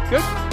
Good.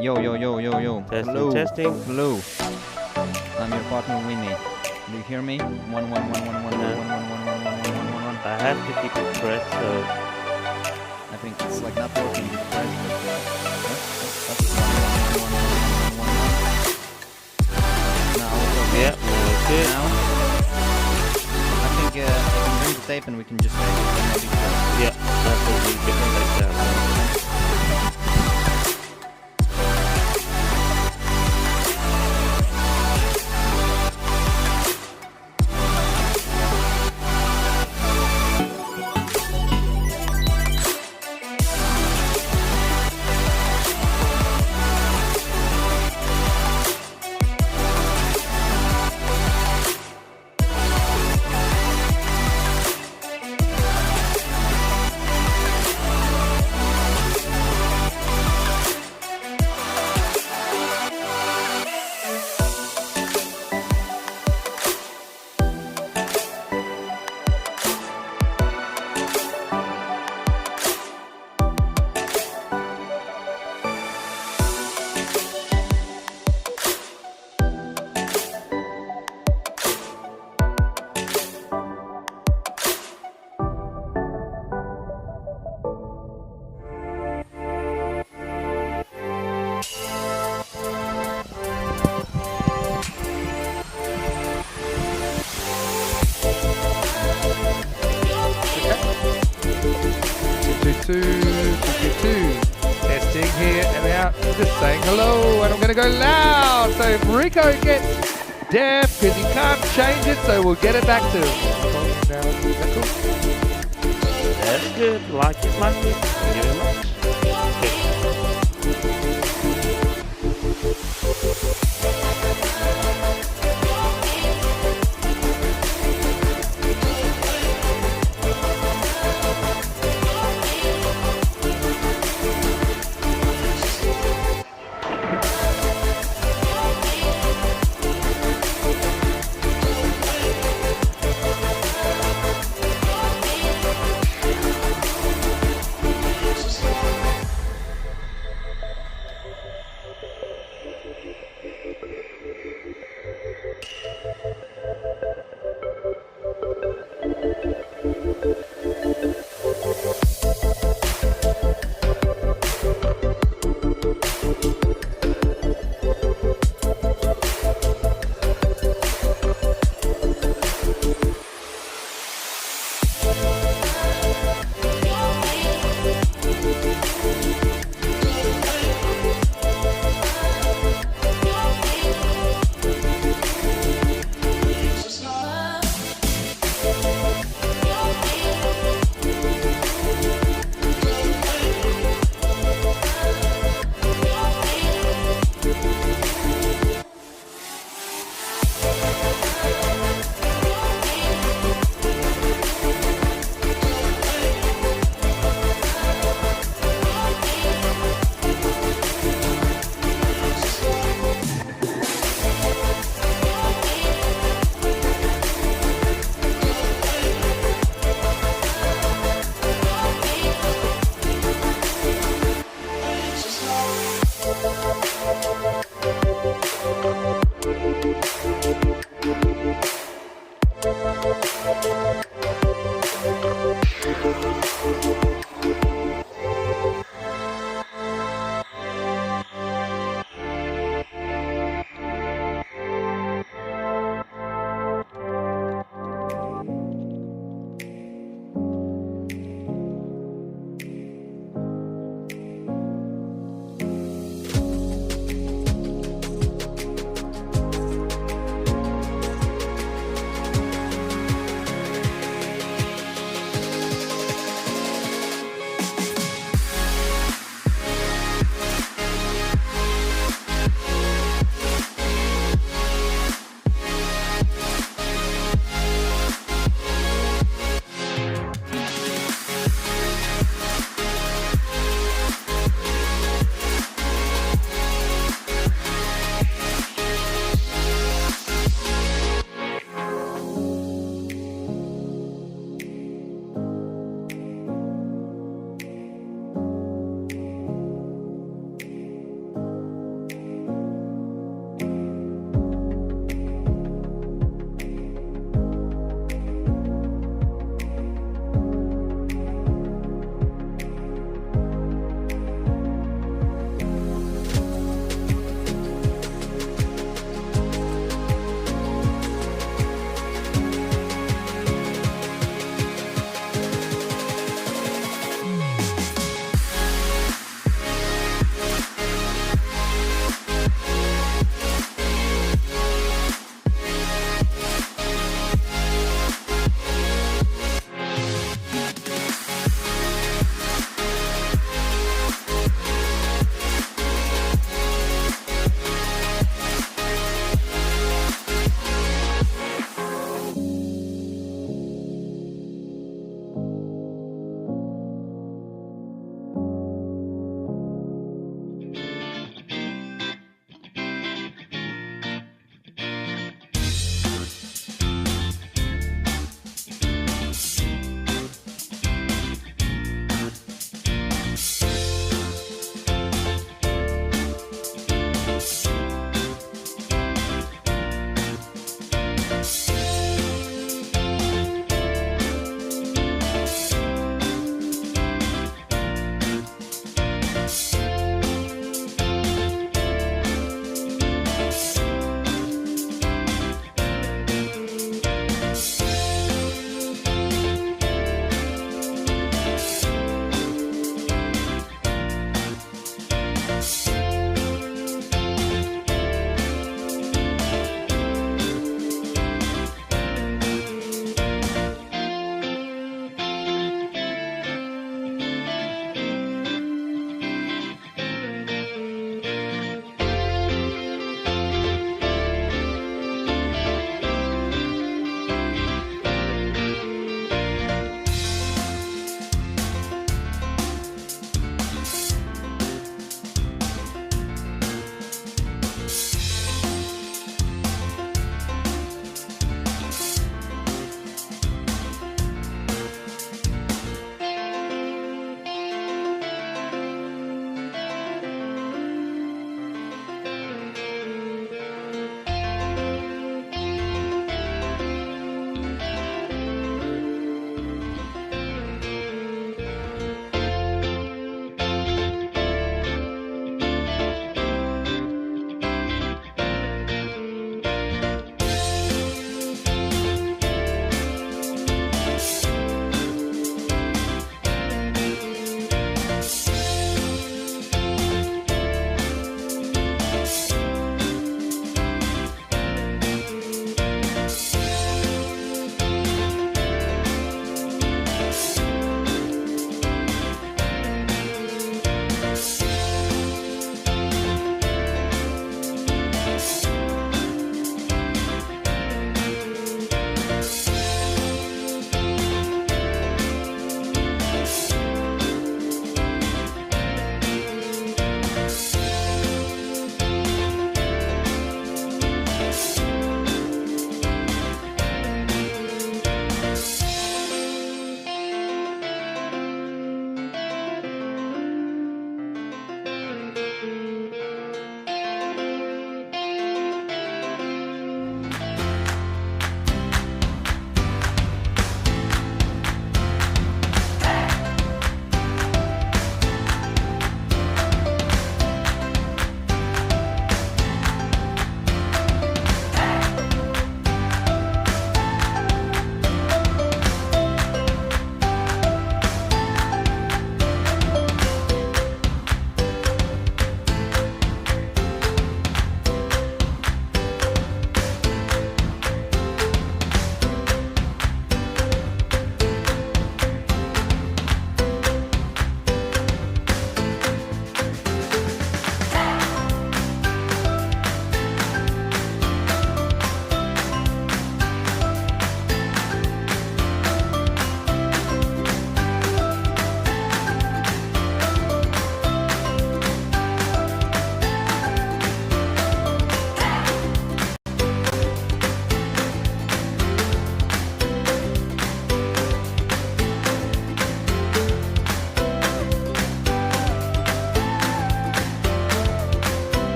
Yo. Testing, Hello. testing. Hello. I'm your partner Winnie. Do you hear me? 1 1 1 1 1 1 1 1 1 1 1 1 1 1 1. I have to keep it pressed, so I think it's like not working. Press, Now, yeah, good. now. I think I can bring the tape and we can just maybe. Yeah, that's what we can like that. Two. Testing here and out. Just saying hello, and I'm going to go loud. So if Rico gets deaf because he can't change it, so we'll get it back to him. Now, is that cool? That's good. Like it. Thank you very much.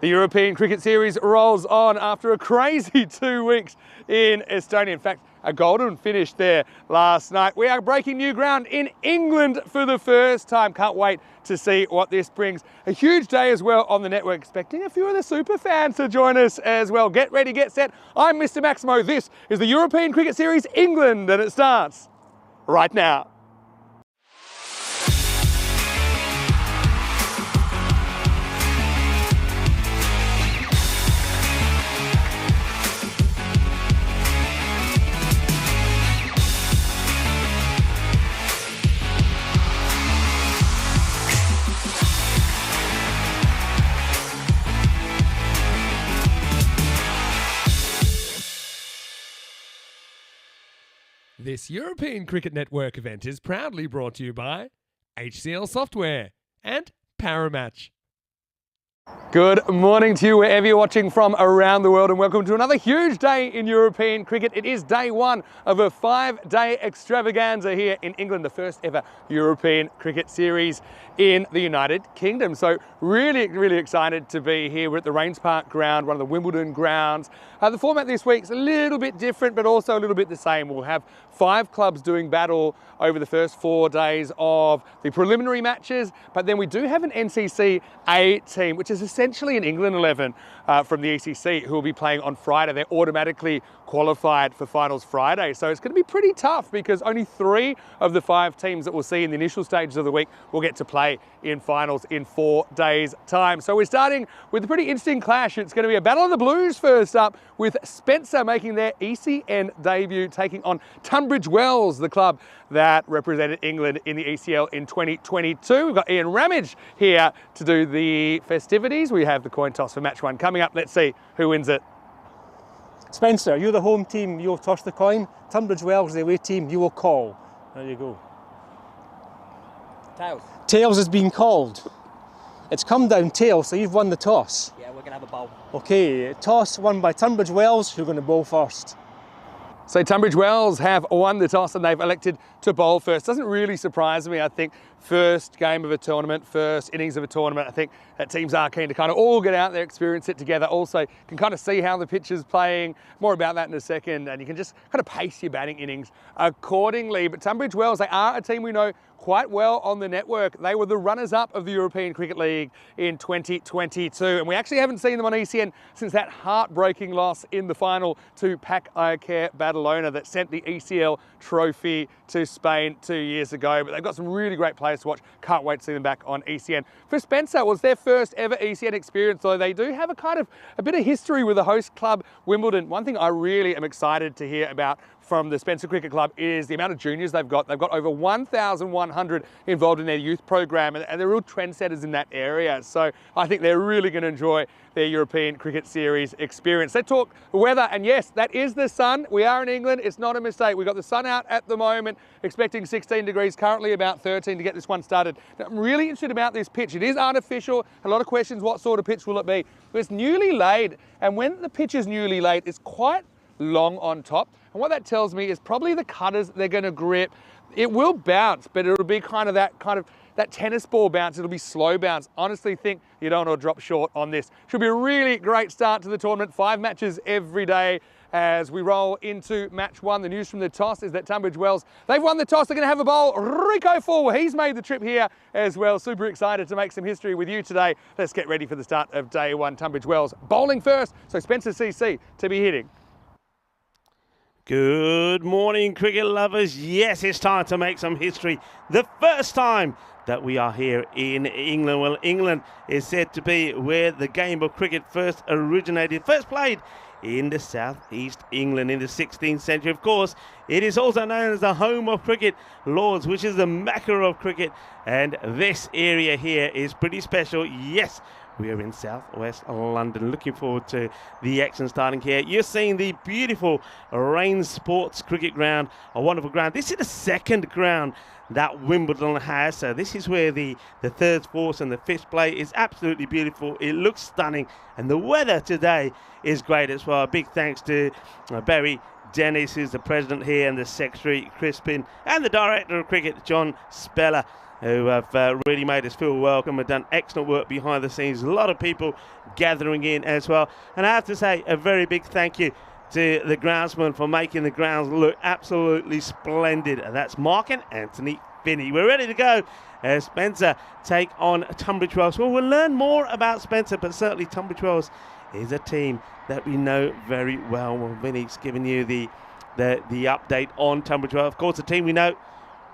The European Cricket Series rolls on after a crazy 2 weeks in Estonia. In fact, a golden finish there last night. We are breaking new ground in England for the first time. Can't wait to see what this brings. A huge day as well on the network. Expecting a few of the super fans to join us as well. Get ready, get set. I'm Mr. Maximo. This is the European Cricket Series England, and it starts right now. This European Cricket Network event is proudly brought to you by HCL Software and Paramatch. Good morning to you wherever you're watching from around the world, and welcome to another huge day in European cricket. It is day one of a 5-day extravaganza here in England, the first ever European Cricket Series in the United Kingdom. So really excited to be here. We're at the Rains Park ground, one of the Wimbledon grounds. The format this week's a little bit different, but also a little bit the same. We'll have 5 clubs doing battle over the first 4 days of the preliminary matches, but then we do have an NCC A team, which is essentially an England 11 from the ECC, who will be playing on Friday. They're automatically qualified for finals Friday. So it's going to be pretty tough because only 3 of the 5 teams that we'll see in the initial stages of the week will get to play in finals in 4 days' time. So we're starting with a pretty interesting clash. It's going to be a battle of the Blues first up, with Spencer making their ECN debut, taking on Tunbridge Wells, the club that represented England in the ECL in 2022. We've got Ian Ramage here to do the festivities. We have the coin toss for match 1 coming up. Let's see who wins it. Spencer, you're the home team, you'll toss the coin. Tunbridge Wells, the away team, you will call. There you go. Tails. Tails has been called. It's come down tails, so you've won the toss. Yeah, we're going to have a bowl. Okay, toss won by Tunbridge Wells, who's going to bowl first. So Tunbridge Wells have won the toss and they've elected to bowl first. Doesn't really surprise me. I think first game of a tournament, first innings of a tournament, I think that teams are keen to kind of all get out there, experience it together. Also can kind of see how the pitch is playing. More about that in a second. And you can just kind of pace your batting innings accordingly. But Tunbridge Wells, they are a team we know quite well on the network. They were the runners-up of the European Cricket League in 2022, and we actually haven't seen them on ECN since that heartbreaking loss in the final to Pac Care Badalona that sent the ECL trophy to Spain 2 years ago. But they've got some really great players to watch. Can't wait to see them back on ECN. For Spencer, it was their first ever ECN experience, though they do have a bit of history with the host club Wimbledon. One thing I really am excited to hear about from the Spencer Cricket Club is the amount of juniors they've got. They've got over 1,100 involved in their youth program, and they're real trendsetters in that area. So I think they're really going to enjoy their European Cricket Series experience. Let's talk weather, and yes, that is the sun. We are in England. It's not a mistake. We've got the sun out at the moment, expecting 16 degrees, currently about 13 to get this one started. Now, I'm really interested about this pitch. It is artificial. A lot of questions, what sort of pitch will it be? But it's newly laid, and when the pitch is newly laid, it's quite long on top. And what that tells me is probably the cutters they're going to grip. It will bounce, but it'll be kind of that tennis ball bounce. It'll be slow bounce. Honestly think you don't want to drop short on this. Should be a really great start to the tournament. 5 matches every day as we roll into match 1. The news from the toss is that Tunbridge Wells, they've won the toss. They're going to have a bowl. Rico forward. He's made the trip here as well. Super excited to make some history with you today. Let's get ready for the start of day 1. Tunbridge Wells bowling first. So Spencer CC to be hitting. Good morning, cricket lovers. Yes, it's time to make some history. The first time that we are here in England. Well, England is said to be where the game of cricket first originated, first played in the southeast England in the 16th century. Of course, it is also known as the home of cricket, Lords, which is the Mecca of cricket. And this area here is pretty special. Yes, we are in southwest London. Looking forward to the action starting here. You're seeing the beautiful Rains Sports Cricket Ground, a wonderful ground. This is the second ground that Wimbledon has. So this is where the third, fourth and the fifth play is absolutely beautiful. It looks stunning. And the weather today is great as well. A big thanks to Barry Dennis, who's the president here, and the secretary, Crispin, and the director of cricket, John Speller. who have really made us feel welcome and done excellent work behind the scenes. A lot of people gathering in as well. And I have to say a very big thank you to the groundsman for making the grounds look absolutely splendid. And that's Mark and Anthony Finney. We're ready to go as Spencer take on Tunbridge Wells. Well, we'll learn more about Spencer, but certainly Tunbridge Wells is a team that we know very well. Well, Vinny's given you the update on Tunbridge Wells. Of course, a team we know.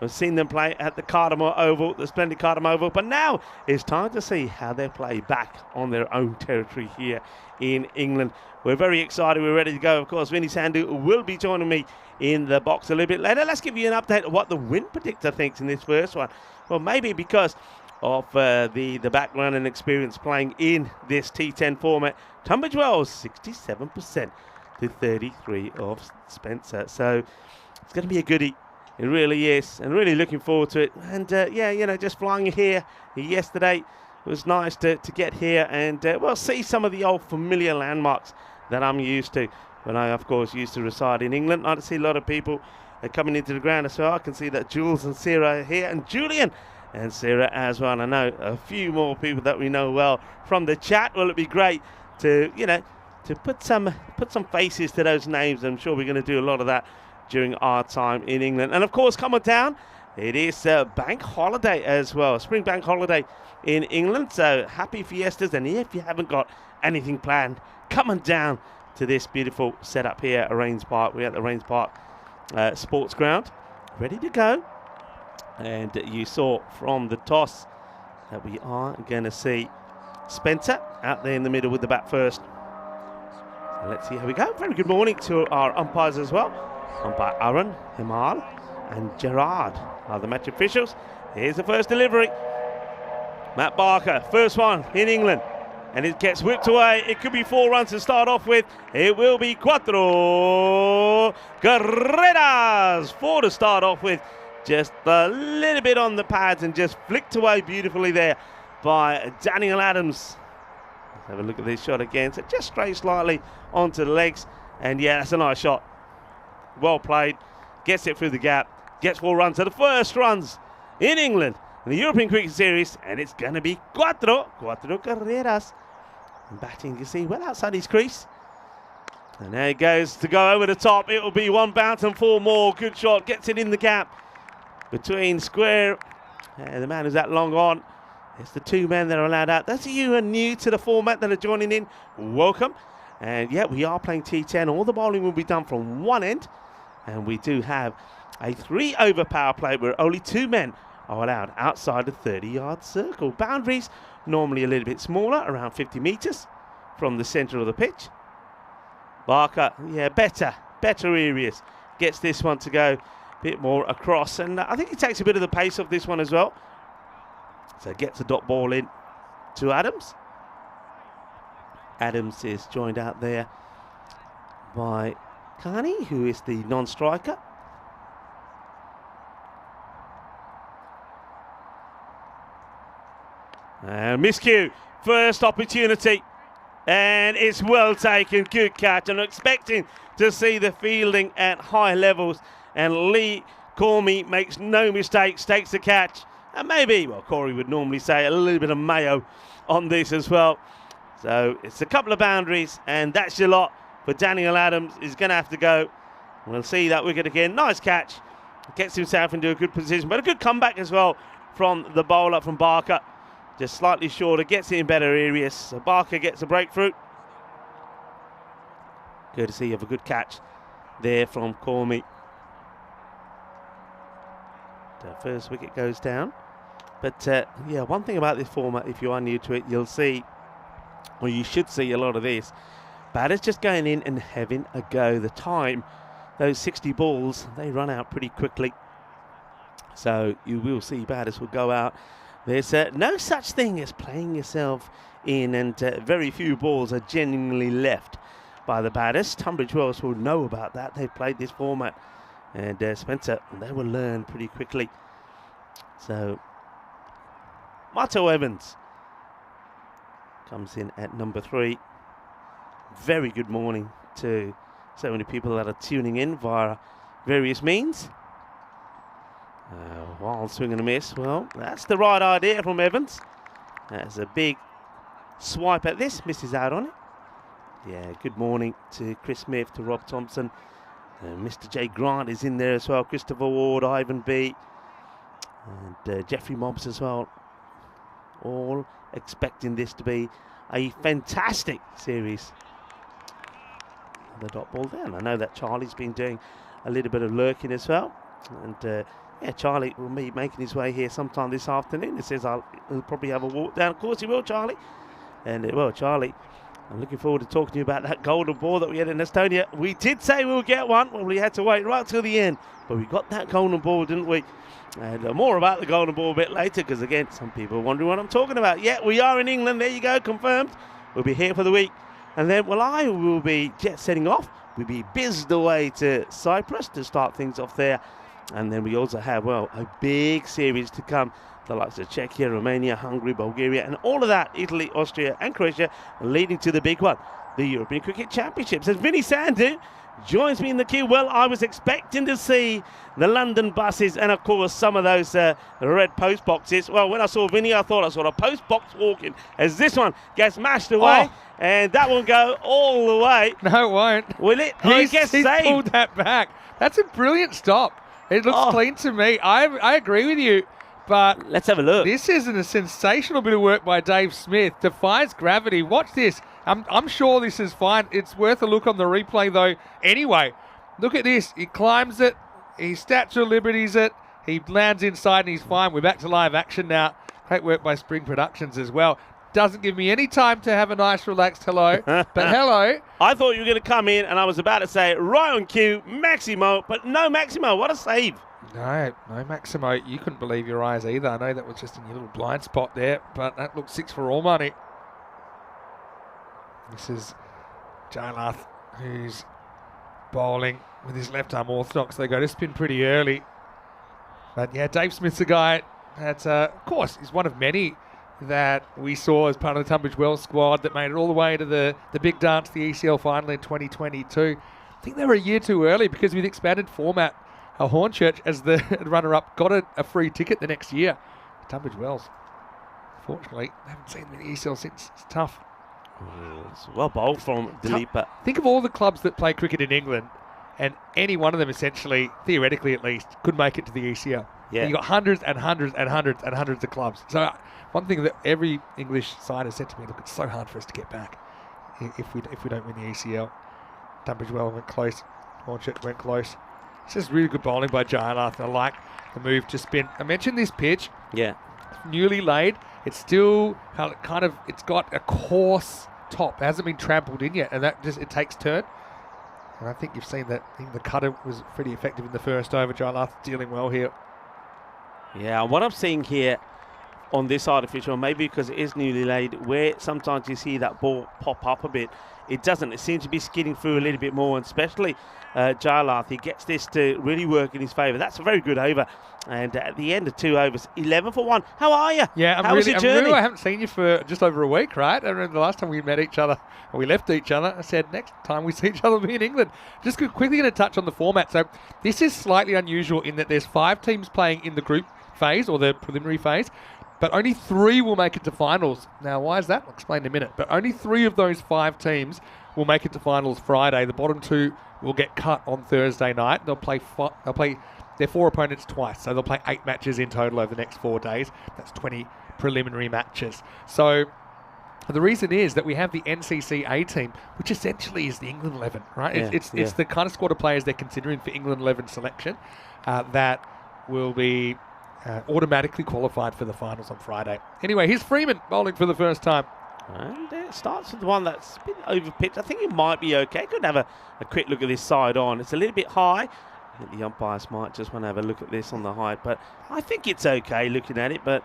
We've seen them play at the Cardamore Oval, the splendid Cardamore Oval, but now it's time to see how they play back on their own territory here in England. We're very excited. We're ready to go. Of course, Vinny Sandhu will be joining me in the box a little bit later. Let's give you an update of what the wind predictor thinks in this first one. Well, maybe because of the background and experience playing in this T10 format, Tunbridge Wells 67% to 33 of Spencer. So it's going to be a goodie. It really is, and really looking forward to it. And yeah, you know, just flying here yesterday, it was nice to get here and well, see some of the old familiar landmarks that I'm used to when I, of course, used to reside in England. I see a lot of people coming into the ground as well. I can see that Jules and Sarah are here, and Julian and Sarah as well. And I know a few more people that we know well from the chat. Well, it'd be great to, you know, to put some faces to those names. I'm sure we're going to do a lot of that during our time in England. And of course, coming down, it is bank holiday as well, spring bank holiday in England. So happy fiestas, and if you haven't got anything planned, coming down to this beautiful setup here at Rains Park. We're at the Rains Park Sports Ground, ready to go. And you saw from the toss that we are going to see Spencer out there in the middle with the bat first. So let's see how we go. Very good morning to our umpires as well. Umpire Aaron, Himal and Gerard are the match officials. Here's the first delivery. Matt Barker, first one in England. And it gets whipped away. It could be 4 runs to start off with. It will be 4 carreras. 4 to start off with. Just a little bit on the pads and just flicked away beautifully there by Daniel Adams. Let's have a look at this shot again. So just straight slightly onto the legs. And yeah, that's a nice shot. Well played, gets it through the gap, gets 4 runs. So the first runs in England in the European Cricket Series, and it's going to be 4 carreras. And batting, you see, well outside his crease. And there he goes to go over the top. It will be 1 bounce and 4 more. Good shot, gets it in the gap between square and the man who's that long on. It's the 2 men that are allowed out. Those of you who are new to the format that are joining in, welcome. And yeah, we are playing T10. All the bowling will be done from one end. And we do have a 3-over power play where only 2 men are allowed outside the 30-yard circle. Boundaries normally a little bit smaller, around 50 metres from the centre of the pitch. Barker, yeah, better areas. Gets this one to go a bit more across. And I think he takes a bit of the pace off this one as well. So gets a dot ball in to Adams. Adams is joined out there by Carney, who is the non-striker. And miscue, first opportunity, and it's well taken, good catch. I'm expecting to see the fielding at high levels, and Lee Cormie makes no mistakes, takes the catch, and maybe, well, Corey would normally say a little bit of mayo on this as well. So it's a couple of boundaries, and that's your lot for Daniel Adams. He's going to have to go. We'll see that wicket again. Nice catch. Gets himself into a good position, but a good comeback as well from the bowler, from Barker. Just slightly shorter, gets it in better areas. So Barker gets a breakthrough. Good to see you have a good catch there from Cormie. The first wicket goes down. But yeah, one thing about this format, if you are new to it, you'll see, or you should see a lot of this. Batters just going in and having a go. The time, those 60 balls, they run out pretty quickly. So you will see batters will go out. There's no such thing as playing yourself in, and very few balls are genuinely left by the batters. Tunbridge Wells will know about that. They've played this format. And Spencer, they will learn pretty quickly. So Marto Evans comes in at number 3. Very good morning to so many people that are tuning in via various means. Wild swing and a miss. Well, that's the right idea from Evans. That's a big swipe at this. Misses out on it. Yeah, good morning to Chris Smith, to Rob Thompson. Mr. J. Grant is in there as well. Christopher Ward, Ivan B. And Jeffrey Mobbs as well. All expecting this to be a fantastic series. The dot ball there. And I know that Charlie's been doing a little bit of lurking as well. And yeah, Charlie will be making his way here sometime this afternoon. He says he'll probably have a walk down. Of course he will, Charlie. And well, Charlie, I'm looking forward to talking to you about that golden ball that we had in Estonia. We did say we'll get one. Well, we had to wait right till the end. But we got that golden ball, didn't we? And more about the golden ball a bit later, because again, some people are wondering what I'm talking about. Yeah, we are in England. There you go, confirmed. We'll be here for the week. And then, well, I will be jet setting off. We'll be bizzed away to Cyprus to start things off there. And then we also have, well, a big series to come. The likes of Czechia, Romania, Hungary, Bulgaria, and all of that, Italy, Austria, and Croatia, leading to the big one, the European Cricket Championships. As Vinny Sandu joins me in the queue. Well, I was expecting to see the London buses and, of course, some of those red post boxes. Well, when I saw Vinny, I thought I saw a post box walking as this one gets mashed away. Oh. And that won't go all the way. No, it won't. Will it? He's saved. Pulled that back. That's a brilliant stop. It looks clean to me. I agree with you. But let's have a look. This isn't a sensational bit of work by Dave Smith. Defies gravity. Watch this. I'm sure this is fine. It's worth a look on the replay, though. Anyway, look at this. He climbs it. He Statue of Liberties it. He lands inside and he's fine. We're back to live action now. Great work by Spring Productions as well. Doesn't give me any time to have a nice, relaxed hello. But hello. I thought you were going to come in and I was about to say, right on cue, Maximo. But no Maximo. What a save. No Maximo. You couldn't believe your eyes either. I know that was just in your little blind spot there, but that looked 6 for all money. This is Jalath, who's bowling with his left arm orthodox. They go to spin pretty early. But yeah, Dave Smith's a guy that, of course, is one of many that we saw as part of the Tunbridge Wells squad that made it all the way to the big dance, the ECL final in 2022. I think they were a year too early because with expanded format, Hornchurch, as the runner-up, got a free ticket the next year. Tunbridge Wells, fortunately, I haven't seen them in the ECL since. It's tough. It's well bowled from Dileep. Think of all the clubs that play cricket in England, and any one of them essentially, theoretically at least, could make it to the ECL. Yeah. You've got hundreds and hundreds and hundreds and hundreds of clubs. So one thing that every English side has said to me, look, it's so hard for us to get back if we don't win the ECL. Tunbridge Wells went close. Hornchurch went close. It's just really good bowling by Jalath. I like the move to spin. I mentioned this pitch. Yeah. It's newly laid. It's still it's got a coarse top. It hasn't been trampled in yet, and that it takes turn. And I think you've seen that. I think the cutter was pretty effective in the first over. Jalath dealing well here. Yeah, what I'm seeing here on this artificial, maybe because it is newly laid, where sometimes you see that ball pop up a bit, it doesn't. It seems to be skidding through a little bit more, and especially Jalath, he gets this to really work in his favour. That's a very good over. And at the end of 2 overs, 11 for 1. How are you? Yeah, How was your journey? I haven't seen you for just over a week, right? I remember the last time we met each other, or we left each other, I said next time we see each other will be in England. Just quickly going to touch on the format. So this is slightly unusual in that there's 5 teams playing in the group phase or the preliminary phase, but only 3 will make it to finals. Now, why is that? I'll explain in a minute. But only 3 of those 5 teams will make it to finals Friday. The bottom 2 will get cut on Thursday night. They'll play their 4 opponents twice, so they'll play 8 matches in total over the next 4 days. That's 20 preliminary matches. So the reason is that we have the NCC A team, which essentially is the England 11, right? Yeah, it's the kind of squad of players they're considering for England 11 selection that will be automatically qualified for the finals on Friday. Anyway, here's Freeman bowling for the first time. And it starts with the one that's been overpitched. I think it might be okay. Could have a quick look at this side on. It's a little bit high. I think the umpires might just want to have a look at this on the height, but I think it's okay looking at it. But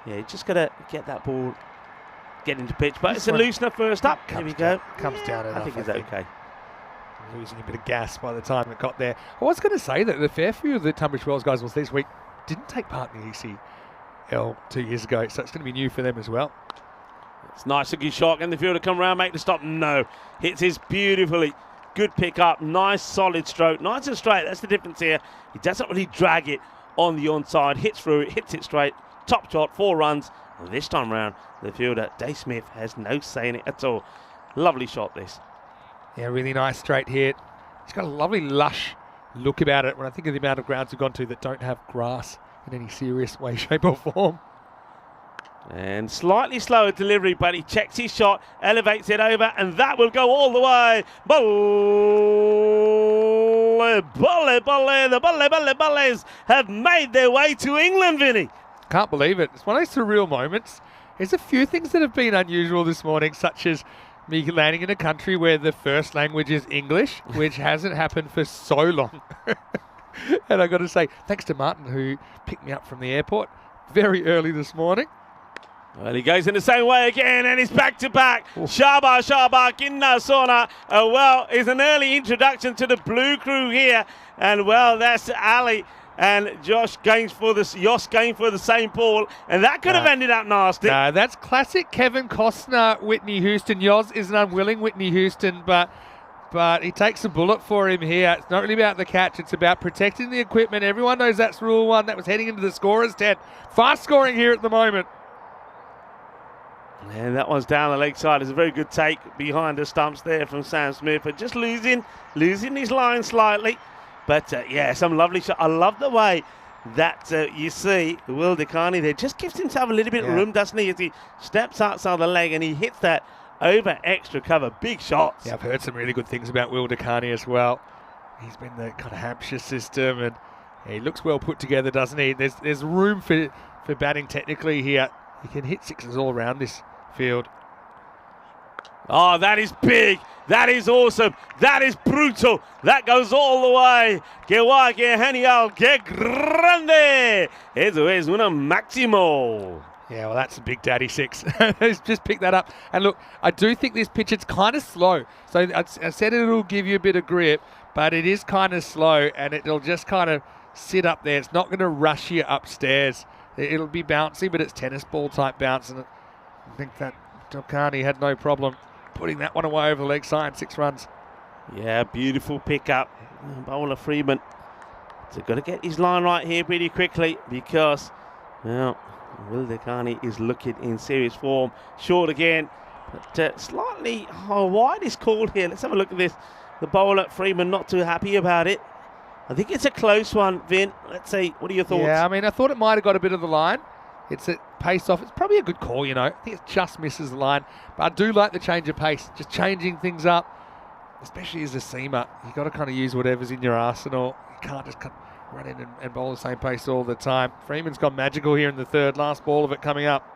yeah, you just got to get that ball, get into pitch. But it's a loosener first up. Here we go. Comes down enough, I think it's okay. Losing a bit of gas by the time it got there. I was going to say that the fair few of the Tunbridge Wells guys was this week didn't take part in the ECL 2 years ago, so it's going to be new for them as well. It's nice looking shot. Can the fielder come around, make the stop? No. Hits his beautifully. Good pick up. Nice solid stroke. Nice and straight. That's the difference here. He doesn't really drag it on the onside, hits through it, hits it straight, top shot, 4 runs. This time round, the fielder, Dave Smith, has no say in it at all. Lovely shot, this. Yeah, really nice straight hit. He's got a lovely lush look about it when I think of the amount of grounds we've gone to that don't have grass in any serious way, shape or form. And slightly slower delivery, but he checks his shot, elevates it over, and that will go all the way. Bulle, bulle, bulle. The bulles have made their way to England, Vinny. Can't believe it. It's one of those surreal moments. There's a few things that have been unusual this morning, such as me landing in a country where the first language is English, which hasn't happened for so long. And I've got to say, thanks to Martin, who picked me up from the airport very early this morning. Well, he goes in the same way again, and he's back-to-back. Shabak in Nasona. Well, it's an early introduction to the blue crew here. And, well, that's Ali and Josh going for the same ball. And that could have ended up nasty. No, that's classic Kevin Costner, Whitney Houston. Yoz is an unwilling Whitney Houston, but he takes a bullet for him here. It's not really about the catch. It's about protecting the equipment. Everyone knows that's rule 1. That was heading into the scorer's tent. Fast scoring here at the moment. And that one's down the leg side. It's a very good take behind the stumps there from Sam Smith, but just losing his line slightly. But yeah, some lovely shot. I love the way that you see Will DeCarney there. Just gives himself a little bit of room, doesn't he, as he steps outside the leg and he hits that over extra cover. Big shots. Yeah, I've heard some really good things about Will DeCarney as well. He's been the kind of Hampshire system, and he looks well put together, doesn't he? There's room for batting technically here. He can hit sixes all around this field. Oh, that is big. That is awesome. That is brutal. That goes all the way. Que guay, que genial, que grande. Eso es una máximo. Yeah, well, that's a big daddy 6. Just pick that up. And look, I do think this pitch, it's kind of slow. So I said it'll give you a bit of grip, but it is kind of slow, and it'll just kind of sit up there. It's not going to rush you upstairs. It'll be bouncy, but it's tennis ball type bounce. And I think that DeCarney had no problem putting that one away over the leg side, 6 runs. Yeah, beautiful pickup. Bowler Freeman. So got to get his line right here pretty quickly because, well, Will DeCarney is looking in serious form. Short again, but slightly wide is called here. Let's have a look at this. The bowler Freeman not too happy about it. I think it's a close one, Vin. Let's see. What are your thoughts? Yeah, I mean, I thought it might have got a bit of the line. It's a pace off. It's probably a good call, you know. I think it just misses the line. But I do like the change of pace, just changing things up, especially as a seamer. You've got to kind of use whatever's in your arsenal. You can't just run in and bowl the same pace all the time. Freeman's gone magical here in the third. Last ball of it coming up.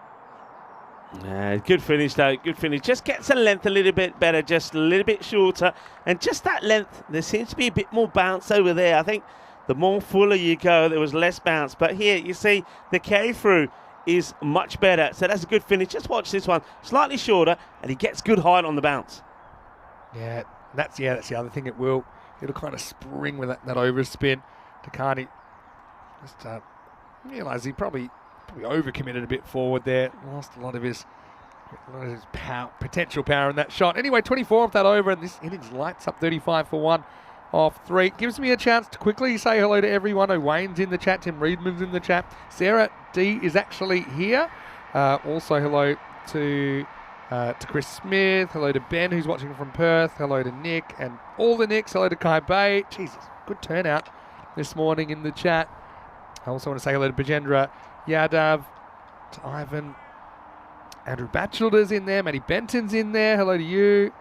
Good finish, though. Good finish. Just gets the length a little bit better, just a little bit shorter. And just that length, there seems to be a bit more bounce over there. I think the more fuller you go, there was less bounce. But here, you see, the carry-through is much better. So that's a good finish. Just watch this one. Slightly shorter, and he gets good height on the bounce. Yeah, that's the other thing. It'll kind of spring with that overspin. DeCarney just realised he probably overcommitted a bit forward there. Lost a lot of his potential power in that shot. Anyway, 24 off that over, and this innings lights up 35 for 1 off 3. Gives me a chance to quickly say hello to everyone. Wayne's in the chat. Tim Reedman's in the chat. Sarah D is actually here. Also hello to Chris Smith. Hello to Ben, who's watching from Perth. Hello to Nick and all the Nicks. Hello to Kai Bay. Jesus, good turnout this morning in the chat. I also want to say hello to Bajendra Yadav, to Ivan, Andrew Batchelder's in there, Matty Benton's in there. Hello to you.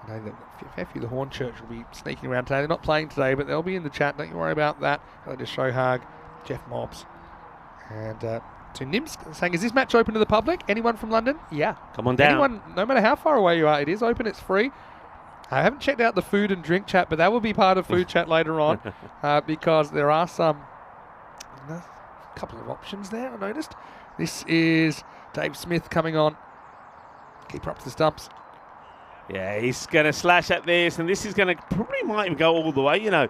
I know that Feffy the Hornchurch will be sneaking around today. They're not playing today, but they'll be in the chat. Don't you worry about that. Hello to Shohag, Jeff Mobbs, and to Nims saying, is this match open to the public? Anyone from London? Yeah. Come on down. Anyone, no matter how far away you are, it is open, it's free. I haven't checked out the food and drink chat, but that will be part of food chat later on because there are a couple of options there, I noticed. This is Dave Smith coming on. Keeper up to the stumps. Yeah, he's going to slash at this, and this is going to probably might even go all the way, you know.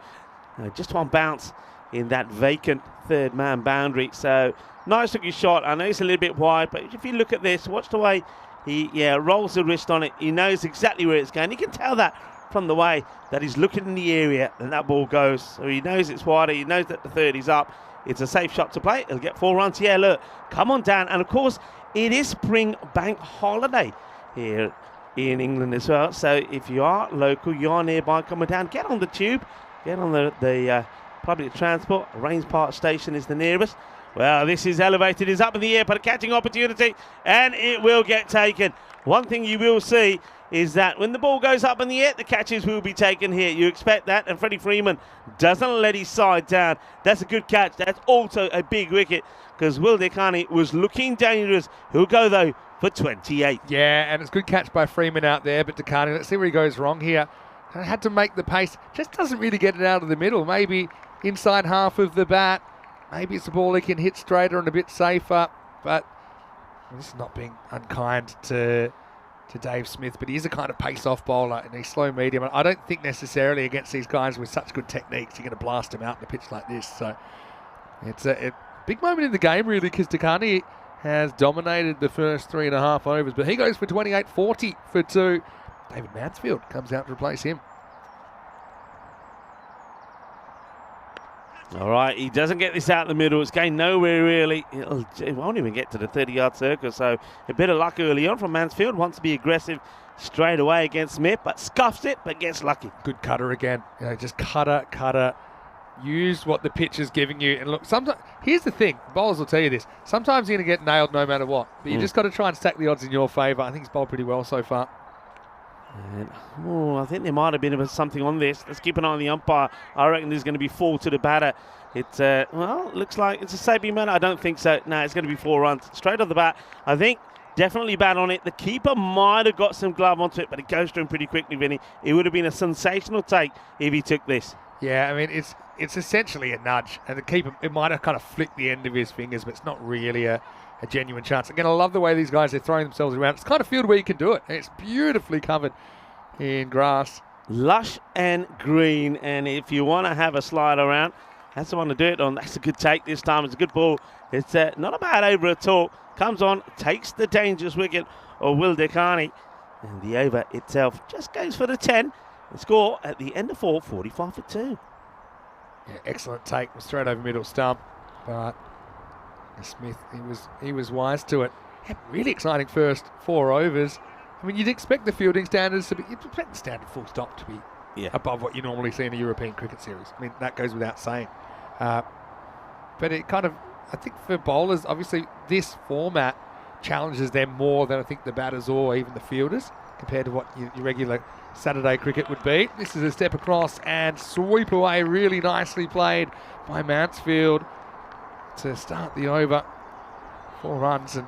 Just one bounce in that vacant third man boundary. So nice looking shot. I know it's a little bit wide, but if you look at this, watch the way he rolls the wrist on it. He knows exactly where it's going. You can tell that from the way that he's looking in the area and that ball goes. So he knows it's wider. He knows that the 30 is up. It's a safe shot to play. He'll get 4 runs. Yeah, look, come on down. And of course, it is spring bank holiday here in England as well. So if you are local, you are nearby, coming down, get on the tube, get on the public transport. Rains Park Station is the nearest. Well, this is elevated, is up in the air, but a catching opportunity, and it will get taken. One thing you will see is that when the ball goes up in the air, the catches will be taken here. You expect that, and Freddie Freeman doesn't let his side down. That's a good catch. That's also a big wicket, because Will Dekani was looking dangerous. He'll go, though, for 28. Yeah, and it's a good catch by Freeman out there, but Dekani, let's see where he goes wrong here. Had to make the pace. Just doesn't really get it out of the middle. Maybe inside half of the bat. Maybe it's a ball he can hit straighter and a bit safer, but this is not being unkind to Dave Smith, but he is a kind of pace-off bowler and he's slow medium. And I don't think necessarily against these guys with such good techniques you're going to blast them out in a pitch like this. So it's a big moment in the game, really, because Dekani has dominated the first 3.5 overs, but he goes for 28, 40 for 2. David Mansfield comes out to replace him. All right, he doesn't get this out in the middle. It's going nowhere, really. It won't even get to the 30-yard circle, so a bit of luck early on from Mansfield. Wants to be aggressive straight away against Smith, but scuffs it, but gets lucky. Good cutter again. You know, just cutter. Use what the pitch is giving you. And look, sometimes, here's the thing. Bowlers will tell you this. Sometimes you're going to get nailed no matter what, but you just got to try and stack the odds in your favour. I think he's bowled pretty well so far. And, I think there might have been something on this. Let's keep an eye on the umpire. I reckon there's going to be 4 to the batter. It looks like it's a saving man. I don't think so. No, it's going to be 4 runs straight off the bat. I think definitely bat on it. The keeper might have got some glove onto it, but it goes to him pretty quickly, Vinny. It would have been a sensational take if he took this. Yeah, I mean, it's essentially a nudge, and the keeper, it might have kind of flicked the end of his fingers, but it's not really a genuine chance. Again, I love the way these guys are throwing themselves around. It's the kind of field where you can do it. It's beautifully covered in grass. Lush and green, and if you want to have a slide around, that's the one to do it on. That's a good take this time. It's a good ball. It's not a bad over at all. Comes on, takes the dangerous wicket of Will Dekani, and the over itself just goes for the 10. The score at the end of 4, 45 for 2. Yeah, excellent take. Straight over middle stump, but Smith, he was wise to it. Had really exciting first 4 overs. I mean, you'd expect the fielding standards to be, you'd expect the standard full stop to be above what you normally see in a European cricket series. I mean, that goes without saying. But it kind of, I think for bowlers, obviously this format challenges them more than I think the batters or even the fielders compared to what your regular Saturday cricket would be. This is a step across and sweep away, really nicely played by Mansfield to start the over. 4 runs and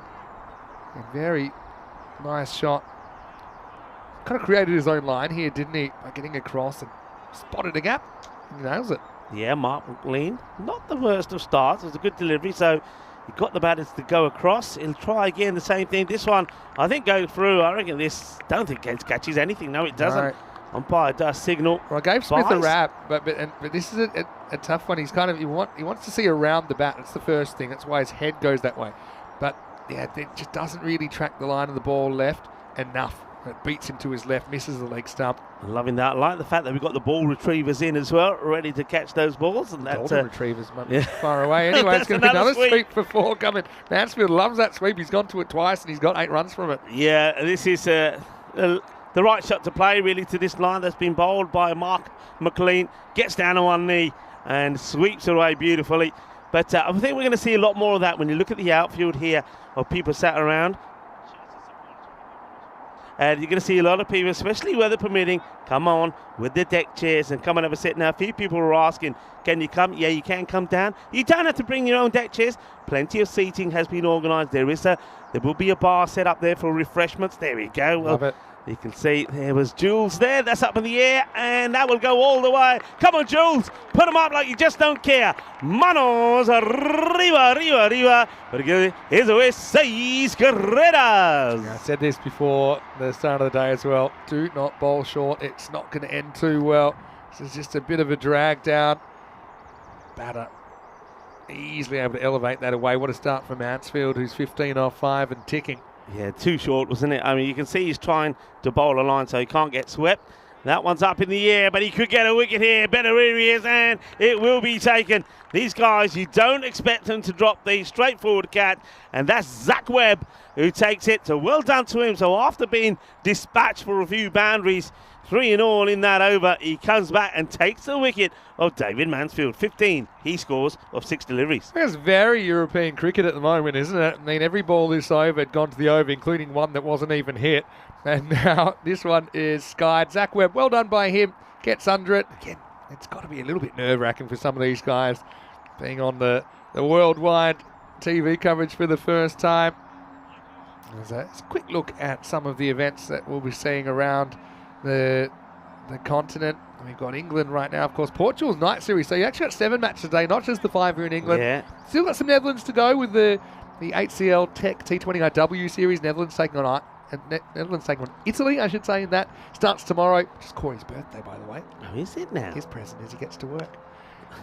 a very nice shot. Kind of created his own line here, didn't he? By getting across and spotted a gap. He nails it. Yeah, Mark McLean, not the worst of starts. It was a good delivery, so he got the batters to go across. He'll try again the same thing. This one, I think, go through. I reckon this, don't think it catches anything. No, it doesn't. Right. Umpire does signal. Well, I gave Smith a wrap, but this is a tough one. He's kind of, he wants to see around the bat. That's the first thing. That's why his head goes that way. But yeah, it just doesn't really track the line of the ball left enough. It beats him to his left, misses the leg stump. Loving that. I like the fact that we've got the ball retrievers in as well, ready to catch those balls. And that's retrievers far away. Anyway, it's going to be another sweep for 4 coming. Mansfield loves that sweep. He's gone to it twice and he's got 8 runs from it. Yeah, this is the right shot to play, really, to this line that's been bowled by Mark McLean. Gets down on one knee and sweeps away beautifully. But I think we're going to see a lot more of that when you look at the outfield here of people sat around. And you're going to see a lot of people, especially weather permitting, come on with the deck chairs and come and have a sit. Now, a few people are asking, can you come? Yeah, you can come down. You don't have to bring your own deck chairs. Plenty of seating has been organised. There will be a bar set up there for refreshments. There we go. Love it. You can see there was Jules there. That's up in the air, and that will go all the way. Come on, Jules. Put them up like you just don't care. Manos arriba. Porque eso es 6 carreras. I said this before the start of the day as well. Do not bowl short. It's not going to end too well. This is just a bit of a drag down. Batter easily able to elevate that away. What a start for Mansfield, who's 15 off 5 and ticking. Yeah, too short, wasn't it? I mean, you can see he's trying to bowl a line so he can't get swept. That one's up in the air, but he could get a wicket here. Better areas, and it will be taken. These guys, you don't expect them to drop the straightforward catch, and that's Zach Webb who takes it. So well done to him. So after being dispatched for a few boundaries, 3 in all in that over, he comes back and takes the wicket of David Mansfield. 15 he scores of 6 deliveries. It's very European cricket at the moment, isn't it? I mean, every ball this over had gone to the over, including one that wasn't even hit. And now this one is skied. Zach Webb, well done by him. Gets under it. Again, it's got to be a little bit nerve-wracking for some of these guys being on the worldwide TV coverage for the first time. There's a quick look at some of the events that we'll be seeing around the continent. We've got England right now, of course. Portugal's night series, so you actually got 7 matches today, not just the 5 here in England. Yeah. Still got some Netherlands to go with the HCL Tech T20IW series. Netherlands taking on Italy, I should say, in that. Starts tomorrow, which is Corey's birthday, by the way. Oh, is it now? His present as he gets to work.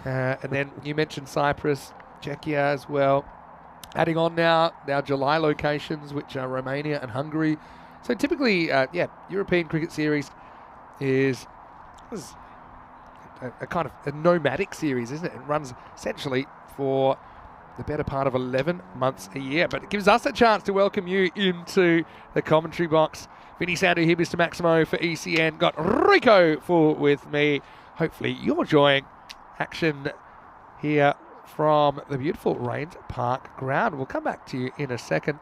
And then you mentioned Cyprus, Czechia as well. Adding on now July locations, which are Romania and Hungary. So typically, European Cricket Series is a kind of a nomadic series, isn't it? It runs essentially for the better part of 11 months a year. But it gives us a chance to welcome you into the commentary box. Vinny Sandu here, Mr. Maximo for ECN. Got Rico full with me. Hopefully you're enjoying action here from the beautiful Rains Park ground. We'll come back to you in a second.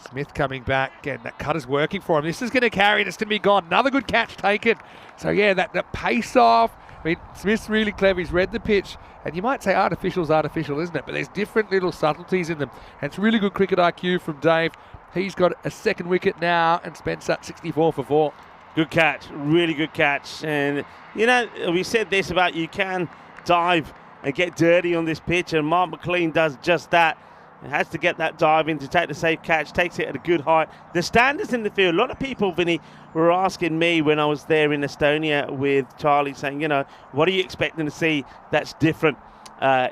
Smith coming back. Again, that cut is working for him. This is going to carry it. It's going to be gone. Another good catch taken. So, yeah, that pace off. I mean, Smith's really clever. He's read the pitch. And you might say artificial's artificial, isn't it? But there's different little subtleties in them. And it's really good cricket IQ from Dave. He's got a second wicket now. And Spencer, 64 for 4. Good catch. Really good catch. And, you know, we said this about you can dive and get dirty on this pitch. And Mark McLean does just that. He has to get that dive in to take the safe catch, takes it at a good height. The standards in the field, a lot of people, Vinny, were asking me when I was there in Estonia with Charlie, saying, you know, what are you expecting to see that's different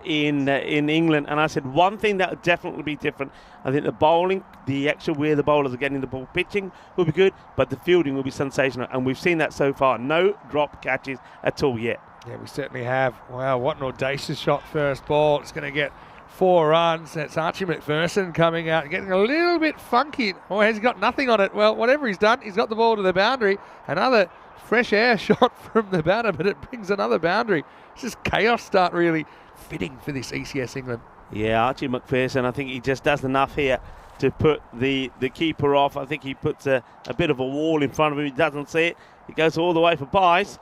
in England? And I said, one thing that would definitely be different, I think the bowling, the actual where the bowlers are getting the ball pitching will be good, but the fielding will be sensational. And we've seen that so far. No drop catches at all yet. Yeah, we certainly have. Wow, what an audacious shot first ball. It's going to get 4 runs. That's Archie McPherson coming out, getting a little bit funky. Oh, has he got nothing on it? Well, whatever he's done, he's got the ball to the boundary. Another fresh air shot from the batter, but it brings another boundary. It's just chaos start, really fitting for this ECS England. Yeah, Archie McPherson, I think he just does enough here to put the keeper off. I think he puts a bit of a wall in front of him. He doesn't see it. He goes all the way for byes.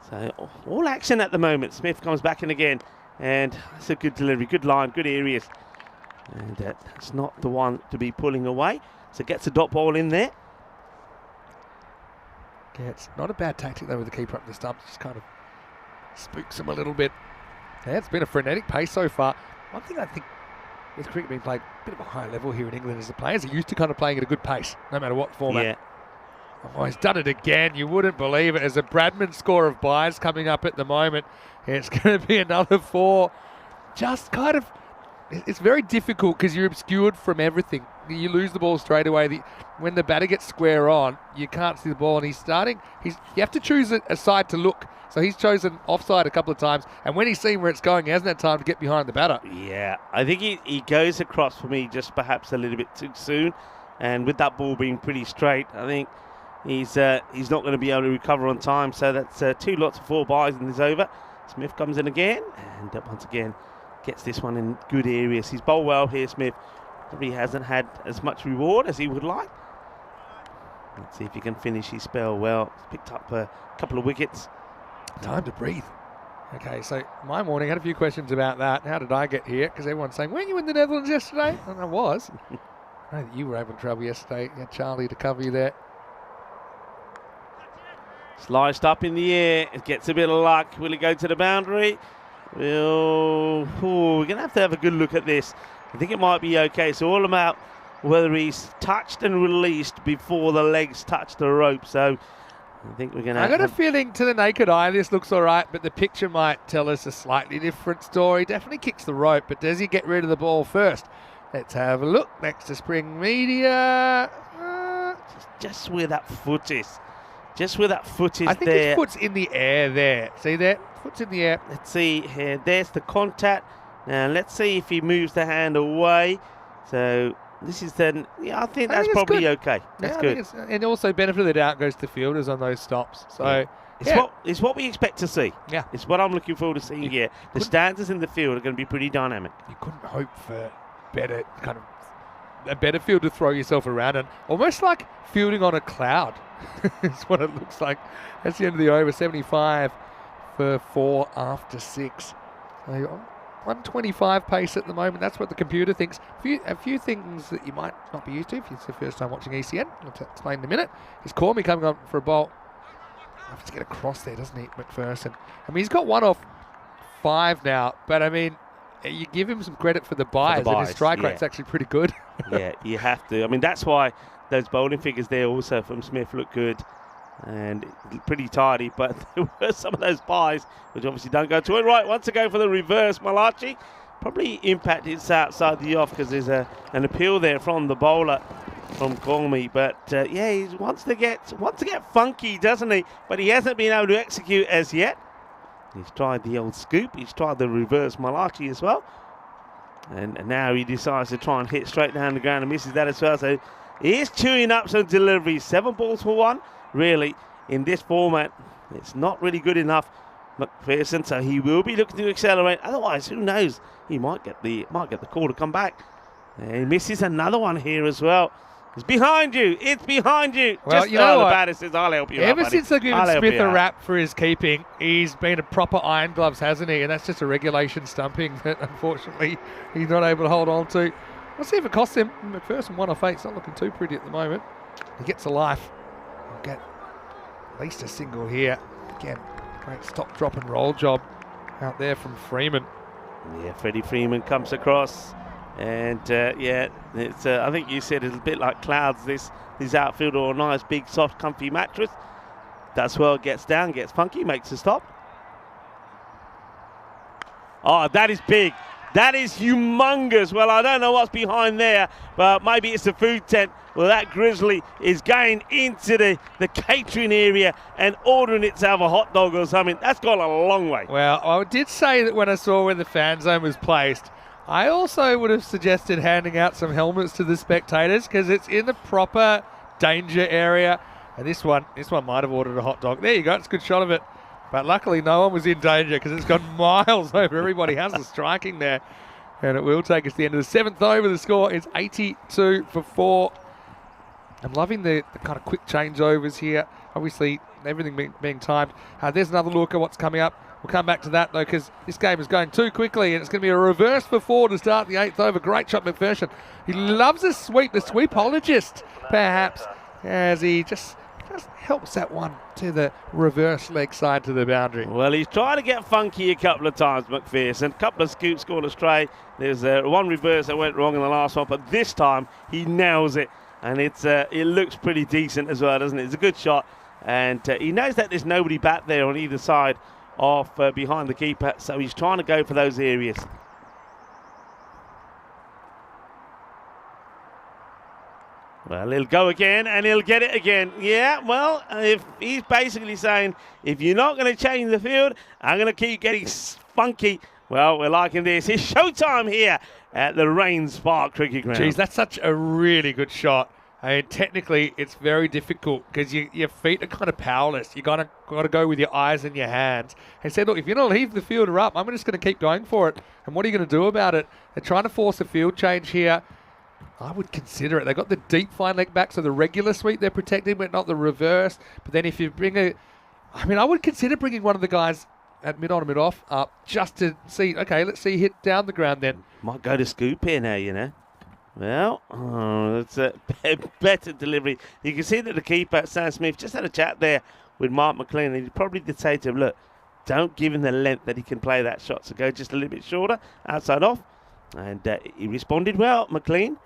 So all action at the moment. Smith comes back in again. And it's a good delivery, good line, good areas. And that's not the one to be pulling away. So gets a dot ball in there. Yeah, it's not a bad tactic though with the keeper up the stumps. Just kind of spooks him a little bit. Yeah, it's been a frenetic pace so far. One thing I think with cricket being played a bit of a high level here in England is the players are used to kind of playing at a good pace, no matter what format. Yeah. Oh, he's done it again. You wouldn't believe it. There's a Bradman score of byes coming up at the moment. It's going to be another 4. Just kind of, it's very difficult because you're obscured from everything. You lose the ball straight away. When the batter gets square on, you can't see the ball, and he's starting. You have to choose a side to look. So he's chosen offside a couple of times, and when he's seen where it's going, he hasn't had time to get behind the batter. Yeah, I think he goes across for me just perhaps a little bit too soon, and with that ball being pretty straight, I think he's not going to be able to recover on time. So that's 2 lots of 4 byes in this over. Smith comes in again, and once again gets this one in good areas. He's bowled well here, Smith. Probably hasn't had as much reward as he would like. Let's see if he can finish his spell well. He's picked up a couple of wickets. Time to breathe. Okay, so my morning had a few questions about that. How did I get here? Because everyone's saying, weren't you in the Netherlands yesterday? And I was. I know that you were having trouble yesterday. You had Charlie to cover you there. Sliced up in the air. It gets a bit of luck. Will it go to the boundary? We're going to have a good look at this. I think it might be okay. It's all about whether he's touched and released before the legs touch the rope. So I think we're going to... I got a feeling to the naked eye this looks all right, but the picture might tell us a slightly different story. Definitely kicks the rope, but does he get rid of the ball first? Let's have a look. Next to Spring Media. just where that foot is. Just where that foot is there. I think his foot's in the air there. See there? Foot's in the air. Let's see here. There's the contact. Now let's see if he moves the hand away. So this is then. Yeah, I think that's probably good. okay. That's yeah, good. And also benefit of the doubt goes to fielders on those stops. So it's what we expect to see. Yeah. It's what I'm looking forward to seeing here. The stances in the field are going to be pretty dynamic. You couldn't hope for a better field to throw yourself around, and almost like fielding on a cloud is what it looks like. That's the end of the over. 75 for 4 after 6. So 125 pace at the moment. That's what the computer thinks. A few things that you might not be used to if it's the first time watching ECN. I'll explain in a minute. Is Cormy coming on for a bowl? Has to get across there, doesn't he, McPherson? I mean, he's got 1 off 5 now, but I mean, you give him some credit for the buys, and his strike rate's actually pretty good. Yeah, you have to. I mean, that's why those bowling figures there also from Smith look good and pretty tidy, but there were some of those buys which obviously don't go to it. Right, once again for the reverse, Malachi probably impacted outside the off because there's an appeal there from the bowler from Cormy, but yeah, he wants to get funky, doesn't he? But he hasn't been able to execute as yet. He's tried the old scoop. He's tried the reverse Malachi as well. And now he decides to try and hit straight down the ground and misses that as well. So he is chewing up some deliveries. 7 balls for 1, really, in this format. It's not really good enough, McPherson, so he will be looking to accelerate. Otherwise, who knows? He might get the call to come back. And he misses another one here as well. It's behind you. It's behind you. Well, just you know the what? batter says, I'll help you out, Ever buddy. since they've given I'll help Smith you a out. rap for his keeping, he's been a proper iron gloves, hasn't he? And that's just a regulation stumping that, unfortunately, he's not able to hold on to. Let's see if it costs him. McPherson 1 off 8. It's not looking too pretty at the moment. He gets a life. He'll get at least a single here. Again, great stop, drop, and roll job out there from Freeman. Yeah, Freddie Freeman comes across. And yeah, it's I think you said it's a bit like clouds, this outfield, or a nice big soft comfy mattress. That's well, gets down, gets funky, makes a stop. Oh, that is big. That is humongous. Well, I don't know what's behind there, but maybe it's the food tent. Well, that grizzly is going into the catering area and ordering itself a hot dog or something. That's gone a long way. Well, I did say that when I saw where the fan zone was placed, I also would have suggested handing out some helmets to the spectators because it's in the proper danger area. And this one might have ordered a hot dog. There you go. It's a good shot of it. But luckily no one was in danger because it's gone miles over. Everybody has the striking there. And it will take us to the end of the 7th over. The score is 82 for 4. I'm loving the kind of quick changeovers here. Obviously, everything being timed. There's another look at what's coming up. We'll come back to that, though, because this game is going too quickly, and it's going to be a reverse for 4 to start the 8th over. Great shot, McPherson. He loves a sweep, the sweepologist, perhaps, as he just helps that one to the reverse leg side to the boundary. Well, he's trying to get funky a couple of times, McPherson. A couple of scoops scored astray. There's one reverse that went wrong in the last one, but this time he nails it, and it looks pretty decent as well, doesn't it? It's a good shot, and he knows that there's nobody back there on either side off behind the keeper, so he's trying to go for those areas. Well, he'll go again, and he'll get it again. Yeah, well, if he's basically saying, if you're not going to change the field, I'm going to keep getting funky. Well, we're liking this. It's showtime here at the Rains Park Cricket Ground. Geez, that's such a really good shot. I mean, technically, it's very difficult because your feet are kind of powerless. You got to go with your eyes and your hands. And said, look, if you're going to leave the fielder up, I'm just going to keep going for it. And what are you going to do about it? They're trying to force a field change here. I would consider it. They've got the deep fine leg back, so the regular sweep they're protecting, but not the reverse. But then if you I would consider bringing one of the guys at mid-on and mid-off up just to see, okay, let's see hit down the ground then. Might go to scoop here now, you know. Well, it's a better delivery. You can see that the keeper, Sam Smith, just had a chat there with Mark McLean, and he probably did say to him, look, don't give him the length that he can play that shot, so go just a little bit shorter, outside off. And he responded well, McLean.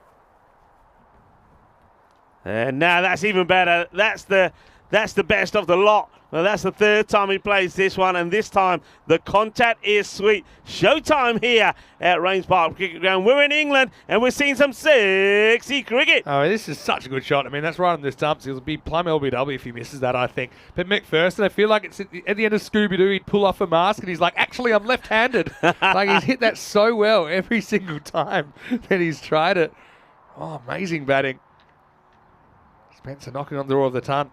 And now that's even better. That's the That's the best of the lot. Well, that's the third time he plays this one, and this time the contact is sweet. Showtime here at Rains Park Cricket Ground. We're in England, and we're seeing some sexy cricket. Oh, this is such a good shot. I mean, that's right on the stumps. It'll be plumb LBW if he misses that, I think. But McPherson, I feel like it's at the end of Scooby-Doo, he'd pull off a mask, and he's like, actually, I'm left-handed. Like, he's hit that so well every single time that he's tried it. Oh, amazing batting. Spencer knocking on the door of the ton.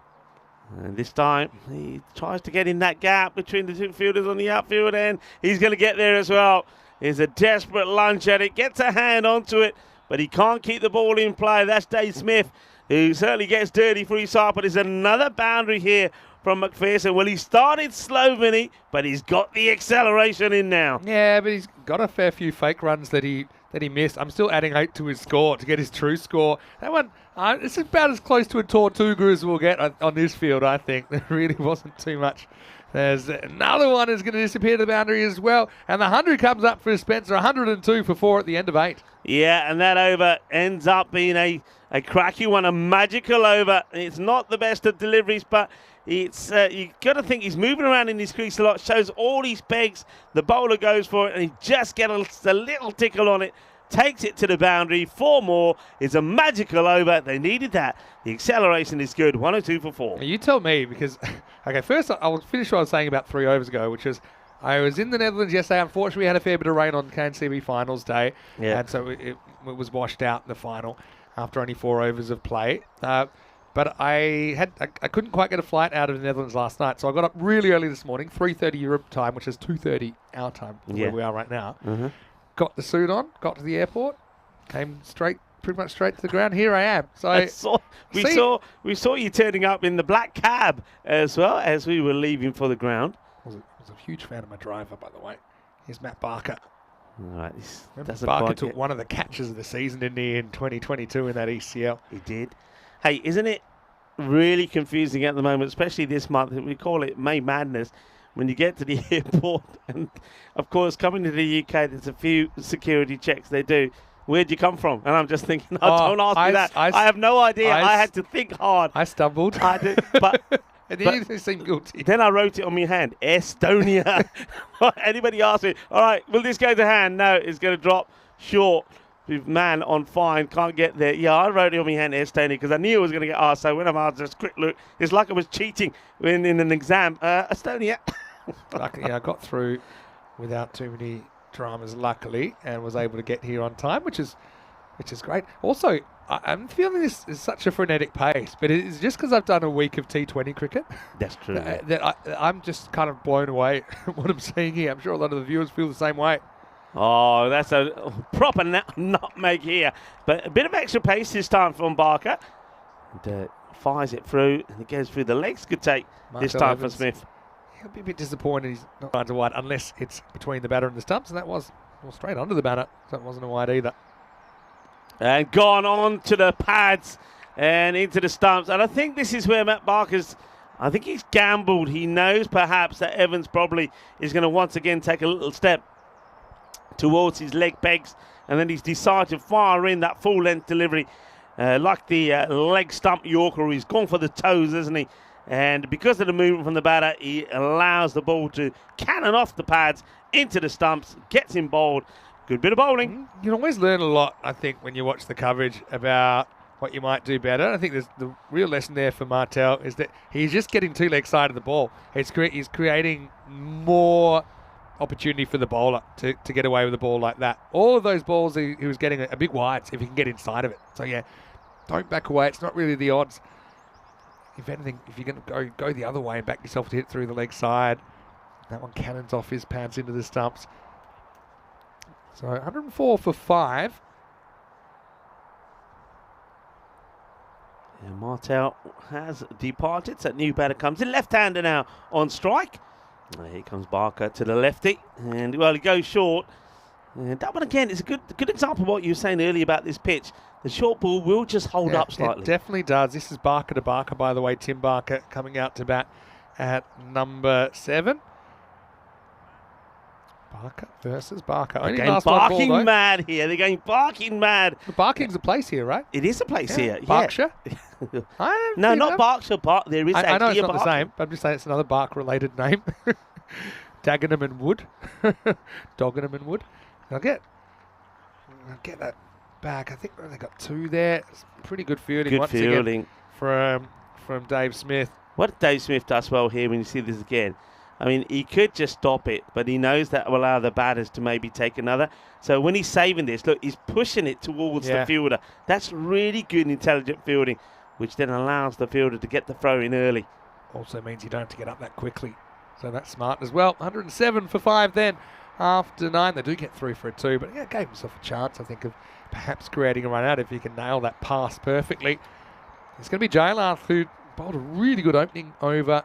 And this time, he tries to get in that gap between the two fielders on the outfield end. He's going to get there as well. Here's a desperate lunge at it. Gets a hand onto it, but he can't keep the ball in play. That's Dave Smith, who certainly gets dirty for his side. But there's another boundary here from McPherson. Well, he started slow, Vinny, but he's got the acceleration in now. Yeah, but he's got a fair few fake runs that he missed. I'm still adding 8 to his score to get his true score. That one, it's about as close to a Tortuga as we'll get on this field, I think. There really wasn't too much. There's another one is going to disappear to the boundary as well. And the 100 comes up for Spencer, 102 for 4 at the end of 8. Yeah, and that over ends up being a cracky one, a magical over. It's not the best of deliveries, but it's you got to think he's moving around in his crease a lot, shows all these pegs. The bowler goes for it, and he just gets a little tickle on it, takes it to the boundary. 4 more is a magical over. They needed that. The acceleration is good. 102 for 4. You tell me, because, okay, first I'll finish what I was saying about 3 overs ago, which is I was in the Netherlands yesterday. Unfortunately, we had a fair bit of rain on KNCB finals day, and so it was washed out in the final after only 4 overs of play. But I couldn't quite get a flight out of the Netherlands last night, so I got up really early this morning, 3:30 Europe time, which is 2:30 our time, where we are right now. Mm-hmm. Got the suit on, got to the airport, came pretty much straight to the ground. Here I am. So we saw you turning up in the black cab as well as we were leaving for the ground. I was a huge fan of my driver, by the way. Here's Matt Barker. All right, Barker took one of the catches of the season, didn't he, in 2022 in that ECL? He did. Hey, isn't it really confusing at the moment, especially this month? We call it May Madness. When you get to the airport, and of course, coming to the UK, there's a few security checks they do. Where'd you come from? And I'm just thinking, don't ask me that. I have no idea. I had to think hard. I stumbled. I did, but and then you seem guilty. Then I wrote it on my hand, Estonia. Anybody ask me, all right, will this go to hand? No, it's going to drop short. With man on fine, can't get there. Yeah, I wrote it on my hand, Estonia, because I knew I was going to get asked. So when I'm asked, just quick look, it's like I was cheating in an exam. Estonia. Luckily, I got through without too many dramas, luckily, and was able to get here on time, which is great. Also, I'm feeling this is such a frenetic pace, but it's just because I've done a week of T20 cricket. That's true. That I'm just kind of blown away at what I'm seeing here. I'm sure a lot of the viewers feel the same way. Oh, that's a proper nutmeg here. But a bit of extra pace this time from Barker. And fires it through, and it goes through the legs. Good take this time Evans. For Smith. He'll be a bit disappointed he's not going to wide unless it's between the batter and the stumps, and that was straight under the batter, so it wasn't a wide either. And gone on to the pads and into the stumps. And I think this is where Matt Barker's, I think he's gambled. He knows perhaps that Evans probably is going to once again take a little step towards his leg pegs, and then he's decided to fire in that full length delivery like the leg stump Yorker. He's gone for the toes, isn't he? And because of the movement from the batter, he allows the ball to cannon off the pads into the stumps, gets him bowled. Good bit of bowling. You can always learn a lot, I think, when you watch the coverage about what you might do better. I think there's the real lesson there for Martel is that he's just getting 2 leg side of the ball. He's creating more opportunity for the bowler to get away with the ball like that. All of those balls he was getting a big wides if he can get inside of it. So yeah, don't back away. It's not really the odds. If anything, if you're going to go the other way and back yourself to hit through the leg side, that one cannons off his pads into the stumps. So 104 for 5. And Martel has departed. So new batter comes in. Left-hander now on strike. Here comes Barker to the lefty, and well, he goes short. And that one again is a good example of what you were saying earlier about this pitch. The short ball will just hold up slightly. It definitely does. This is Barker to Barker, by the way. Tim Barker coming out to bat at number 7. Barker versus Barker. Only They're going last one ball, barking though. mad here. They're going barking mad. The Barking's a place here, right? It is a place here. Berkshire? No, not Berkshire. There is I know actually it's a not the Barking. same, but I'm just saying it's another Bark-related name. Dagenham and Wood. Doggenham and Wood. I'll get that back. I think they got 2 there. It's pretty good fielding Good once fielding. again from Dave Smith. What Dave Smith does well here when you see this again, I mean, he could just stop it, but he knows that will allow the batters to maybe take another. So when he's saving this, look, he's pushing it towards the fielder. That's really good, intelligent fielding, which then allows the fielder to get the throw in early. Also means you don't have to get up that quickly. So that's smart as well. 107 for 5 then. After 9, they do get through for a 2, but gave himself a chance, I think, of perhaps creating a run out if he can nail that pass perfectly. It's going to be Jayalarth who bowled a really good opening over.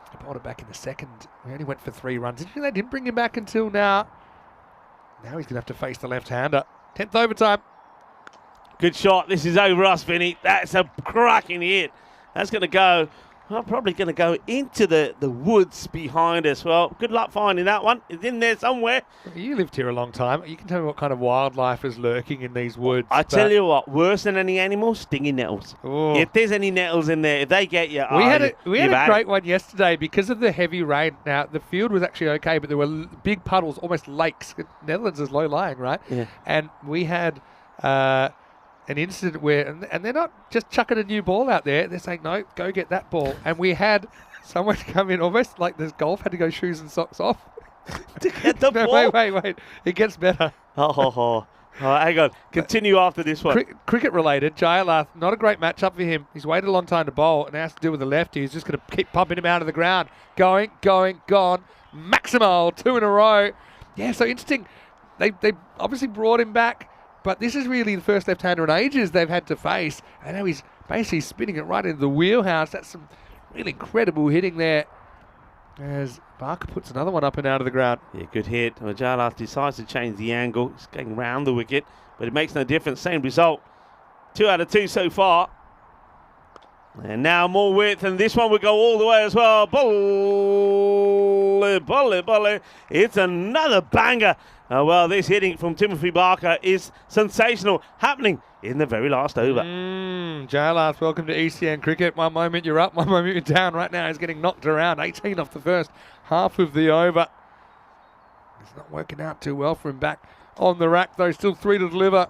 He bowled it back in the second. We only went for 3 runs. They didn't bring him back until now. Now he's going to have to face the left-hander. 10th overtime. Good shot. This is over us, Vinny. That's a cracking hit. That's going to go, well, probably going to go into the woods behind us. Well, good luck finding that one. It's in there somewhere. You lived here a long time. You can tell me what kind of wildlife is lurking in these woods. I tell you what, worse than any animal, stinging nettles. Oh. If there's any nettles in there, if they get you, We had a great one yesterday because of the heavy rain. Now, the field was actually okay, but there were big puddles, almost lakes. Netherlands is low-lying, right? Yeah. And we had an incident where, and they're not just chucking a new ball out there. They're saying, no, go get that ball. And we had someone come in almost like this golf, had to go shoes and socks off. to get the No, ball. wait. It gets better. Oh, hang on. Continue after this one. Cricket related, Jayalarth, not a great matchup for him. He's waited a long time to bowl and has to deal with the lefty. He's just going to keep pumping him out of the ground. Going, gone. Maximal, 2 in a row. Yeah, so interesting. They obviously brought him back, but this is really the first left-hander in ages they've had to face. And now he's basically spinning it right into the wheelhouse. That's some really incredible hitting there as Barker puts another one up and out of the ground. Yeah, good hit. Well, Jayalarth decides to change the angle. He's going round the wicket, but it makes no difference. Same result. 2 out of 2 so far. And now more width, and this one will go all the way as well. Bully. It's another banger. Well, this hitting from Timothy Barker is sensational, happening in the very last over. Jayalarth, welcome to ECN cricket. One moment you're up, one moment you're down. Right now he's getting knocked around. 18 off the first half of the over. It's not working out too well for him back on the rack, though. Still 3 to deliver.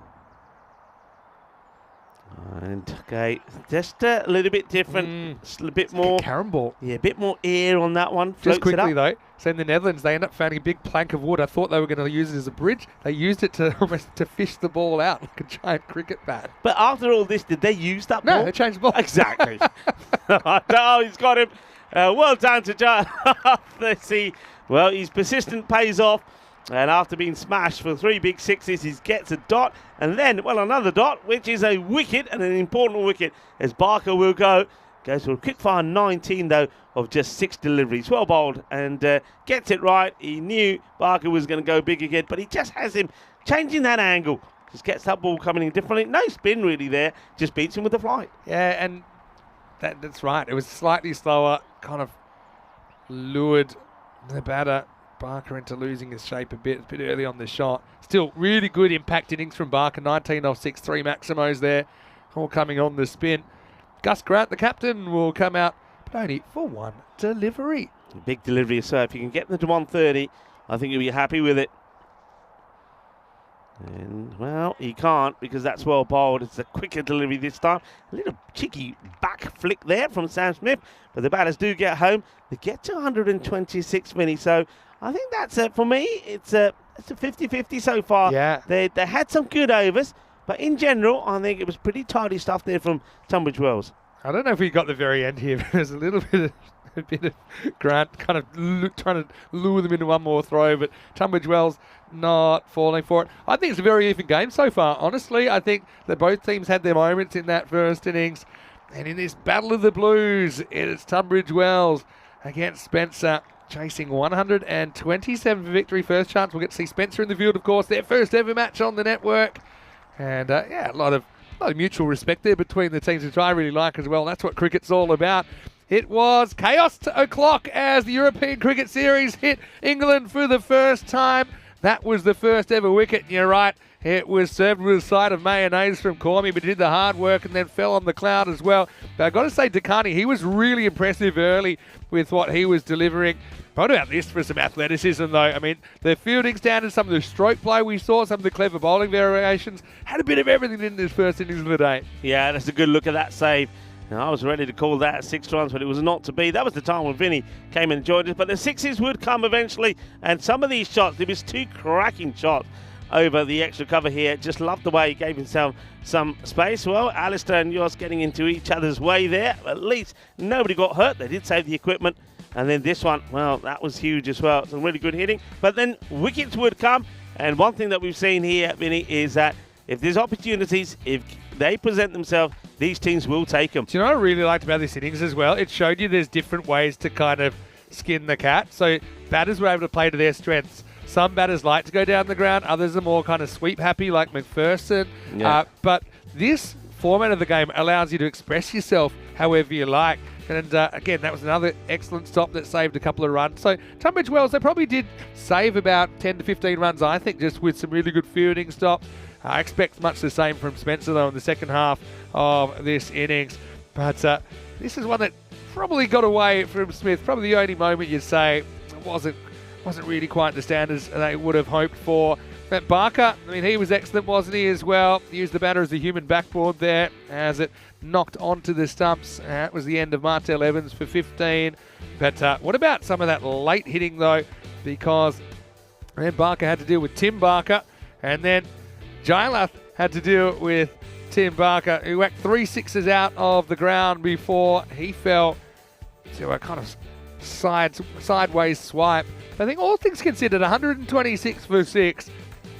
And okay, just a little bit different, just a bit more. Carom ball. Yeah, a bit more air on that one. Just Floats it quickly up. though, so in the Netherlands they end up finding a big plank of wood. I thought they were going to use it as a bridge. They used it to almost to fish the ball out like a giant cricket bat. But after all this, did they use that ball? No, they changed the ball. Exactly. Oh, he's got him. Well done to John. Let's see. Well, his persistent pays off. And after being smashed for 3 big sixes, he gets a dot. And then, well, another dot, which is a wicket, and an important wicket, as Barker will go. Goes for a quick fire 19, though, of just 6 deliveries. Well bowled, and gets it right. He knew Barker was going to go big again, but he just has him changing that angle. Just gets that ball coming in differently. No spin, really, there. Just beats him with the flight. Yeah, and that's right. It was slightly slower, kind of lured the batter, Barker, into losing his shape a bit early on the shot. Still, really good impact innings from Barker. 19 off 6, 3 maximos there, all coming on the spin. Gus Grant, the captain, will come out, but only for 1 delivery. Big delivery, so if you can get them to 130, I think you'll be happy with it. And, well, he can't because that's well bowled. It's a quicker delivery this time. A little cheeky back flick there from Sam Smith, but the batters do get home. They get to 126 minutes, so I think that's, for me, it's a 50-50 so far. Yeah. They had some good overs, but in general, I think it was pretty tidy stuff there from Tunbridge Wells. I don't know if we got the very end here, but there's a little bit of Grant kind of trying to lure them into one more throw, but Tunbridge Wells not falling for it. I think it's a very even game so far. Honestly, I think that both teams had their moments in that first innings. And in this battle of the blues, it's Tunbridge Wells against Spencer, chasing 127 for victory. First chance we'll get to see Spencer in the field, of course. Their first ever match on the network. And a lot of mutual respect there between the teams, which I really like as well. That's what cricket's all about. It was chaos o'clock as the European Cricket Series hit England for the first time. That was the first ever wicket, and you're right. It was served with a side of mayonnaise from Cormy, but did the hard work and then fell on the cloud as well. But I've got to say, Dakani, he was really impressive early with what he was delivering. What about this for some athleticism, though? I mean, the fielding standards, some of the stroke play we saw, some of the clever bowling variations, had a bit of everything in this first innings of the day. Yeah, that's a good look at that save. Now, I was ready to call that 6 runs, but it was not to be. That was the time when Vinny came and joined us. But the sixes would come eventually. And some of these shots, there was 2 cracking shots over the extra cover here. Just loved the way he gave himself some space. Well, Alistair and yours getting into each other's way there. At least nobody got hurt. They did save the equipment. And then this one, well, that was huge as well. Some really good hitting. But then wickets would come. And one thing that we've seen here, Vinny, is that if there's opportunities, if they present themselves, these teams will take them. Do you know what I really liked about this innings as well? It showed you there's different ways to kind of skin the cat. So batters were able to play to their strengths. Some batters like to go down the ground. Others are more kind of sweep happy like McPherson. Yeah. But this format of the game allows you to express yourself however you like. And again, that was another excellent stop that saved a couple of runs. So Tunbridge Wells, they probably did save about 10 to 15 runs, I think, just with some really good fielding stops. I expect much the same from Spencer, though, in the second half of this innings. But this is one that probably got away from Smith. Probably the only moment you'd say it wasn't really quite the standards they would have hoped for. Matt Barker, I mean, he was excellent, wasn't he, as well? He used the batter as a human backboard there as it knocked onto the stumps. That was the end of Martell Evans for 15. But what about some of that late hitting, though? Because then Barker had to deal with Tim Barker, and then Jailath had to deal with Tim Barker, who whacked 3 sixes out of the ground before he fell to a kind of sideways swipe. I think all things considered, 126 for 6.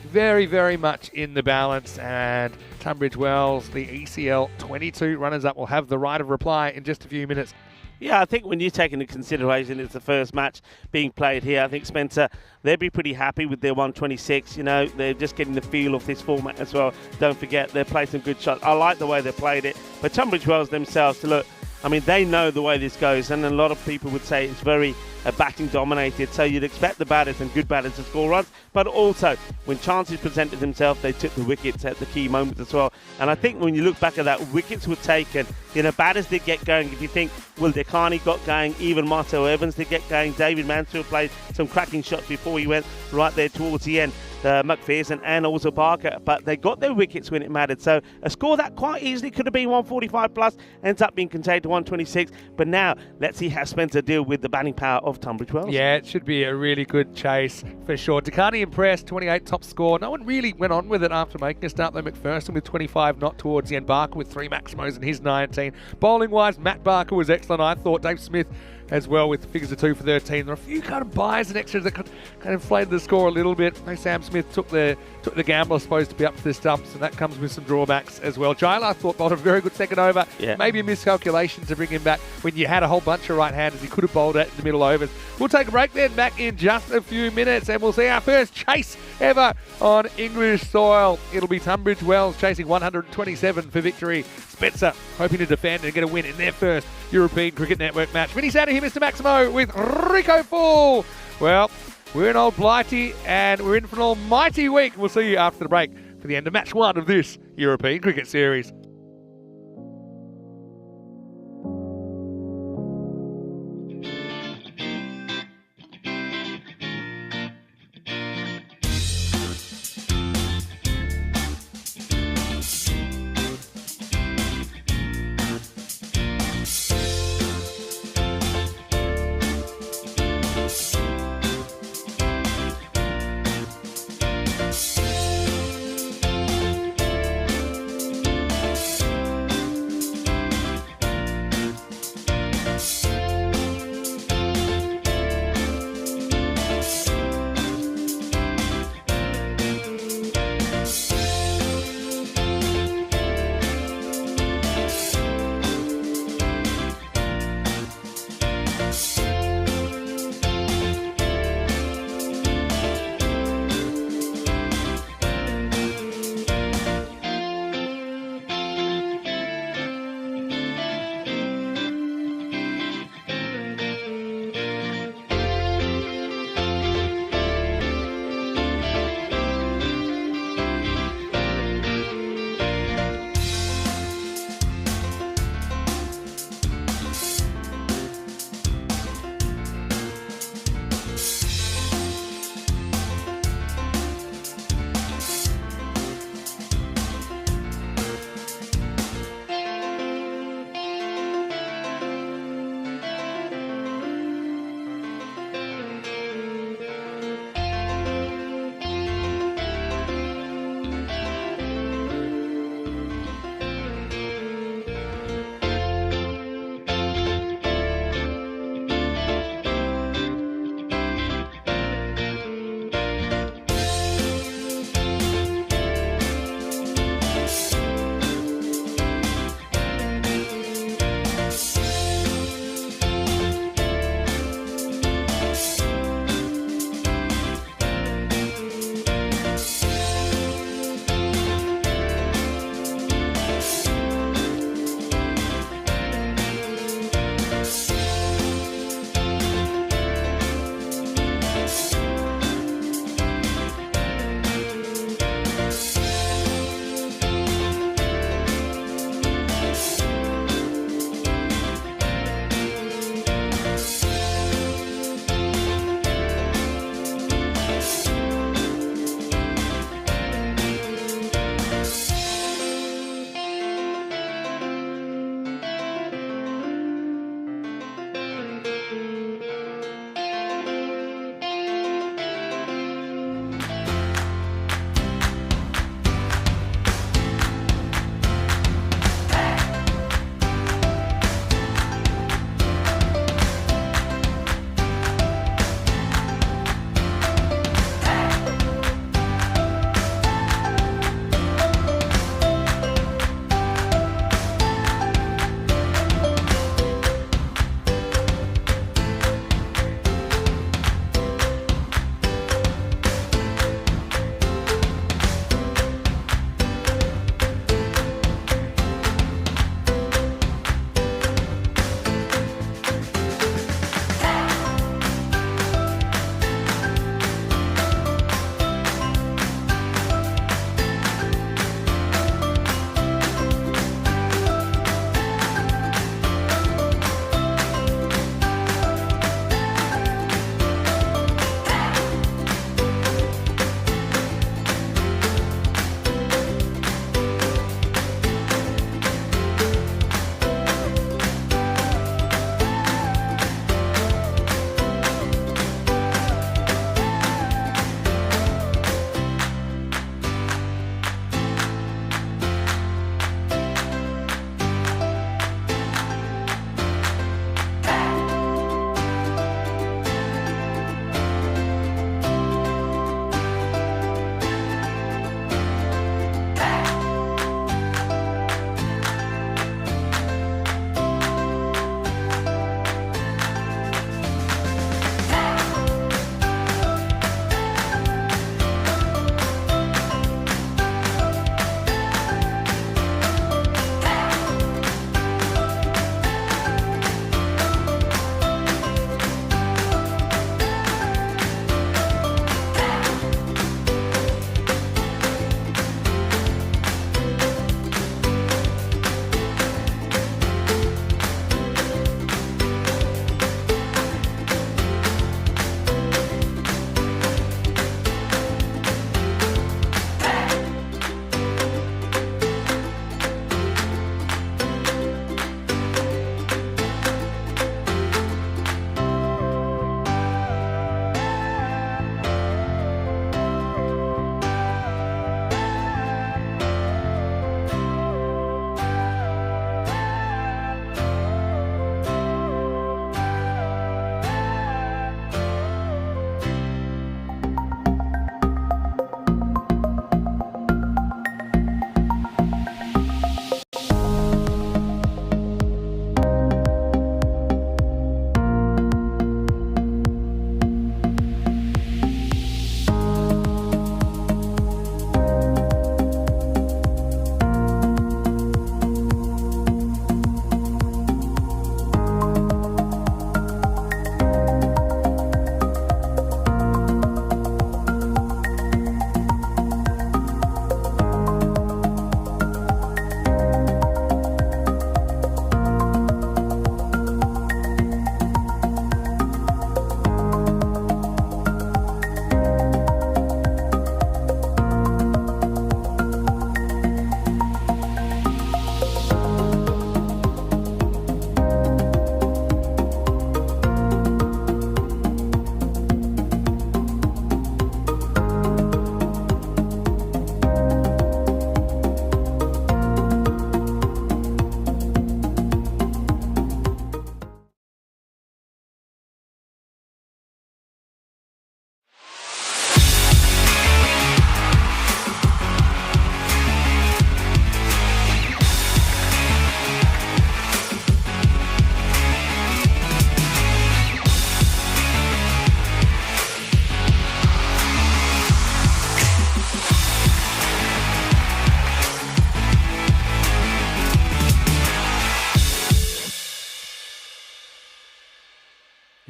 Very, very much in the balance. And Tunbridge Wells, the ECL 22 runners-up, will have the right of reply in just a few minutes. Yeah, I think when you take into consideration it's the first match being played here, I think Spencer, they'd be pretty happy with their 126. You know, they're just getting the feel of this format as well. Don't forget, they played some good shots. I like the way they played it. But Tunbridge Wells themselves, look, I mean, they know the way this goes, and a lot of people would say it's very batting dominated, so you'd expect the batters and good batters to score runs, but also when chances presented themselves, they took the wickets at the key moments as well. And I think when you look back at that, wickets were taken, you know, batters did get going. If you think, well, Dekani got going, even Martell Evans did get going, David Mansfield played some cracking shots before he went right there towards the end, McPherson and also Barker, but they got their wickets when it mattered. So a score that quite easily could have been 145 plus ends up being contained to 126. But now let's see how Spencer deal with the batting power of Tunbridge Wells. Yeah, it should be a really good chase for sure. Dakani impressed, 28 top score. No one really went on with it after making a start, though. McPherson with 25 not towards the end. Barker with 3 maximos in his 19. Bowling wise, Matt Barker was excellent, I thought. Dave Smith as well with figures of 2 for 13. There are a few kind of buys and extras that kind of inflated the score a little bit. No, Sam Smith took the gamble, I suppose, to be up to the stumps, and that comes with some drawbacks as well. Jailath, I thought, bowled a very good second over. Yeah. Maybe a miscalculation to bring him back when you had a whole bunch of right-handers. He could have bowled it in the middle overs. We'll take a break then, back in just a few minutes, and we'll see our first chase ever on English soil. It'll be Tunbridge Wells chasing 127 for victory. Spencer hoping to defend and get a win in their first European Cricket Network match. Vinny's out of here, Mr. Maximo, with Rico Full. Well, we're in Old Blighty, and we're in for an almighty week. We'll see you after the break for the end of match 1 of this European Cricket Series.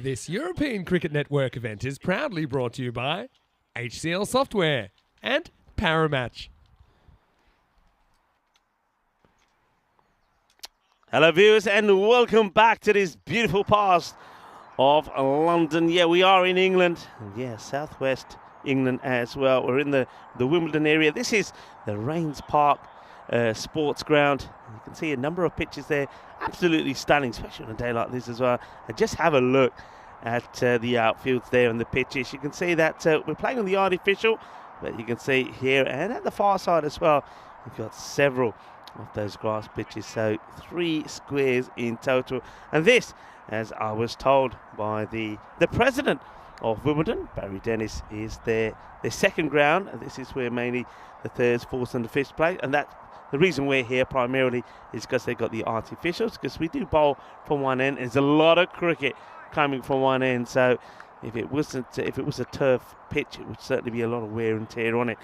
This European Cricket Network event is proudly brought to you by HCL Software and Paramatch. Hello viewers and welcome back to this beautiful past of London. Yeah, we are in England. Yeah, southwest England as well. We're in the Wimbledon area. This is the Rains Park sports ground. You can see a number of pitches there. Absolutely stunning, especially on a day like this as well. And just have a look at the outfields there and the pitches. You can see that we're playing on the artificial, but you can see here and at the far side as well, we've got several of those grass pitches. So 3 squares in total. And this, as I was told by the president of Wimbledon, Barry Dennis, is their second ground. And this is where mainly the thirds, fourths and the fifths play. And that's the reason we're here primarily is because they've got the artificials, because we do bowl from one end. There's a lot of cricket coming from one end. So if it was a turf pitch, it would certainly be a lot of wear and tear on it.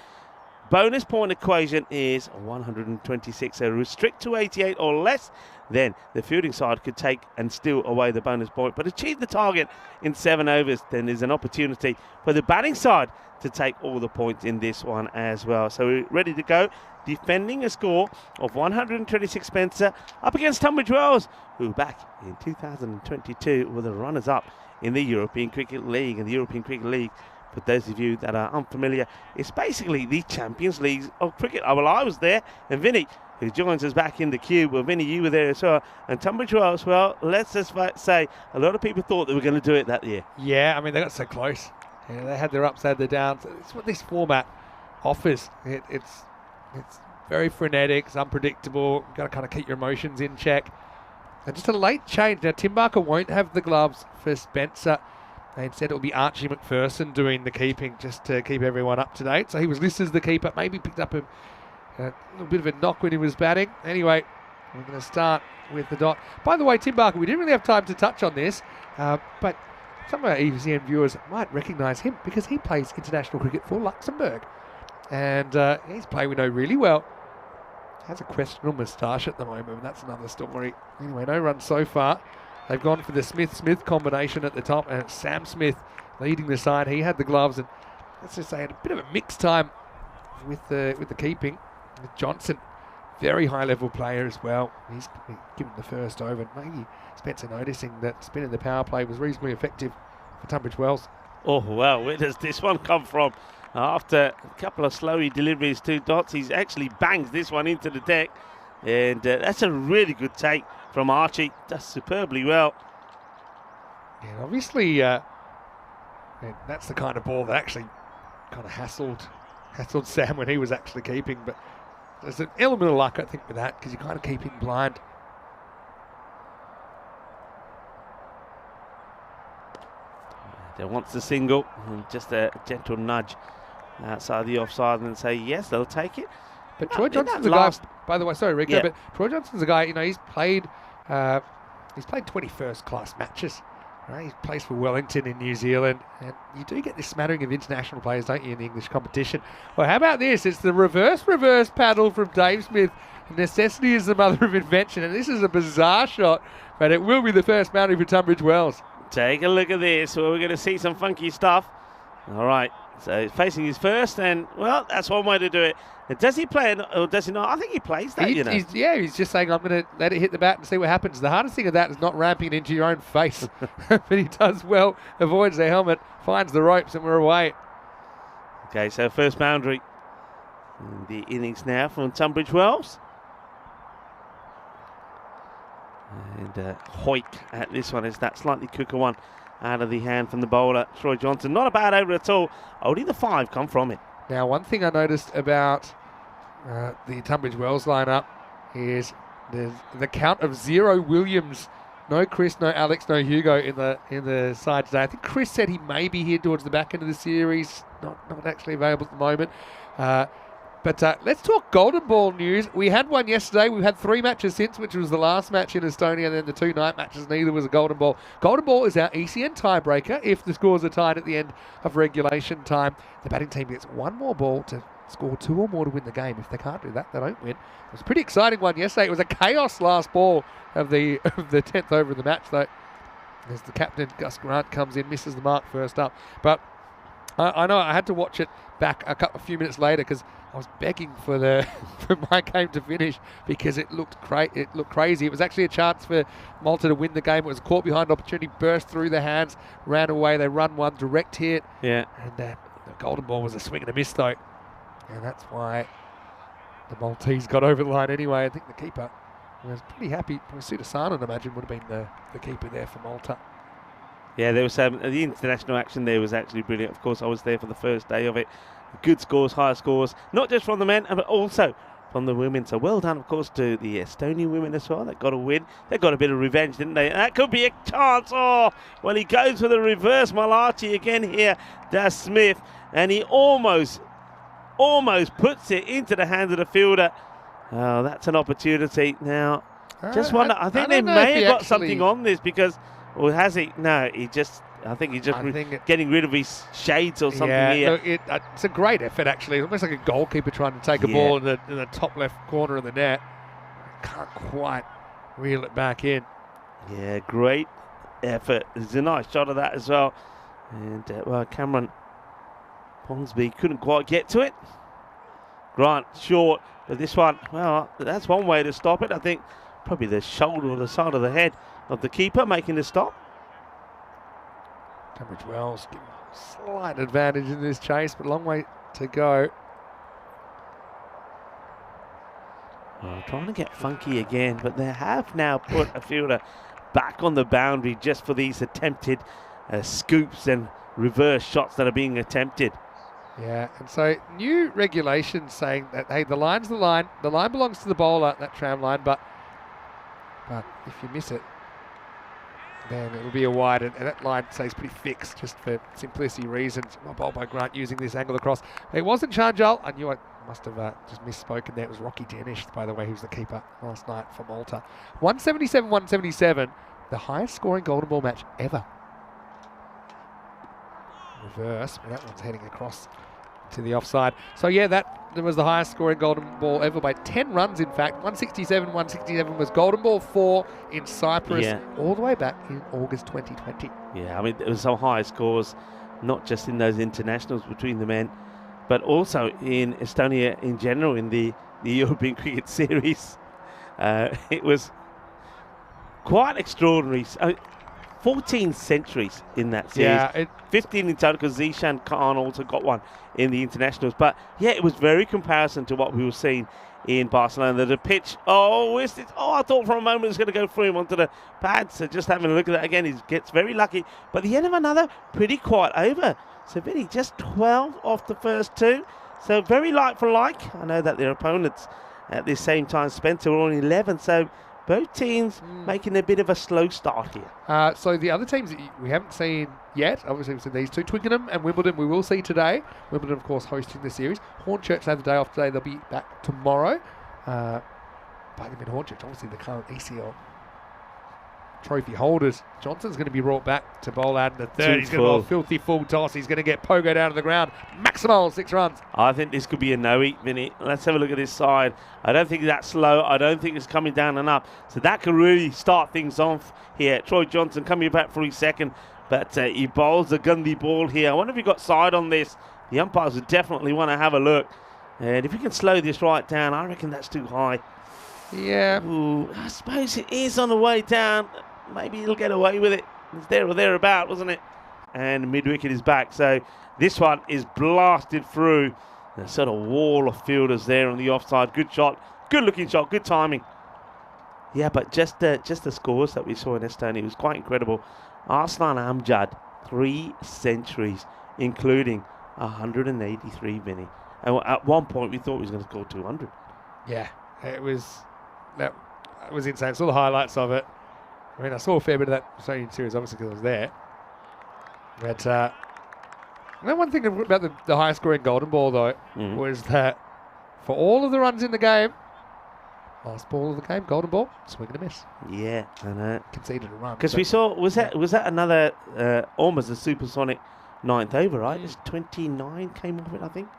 Bonus point equation is 126, so restrict to 88 or less, then the fielding side could take and steal away the bonus point, but achieve the target in 7 overs, then there's an opportunity for the batting side to take all the points in this one as well. So we're ready to go, defending a score of 126 Spencer up against Tunbridge Wells, who back in 2022 were the runners-up in the European Cricket League. And the European Cricket League, for those of you that are unfamiliar, it's basically the Champions League of cricket. Well, I was there, and Vinny, who joins us back in the queue. Well, Vinny, you were there as well. And Tunbridge Wells, well, let's just say a lot of people thought they were going to do it that year. Yeah, I mean, they got so close. You know, they had their ups, they had their downs. It's what this format offers. It's very frenetic, it's unpredictable. You've got to kind of keep your emotions in check. And just a late change. Now, Tim Barker won't have the gloves for Spencer. Instead, it'll be Archie McPherson doing the keeping just to keep everyone up to date. So he was listed as the keeper, maybe picked up a little bit of a knock when he was batting. Anyway, we're going to start with the dot. By the way, Tim Barker, we didn't really have time to touch on this, but some of our ECN viewers might recognise him because he plays international cricket for Luxembourg. And he's playing we know really well. Has a questionable moustache at the moment, but that's another story. Anyway, no runs so far. They've gone for the Smith-Smith combination at the top, and it's Sam Smith leading the side. He had the gloves, and let's just say had a bit of a mixed time with the keeping. With Johnson, very high-level player as well. He's given the first over. Maybe Spencer noticing that spinning the power play was reasonably effective for Tunbridge Wells. Oh, well, where does this one come from? After a couple of slowy deliveries to Dots, he's actually bangs this one into the deck. And that's a really good take from Archie. Does superbly well. Yeah, obviously, that's the kind of ball that actually kind of hassled Sam when he was actually keeping. But there's an element of luck, I think, with that, because you're kind of keeping blind. They wants the single, and just a gentle nudge outside the offside, and say yes, they'll take it. But Troy Johnson's a guy, by the way, sorry Rico, but Troy Johnson's a guy, you know, he's played 21st class matches, right? He plays for Wellington in New Zealand, and you do get this smattering of international players, don't you, in the English competition? Well, how about this? It's the reverse paddle from Dave Smith. Necessity is the mother of invention, and this is a bizarre shot, but it will be the first boundary for Tunbridge Wells. Take a look at this. Well, we're going to see some funky stuff. All right. So facing his first, and well, that's one way to do it. And does he play or does he not? I think he plays that, you know. He's just saying, I'm going to let it hit the bat and see what happens. The hardest thing of that is not ramping it into your own face. But he does well, avoids the helmet, finds the ropes, and we're away. Okay, so first boundary in the innings now from Tunbridge Wells. And Hoik at this one is that slightly quicker one out of the hand from the bowler, Troy Johnson. Not a bad over at all. Only the 5 come from it. Now, one thing I noticed about the Tunbridge Wells lineup is the count of 0 Williams. No Chris, no Alex, no Hugo in the side today. I think Chris said he may be here towards the back end of the series. Not actually available at the moment. But let's talk Golden Ball news. We had one yesterday. We've had 3 matches since, which was the last match in Estonia, and then the 2 night matches. Neither was a Golden Ball. Golden Ball is our ECN tiebreaker if the scores are tied at the end of regulation time. The batting team gets 1 more ball to score 2 or more to win the game. If they can't do that, they don't win. It was a pretty exciting one yesterday. It was a chaos last ball of the 10th over of the match, though. As the captain, Gus Grant, comes in, misses the mark first up. But I know I had to watch it back a few minutes later because I was begging for for my game to finish because it looked crazy. It was actually a chance for Malta to win the game. It was a caught behind opportunity, burst through their hands, ran away. They run one direct hit. Yeah. And the golden ball was a swing and a miss though. And that's why the Maltese got over the line anyway. I think the keeper was pretty happy. Sudasanan, I imagine, would have been the keeper there for Malta. Yeah, there was the international action there was actually brilliant. Of course, I was there for the first day of it. Good scores, high scores, not just from the men, but also from the women. So well done, of course, to the Estonian women as well. They got a win. They got a bit of revenge, didn't they? That could be a chance. Oh, well, he goes for the reverse Malachi again here, Das Smith, and he almost puts it into the hands of the fielder. Oh, that's an opportunity. Now, just wonder, I think they may have got something on this because, or has he? No, I think he's just getting rid of his shades or something here. Look, it's a great effort, actually. Almost like a goalkeeper trying to take a ball in the top left corner of the net. Can't quite reel it back in. Yeah, great effort. There's a nice shot of that as well. And, Cameron Ponsby couldn't quite get to it. Grant short, but this one, well, that's one way to stop it. I think probably the shoulder or the side of the head of the keeper making the stop. Tunbridge Wells give a slight advantage in this chase, but a long way to go. Well, trying to get funky again, but they have now put a fielder back on the boundary just for these attempted scoops and reverse shots that are being attempted. Yeah, and so new regulations saying that, hey, the line's the line. The line belongs to the bowler, that tram line, but if you miss it, then it'll be a wide, and that line stays pretty fixed just for simplicity reasons. Well bowled by Grant using this angle across. It wasn't Chanjal. I knew I must have just misspoken there. It was Rocky Danish, by the way, who's the keeper last night for Malta. 177-177, the highest scoring golden ball match ever. Reverse, well, that one's heading across to the offside. So yeah, that was the highest scoring golden ball ever by 10 runs, in fact. 167 was golden ball 4 in Cyprus, all the way back in August 2020. Yeah, I mean, there was some high scores, not just in those internationals between the men, but also in Estonia in general in the European Cricket Series. It was quite extraordinary. 14 centuries in that series. Yeah, 15 in total because Zishan Khan also got one in the internationals. But yeah, it was very comparison to what we were seeing in Barcelona. The pitch, I thought for a moment it was going to go through him onto the pad. So just having a look at that again, he gets very lucky. But the end of another pretty quiet over. So Vinny just 12 off the first 2. So very like for like. I know that their opponents at the same time, Spencer, were on 11. So both teams making a bit of a slow start here. So the other teams that we haven't seen yet, obviously we've seen these two, Twickenham and Wimbledon, we will see today. Wimbledon, of course, hosting the series. Hornchurch have the day off today. They'll be back tomorrow. But in Hornchurch, obviously the current ECL trophy holders. Johnson's going to be brought back to bowl out in the third. He's going to bowl a filthy full toss. He's going to get pogoed out of the ground. Maximal 6 runs. I think this could be a no-eat, Vinny. Let's have a look at this side. I don't think that's slow. I don't think it's coming down enough. So that could really start things off here. Troy Johnson coming back for his second, but he bowls a Gundy ball here. I wonder if he got side on this. The umpires would definitely want to have a look. And if we can slow this right down, I reckon that's too high. Yeah. Ooh, I suppose it is on the way down. Maybe he'll get away with it. It's there or thereabout, wasn't it? And mid-wicket is back. So this one is blasted through. There's sort of wall of fielders there on the offside. Good shot. Good-looking shot. Good timing. Yeah, but just the scores that we saw in Estonia was quite incredible. Arslan Amjad, 3 centuries, including 183, Vinny. And at one point, we thought he was going to score 200. Yeah, that was insane. I saw the highlights of it. I mean, I saw a fair bit of that Australian series, obviously, because I was there. But one thing about the highest scoring golden ball, though, was that for all of the runs in the game, last ball of the game, golden ball, swing and a miss. Yeah, I know. Conceded a run. Because we saw, was that another, almost a supersonic 9th over, right? It's 29 came off it, I think.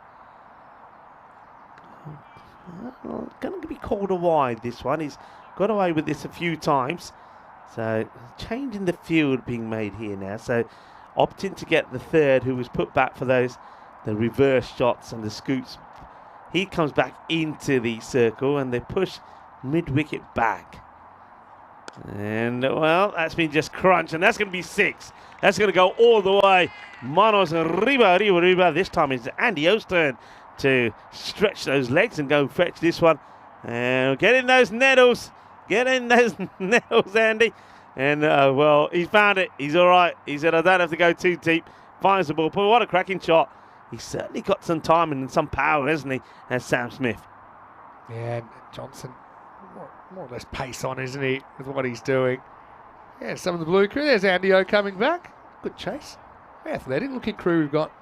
Going to be called a wide, this one. He's got away with this a few times. So change in the field being made here now. So opting to get the third, who was put back for the reverse shots and the scoops. He comes back into the circle and they push mid-wicket back. And, well, that's been just crunched, and that's going to be 6. That's going to go all the way. Manos Riba. This time it's Andy turn to stretch those legs and go fetch this one. And get in those nettles. Get in those nettles, Andy. And, well, he found it. He's all right. He said, I don't have to go too deep. Finds the ball. But what a cracking shot. He's certainly got some time and some power, hasn't he, as Sam Smith? Yeah, Johnson, more or less pace on, isn't he, with what he's doing. Yeah, some of the blue crew. There's Andy coming back. Good chase. Athletic looking crew we've got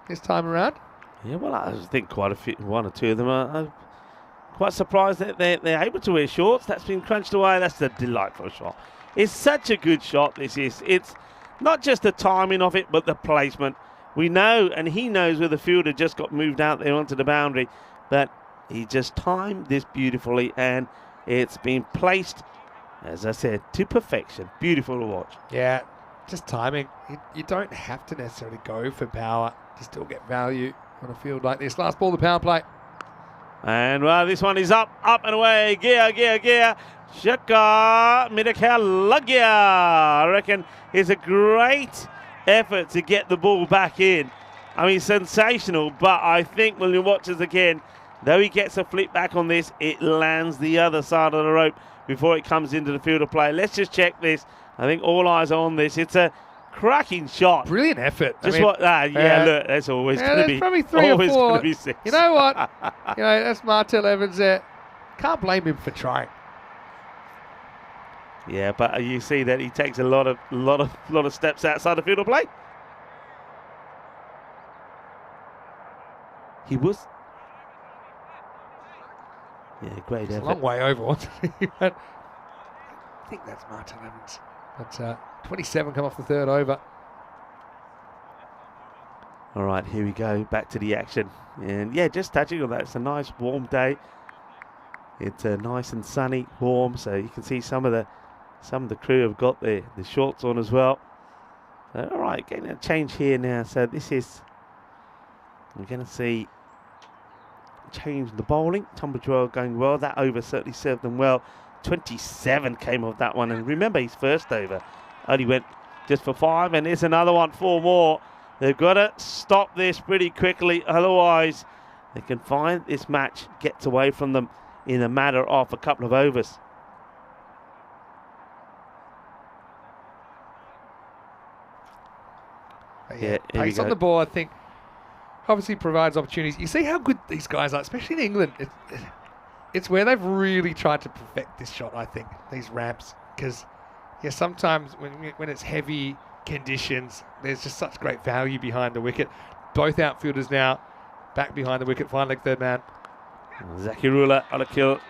this time around. Yeah, well, I think quite a few, one or two of them are quite surprised that they're able to wear shorts. That's been crunched away. That's a delightful shot. It's such a good shot, this is. It's not just the timing of it, but the placement. We know, and he knows where the fielder just got moved out there onto the boundary, but he just timed this beautifully, and it's been placed, as I said, to perfection. Beautiful to watch. Yeah, just timing. You don't have to necessarily go for power to still get value on a field like this. Last ball, the power play. And, well, this one is up and away. Gear. Shaka Midakalagia. I reckon it's a great effort to get the ball back in. I mean, sensational, but I think when you watch this again, though he gets a flip back on this, it lands the other side of the rope before it comes into the field of play. Let's just check this. I think all eyes are on this. It's a cracking shot. Brilliant effort. Just look, that's always going to be probably 3 or 4. 6. You know what? That's Martell Evans there. Can't blame him for trying. Yeah, but you see that he takes a lot of steps outside the field of play. He was. Yeah, great effort. A long way over, wasn't he? I think that's Martell Evans. But 27 come off the third over. All right, here we go. Back to the action. And yeah, just touching on that. It's a nice warm day. It's nice and sunny, warm. So you can see some of the crew have got the shorts on as well. So, all right, getting a change here now. So this is, we're going to see change in the bowling. Tunbridge Wells going well. That over certainly served them well. 27 came off that one. And remember, his first over only went just for 5. And there's another one, 4 more. They've got to stop this pretty quickly. Otherwise, they can find this match gets away from them in a matter of a couple of overs. Yeah, pace on the ball, I think, obviously provides opportunities. You see how good these guys are, especially in England. It's where they've really tried to perfect this shot, I think, these ramps. Because, yeah, sometimes when it's heavy conditions, there's just such great value behind the wicket. Both outfielders now back behind the wicket, fine leg third man. Zakirullah on a kill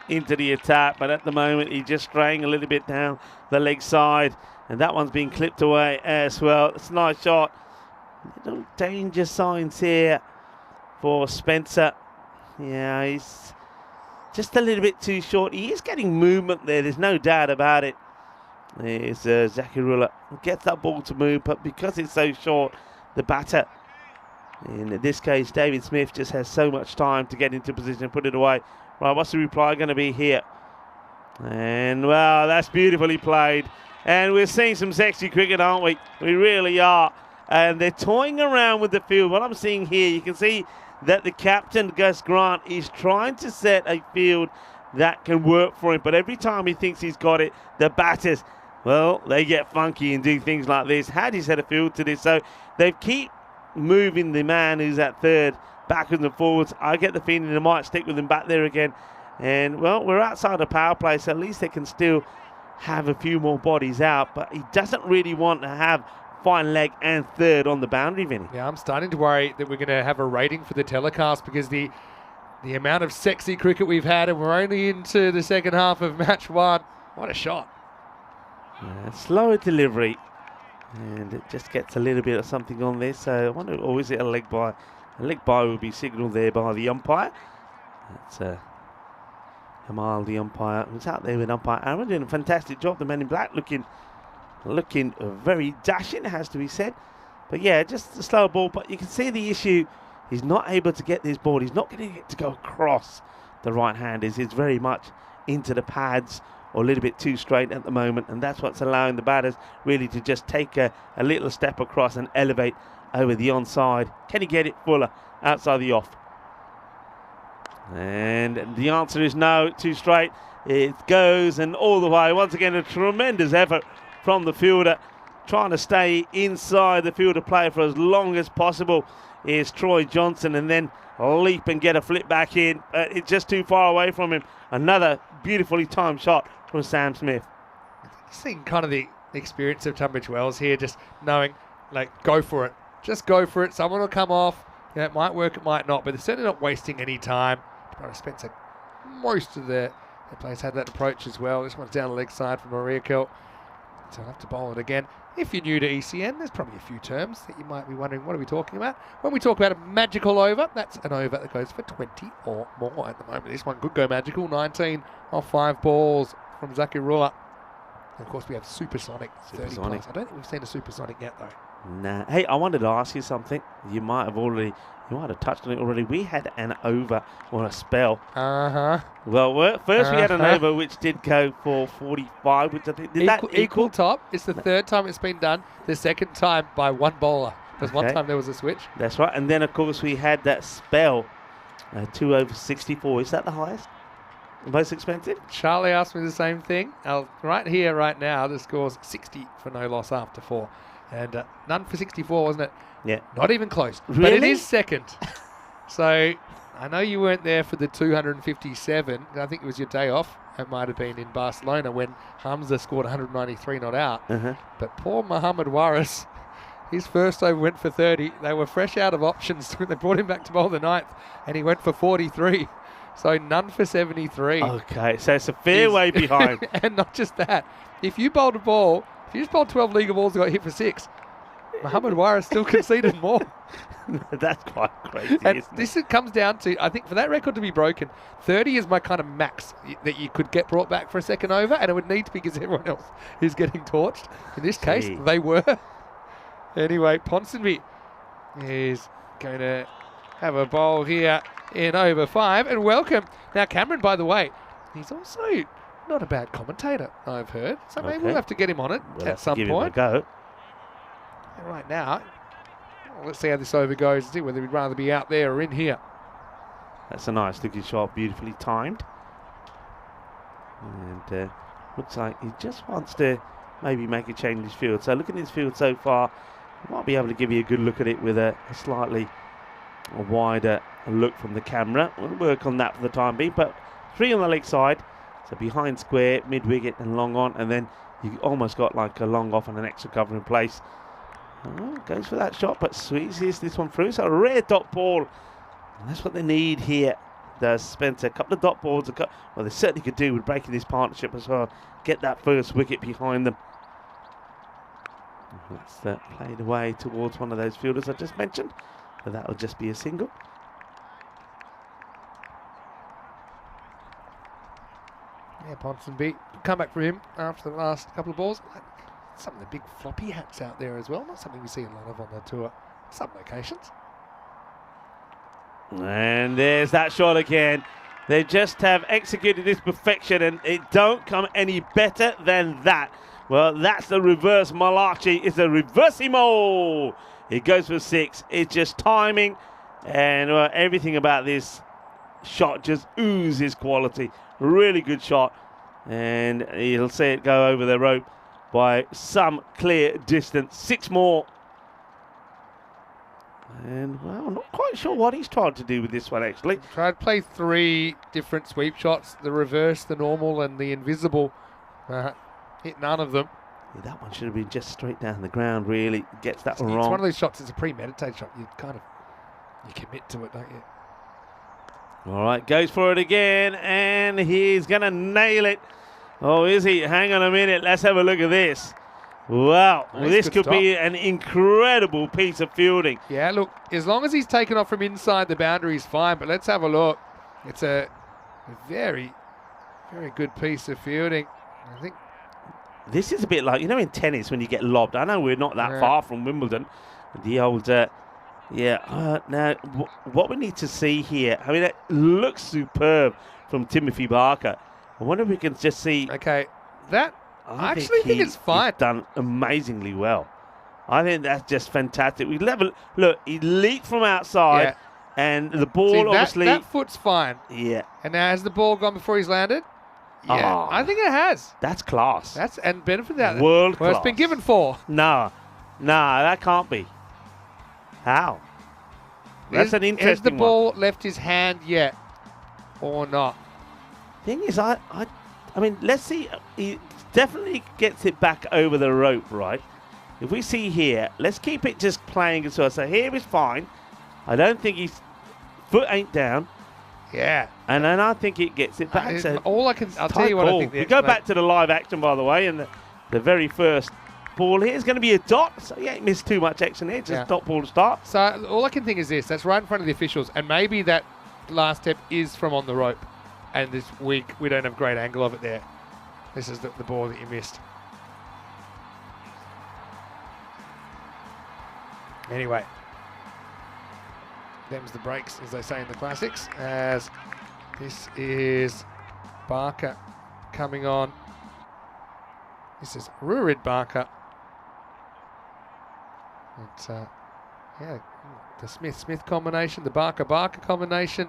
into the attack, but at the moment he's just straying a little bit down the leg side, and that one's being clipped away as well. It's a nice shot. Little danger signs here for Spencer. Yeah, he's just a little bit too short. He is getting movement there, there's no doubt about it. There's Zakirullah. Gets that ball to move, but because it's so short, the batter, in this case David Smith, just has so much time to get into position and put it away. Right, what's the reply going to be here? And, well, that's beautifully played. And we're seeing some sexy cricket, aren't we? We really are. And they're toying around with the field. What I'm seeing here, you can see that the captain, Gus Grant, is trying to set a field that can work for him. But every time he thinks he's got it, the batters, well, they get funky and do things like this. How do you set a field to this? So they keep moving the man who's at third backwards and forwards. I get the feeling they might stick with him back there again. And, well, we're outside the power play, so at least they can still have a few more bodies out. But he doesn't really want to have fine leg and third on the boundary, Vinny. Yeah, I'm starting to worry that we're going to have a rating for the telecast because the amount of sexy cricket we've had, and we're only into the second half of match 1. What a shot. Slower delivery. And it just gets a little bit of something on this. So I wonder, or is it a leg bye? A leg bye will be signalled there by the umpire. It's Jamal, the umpire, was out there with umpire Aaron, doing a fantastic job. The men in black looking very dashing, it has to be said. But yeah, just a slow ball. But you can see the issue. He's not able to get this ball. He's not getting it to go across the right hand. He's very much into the pads or a little bit too straight at the moment. And that's what's allowing the batters really to just take a little step across and elevate over the onside. Can he get it fuller outside the off? And the answer is no, too straight. It goes and all the way. Once again, a tremendous effort from the fielder, trying to stay inside the fielder player for as long as possible is Troy Johnson, and then leap and get a flip back in. It's just too far away from him. Another beautifully timed shot from Sam Smith. Seeing kind of the experience of Tunbridge Wells here, just knowing, like, go for it. Just go for it. Someone will come off. Yeah, it might work, it might not, but they're certainly not wasting any time. Spencer, most of their players had that approach as well. This one's down the leg side from Maria Kill. So I'll have to bowl it again. If you're new to ECN, there's probably a few terms that you might be wondering, what are we talking about? When we talk about a magical over, that's an over that goes for 20 or more at the moment. This one could go magical. 19 off 5 balls from Zakirullah. And of course, we have supersonic, 30 plus. I don't think we've seen a supersonic yet, though. Nah. Hey, I wanted to ask you something. You might have touched on it already. We had an over or a spell. Well, first we had an over which did go for 45, which I think did that equal top. It's the third time it's been done. The second time by one bowler. Because one time there was a switch. That's right. And then of course we had that spell, 2 over 64. Is that the highest? The most expensive? Charlie asked me the same thing. Right here, right now, the score's 60 for no loss after 4. And none for 64, wasn't it? Yeah. Not even close. Really? But it is second. So I know you weren't there for the 257. I think it was your day off. It might have been in Barcelona when Hamza scored 193 not out. But poor Mohammed Waris, his first over went for 30. They were fresh out of options when they brought him back to bowl the 9th, and he went for 43. So none for 73. Okay, so it's a fair way behind. And not just that. If you bowled a ball, if you just bowled 12 legal balls and got hit for 6, Mohammed Waris still conceded more. That's quite crazy, and isn't this comes down to, I think, for that record to be broken, 30 is my kind of max that you could get brought back for a second over, and it would need to be because everyone else is getting torched. In this case, they were. Anyway, Ponsonby is going to have a bowl here in over 5, and welcome. Now, Cameron, by the way, he's also not a bad commentator, I've heard. So maybe we'll have to get him on it at some point. Give him a go. And right now, let's see how this over goes, see whether he'd rather be out there or in here. That's a nice looking shot, beautifully timed. And looks like he just wants to maybe make a change in his field. So looking at his field so far, he might be able to give you a good look at it with a slightly wider look from the camera. We'll work on that for the time being. But 3 on the leg side, so behind square, mid wicket and long on, and then you almost got like a long off and an extra cover in place. Goes for that shot, but squeezes this one through. So a rare dot ball, and that's what they need here. Does Spencer a couple of dot balls? Well, they certainly could do with breaking this partnership as well. Get that first wicket behind them. That's played away towards one of those fielders I just mentioned, but that will just be a single. Yeah, Ponsonby, come back for him after the last couple of balls. Some of the big floppy hats out there as well. Not something we see a lot of on the tour. Some locations. And there's that shot again. They just have executed this perfection, and it don't come any better than that. Well, that's the reverse Malachi. It's a reversimo. It goes for 6. It's just timing, and everything about this shot just oozes quality. Really good shot, and you'll see it go over the rope by some clear distance. 6 more. And, well, I'm not quite sure what he's tried to do with this one, actually. Tried to play 3 different sweep shots, the reverse, the normal, and the invisible. Hit none of them. Yeah, that one should have been just straight down the ground, really. Gets that one wrong. It's one of those shots, it's a premeditated shot. You commit to it, don't you? All right, goes for it again, and he's going to nail it. Oh, is he? Hang on a minute. Let's have a look at this. Wow, well, this could be an incredible piece of fielding. Yeah, look, as long as he's taken off from inside the boundary, he's fine, but let's have a look. It's a very Very good piece of fielding. I think This is a bit like, you know, in tennis when you get lobbed. I know we're not that far from Wimbledon. The old, now, what we need to see here, I mean, it looks superb from Timothy Barker. I wonder if we can just see. okay, that I actually think it's fine. He's done amazingly well. I think that's just fantastic. We look, he leaped from outside, and the ball See, obviously. that foot's fine. Yeah. And now has the ball gone before he's landed? Yeah, Oh, I think it has. that's class. That's and benefit that. World Well, class. it's been given 4. No, that can't be. How? That's an interesting Has the one. ball left his hand yet, or not? Thing is, I mean, let's see. He definitely gets it back over the rope, right? If we see here, let's keep it just playing as well. So here is fine. I don't think his foot ain't down, Yeah. and then I think it gets it back. So I'll tell you what I think. We go back to the live action, by the way, and the very first ball here is going to be a dot. So he ain't missed too much action here. Just dot ball to start. So all I can think is this: that's right in front of the officials, and maybe that last step is from on the rope, and this week we don't have great angle of it there. This is the ball that you missed. Anyway, them's the breaks, as they say in the classics, as this is Barker coming on. This is Rurid Barker. But, the Smith-Smith combination, the Barker-Barker combination.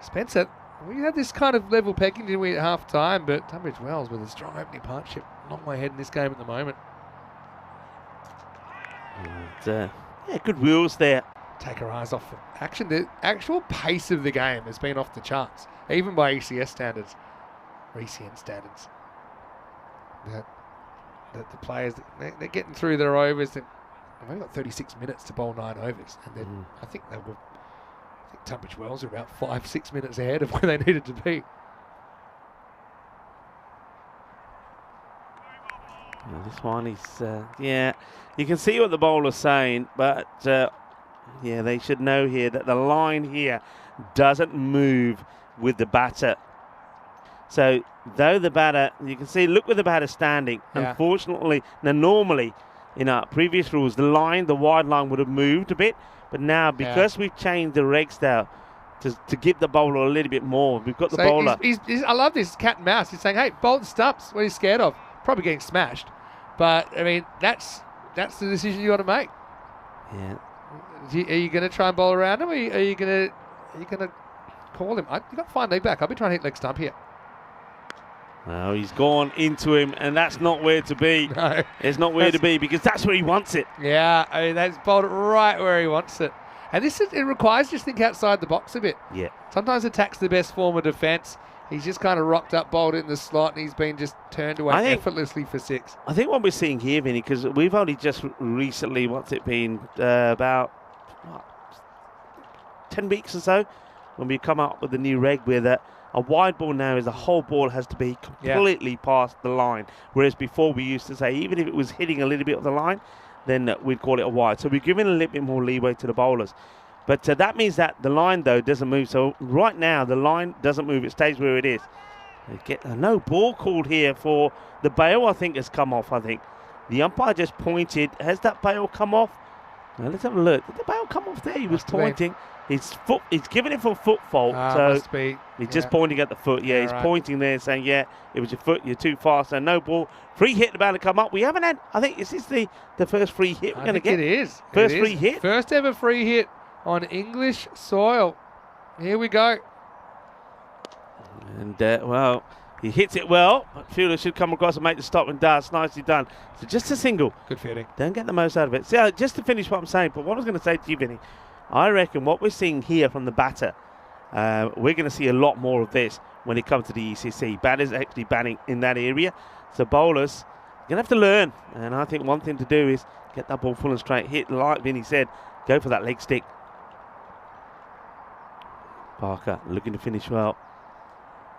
Spencer, we had this kind of level pegging, didn't we, at half-time, but Tunbridge Wells with a strong opening partnership. Long way ahead in this game at the moment. And, good wheels there. Take our eyes off the action. The actual pace of the game has been off the charts, even by ECS standards, or ECN standards. The players, they're getting through their overs. They've only got 36 minutes to bowl 9 overs, and then I think Tunbridge Wells are about 5-6 minutes ahead of where they needed to be. This one is, you can see what the bowler's saying, but they should know here that the line here doesn't move with the batter. So, though the batter, you can see, look where the batter's standing. Yeah. Unfortunately, now normally, in our previous rules, the wide line would have moved a bit, but now because we've changed the regs now to give the bowler a little bit more, we've got the bowler. I love this cat and mouse. He's saying, hey, bowl the stumps. What are you scared of? Probably getting smashed. But, I mean, that's the decision you got to make. Yeah. Are you going to try and bowl around him, or are you going to call him? You got fine leg back. I'll be trying to hit leg stump here. Well, he's gone into him, and that's not where to be. No. It's not where to be, because that's where he wants it. Yeah, I mean, that's bowled right where he wants it. And it requires just think outside the box a bit. Yeah. Sometimes attack's the best form of defence. He's just kind of rocked up, bowled it in the slot, and he's been just turned away effortlessly for 6. I think what we're seeing here, Vinny, because we've only just recently, about 10 weeks or so, when we come up with the new reg where a wide ball now is the whole ball has to be completely past the line. Whereas before we used to say even if it was hitting a little bit of the line, then we'd call it a wide. So we're giving a little bit more leeway to the bowlers. But that means that the line, though, doesn't move. So right now, the line doesn't move. It stays where it is. Get a no ball called here for the bail, I think, has come off, I think. The umpire just pointed. Has that bail come off? Now, let's have a look. Did the bail come off there? He was pointing. He's giving it for foot fault. So must be. He's just pointing at the foot. Yeah, he's pointing there saying, it was your foot. You're too fast. So no ball. Free hit about to come up. We haven't had, I think, is this the first free hit we're going to get? It is. First free hit. First ever free hit on English soil. Here we go. And, he hits it well. Fielder should come across and make the stop, and does. Nicely done. So just a single. Good fielding. Don't get the most out of it. So just to finish what I'm saying, but what I was going to say to you, Vinny, I reckon what we're seeing here from the batter, we're going to see a lot more of this when it comes to the ECC. Batters actually batting in that area. So bowlers, you're going to have to learn. And I think one thing to do is get that ball full and straight. Hit, like Vinny said, go for that leg stick. Barker looking to finish well.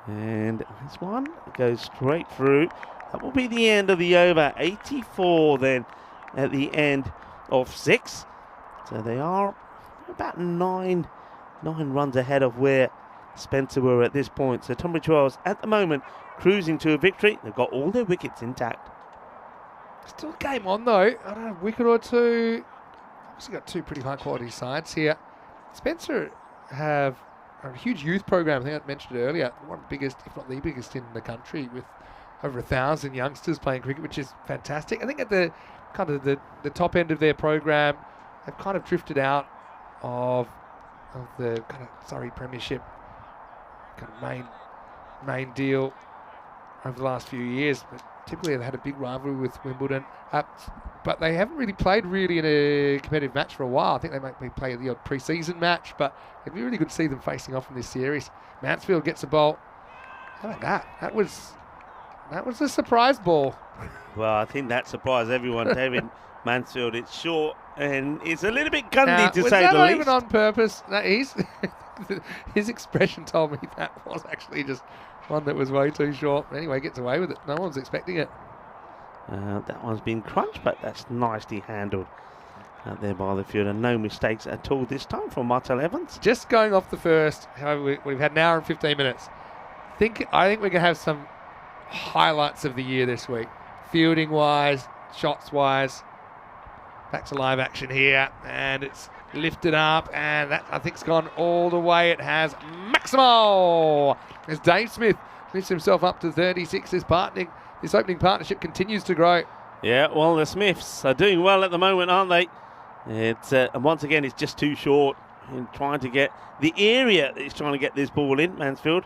And this one goes straight through. That will be the end of the over. 84 then at the end of 6. So they are about 9 runs ahead of where Spencer were at this point. So Tunbridge Wells at the moment cruising to a victory. They've got all their wickets intact. Still a game on though. I don't know, a wicket or two. Obviously got two pretty high quality sides here. Spencer have a huge youth program. I think I mentioned it earlier. One of the biggest, if not the biggest in the country, with over 1,000 youngsters playing cricket, which is fantastic. I think at the kind of the top end of their program, they've kind of drifted out of the kind of Surrey Premiership kind of main deal over the last few years. But typically they've had a big rivalry with Wimbledon, but they haven't really played in a competitive match for a while. I think they might play the odd pre-season match, but it'd be really good to see them facing off in this series. Mansfield gets a ball. How about that? That was a surprise ball. Well, I think that surprised everyone. David Mansfield, it's short and it's a little bit gundy to say the least. Was that not even on purpose? His expression told me that was actually just one that was way too short. Anyway, gets away with it. No one's expecting it. That one's been crunched, but that's nicely handled out there by the fielder. No mistakes at all this time from Martel Evans. Just going off the first, however, we've had an hour and 15 minutes. I think we're going to have some highlights of the year this week. Fielding-wise, shots-wise. Back to live action here, and it's lifted up, and that I think's gone all the way. It has Maximo. As Dave Smith lifts himself up to 36. This opening partnership continues to grow. Yeah, well, the Smiths are doing well at the moment, aren't they? It's and once again, it's just too short in trying to get the area that he's trying to get this ball in. Mansfield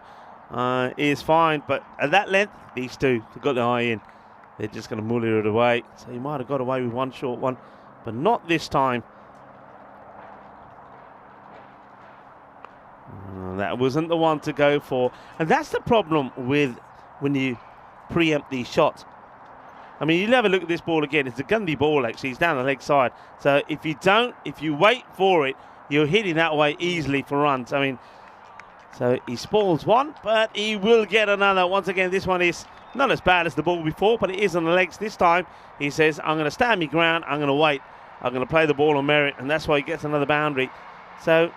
is fine, but at that length, these two have got the eye in. They're just going to muller it away. So he might have got away with one short one, but not this time. That wasn't the one to go for. And that's the problem with when you preempt these shots. I mean, you never look at this ball again. It's a gundy ball, actually. It's down the leg side. So if you wait for it, you're hitting that way easily for runs. I mean, so he spoils one, but he will get another. Once again, this one is not as bad as the ball before, but it is on the legs this time. He says, I'm going to stand my ground. I'm going to wait. I'm going to play the ball on merit, and that's why he gets another boundary. So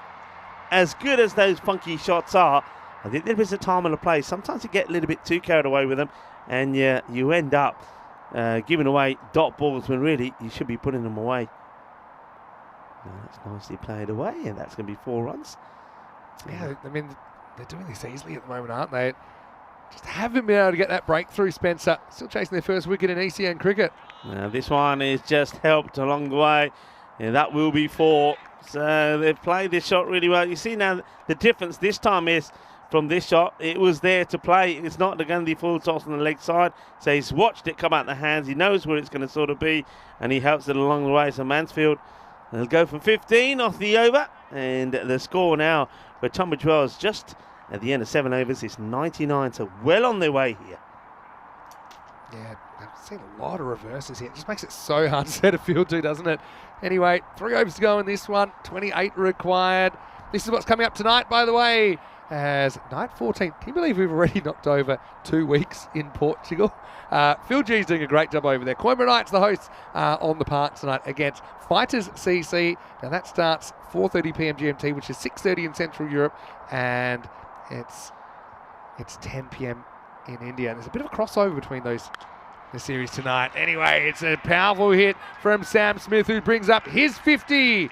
as good as those funky shots are, I think there is a time and a place. Sometimes you get a little bit too carried away with them, and you end up giving away dot balls when really you should be putting them away. Now that's nicely played away, and that's going to be 4 runs. Yeah, I mean, they're doing this easily at the moment, aren't they? Just haven't been able to get that breakthrough, Spencer. Still chasing their first wicket in ECN cricket. Now this one is just helped along the way, and that will be 4. So they've played this shot really well. You see now the difference this time is from this shot, it was there to play. It's not the gundy full toss on the leg side. So he's watched it come out the hands. He knows where it's going to sort of be, and he helps it along the way. So Mansfield, they'll go for 15 off the over, and the score now for Tunbridge Wells just at the end of 7 overs is 99. So well on their way here. Yeah, I've seen a lot of reverses here. It just makes it so hard to set a field to, doesn't it? Anyway, 3 overs to go in this one, 28 required. This is what's coming up tonight, by the way, as night 14. Can you believe we've already knocked over 2 weeks in Portugal? Phil G's doing a great job over there. Coimbra Knights, the hosts, on the park tonight against Fighters CC. Now that starts 4:30 p.m. GMT, which is 6:30 in Central Europe, and it's 10 p.m. in India. There's a bit of a crossover between the series tonight. Anyway, it's a powerful hit from Sam Smith, who brings up his 50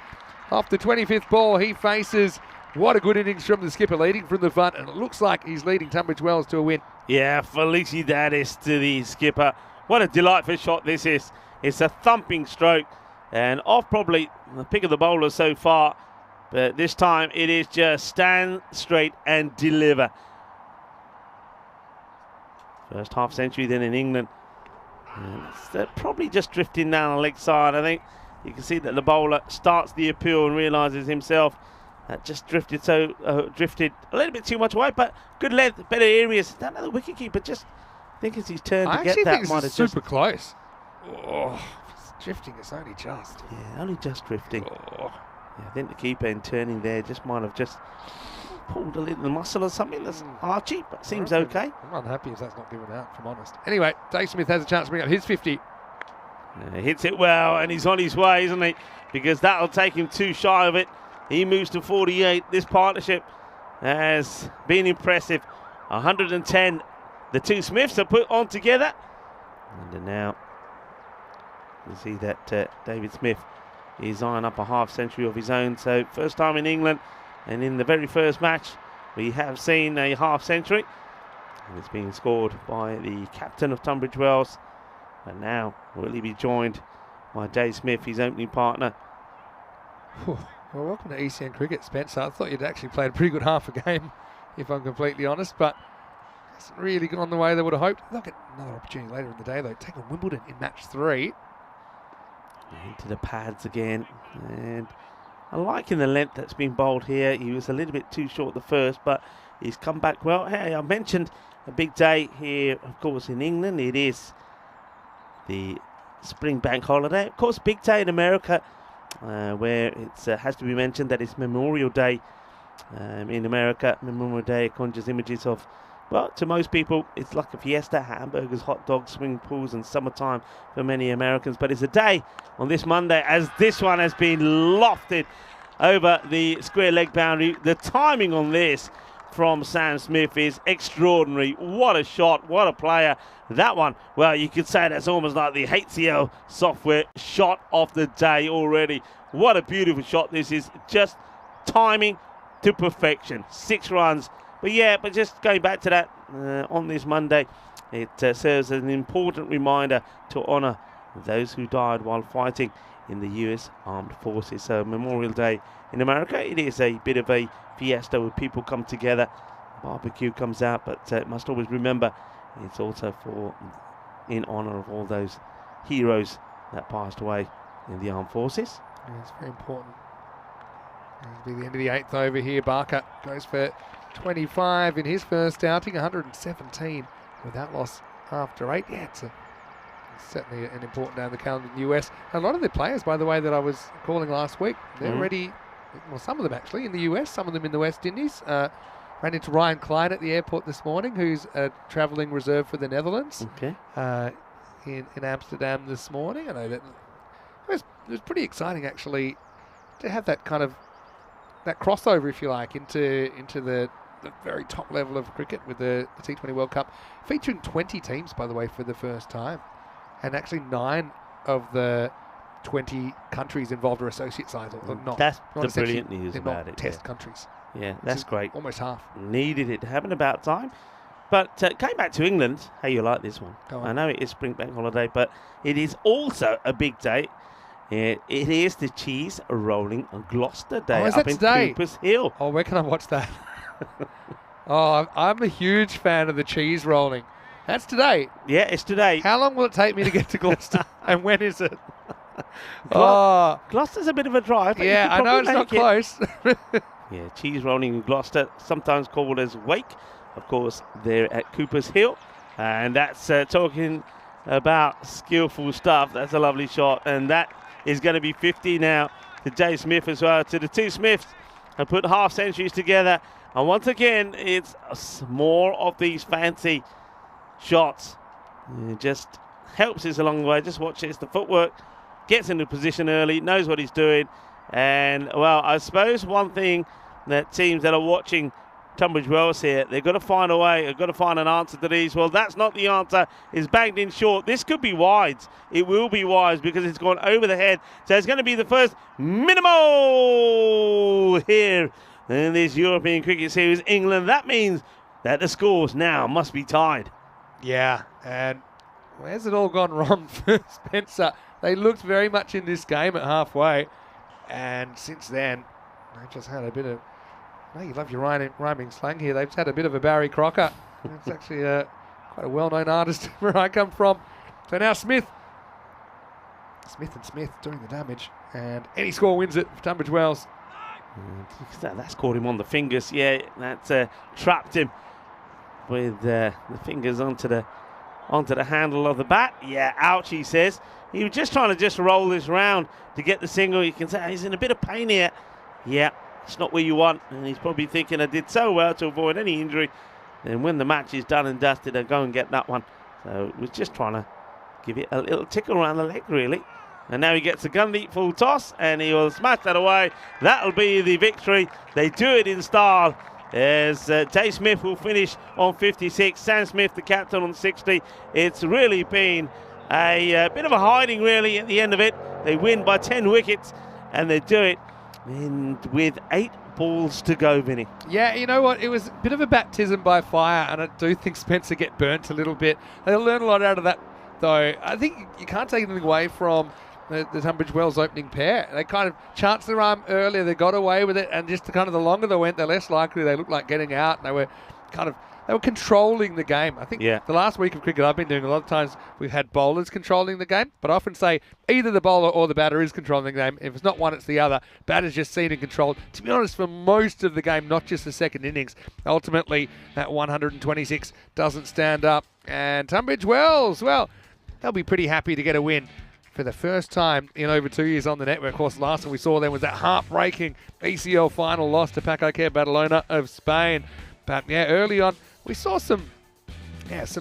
off the 25th ball. He faces, what a good innings from the skipper, leading from the front, and it looks like he's leading Tunbridge Wells to a win. Yeah, felicidades to the skipper. What a delightful shot this is. It's a thumping stroke, and off probably the pick of the bowler so far, but this time it is just stand straight and deliver. First half century then in England. They're probably just drifting down the leg side. I think you can see that the bowler starts the appeal and realises himself that just drifted a little bit too much away, but good length, better areas. Don't know the wicketkeeper, just think it's his turn to get that. I actually think it's super close. Oh, it's drifting, it's only just. Yeah, only just drifting. Oh. Yeah, I think the keeper in turning there just might have just pulled a little muscle or something. That's Archie, but seems okay. I'm unhappy if that's not given out, if I'm honest. Anyway, Dave Smith has a chance to bring up his 50. Hits it well, and he's on his way, isn't he? Because that'll take him too shy of it. He moves to 48. This partnership has been impressive. 110 the two Smiths are put on together. And now you see that David Smith is eyeing up a half century of his own. So first time in England, and in the very first match we have seen a half century, and it's being scored by the captain of Tunbridge Wells. And now will he be joined by Dave Smith, his opening partner? Well, welcome to ECN Cricket, Spencer. I thought you'd actually played a pretty good half a game, if I'm completely honest, but it hasn't really gone the way they would have hoped. They'll get another opportunity later in the day, though. Take on Wimbledon in match 3. Into the pads again, and I'm liking the length that's been bowled here. He was a little bit too short the first, but he's come back well. Hey, I mentioned a big day here, of course, in England. It is the spring bank holiday. Of course, big day in America, where it has to be mentioned that it's Memorial Day in America. Memorial Day conjures images of, well, to most people, it's like a fiesta, hamburgers, hot dogs, swimming pools, and summertime for many Americans. But it's a day on this Monday, as this one has been lofted over the square leg boundary. The timing on this from Sam Smith is extraordinary. What a shot, what a player. That one, well, you could say that's almost like the HCL software shot of the day already. What a beautiful shot this is. Just timing to perfection. 6 runs. But yeah, but just going back to that, on this Monday, it serves as an important reminder to honour those who died while fighting in the US Armed Forces. So Memorial Day in America, it is a bit of a fiesta where people come together, barbecue comes out, but must always remember it's also in honour of all those heroes that passed away in the armed forces. Yeah, it's very important. It'll be the end of the 8th over here. Barker goes for 25 in his first outing, 117 without loss after 8. Yeah, it's certainly an important day in the calendar in the US. A lot of the players, by the way, that I was calling last week, they're already, well, some of them actually in the US, some of them in the West Indies. Ran into Ryan Klein at the airport this morning, who's a travelling reserve for the Netherlands. Okay. In Amsterdam this morning. I know that it was pretty exciting actually to have that kind of that crossover, if you like, into the very top level of cricket with the T20 World Cup, featuring 20 teams, by the way, for the first time, and actually 9 of the 20 countries involved are associate sides. That's the brilliant news about it. Test countries. Yeah, that's great. Almost half. Needed it to happen about time. But going back to England, how you like this one? I know it is spring bank holiday, but it is also a big day. It is the cheese rolling Gloucester Day is up that in today? Coopers Hill. Oh, where can I watch that? I'm a huge fan of the cheese rolling. That's today. Yeah, it's today. How long will it take me to get to Gloucester? And when is it? Gloucester's a bit of a drive. But yeah, I know it's not close. Yeah, cheese rolling in Gloucester, sometimes called as Wake. Of course, they're at Coopers Hill. And that's talking about skillful stuff. That's a lovely shot. And that is going to be 50 now to Jay Smith as well. To the two Smiths have put half centuries together. And once again, it's more of these fancy shots. It just helps us along the way. Just watch this. The footwork gets into position early, knows what he's doing. And, well, I suppose one thing that teams that are watching Tunbridge Wells here, they've got to find a way, they've got to find an answer to these. Well, that's not the answer. It's banged in short. This could be wides. It will be wides because it's gone over the head. So it's going to be the first minimal here in this European Cricket Series, England. That means that the scores now must be tied. Yeah, and where's it all gone wrong for Spencer? They looked very much in this game at halfway, and since then, they've just had a bit of, you love your rhyming slang here, they've had a bit of a Barry Crocker. It's actually quite a well-known artist where I come from. So now Smith doing the damage, and any score wins it for Tunbridge Wells. That's caught him on the fingers. Yeah, that's trapped him with the fingers onto the handle of the bat. Yeah, ouch, he says. He was just trying to roll this round to get the single. You can say he's in a bit of pain here. Yeah, it's not where you want. And he's probably thinking, I did so well to avoid any injury. And when the match is done and dusted, I'll go and get that one. So he was just trying to give it a little tickle around the leg, really. And now he gets a gun leap full toss, and he will smash that away. That'll be the victory. They do it in style. as Dave Smith will finish on 56. Sam Smith, the captain, on 60. It's really been a bit of a hiding, really, at the end of it. They win by 10 wickets, and they do it with 8 balls to go, Vinny. Yeah, you know what? It was a bit of a baptism by fire, and I do think Spencer get burnt a little bit. They'll learn a lot out of that, though. I think you can't take anything away from the Tunbridge Wells opening pair. They kind of chanced their arm earlier, they got away with it, and just the longer they went, the less likely they looked like getting out. And they were controlling the game. I think the last week of cricket I've been doing, a lot of times we've had bowlers controlling the game, but I often say either the bowler or the batter is controlling the game. If it's not one, it's the other. Batter's just seen and controlled, to be honest, for most of the game, not just the second innings. Ultimately, that 126 doesn't stand up. And Tunbridge Wells, well, they'll be pretty happy to get a win for the first time in over 2 years on the network. Of course, last time we saw them was that heartbreaking ECL final loss to Paco Badalona of Spain. But yeah, early on, we saw some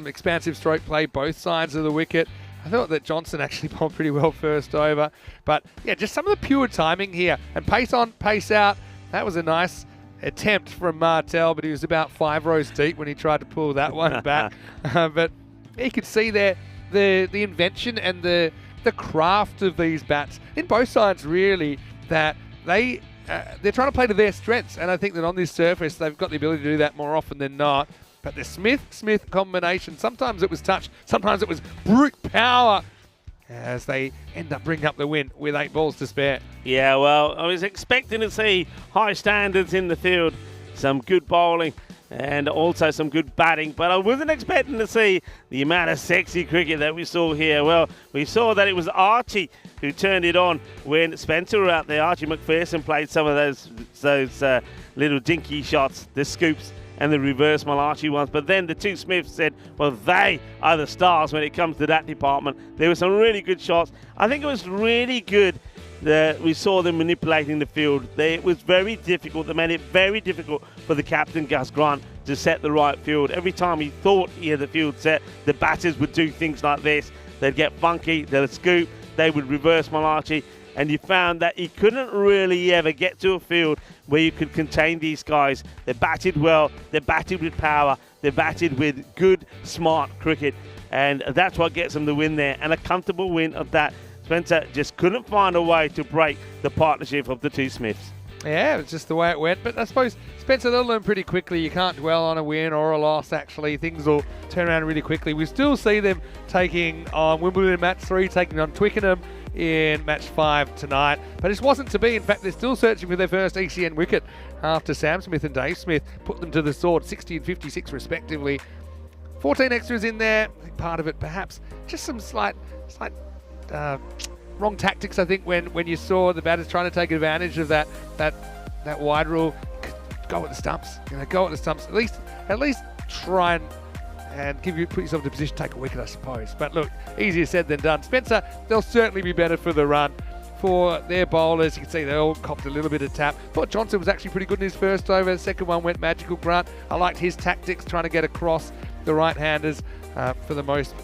expansive stroke play both sides of the wicket. I thought that Johnson actually bowled pretty well first over. But yeah, just some of the pure timing here. And pace on, pace out. That was a nice attempt from Martel, but he was about 5 rows deep when he tried to pull that one back. But you could see there the invention and the craft of these bats in both sides, really, that they're trying to play to their strengths. And I think that on this surface, they've got the ability to do that more often than not. But the Smith combination, sometimes it was touch, sometimes it was brute power, as they end up bringing up the win with 8 balls to spare. Yeah, well, I was expecting to see high standards in the field, some good bowling, and also some good batting, but I wasn't expecting to see the amount of sexy cricket that we saw here. Well, we saw that it was Archie who turned it on when Spencer were out there. Archie McPherson played some of those little dinky shots, the scoops and the reverse Malachi ones, but then the two Smiths said, well, they are the stars when it comes to that department. There were some really good shots. I think it was really good that we saw them manipulating the field. It was very difficult. They made it very difficult for the captain, Gus Grant, to set the right field. Every time he thought he had the field set, the batters would do things like this. They'd get funky, they'd scoop, they would reverse Malachi, and you found that he couldn't really ever get to a field where you could contain these guys. They batted well, they batted with power, they batted with good, smart cricket, and that's what gets them the win there, and a comfortable win of that. Spencer just couldn't find a way to break the partnership of the two Smiths. Yeah, it was just the way it went. But I suppose, Spencer, they'll learn pretty quickly. You can't dwell on a win or a loss, actually. Things will turn around really quickly. We still see them taking on Wimbledon in match 3, taking on Twickenham in match 5 tonight. But it wasn't to be. In fact, they're still searching for their first ECN wicket after Sam Smith and Dave Smith put them to the sword, 60 and 56 respectively. 14 extras in there. I think part of it, perhaps, just some slight wrong tactics, I think, when you saw the batters trying to take advantage of that wide rule. Go at the stumps, go at the stumps. At least try and put yourself in a position to take a wicket, I suppose. But look, easier said than done. Spencer, they'll certainly be better for the run. For their bowlers, you can see they all copped a little bit of tap. Thought Johnson was actually pretty good in his first over. The second one went magical. Grant, I liked his tactics, trying to get across the right-handers for the most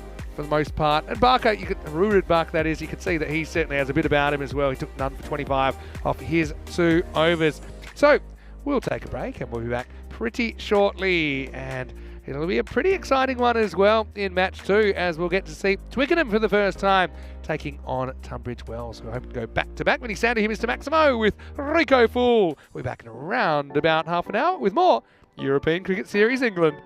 part. And Barker, rooted Barker that is, you could see that he certainly has a bit about him as well. He took none for 25 off his 2 overs. So we'll take a break and we'll be back pretty shortly. And it'll be a pretty exciting one as well in match 2, as we'll get to see Twickenham for the first time taking on Tunbridge Wells, who hope to go back to back. When you sound to hear Mr. Maximo with Rico Fool. We're back in around about half an hour with more European Cricket Series England.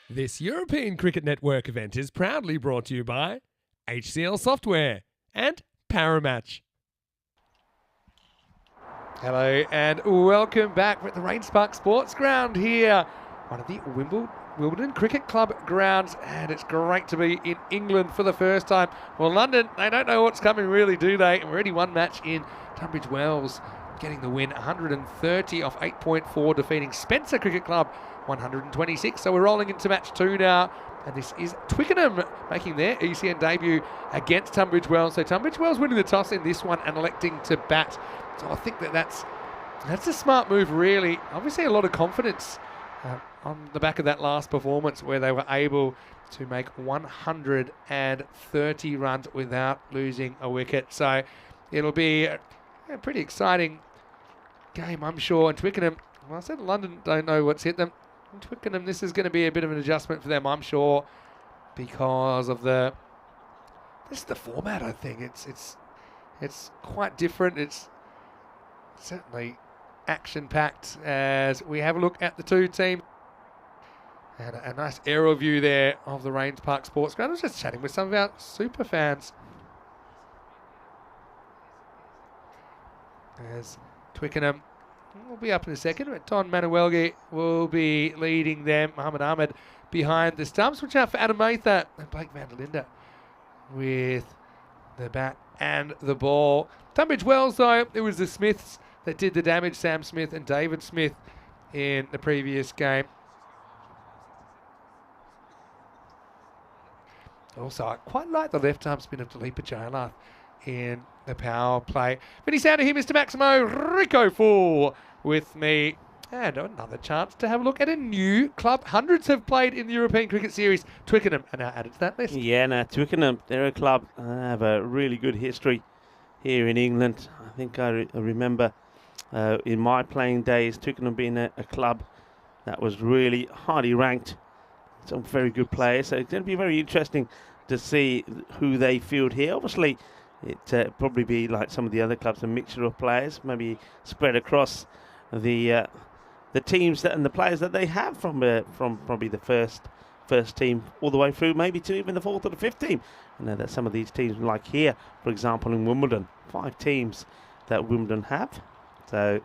This European Cricket Network event is proudly brought to you by HCL Software and Paramatch. Hello and welcome back. We're at the Rains Park Sports Ground here, one of the Wimbledon Cricket Club grounds, and it's great to be in England for the first time. Well, London, they don't know what's coming really, do they? And we're already one match in. Tunbridge Wells getting the win, 130 off 8.4, defeating Spencer Cricket Club 126. So we're rolling into match 2 now, and this is Twickenham making their ECN debut against Tunbridge Wells. So Tunbridge Wells winning the toss in this one and electing to bat. So I think that's a smart move, really. Obviously a lot of confidence on the back of that last performance where they were able to make 130 runs without losing a wicket. So it'll be a pretty exciting game, I'm sure. And Twickenham, well, I said London don't know what's hit them. In Twickenham, this is going to be a bit of an adjustment for them, I'm sure, because of the format. I think it's quite different. It's certainly action-packed as we have a look at the two teams. And a nice aerial view there of the Rains Park Sports Ground. I was just chatting with some of our super fans as Twickenham will be up in a second, but Don Manuelgi will be leading them. Muhammad Ahmed behind the stumps. Watch out for Adam Mather and Blake van der Linde with the bat and the ball. Tunbridge Wells, though, it was the Smiths that did the damage, Sam Smith and David Smith, in the previous game. Also, I quite like the left-arm spin of Dalipa Jayalath in the power play. But he's down to here, Mr. Maximo Rico Full with me. And another chance to have a look at a new club. Hundreds have played in the European Cricket Series. Twickenham are now added to that list. Yeah, now Twickenham, they're a club have a really good history here in England. I think I remember in my playing days, Twickenham being a club that was really highly ranked. Some very good players. So it's going to be very interesting to see who they field here. Obviously, it probably be like some of the other clubs, a mixture of players, maybe spread across the teams and the players that they have from probably the first team all the way through, maybe to even the fourth or the fifth team. I know that some of these teams, like here, for example, in Wimbledon, 5 teams that Wimbledon have. So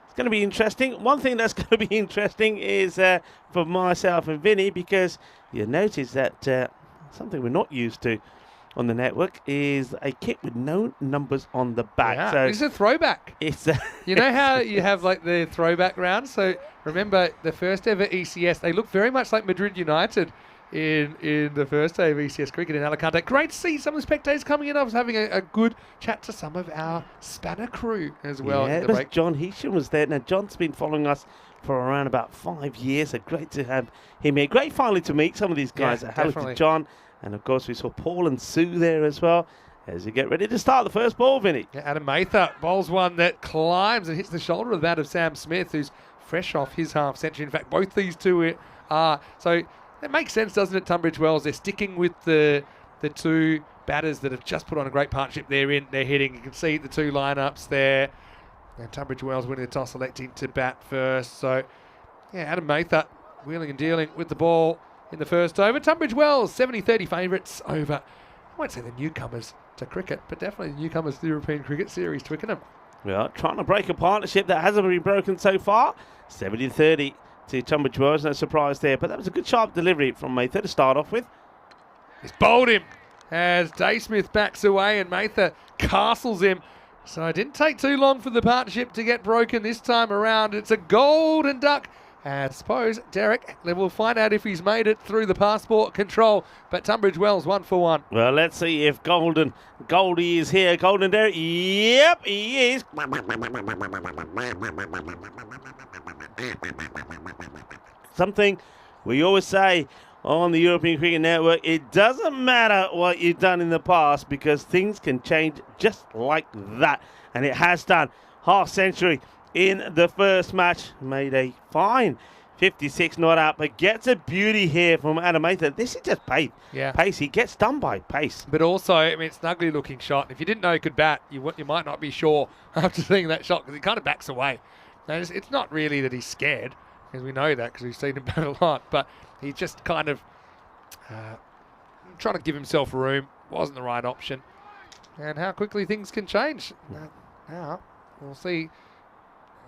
it's going to be interesting. One thing that's going to be interesting is for myself and Vinny, because you notice that something we're not used to on the network is a kit with no numbers on the back. Yeah, so it's a throwback. It's you know how you have like the throwback round? So remember the first ever ECS, they look very much like Madrid United in the first day of ECS cricket in Alicante. Great to see some of the spectators coming in. I was having a good chat to some of our Spanner crew as well. Yeah, it was John Heesham was there. Now, John's been following us for around about 5 years. So great to have him here. Great finally to meet some of these guys. Yeah, Hello to John. And, of course, we saw Paul and Sue there as well as we get ready to start the first ball, Vinny. Yeah, Adam Mather bowls one that climbs and hits the shoulder of that of Sam Smith, who's fresh off his half century. In fact, both these two are. So it makes sense, doesn't it, Tunbridge Wells? They're sticking with the two batters that have just put on a great partnership. They're hitting. You can see the two lineups there. And Tunbridge Wells winning the toss, electing to bat first. So, yeah, Adam Mather wheeling and dealing with the ball in the first over. Tunbridge Wells, 70-30 favourites over, I won't say the newcomers to cricket, but definitely the newcomers to the European Cricket Series, Twickenham. Well, trying to break a partnership that hasn't been broken so far. 70-30 to Tunbridge Wells, no surprise there. But that was a good sharp delivery from Mather to start off with. He's bowled him as Daysmith backs away and Mather castles him. So it didn't take too long for the partnership to get broken this time around. It's a golden duck. And I suppose Derek, we'll find out if he's made it through the passport control. But Tunbridge Wells 1 for 1. Well, let's see if Goldie is here. Golden Derek, yep, he is. Something we always say on the European Cricket Network, it doesn't matter what you've done in the past because things can change just like that. And it has done. Half century in the first match, made a fine 56 not out, but gets a beauty here from Adam Mather. This is just pace. Yeah. Pace. He gets done by pace. But also, I mean, it's an ugly looking shot. If you didn't know he could bat, you might not be sure after seeing that shot because he kind of backs away. Now, it's not really that he's scared, because we know that because we've seen him bat a lot. But he just kind of trying to give himself room. Wasn't the right option. And how quickly things can change. Now, we'll see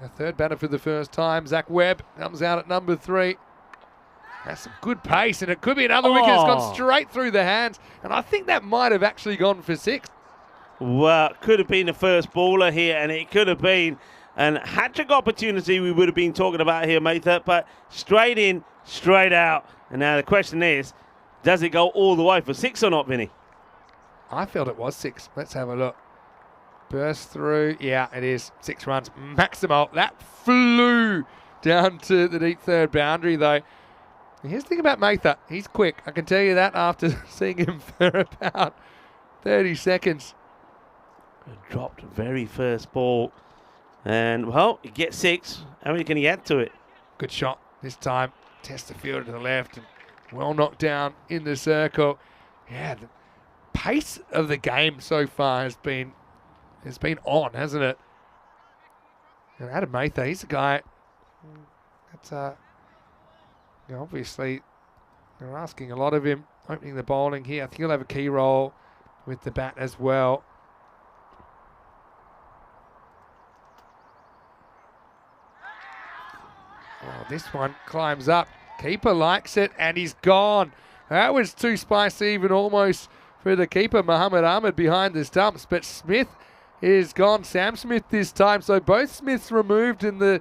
a third batter for the first time. Zach Webb comes out at number 3. Has some good pace, and it could be another wicket. It's gone straight through the hands. And I think that might have actually gone for 6. Well, could have been the first baller here, and it could have been an hat-trick opportunity we would have been talking about here, Mather. But straight in, straight out. And now the question is, does it go all the way for 6 or not, Vinny? I felt it was 6. Let's have a look. Burst through. Yeah, it is. 6 runs. Maximal. That flew down to the deep third boundary, though. Here's the thing about Mather. He's quick. I can tell you that after seeing him for about 30 seconds. Dropped very first ball. And, well, he gets 6. How many can he add to it? Good shot this time. Test the fielder to the left and well knocked down in the circle. Yeah, the pace of the game so far has been on, hasn't it? And Adam Mather, he's a guy that's obviously they're asking a lot of him. Opening the bowling here. I think he'll have a key role with the bat as well. Oh, this one climbs up. Keeper likes it, and he's gone. That was too spicy, even almost for the keeper, Muhammad Ahmed, behind the stumps. But Smith is gone. Sam Smith this time. So both Smiths removed in the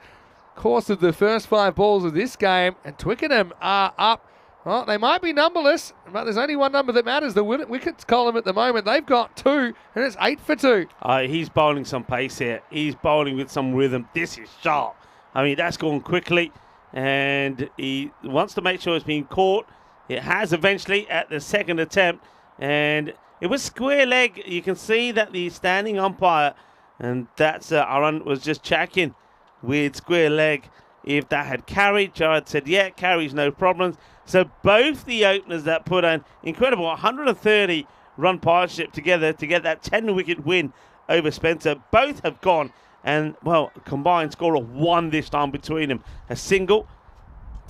course of the first 5 balls of this game. And Twickenham are up. Well, they might be numberless, but there's only one number that matters. The wickets column at the moment, they've got 2, and it's 8 for 2. He's bowling some pace here. He's bowling with some rhythm. This is sharp. I mean, that's gone quickly. And he wants to make sure it's being caught. It has eventually at the second attempt. And it was square leg. You can see that the standing umpire, and that's Aaron, was just checking with square leg. If that had carried, Jared said, yeah, carries no problems. So both the openers that put an incredible 130 run partnership together to get that 10-wicket win over Spencer, both have gone. And, well, a combined score of 1 this time between them. A single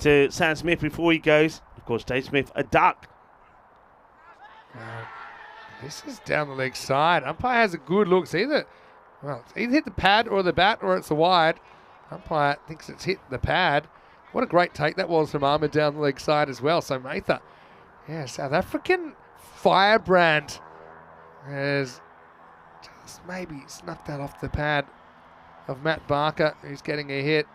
to Sam Smith before he goes. Of course, Dave Smith, a duck. This is down the leg side. Umpire has a good look. It's either hit the pad or the bat, or it's a wide. Umpire thinks it's hit the pad. What a great take that was from Ahmed down the leg side as well. So Mather, yeah, South African firebrand has just maybe snuffed that off the pad of Matt Barker, who's getting a hit.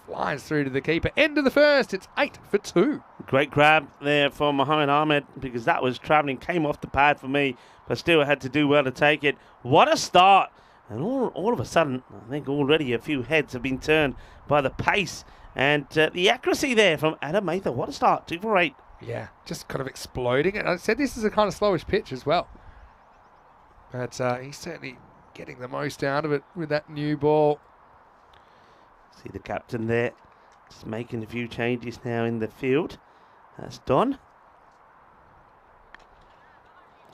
Flies through to the keeper. End of the first. It's 8 for 2. Great grab there for Mohamed Ahmed, because that was travelling, came off the pad for me, but still had to do well to take it. What a start. And all of a sudden, I think already a few heads have been turned by the pace and the accuracy there from Adam Mather. What a start. 2 for 8. Yeah, just kind of exploding. And I said this is a kind of slowish pitch as well. But he's certainly getting the most out of it with that new ball. See the captain there, just making a few changes now in the field. That's Don.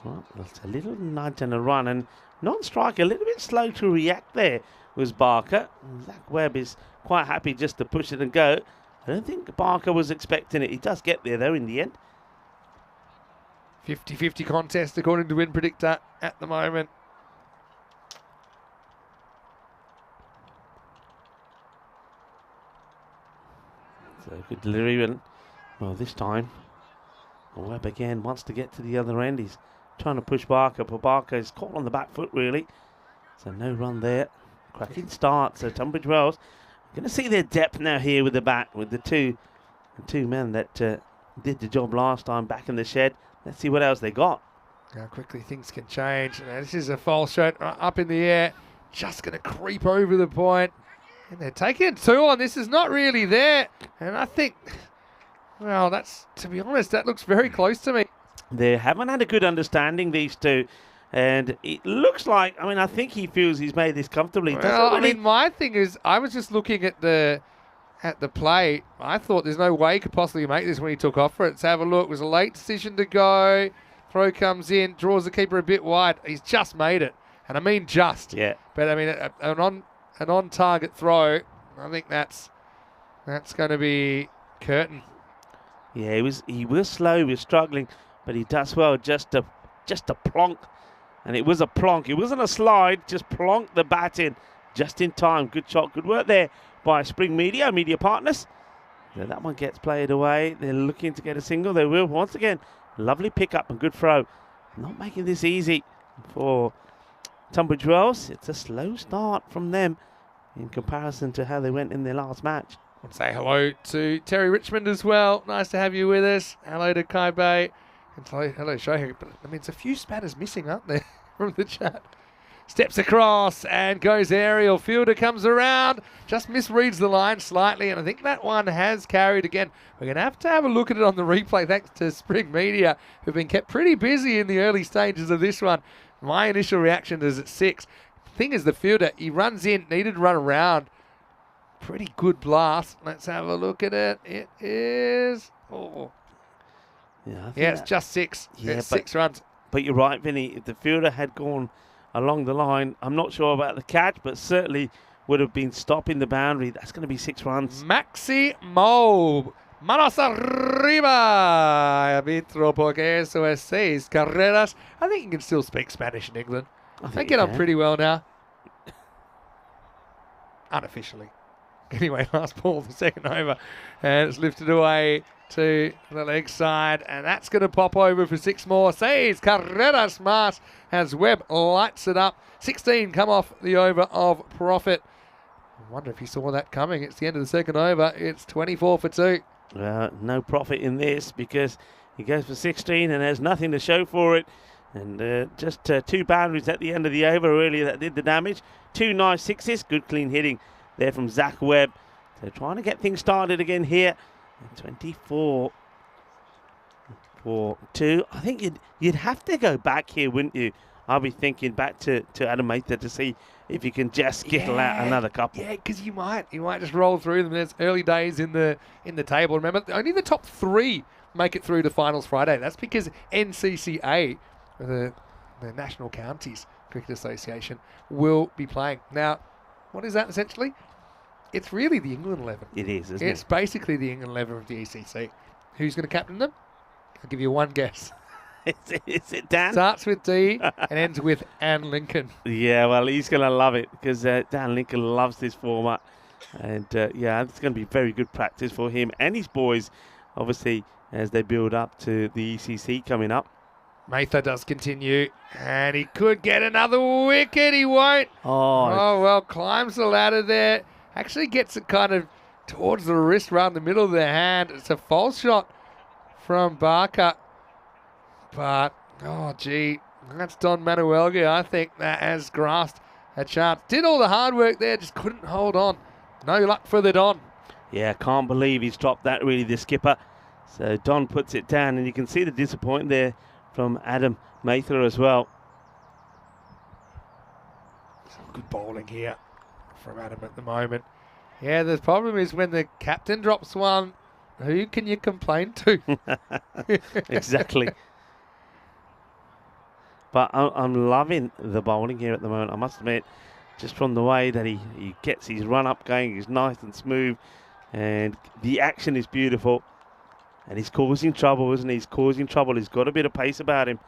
Well, that's a little nudge and a run, and non-striker a little bit slow to react there was Barker. Zach Webb is quite happy just to push it and go. I don't think Barker was expecting it. He does get there though in the end. 50-50 contest according to Win Predictor at the moment. So good delivery, and well, this time Webb again wants to get to the other end. He's trying to push Barker, but Barker is caught on the back foot really. So no run there. Cracking start. So Tunbridge Wells going to see their depth now here with the bat, with the two men that did the job last time back in the shed. Let's see what else they got. How quickly things can change. Now, this is a false shot up in the air. Just going to creep over the point. And they're taking 2 on. This is not really there. And I think, well, that's, to be honest, that looks very close to me. They haven't had a good understanding, these two. And it looks like, I mean, I think he feels he's made this comfortably. Well, I mean, my thing is, I was just looking at the play. I thought there's no way he could possibly make this when he took off for it. Let's have a look. It was a late decision to go. Throw comes in, draws the keeper a bit wide. He's just made it. And I mean just. Yeah. But I mean, an on-target throw, I think that's That's going to be Curtin. Yeah, he was slow, he was struggling, but he does well just to plonk. And it was a plonk. It wasn't a slide, just plonk the bat in just in time. Good shot, good work there by Spring Media Partners. So that one gets played away. They're looking to get a single. They will once again. Lovely pickup and good throw. Not making this easy for Tunbridge Wells. It's a slow start from them in comparison to how they went in their last match. I want to say hello to Terry Richmond as well. Nice to have you with us. Hello to Kai Bay. And hello, Shohei. But I mean, it's a few spatters missing, aren't there, from the chat? Steps across and goes aerial. Fielder comes around, just misreads the line slightly, and I think that one has carried again. We're going to have a look at it on the replay, thanks to Spring Media, who've been kept pretty busy in the early stages of this one. My initial reaction is at 6. Thing is, the fielder, he runs in, needed to run around. Pretty good blast. Let's have a look at it. It is... Oh. Yeah, it's just 6. Yeah, it's 6 runs. But you're right, Vinny. If the fielder had gone along the line, I'm not sure about the catch, but certainly would have been stopping the boundary. That's going to be 6 runs. Maxi Moe. Manos arriba. Arbitro porque eso es 6 carreras. I think you can still speak Spanish in England. They get on pretty well now. Unofficially. Anyway, last ball of the second over. And it's lifted away to the leg side. And that's going to pop over for 6 more. 6 carreras más as Webb lights it up. 16 come off the over of Profit. I wonder if he saw that coming. It's the end of the second over. It's 24 for 2. No Profit in this because he goes for 16 and has nothing to show for it. And just 2 boundaries at the end of the over, really, that did the damage. 2 nice 6s. Good clean hitting there from Zach Webb. So trying to get things started again here. 24 for 2. I think you'd have to go back here, wouldn't you? I'll be thinking back to Adam Mather to see if you can just skittle out another couple. Yeah, because you might just roll through them. There's early days in the table. Remember, only the top 3 make it through to finals Friday. That's because NCCA, the National Counties Cricket Association, will be playing. Now, what is that essentially? It's really the England 11. It is, isn't it? It's basically the England 11 of the ECC. Who's going to captain them? I'll give you one guess. Is it Dan? Starts with D and ends with Anne Lincoln. Yeah, well, he's going to love it because Dan Lincoln loves this format. And, yeah, it's going to be very good practice for him and his boys, obviously, as they build up to the ECC coming up. Mather does continue, and he could get another wicket. He won't. Oh, well, climbs the ladder there. Actually gets it kind of towards the wrist, around the middle of the hand. It's a false shot from Barker. But, oh, gee, that's Don Manuelga, I think, that has grasped a chance. Did all the hard work there, just couldn't hold on. No luck for the Don. Yeah, can't believe he's dropped that, really, the skipper. So Don puts it down, and you can see the disappointment there from Adam Mather as well. Some good bowling here from Adam at the moment. Yeah, the problem is when the captain drops one, who can you complain to? Exactly. But I'm loving the bowling here at the moment, I must admit. Just from the way that he gets his run-up going, he's nice and smooth. And the action is beautiful. And he's causing trouble, isn't he? He's causing trouble. He's got a bit of pace about him.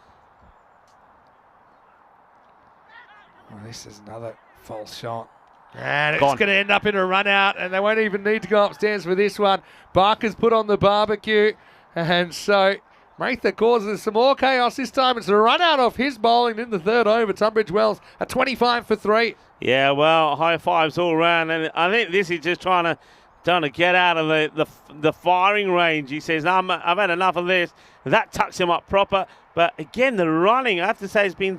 Well, this is another false shot. And it's going to end up in a run-out, and they won't even need to go upstairs for this one. Barker's put on the barbecue, and so Mather causes some more chaos this time. It's a run-out off his bowling in the third over. Tunbridge Wells at 25 for 3. Yeah, well, high fives all round, and I think this is just trying to get out of the firing range. He says, no, I've had enough of this. That tucks him up proper. But again, the running, I have to say, has been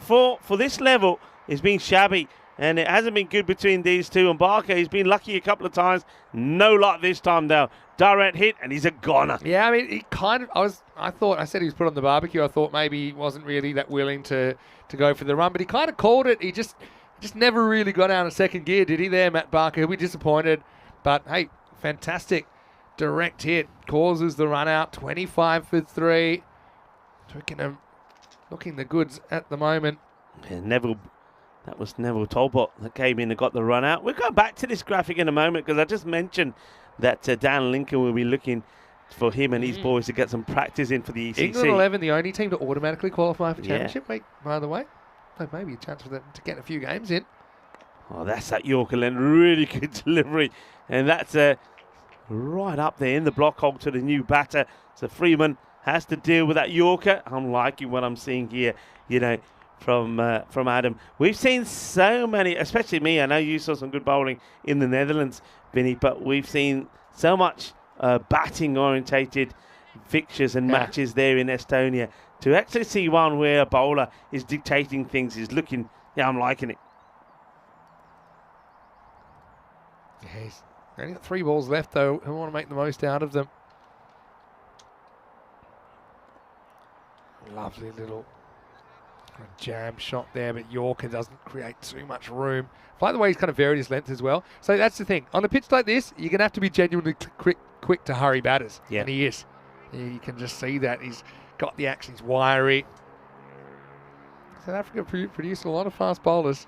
for this level, it's been shabby. And it hasn't been good between these two. And Barker, he's been lucky a couple of times. No luck this time, though. Direct hit, and he's a goner. Yeah, I mean, he kind of, I said he was put on the barbecue. I thought maybe he wasn't really that willing to go for the run. But he kind of called it. He just never really got out of second gear, did he there, Matt Barker? He'll be disappointed. But, hey, fantastic direct hit. Causes the run out. 25 for 3. Twickenham looking the goods at the moment. Yeah, Neville That was Neville Talbot that came in and got the run out. We'll go back to this graphic in a moment because I just mentioned that Dan Lincoln will be looking for him and his boys to get some practice in for the ECC. England 11, the only team to automatically qualify for championship week, by the way. So maybe a chance for them to get a few games in. Oh, that's that Yorker Lent. Really good delivery. And that's right up there in the block hole to the new batter. So Freeman has to deal with that Yorker. I'm liking what I'm seeing here, you know, from Adam. We've seen so many, especially me. I know you saw some good bowling in the Netherlands, Vinny, but we've seen so much batting orientated fixtures and matches there in Estonia. To actually see one where a bowler is dictating things is looking, I'm liking it. Yeah, he's only got 3 balls left, though. I want to make the most out of them. Lovely little jam shot there, but Yorker doesn't create too much room. By the way, he's kind of varied his length as well. So that's the thing. On a pitch like this, you're going to have to be genuinely quick to hurry batters. Yeah. And he is. You can just see that. He's got the action. He's wiry. South Africa produced a lot of fast bowlers.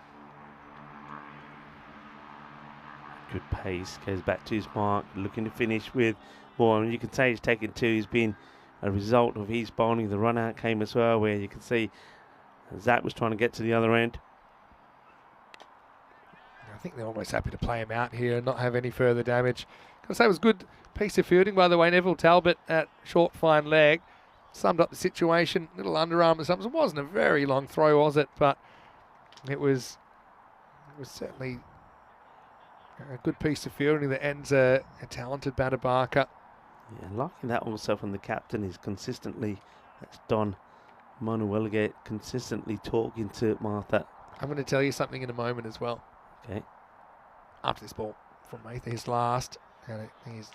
Good pace, goes back to his mark, looking to finish with more. And you can say he's taken 2. He's been a result of his bowling. The run out came as well, where you can see Zach was trying to get to the other end. I think they're almost happy to play him out here and not have any further damage. Got to say it was a good piece of fielding, by the way. Neville Talbot at short, fine leg summed up the situation. Little underarm or something. It wasn't a very long throw, was it? But it was certainly a good piece of fielding that ends a talented batter Barker. Yeah, liking that also from the captain is consistently, that's Don Manuelgate, consistently talking to Martha. I'm going to tell you something in a moment as well. Okay. After this ball from Mather, his last, and he's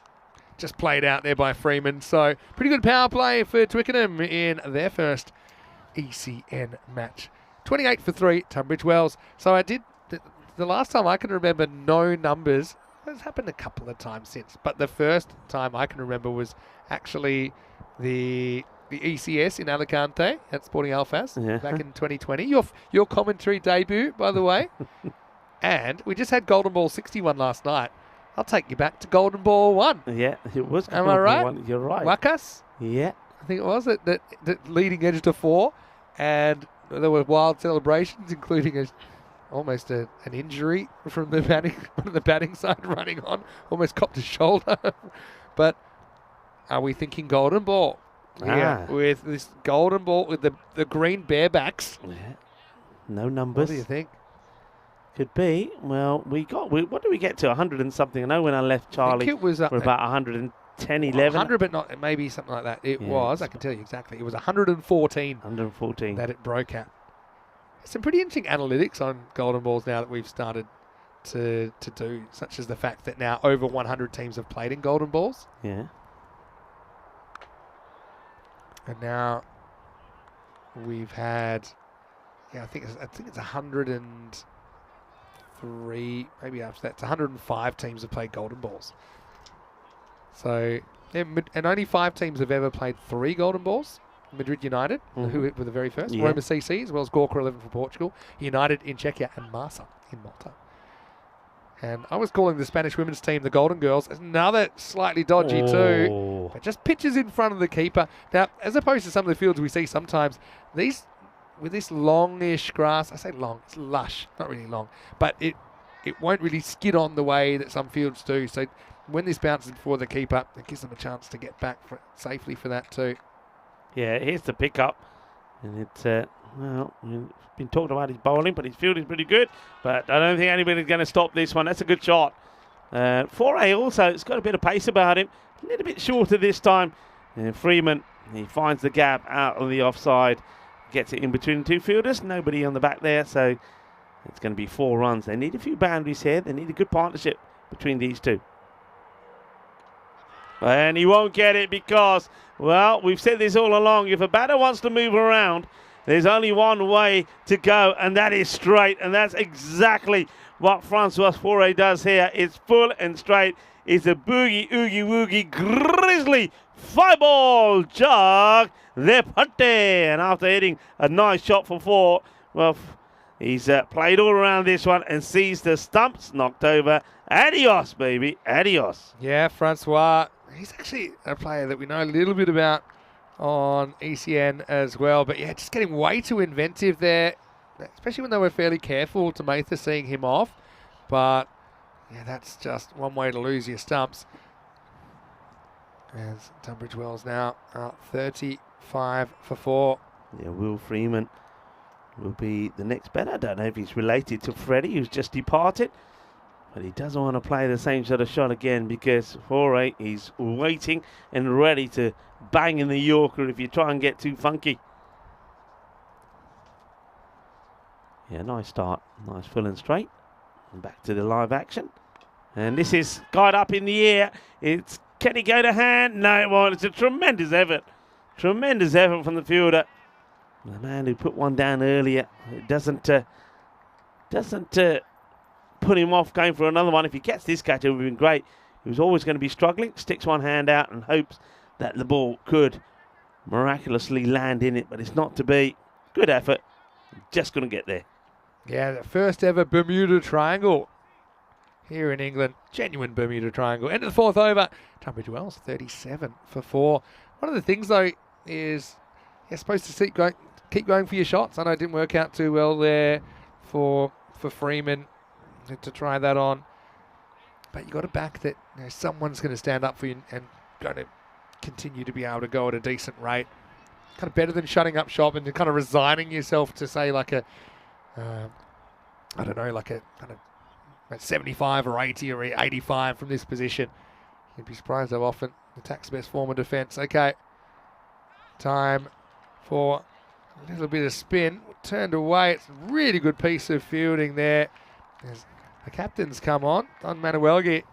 just played out there by Freeman. So pretty good power play for Twickenham in their first ECN match. 28 for 3, Tunbridge Wells. So I did, the last time I can remember no numbers, it's happened a couple of times since, but the first time I can remember was actually the ECS in Alicante at Sporting Alfaz back in 2020. Your commentary debut, by the way. And we just had Golden Ball 61 last night. I'll take you back to Golden Ball 1. Yeah, it was Am I right? 1. You're right. Wakas? Yeah. I think it was that leading edge to 4. And there were wild celebrations, including almost an injury from the batting side running on. Almost copped his shoulder. But are we thinking Golden Ball? Yeah, with this Golden Ball with the green barebacks. Yeah. No numbers. What do you think? Could be. Well, what did we get to? 100 and something. I know when I left Charlie, it was we're about 110, 11. 100, but not maybe something like that. It was. I can tell you exactly. It was 114. 114 that it broke at. Some pretty interesting analytics on Golden Balls now that we've started to do, such as the fact that now over 100 teams have played in Golden Balls. Yeah. And now we've had, I think it's 103, maybe after that, it's 105 teams have played Golden Balls. So, and only 5 teams have ever played 3 Golden Balls. Madrid United, who were the very first. Roma CC, as well as Gorka 11 for Portugal. United in Czechia and Marsa in Malta. And I was calling the Spanish women's team the Golden Girls. Another slightly dodgy too. But just pitches in front of the keeper. Now, as opposed to some of the fields we see sometimes, with this longish grass, I say long, it's lush, not really long, but it won't really skid on the way that some fields do. So when this bounces before the keeper, it gives them a chance to get back safely for that too. Yeah, here's the pickup. And it's, we've been talking about his bowling, but his fielding's pretty good. But I don't think anybody's going to stop this one. That's a good shot. 4A also, it's got a bit of pace about him. A little bit shorter this time. And Freeman, he finds the gap out on the offside. Gets it in between the 2 fielders. Nobody on the back there, so it's going to be 4 runs. They need a few boundaries here. They need a good partnership between these 2. And he won't get it because, well, we've said this all along. If a batter wants to move around, there's only one way to go, and that is straight. And that's exactly what Francois Faure does here. It's full and straight. It's a boogie, oogie, woogie, grizzly 5-ball jog. They're putty. And after hitting a nice shot for 4, well, He's played all around this one and sees the stumps knocked over. Adios, baby. Adios. Yeah, Francois. He's actually a player that we know a little bit about on ECN as well. But yeah, just getting way too inventive there, especially when they were fairly careful to Mather seeing him off. But yeah, that's just one way to lose your stumps. As Tunbridge Wells now 35 for 4. Yeah, Will Freeman will be the next batter. I don't know if he's related to Freddie, who's just departed. But he doesn't want to play the same sort of shot again because 4-8, he's waiting and ready to bang in the Yorker if you try and get too funky. Yeah, nice start. Nice full and straight. And back to the live action. And this is guide up in the air. Can he go to hand? No, it won't. It's a tremendous effort. Tremendous effort from the fielder. The man who put one down earlier, it doesn't put him off going for another one. If he gets this catch, it would have been great. He was always going to be struggling. Sticks one hand out and hopes that the ball could miraculously land in it, but it's not to be. Good effort. Just couldn't get there. Yeah, the first ever Bermuda Triangle here in England. Genuine Bermuda Triangle. End of the 4th over. Tunbridge Wells 37 for 4. One of the things though is you're supposed to keep going for your shots. I know it didn't work out too well there for Freeman to try that on. But you got to back that someone's going to stand up for you and going to continue to be able to go at a decent rate. Kind of better than shutting up shop and kind of resigning yourself to say like a, I don't know, like a kind of 75 or 80 or 85 from this position. You'd be surprised how often attack's the best form of defence. Okay, time for a little bit of spin. Turned away. It's a really good piece of fielding there. As the captain's come on, Don Manuelgi.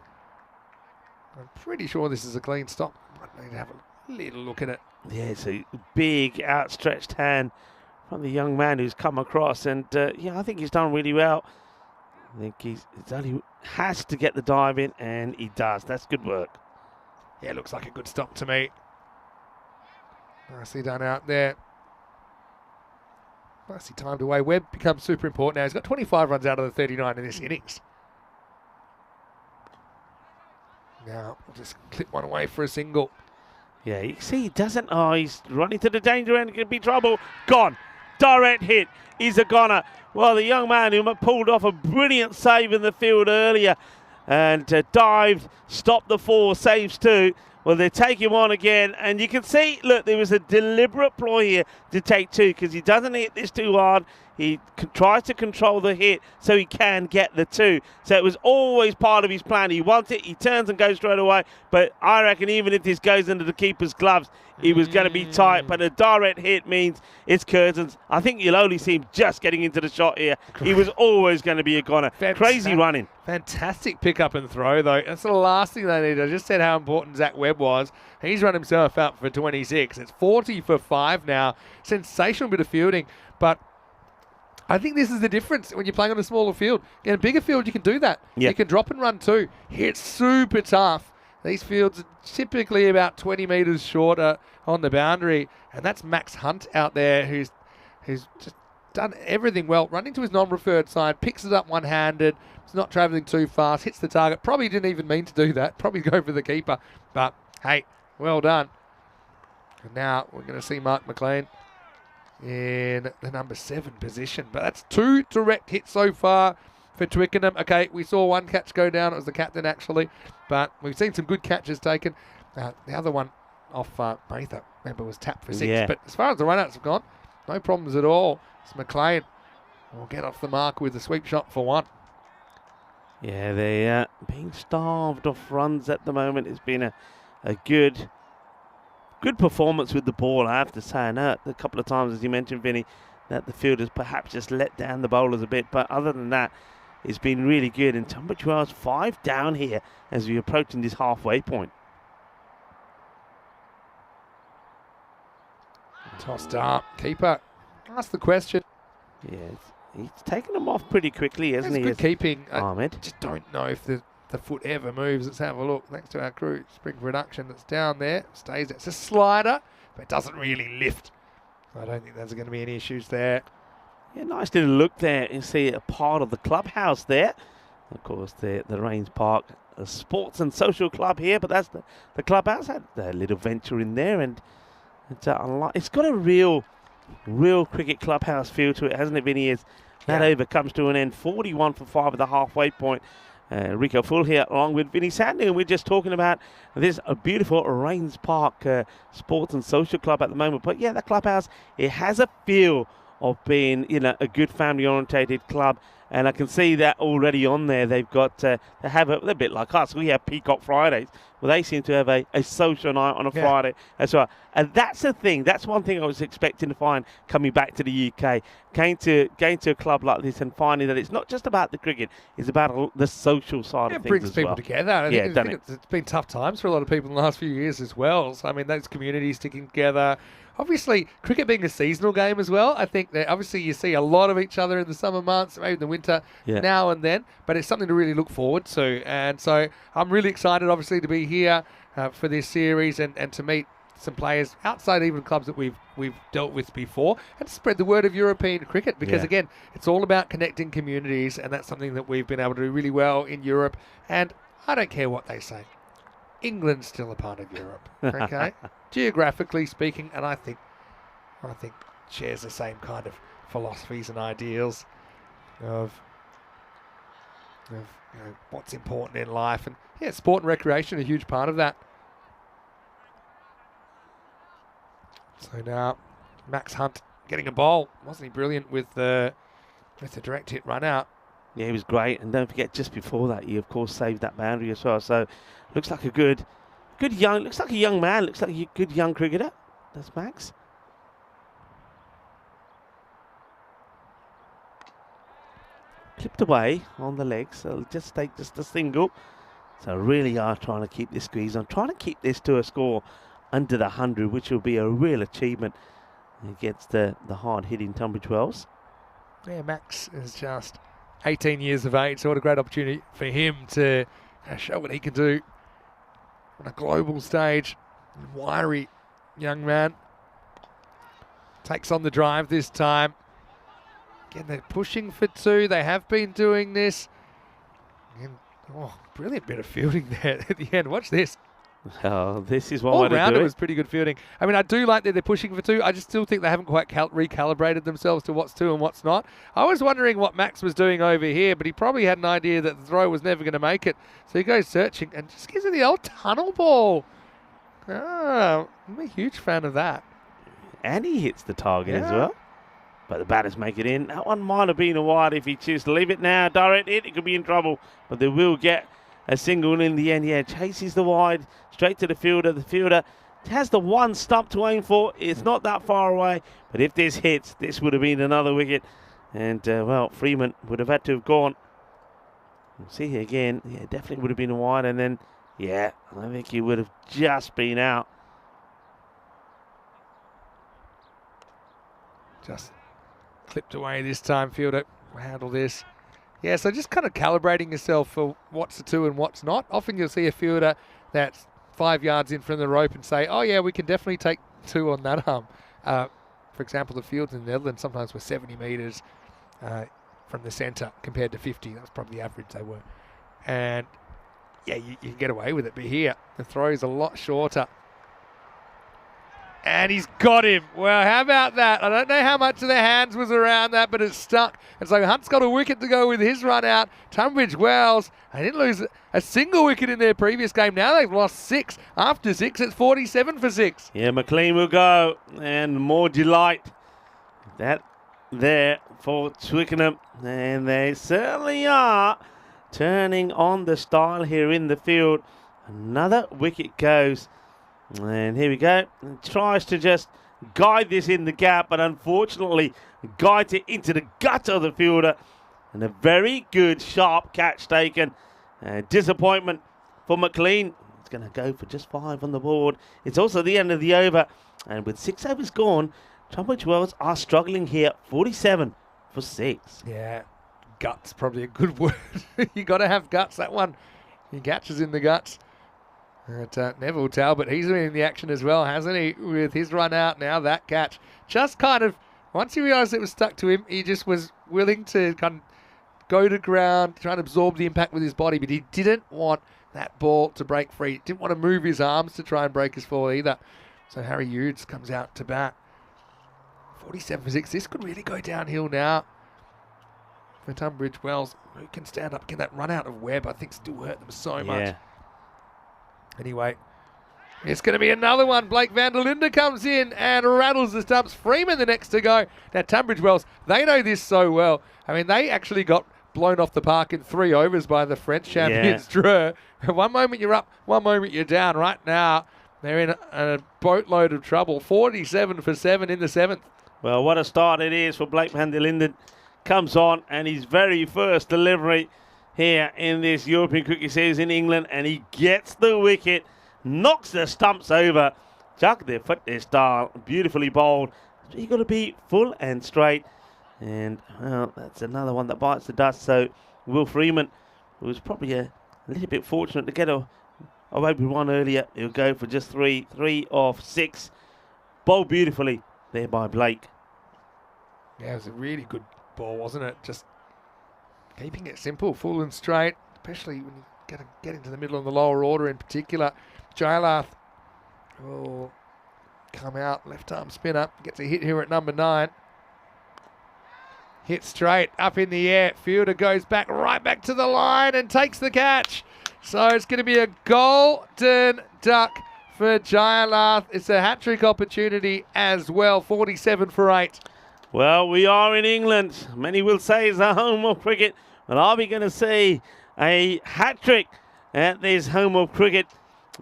I'm pretty sure this is a clean stop. I need to have a little look at it. Yeah, it's a big outstretched hand from the young man who's come across, and yeah, I think he's done really well. I think he's only has to get the dive in, and he does. That's good work. Yeah, looks like a good stop to me. Nicely done out there. Nicely timed away. Webb becomes super important now. He's got 25 runs out of the 39 in this innings. Now, we'll just clip one away for a single. Yeah, you see, he doesn't. Oh, he's running to the danger end. It could be trouble. Gone. Direct hit. He's a goner. Well, the young man who pulled off a brilliant save in the field earlier and dived, stopped the 4, saves 2. Well, they take him on again, and you can see, look, there was a deliberate ploy here to take 2 because he doesn't hit this too hard. He tries to control the hit so he can get the 2. So it was always part of his plan. He wants it, he turns and goes straight away. But I reckon even if this goes into the keeper's gloves, he was going to be tight. But a direct hit means it's curtains. I think you'll only see him just getting into the shot here. He was always going to be a goner. Crazy running. Fantastic pick up and throw, though. That's the last thing they need. I just said how important Zach Webb was. He's run himself out for 26. It's 40 for 5 now. Sensational bit of fielding. But I think this is the difference when you're playing on a smaller field. In a bigger field, you can do that. Yep. You can drop and run too. Here it's super tough. These fields are typically about 20 metres shorter on the boundary. And that's Max Hunt out there who's just done everything well. Running to his non-preferred side, picks it up one-handed. He's not travelling too fast, hits the target. Probably didn't even mean to do that. Probably go for the keeper. But, hey, well done. And now we're going to see Mark McLean in the number 7 position. But that's 2 direct hits so far for Twickenham. Okay, we saw one catch go down. It was the captain, actually. But we've seen some good catches taken. The other one off Mather, remember, was tapped for 6. Yeah. But as far as the run-outs have gone, no problems at all. It's McLean will get off the mark with a sweep shot for 1. Yeah, they're being starved of runs at the moment. It's been a good performance with the ball, I have to say. I know a couple of times, as you mentioned, Vinny, that the fielders perhaps just let down the bowlers a bit. But other than that, it's been really good. And Tunbridge Wells 5 down here as we're approaching this halfway point. Tossed up. Keeper. Ask the question. Yeah, he's taken them off pretty quickly, hasn't he? Good keeping. Ahmed. I just don't know if the foot ever moves. Let's have a look next to our crew. Spring Production that's down there. Stays there. It's a slider, but it doesn't really lift. I don't think there's going to be any issues there. Yeah, nice little look there. You see a part of the clubhouse there. Of course, the Rains Park Sports and Social Club here, but that's the clubhouse. Had a little venture in there, and it's got a real cricket clubhouse feel to it, hasn't it, Vinny? As that over comes to an end, 41 for 5 at the halfway point. Rico Full here along with Vinny Sandy, and we're just talking about this beautiful Rains Park Sports and Social Club at the moment. But yeah, the clubhouse, it has a feel of being, a good family-orientated club. And I can see that already on there. They've got, they're a bit like us. We have Peacock Fridays. Well, they seem to have a social night on a Friday as well. And that's the thing. That's one thing I was expecting to find coming back to the UK. Going to a club like this and finding that it's not just about the cricket. It's about the social side of things as well. It brings people together. I think it's been tough times for a lot of people in the last few years as well. So, I mean, those communities sticking together. Obviously, cricket being a seasonal game as well, I think that obviously you see a lot of each other in the summer months, maybe in the winter now and then, but it's something to really look forward to. And so I'm really excited, obviously, to be here for this series and to meet some players outside even clubs that we've dealt with before, and to spread the word of European cricket, because again, it's all about connecting communities, and that's something that we've been able to do really well in Europe. And I don't care what they say, England's still a part of Europe, okay? Geographically speaking, and I think shares the same kind of philosophies and ideals of what's important in life, and sport and recreation are a huge part of that. So now Max Hunt getting a bowl. Wasn't he brilliant with the direct hit run out? Yeah, he was great. And don't forget, just before that, he of course saved that boundary as well. So looks like looks like a young man. Looks like a good young cricketer. That's Max. Clipped away on the legs. So just take just a single. So really are trying to keep this squeeze on. Trying to keep this to a score under the 100, which will be a real achievement against the hard-hitting Tunbridge Wells. Yeah, Max is just 18 years of age, so what a great opportunity for him to show what he can do on a global stage. Wiry young man. Takes on the drive this time. Again, they're pushing for 2. They have been doing this. And, brilliant bit of fielding there at the end. Watch this. Oh, this is one all way to do it. All round it was pretty good fielding. I mean, I do like that they're pushing for 2. I just still think they haven't quite recalibrated themselves to what's 2 and what's not. I was wondering what Max was doing over here, but he probably had an idea that the throw was never going to make it. So he goes searching and just gives it the old tunnel ball. I'm a huge fan of that. And he hits the target as well. But the batters make it in. That one might have been a wide if he chooses to leave it now. Direct hit, it could be in trouble. But they will get a single in the end. Yeah, chases the wide, straight to the fielder. The fielder has the one stump to aim for. It's not that far away. But if this hits, this would have been another wicket. And, Freeman would have had to have gone. We'll see here again. Yeah, definitely would have been a wide. And then, I think he would have just been out. Just clipped away this time, fielder. Handle this. Yeah, so just kind of calibrating yourself for what's a 2 and what's not. Often you'll see a fielder that's 5 yards in from the rope and say, oh yeah, we can definitely take 2 on that arm. For example, the fields in the Netherlands sometimes were 70 metres from the centre compared to 50. That was probably the average they were. And yeah, you can get away with it. But here, the throw is a lot shorter. And he's got him. Well, how about that? I don't know how much of their hands was around that, but it stuck. And so Hunt's got a wicket to go with his run out. Tunbridge Wells, they didn't lose a single wicket in their previous game. Now they've lost 6. After 6, it's 47 for 6. Yeah, McLean will go. And more delight. That there for Twickenham. And they certainly are turning on the style here in the field. Another wicket goes. And here we go. Tries to just guide this in the gap, but unfortunately guides it into the gut of the fielder. And a very good, sharp catch taken. Disappointment for McLean. It's going to go for just 5 on the board. It's also the end of the over. And with 6 overs gone, Tunbridge Wells are struggling here. 47 for 6. Yeah, guts probably a good word. You got to have guts. That one, he catches in the guts. Neville Talbot, he's been in the action as well, hasn't he? With his run out now, that catch just kind of Once he realised it was stuck to him, he just was willing to kind of go to ground, try and absorb the impact with his body, but he didn't want that ball to break free. He didn't want to move his arms to try and break his fall either. So Harry Hughes comes out to bat. 47 for 6. This could really go downhill now for Tunbridge Wells. Who can stand up? Can that run out of Webb? I think still hurt them so much. Anyway, it's going to be another one. Blake van der Linde comes in and rattles the stumps. Freeman the next to go. Now Tunbridge Wells, they know this so well. I mean, they actually got blown off the park in 3 overs by the French champions, Dreux. One moment you're up, one moment you're down. Right now, they're in a boatload of trouble. 47 for 7 in the 7th. Well, what a start it is for Blake van der Linden. Comes on and his very first delivery here in this European Cricket Series in England, and he gets the wicket, knocks the stumps over. Chuck their foot their style, beautifully bowled. You've got to be full and straight. And, well, that's another one that bites the dust. So, Will Freeman, who was probably a little bit fortunate to get away with one earlier, he'll go for just 3 of 6. Bowled beautifully there by Blake. Yeah, it was a really good ball, wasn't it? Just keeping it simple, full and straight, especially when you get into the middle of the lower order in particular. Jailath will come out, left arm spinner, gets a hit here at number 9. Hit straight, up in the air. Fielder goes back, right back to the line and takes the catch. So it's going to be a golden duck for Jailath. It's a hat-trick opportunity as well, 47 for 8. Well, we are in England. Many will say it's the home of cricket. But are we going to see a hat-trick at this home of cricket?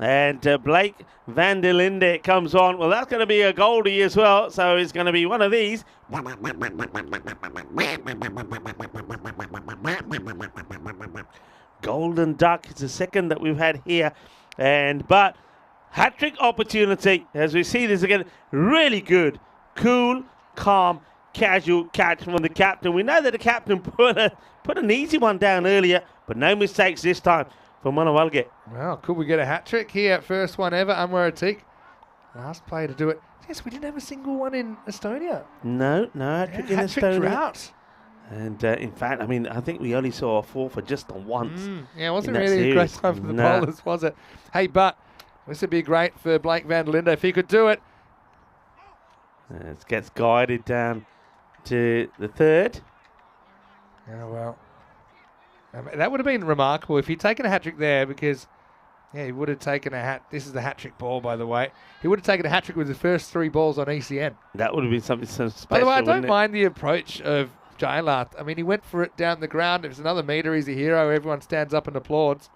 And Blake van der Linde comes on. Well, that's going to be a goldie as well. So it's going to be one of these. Golden duck. It's the second that we've had here. But hat-trick opportunity. As we see this again, really good, cool, calm, casual catch from the captain. We know that the captain put an easy one down earlier, but no mistakes this time from Manawalge. Well, could we get a hat-trick here? First one ever, Anwar Atik. Last player to do it. Yes, we didn't have a single one in Estonia. No hat-trick in hat-trick Estonia. drought. And in fact, I mean, I think we only saw a 4 for just on once. Yeah, it wasn't in that really a great series. time for the bowlers, was it? Hey, but this would be great for Blake van der Linde if he could do it. It gets guided down to the 3rd. Yeah, well, that would have been remarkable if he'd taken a hat-trick there, because, yeah, he would have taken a hat. This is the hat-trick ball, by the way. He would have taken a hat-trick with his first 3 balls on ECN. That would have been something so special. By the way, I don't mind the approach of Jailath. I mean, he went for it down the ground. If it's another metre, he's a hero. Everyone stands up and applauds.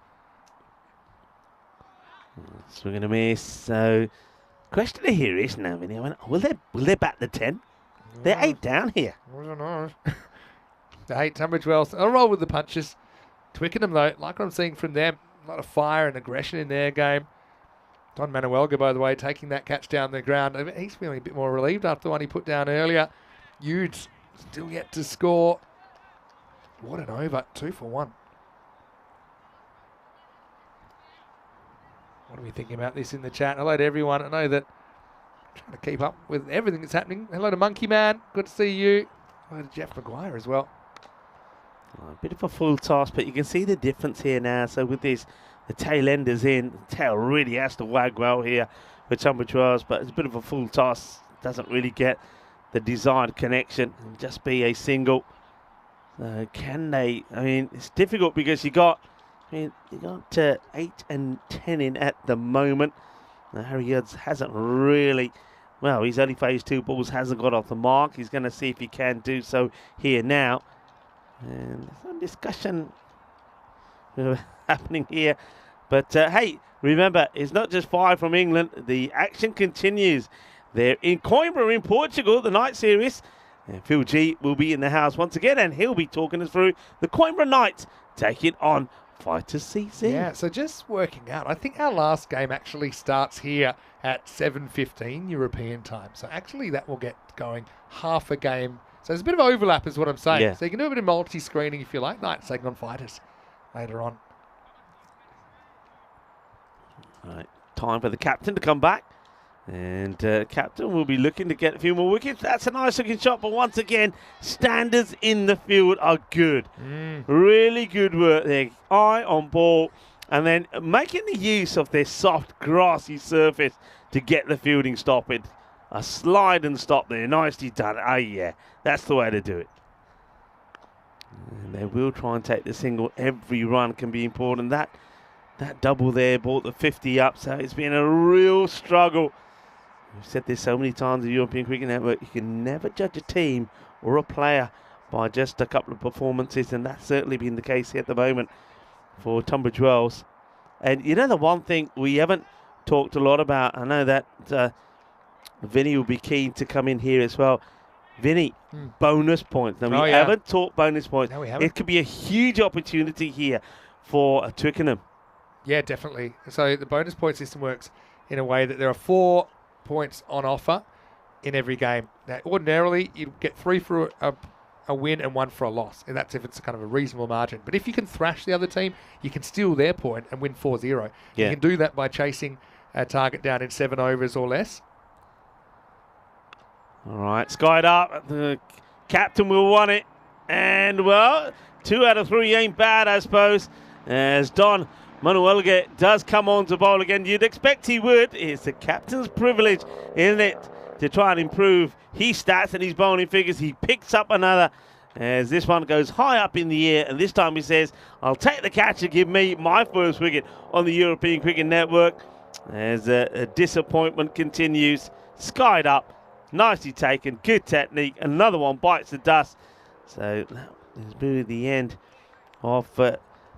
Swing and a miss. So, question here is now, will they bat the 10? They're 8 down here. I don't know. The 8 Tunbridge Wells. I'll roll with the punches. Twickenham, though, like what I'm seeing from them, a lot of fire and aggression in their game. Don Manuelga, by the way, taking that catch down the ground. He's feeling a bit more relieved after the one he put down earlier. Hughes still yet to score. What an over. 2 for 1. What are we thinking about this in the chat? Hello to everyone. I know that I'm trying to keep up with everything that's happening. Hello to Monkey Man. Good to see you. Hello to Jeff Maguire as well. A bit of a full toss, but you can see the difference here now. So with this, the tail enders in. The tail really has to wag well here for Tunbridge Wells, but it's a bit of a full toss. Doesn't really get the desired connection and just be a single. Can they? I mean, it's difficult because you got 8 and 10 in at the moment. Harry Hughes hasn't really, well, he's only faced 2 balls, hasn't got off the mark. He's going to see if he can do so here now. And there's some discussion happening here. But hey, remember, it's not just 5 from England. The action continues. They're in Coimbra in Portugal, the night series. And Phil G will be in the house once again, and he'll be talking us through the Coimbra Knights taking on Fighters CC. Yeah, so just working out, I think our last game actually starts here at 7:15 European time. So actually that will get going half a game. So there's a bit of overlap is what I'm saying. Yeah. So you can do a bit of multi-screening if you like. Knights taking on Fighters later on. All right, time for the captain to come back. And captain will be looking to get a few more wickets. That's a nice looking shot, but once again, standards in the field are good. Really good work there. Eye on ball, and then making the use of this soft grassy surface to get the fielding stopped. A slide and stop there. Nicely done. Oh yeah, that's the way to do it. And they will try and take the single. Every run can be important. That double there brought the 50 up, so it's been a real struggle. We've said this so many times, the European Cricket Network, you can never judge a team or a player by just a couple of performances, and that's certainly been the case here at the moment for Tunbridge Wells. And you know the one thing we haven't talked a lot about, I know that Vinny will be keen to come in here as well. Vinny, bonus points. Now, we haven't talked bonus points. No, we haven't. It could be a huge opportunity here for Twickenham. Yeah, definitely. So the bonus point system works in a way that there are 4 points on offer in every game. Now, ordinarily, you get 3 for a win and 1 for a loss, and that's if it's kind of a reasonable margin. But if you can thrash the other team, you can steal their point and win 4-0. Yeah. You can do that by chasing a target down in 7 overs or less. All right, skied up. The captain will want it. And, well, 2 out of 3 ain't bad, I suppose, as Don Manuelge does come on to bowl again. You'd expect he would. It's the captain's privilege, isn't it, to try and improve his stats and his bowling figures. He picks up another as this one goes high up in the air, and this time he says, I'll take the catch and give me my first wicket on the European Cricket Network. As a disappointment continues. Skied up, nicely taken, good technique. Another one bites the dust. So that is really the end of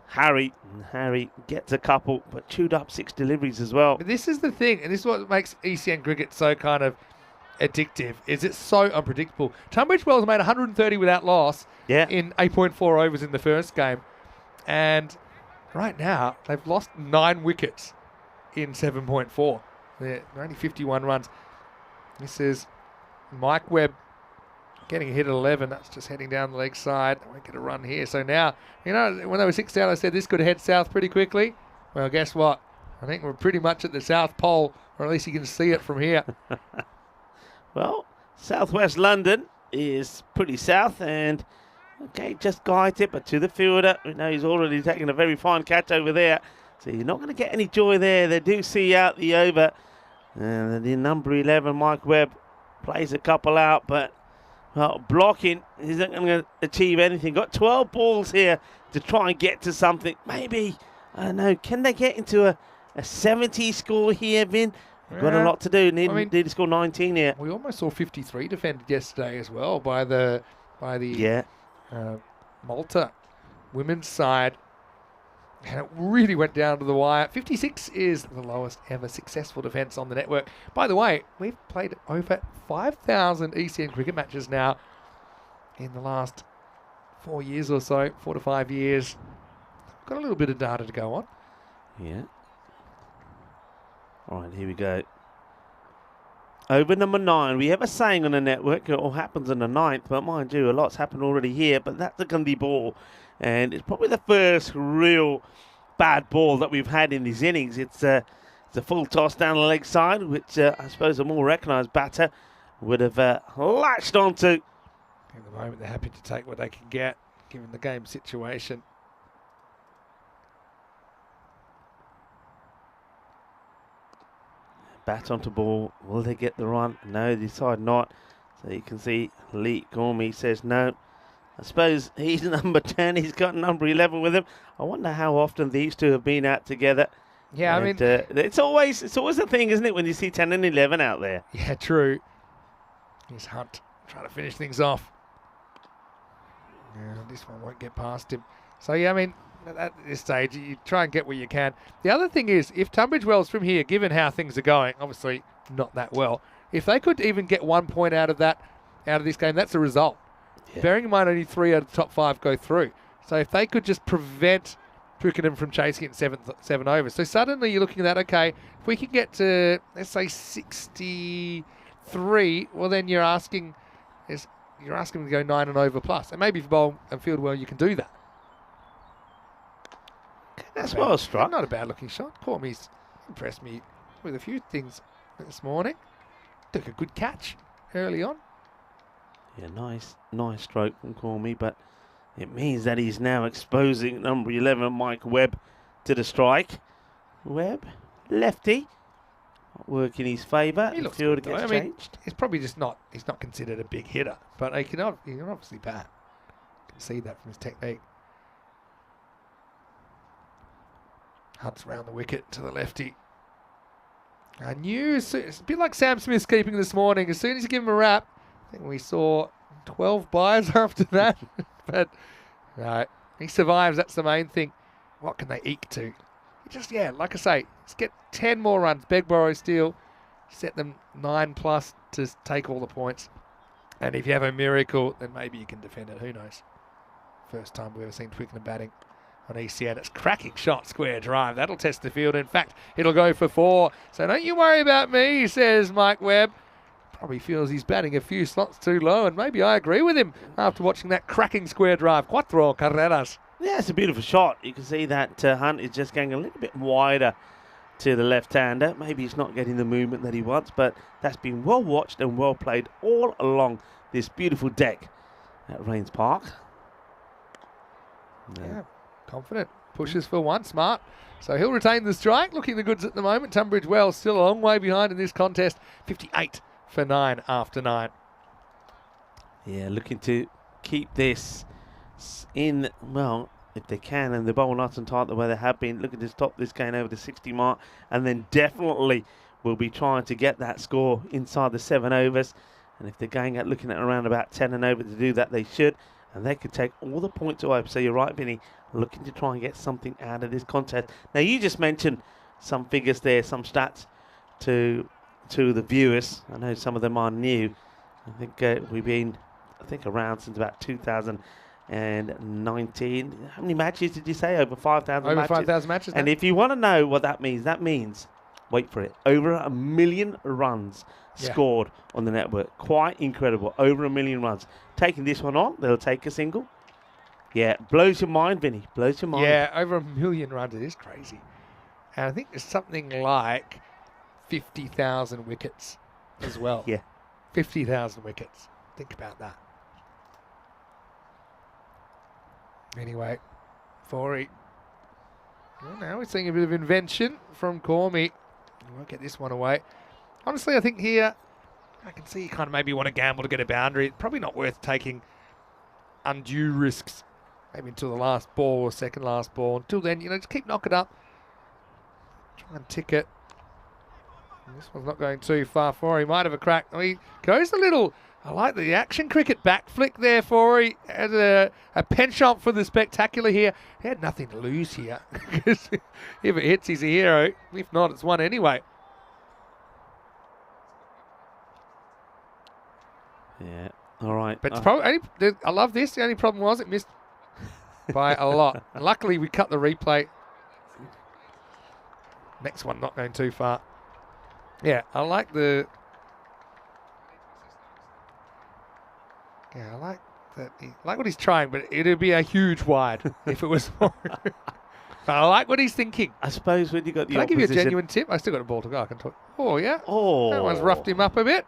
Harry. And Harry gets a couple, but chewed up 6 deliveries as well. But this is the thing, and this is what makes ECN cricket so kind of addictive, is it's so unpredictable. Tunbridge Wells made 130 without loss in 8.4 overs in the first game. And right now, they've lost 9 wickets in 7.4. They're only 51 runs. This is Mike Webb getting a hit at 11. That's just heading down the leg side. They won't get a run here. So now, you know, when they were 6 down, I said this could head south pretty quickly. Well, guess what? I think we're pretty much at the South Pole, or at least you can see it from here. Well, southwest London is pretty south, and okay, just guides it, but to the fielder. We know he's already taken a very fine catch over there, so you're not going to get any joy there. They do see out the over, and the number 11, Mike Webb, plays a couple out, but well, blocking isn't going to achieve anything. Got 12 balls here to try and get to something. Maybe, I don't know, can they get into a 70 score here, Vin? Got a lot to do. Need to score 19 here. We almost saw 53 defended yesterday as well by the Malta women's side. And it really went down to the wire. 56 is the lowest ever successful defence on the network. By the way, we've played over 5,000 ECN cricket matches now in the last 4 years or so, 4 to 5 years. Got a little bit of data to go on. Yeah. All right, here we go. Over number 9. We have a saying on the network, it all happens in the 9th, but mind you, a lot's happened already here, but that's a Gundy ball. And it's probably the first real bad ball that we've had in these innings. It's a full toss down the leg side, which I suppose a more recognised batter would have latched onto. At the moment, they're happy to take what they can get, given the game situation. Bat onto ball. Will they get the run? No, they decide not. So you can see Lee Gormy says no. I suppose he's number 10. He's got number 11 with him. I wonder how often these two have been out together. Yeah, and, it's always a thing, isn't it, when you see 10 and 11 out there? Yeah, true. Here's Hunt trying to finish things off. Yeah, this one won't get past him. So, yeah, I mean, at this stage, you try and get where you can. The other thing is, if Tunbridge Wells from here, given how things are going, obviously not that well, if they could even get 1 point out of this game, that's a result. Yeah. Bearing in mind only 3 out of the top 5 go through. So if they could just prevent Twickenham from chasing it in 7 overs. So suddenly you're looking at that, okay, if we can get to, let's say, 63, well then you're asking them to go 9 and over plus. And maybe if you bowl and field well, you can do that. That's well struck. Not a bad looking shot. Cormie's impressed me with a few things this morning. Took a good catch early on. Yeah, nice stroke from Cormie, but it means that he's now exposing number 11, Mike Webb, to the strike. Webb, lefty, work in his favour. He The looks fielder good, though. gets I mean, changed. he's probably just not. He's not considered a big hitter, but he can obviously bat. You can see that from his technique. Hunts round the wicket to the lefty. I knew it's a bit like Sam Smith's keeping this morning. As soon as you give him a wrap, I think we saw 12 byes after that. But no, he survives. That's the main thing. What can they eke to? Just, yeah, like I say, just get 10 more runs. Beg, borrow, steal. Set them 9+ to take all the points. And if you have a miracle, then maybe you can defend it. Who knows? First time we've ever seen Twickenham batting on ECS. It's cracking shot, square drive. That'll test the field. In fact, it'll go for 4. So don't you worry about me, says Mike Webb. Probably feels he's batting a few slots too low, and maybe I agree with him after watching that cracking square drive. 4 carreras. Yeah, it's a beautiful shot. You can see that Hunt is just going a little bit wider to the left-hander. Maybe he's not getting the movement that he wants, but that's been well watched and well played all along this beautiful deck at Rains Park. Yeah, confident. Pushes for 1, smart. So he'll retain the strike. Looking the goods at the moment. Tunbridge Wells still a long way behind in this contest. 58 for 9 after 9. Yeah, looking to keep this in, well, if they can, and the bowl nice and tight the way they have been, looking to stop this game over the 60 mark, and then definitely will be trying to get that score inside the 7 overs. And if they're going at looking at around about 10 and over to do that, they should, and they could take all the points away. So you're right, Vinny, looking to try and get something out of this contest. Now, you just mentioned some figures there, some stats to the viewers. I know some of them are new. I think we've been, around since about 2019. How many matches did you say? Over 5,000 matches? Over 5,000 matches. And if you want to know what that means, wait for it, over 1 million runs scored on the network. Quite incredible. Over 1 million runs. Taking this one on, they'll take a single. Yeah, blows your mind, Vinny. Blows your mind. Yeah, over 1 million runs. It is crazy. And I think there's something like 50,000 wickets as well. Yeah. 50,000 wickets. Think about that. Anyway, Forey. Well, now we're seeing a bit of invention from Cormie. We won't get this one away. Honestly, I think here, I can see you kind of maybe want to gamble to get a boundary. Probably not worth taking undue risks. Maybe until the last ball or second last ball. Until then, just keep knocking up. Try and tick it. And this one's not going too far for him. He might have a crack. I mean, goes a little. I like the action cricket back flick there for him. Had a penchant for the spectacular here. He had nothing to lose here. Because if it hits, he's a hero. If not, it's one anyway. Yeah. All right. But it's probably I love this. The only problem was it missed by a lot. And luckily, we cut the replay. Next one not going too far. Yeah, I like the... Yeah, I like that. I like what he's trying, but it'd be a huge wide if it was more. But I like what he's thinking. I suppose when you got the Can I give you a opposition- genuine tip? I still got a ball to go. I can talk. Oh, yeah. Oh. That one's roughed him up a bit.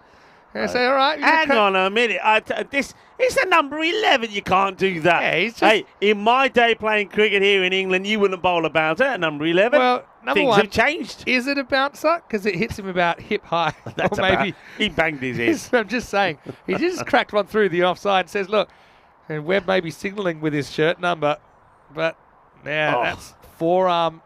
And I say, all right. Hang on a minute. This it's a number 11. You can't do that. Yeah, he's just- Hey, in my day playing cricket here in England, you wouldn't bowl a bouncer at number 11. Well, number Things one, have changed. is it a bouncer? Because it hits him about hip high. That's or maybe. he banged his head. I'm just saying. He just cracked one through the offside and says, look, and Webb may be signalling with his shirt number, but now that's forearm,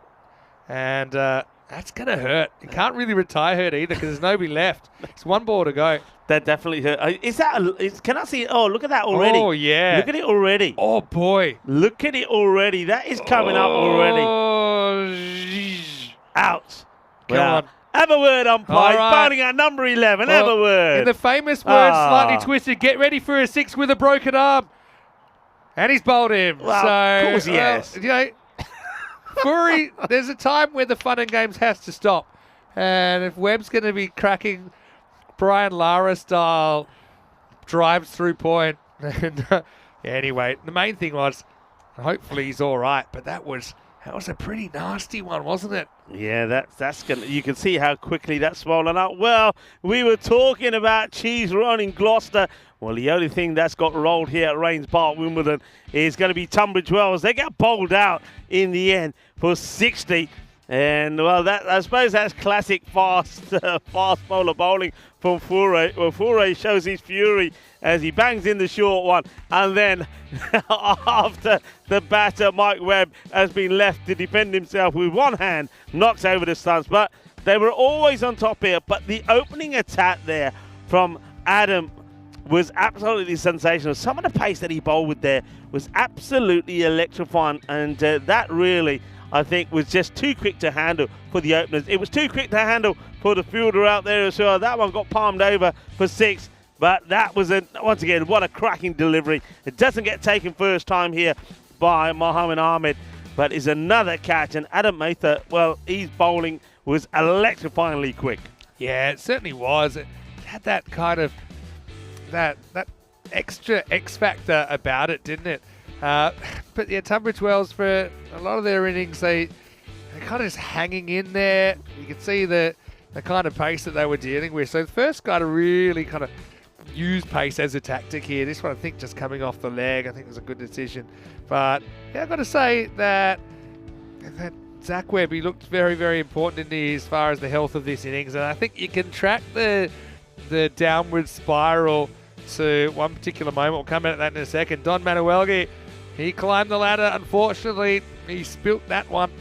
and that's going to hurt. You can't really retire hurt either because there's nobody left. It's one ball to go. That definitely hurt. Is that? Can I see it? Oh, look at that already. Oh, yeah. Look at it already. Oh, boy. Look at it already. That is coming up already. Oh, Ouch. Come Well, on. Have a word, umpire. All right. Bowling at number 11. Well, have a word. In the famous words, Ah. slightly twisted, get ready for a 6 with a broken arm. And he's bowled him. Well, so, of course he has. Furry, there's a time where the fun and games has to stop. And if Webb's going to be cracking Brian Lara style drives through point. And, anyway, the main thing was, hopefully he's all right. But that was a pretty nasty one, wasn't it? Yeah, that's gonna. You can see how quickly that's swollen up. Well, we were talking about cheese run in Gloucester. Well, the only thing that's got rolled here at Rains Park, Wimbledon, is going to be Tunbridge Wells. They got bowled out in the end for 60. And, well, I suppose that's classic fast bowler bowling from Foray. Well, Foray shows his fury as he bangs in the short one. And then after the batter, Mike Webb, has been left to defend himself with one hand, knocks over the stumps. But they were always on top here. But the opening attack there from Adam was absolutely sensational. Some of the pace that he bowled with there was absolutely electrifying. And that really, I think, was just too quick to handle for the openers. It was too quick to handle for the fielder out there as well. That one got palmed over for 6. But that was, once again, what a cracking delivery. It doesn't get taken first time here by Mohammed Ahmed, but is another catch. And Adam Mather, well, his bowling was electrifyingly quick. Yeah, it certainly was. It had that kind of, that extra X factor about it, didn't it? But yeah, Tunbridge Wells, for a lot of their innings, they're kind of just hanging in there. You can see the kind of pace that they were dealing with. So the first guy to really kind of use pace as a tactic here. This one, I think, just coming off the leg, I think was a good decision. But yeah, I've got to say that Zach Webb, he looked very, very important as far as the health of this innings. And I think you can track the downward spiral to one particular moment. We'll come back to that in a second. Don Manuelgi, he climbed the ladder. Unfortunately, he spilt that one.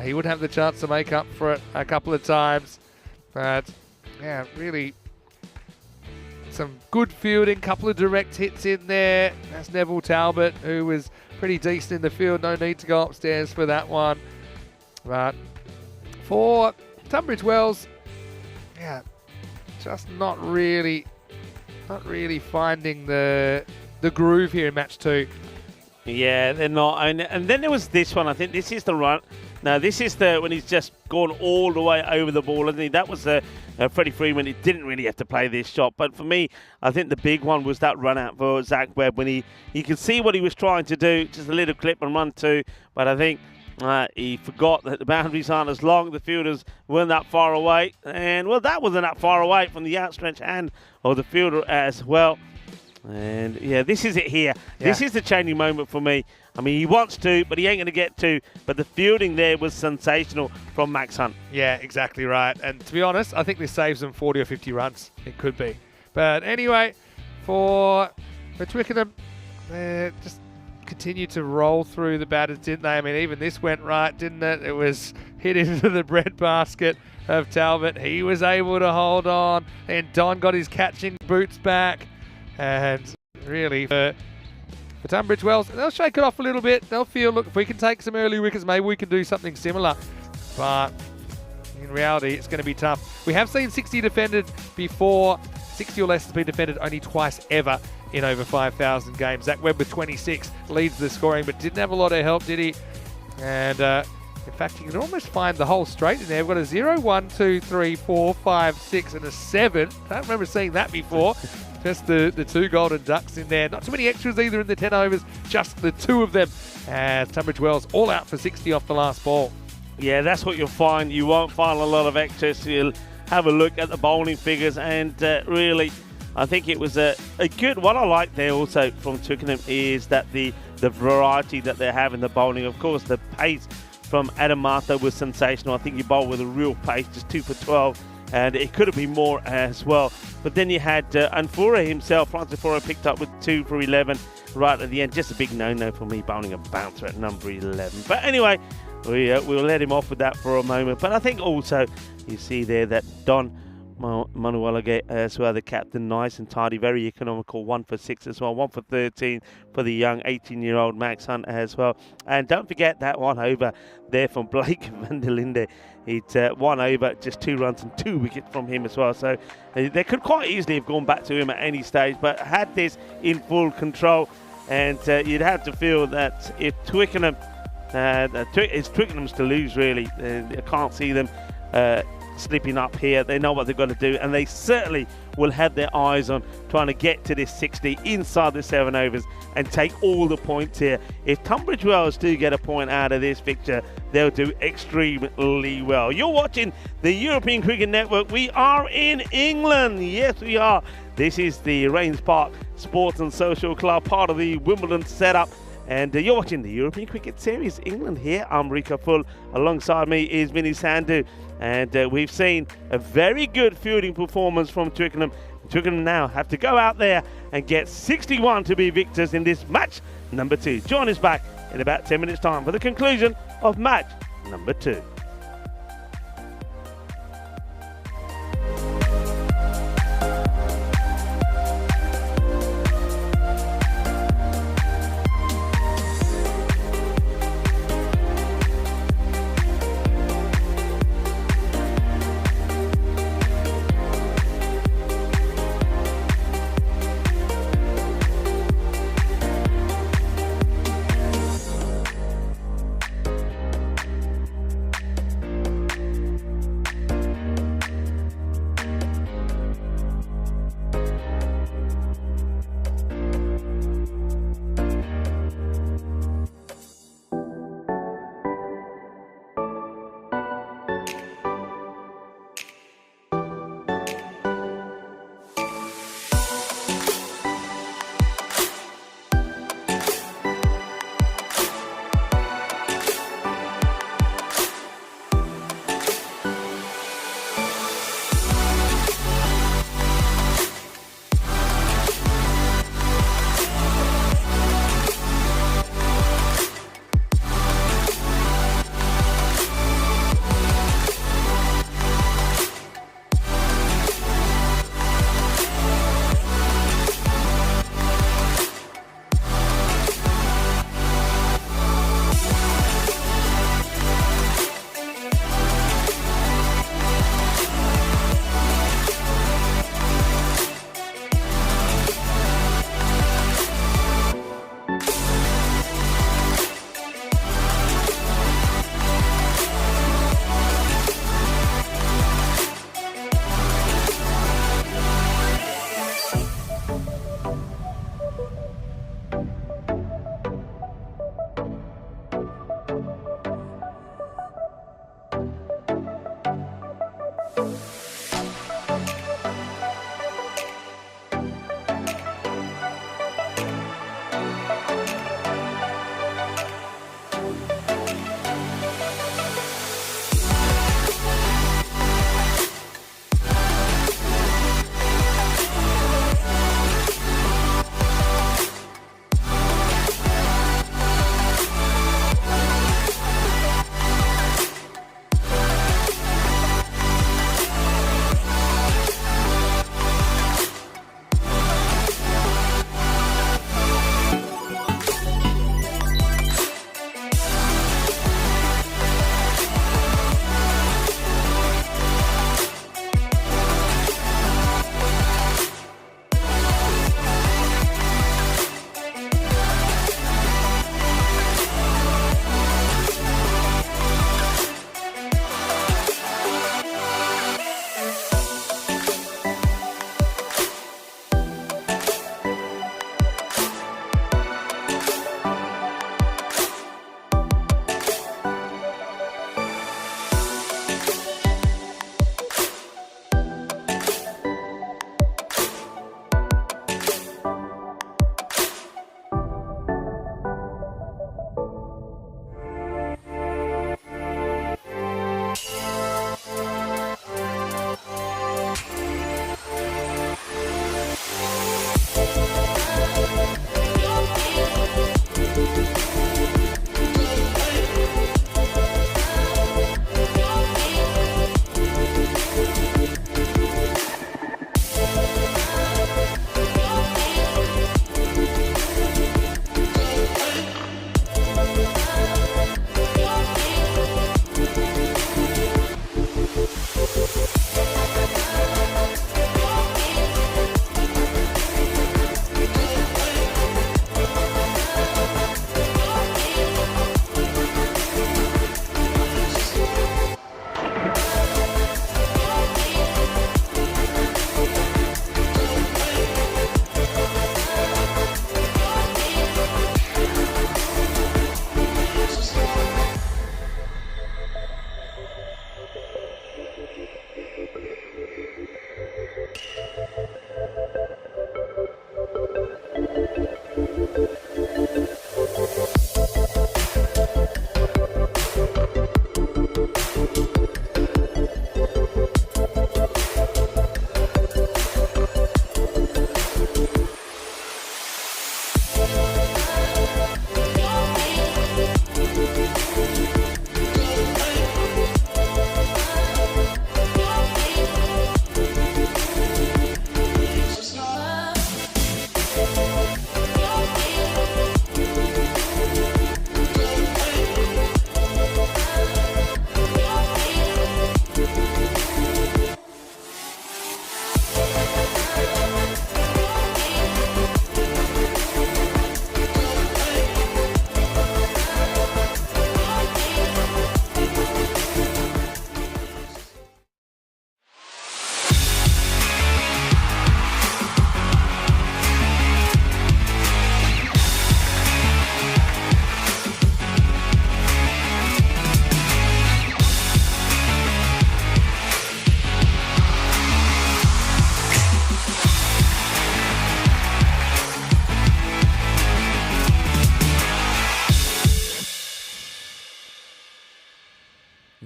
He would have the chance to make up for it a couple of times. But yeah, really some good fielding, couple of direct hits in there. That's Neville Talbot, who was pretty decent in the field. No need to go upstairs for that one. But for Tunbridge Wells, yeah, just not really finding the groove here in match 2. Yeah, they're not. And then there was this one. I think this is the run. Now, this is the when he's just gone all the way over the ball, hasn't he? That was Freddie Freeman. He didn't really have to play this shot. But for me, I think the big one was that run out for Zach Webb when you could see what he was trying to do, just a little clip and run 2. But I think he forgot that the boundaries aren't as long. The fielders weren't that far away. And, well, that wasn't that far away from the outstretched hand of the fielder as well. And, yeah, this is it here. Yeah. This is the changing moment for me. I mean, he wants to, but he ain't going to get to. But the fielding there was sensational from Max Hunt. Yeah, exactly right. And to be honest, I think this saves them 40 or 50 runs. It could be. But anyway, for Twickenham, they just continued to roll through the batters, didn't they? I mean, even this went right, didn't it? It was hit into the breadbasket of Talbot. He was able to hold on. And Don got his catching boots back. And really, for Tunbridge Wells, they'll shake it off a little bit. They'll feel, look, if we can take some early wickets, maybe we can do something similar. But in reality, it's going to be tough. We have seen 60 defended before. 60 or less has been defended only twice ever in over 5,000 games. Zach Webb with 26 leads the scoring, but didn't have a lot of help, did he? And in fact, you can almost find the whole straight in there. We've got a 0, 1, 2, 3, 4, 5, 6, and a 7. I don't remember seeing that before. Just the 2 golden ducks in there. Not too many extras either in the 10 overs, just the 2 of them. As Tunbridge Wells all out for 60 off the last ball. Yeah, that's what you'll find. You won't find a lot of extras. You'll have a look at the bowling figures, and really, I think it was a good. What I like there also from Twickenham is that the variety that they have in the bowling. Of course, the pace from Adam Mather was sensational. I think he bowled with a real pace, just 2 for 12. And it could have been more as well. But then you had Anfura himself. Francis Anfura picked up with 2 for 11 right at the end. Just a big no-no for me, bowling a bouncer at number 11. But anyway, we'll let him off with that for a moment. But I think also you see there that Don Manuelagi as well, the captain, nice and tidy, very economical, 1 for 6 as well, 1 for 13 for the young 18-year-old Max Hunt as well. And don't forget that 1 over there from Blake van der Linde. It's 1 over, just 2 runs and 2 wickets from him as well. So they could quite easily have gone back to him at any stage, but had this in full control. And you'd have to feel that if Twickenham, it's Twickenham's to lose really. I can't see them slipping up here. They know what they've got to do, and they certainly will have their eyes on trying to get to this 60 inside the 7 overs and take all the points here. If Tunbridge Wells do get a point out of this fixture, they'll do extremely well. You're watching the European Cricket Network. We are in England. Yes, we are. This is the Rains Park Sports and Social Club, part of the Wimbledon setup. And you're watching the European Cricket Series, England here. I'm Rico Full. Alongside me is Vinny Sandhu. And we've seen a very good fielding performance from Twickenham. Twickenham now have to go out there and get 61 to be victors in this match number 2. Join us back in about 10 minutes' time for the conclusion of match number 2.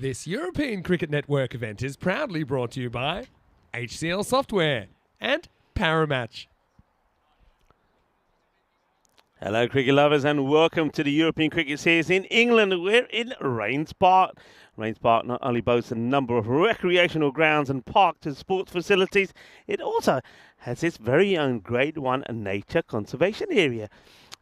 This European Cricket Network event is proudly brought to you by HCL Software and Paramatch. Hello, cricket lovers, and welcome to the European Cricket Series in England. We're in Rains Park. Rains Park not only boasts a number of recreational grounds and parks and sports facilities, it also has its very own Grade 1 nature conservation area.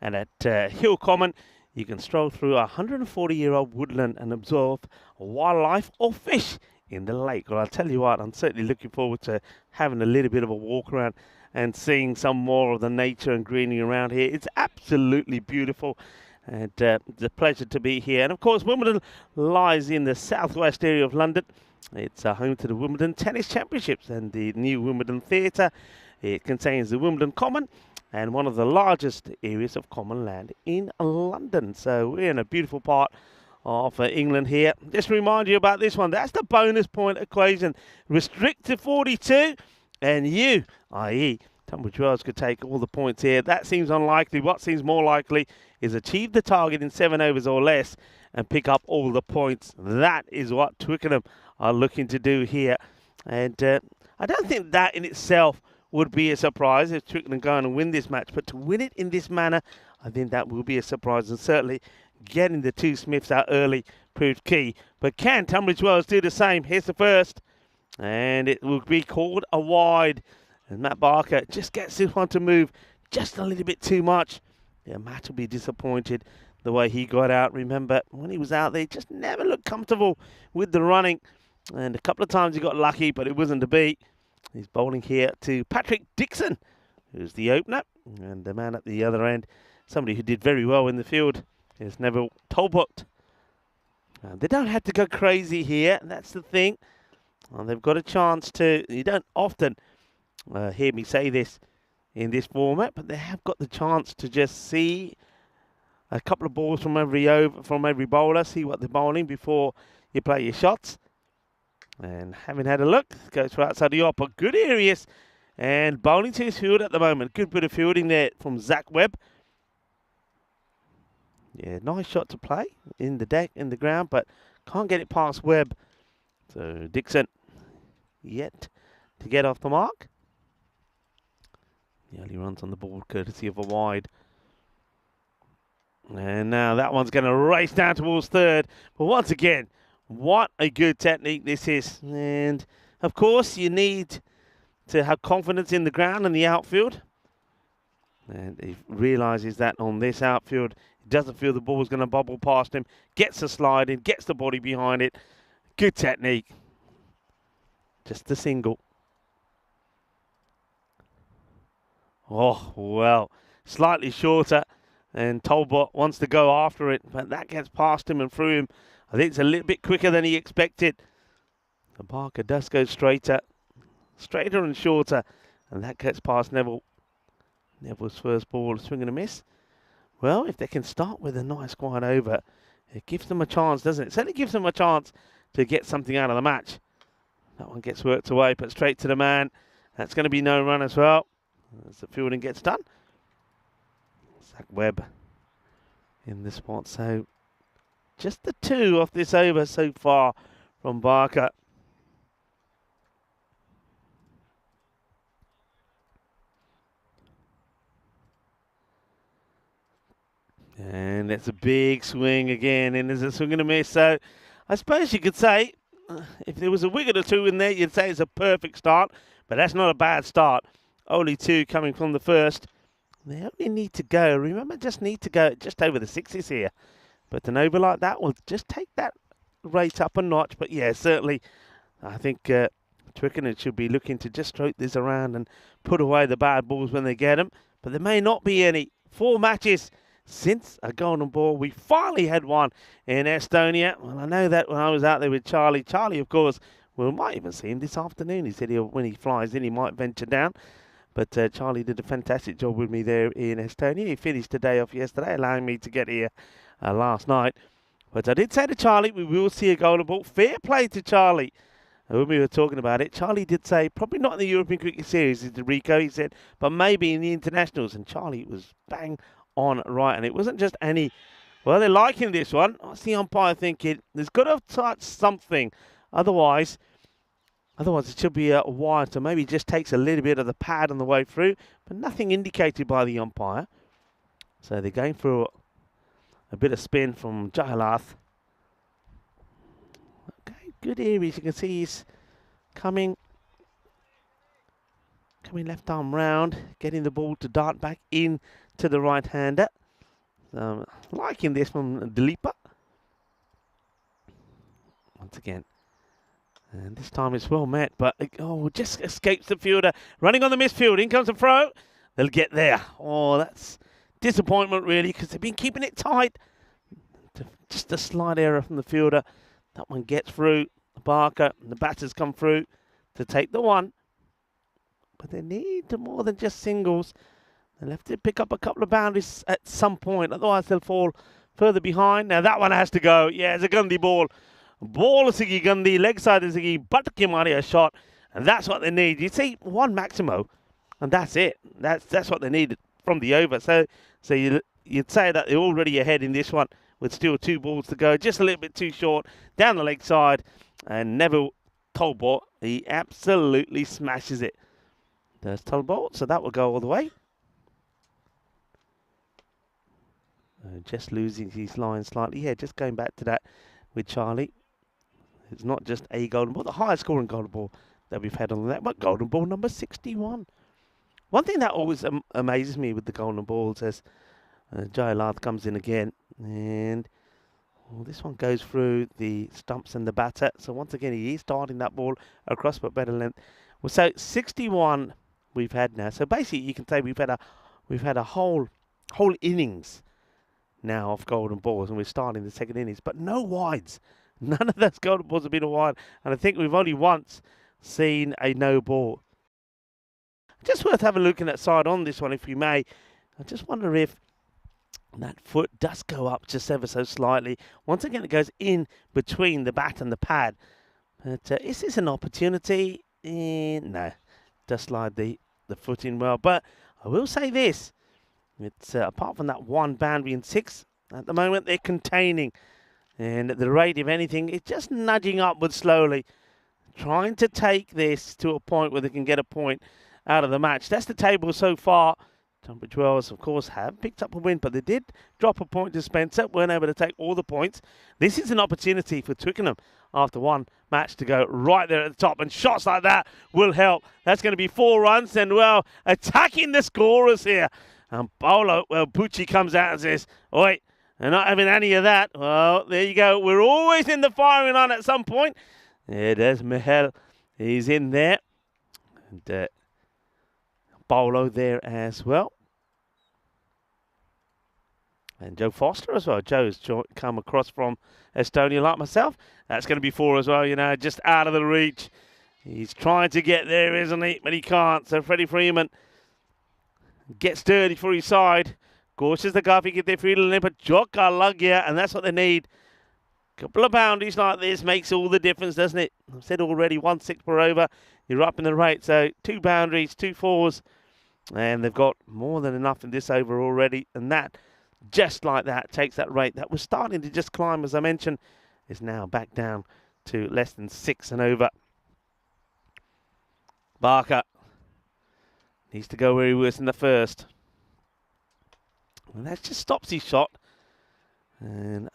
And at Hill Common, you can stroll through a 140-year-old woodland and observe wildlife or fish in the lake. Well, I'll tell you what, I'm certainly looking forward to having a little bit of a walk around and seeing some more of the nature and greenery around here. It's absolutely beautiful, and it's a pleasure to be here. And of course, Wimbledon lies in the southwest area of London. It's home to the Wimbledon Tennis Championships and the new Wimbledon Theatre. It contains the Wimbledon Common and one of the largest areas of common land in London. So we're in a beautiful part of England here. Just to remind you about this one, that's the bonus point equation. Restrict to 42. And you, i.e. Tunbridge Wells, could take all the points here. That seems unlikely. What seems more likely is achieve the target in 7 overs or less and pick up all the points. That is what Twickenham are looking to do here. And I don't think that in itself would be a surprise if Twickenham go on and win this match. But to win it in this manner, I think that will be a surprise. And certainly getting the two Smiths out early proved key. But can Tunbridge Wells do the same? Here's the first. And it will be called a wide. And Matt Barker just gets this one to move just a little bit too much. Yeah, Matt will be disappointed the way he got out. Remember, when he was out there, he just never looked comfortable with the running. And a couple of times he got lucky, but it wasn't to be. He's bowling here to Patrick Dixon, who's the opener. And the man at the other end, somebody who did very well in the field, is Neville Talbot. They don't have to go crazy here. That's the thing. And they've got a chance to, you don't often hear me say this in this format, but they have got the chance to just see a couple of balls from every over, from every bowler, see what they're bowling before you play your shots. And having had a look, goes for outside the upper. Good areas and bowling to his field at the moment. Good bit of fielding there from Zach Webb. Yeah, nice shot to play in the deck, in the ground, but can't get it past Webb. So Dixon yet to get off the mark. The early runs on the board courtesy of a wide. And now that one's going to race down towards third. But once again, what a good technique this is. And of course, you need to have confidence in the ground and the outfield. And he realises that on this outfield, he doesn't feel the ball's going to bobble past him. Gets the slide in, gets the body behind it. Good technique. Just a single. Oh, well, slightly shorter. And Talbot wants to go after it, but that gets past him and through him. I think it's a little bit quicker than he expected. The Barker does go straighter and shorter. And that gets past Neville. Neville's first ball, swing and a miss. Well, if they can start with a nice quiet over, it gives them a chance, doesn't it? It certainly gives them a chance to get something out of the match. That one gets worked away, but straight to the man. That's going to be no run as well, as the fielding gets done. Zach Webb in the spot. So just the two off this over so far from Barker. And it's a big swing again, and there's a swing and a miss. So I suppose you could say, if there was a wicket or two in there, you'd say it's a perfect start, but that's not a bad start. Only two coming from the first. They only need to go, remember, just need to go just over the sixes here. But an over like that will just take that rate up a notch. But yeah, certainly, I think Twickenham should be looking to just stroke this around and put away the bad balls when they get them. But there may not be any. 4 matches since a golden ball. We finally had one in Estonia. Well, I know that when I was out there with Charlie. Charlie, of course, we might even see him this afternoon. He said when he flies in, he might venture down. But Charlie did a fantastic job with me there in Estonia. He finished the day off yesterday, allowing me to get here last night. But I did say to Charlie, we will see a golden ball. Fair play to Charlie. When we were talking about it, Charlie did say, probably not in the European Cricket Series, is Rico, he said, but maybe in the internationals. And Charlie was bang on right. And it wasn't just any Well, they're liking this one. What's the umpire thinking? There's got to have touched something. Otherwise it should be a wide. So maybe it just takes a little bit of the pad on the way through, but nothing indicated by the umpire. So they're going through a bit of spin from Jahalath. Okay, good areas. You can see he's coming left arm round, getting the ball to dart back in to the right-hander. Liking this from Dilipa. Once again. And this time it's well met, but just escapes the fielder. Running on the misfield. In comes the throw. They'll get there. Oh, that's disappointment really, because they've been keeping it tight. Just a slight error from the fielder. That one gets through. Barker and the batters come through to take the one. But they need more than just singles. They'll have to pick up a couple of boundaries at some point. Otherwise, they'll fall further behind. Now, that one has to go. Yeah, it's a Gandhi ball. Ball of Siggy Gandhi. Leg side of Siggy. But Kimari a shot. And that's what they need. You see, one Maximo. And that's it. That's what they needed from the over. So you'd say that they're already ahead in this one with still 2 balls to go. Just a little bit too short. Down the leg side. And Neville Tolbot, he absolutely smashes it. There's Tolbot. So that will go all the way. Just losing his line slightly. Yeah, just going back to that with Charlie. It's not just a golden ball, the highest scoring golden ball that we've had on that, but golden ball number 61. One thing that always amazes me with the golden balls is Jayalath comes in again, and this one goes through the stumps and the batter. So once again, he is starting that ball across, but better length. Well, so 61 we've had now. So basically, you can say we've had a whole innings now of golden balls, and we're starting the second innings, but no wides. None of those golden balls have been a wide, and I think we've only once seen a no ball. Just worth having a look at that side on this one, if you may. I just wonder if that foot does go up just ever so slightly. Once again, it goes in between the bat and the pad. But is this an opportunity? No, does slide the foot in well. But I will say this. It's apart from that one boundary in 6, at the moment they're containing. And at the rate, if anything, it's just nudging upwards slowly. Trying to take this to a point where they can get a point out of the match. That's the table so far. Tunbridge Wells, of course, have picked up a win, but they did drop a point to Spencer. Weren't able to take all the points. This is an opportunity for Twickenham after one match to go right there at the top. And shots like that will help. That's going to be 4 runs. And, well, attacking the scorers here. And Paolo, well, Pucci comes out and says, oi, they're not having any of that. Well, there you go. We're always in the firing line at some point. There's Mihel. He's in there. And Paolo there as well. And Joe Foster as well. Joe's come across from Estonia like myself. That's going to be 4 as well, you know, just out of the reach. He's trying to get there, isn't he? But he can't. So Freddie Freeman gets dirty for his side. Cautious the Gafi get their free little but Joka Lugya, and that's what they need. Couple of boundaries like this makes all the difference, doesn't it? I've said already 1/6 per over. You're up in the rate. So 2 boundaries, 2 4s. And they've got more than enough in this over already. And that, just like that, takes that rate that was starting to just climb, as I mentioned, is now back down to less than 6 and over. Barker needs to go where he was in the first. And that just stops his shot. And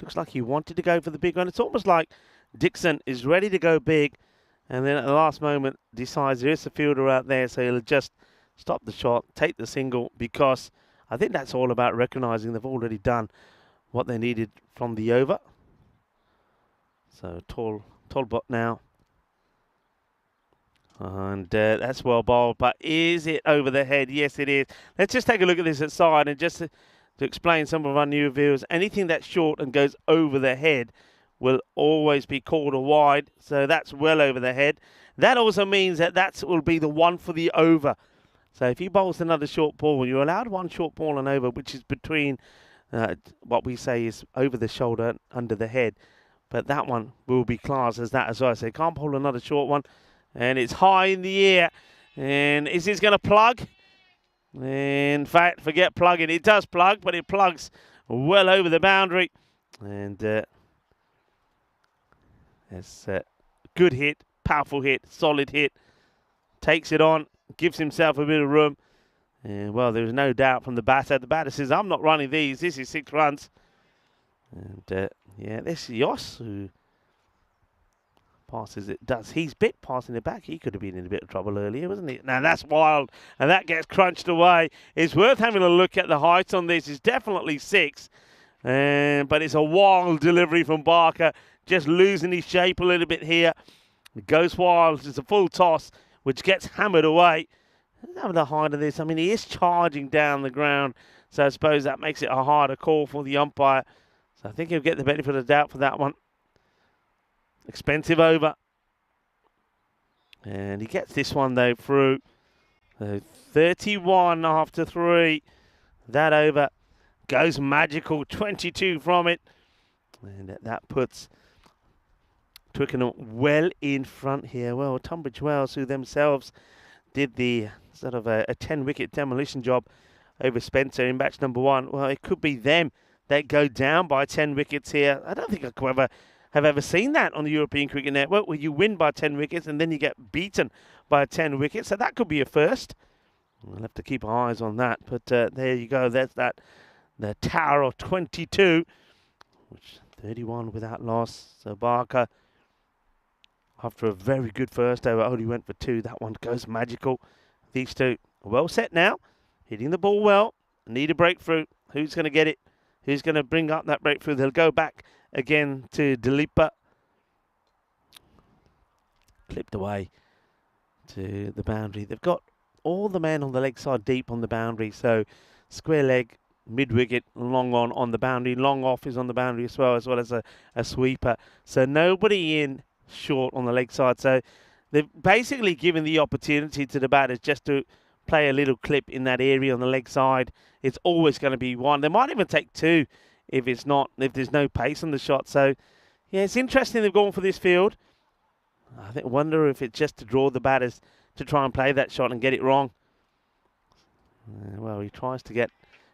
looks like he wanted to go for the big one. It's almost like Dixon is ready to go big. And then at the last moment decides there is a fielder out there. So he'll just stop the shot, take the single. Because I think that's all about recognising they've already done what they needed from the over. So Tolbot now. And that's well bowled, but is it over the head? Yes, it is. Let's just take a look at this at side, and just to explain some of our new viewers, anything that's short and goes over the head will always be called a wide, so that's well over the head. That also means that will be the one for the over. So if he bowls another short ball, you're allowed 1 short ball and over, which is between what we say is over the shoulder and under the head. But that one will be classed as that as well. So you can't bowl another short one. And it's high in the air. And is this going to plug? In fact, forget plugging. It does plug, but it plugs well over the boundary. And it's a good hit, powerful hit, solid hit. Takes it on, gives himself a bit of room. And, well, there was no doubt from the batter. The batter says, I'm not running these. This is 6 runs. And, yeah, this is Yoss who passes it. Does he's bit passing it back. He could have been in a bit of trouble earlier, wasn't he? Now, that's wild. And that gets crunched away. It's worth having a look at the height on this. It's definitely 6. But it's a wild delivery from Barker. Just losing his shape a little bit here. It goes wild. It's a full toss, which gets hammered away. Have the height of this. I mean, he is charging down the ground, so I suppose that makes it a harder call for the umpire. So I think he'll get the benefit of the doubt for that one. Expensive over. And he gets this one, though, through. So 31 after 3. That over goes magical. 22 from it. And that puts Twickenham well in front here. Well, Tunbridge Wells, who themselves did the sort of a 10-wicket demolition job over Spencer in match number 1. Well, it could be them that go down by 10 wickets here. I don't think I could have ever seen that on the European Cricket Network, where you win by 10 wickets and then you get beaten by 10 wickets. So that could be a first. We'll have to keep our eyes on that. But there you go. There's that. The tower of 22, which 31 without loss. So Barker, after a very good first over, only went for 2. That one goes magical. These two are well set now. Hitting the ball well. Need a breakthrough. Who's going to get it? Who's going to bring up that breakthrough? They'll go back again to Dilipa. Clipped away to the boundary. They've got all the men on the leg side deep on the boundary. So square leg, mid-wicket, long on the boundary. Long off is on the boundary as well as a sweeper. So nobody in short on the leg side. So they've basically given the opportunity to the batters just to play a little clip in that area on the leg side. It's always going to be 1. They might even take 2 if there's no pace on the shot. So, yeah, it's interesting they've gone for this field. I wonder if it's just to draw the batters to try and play that shot and get it wrong. Well, he tries to get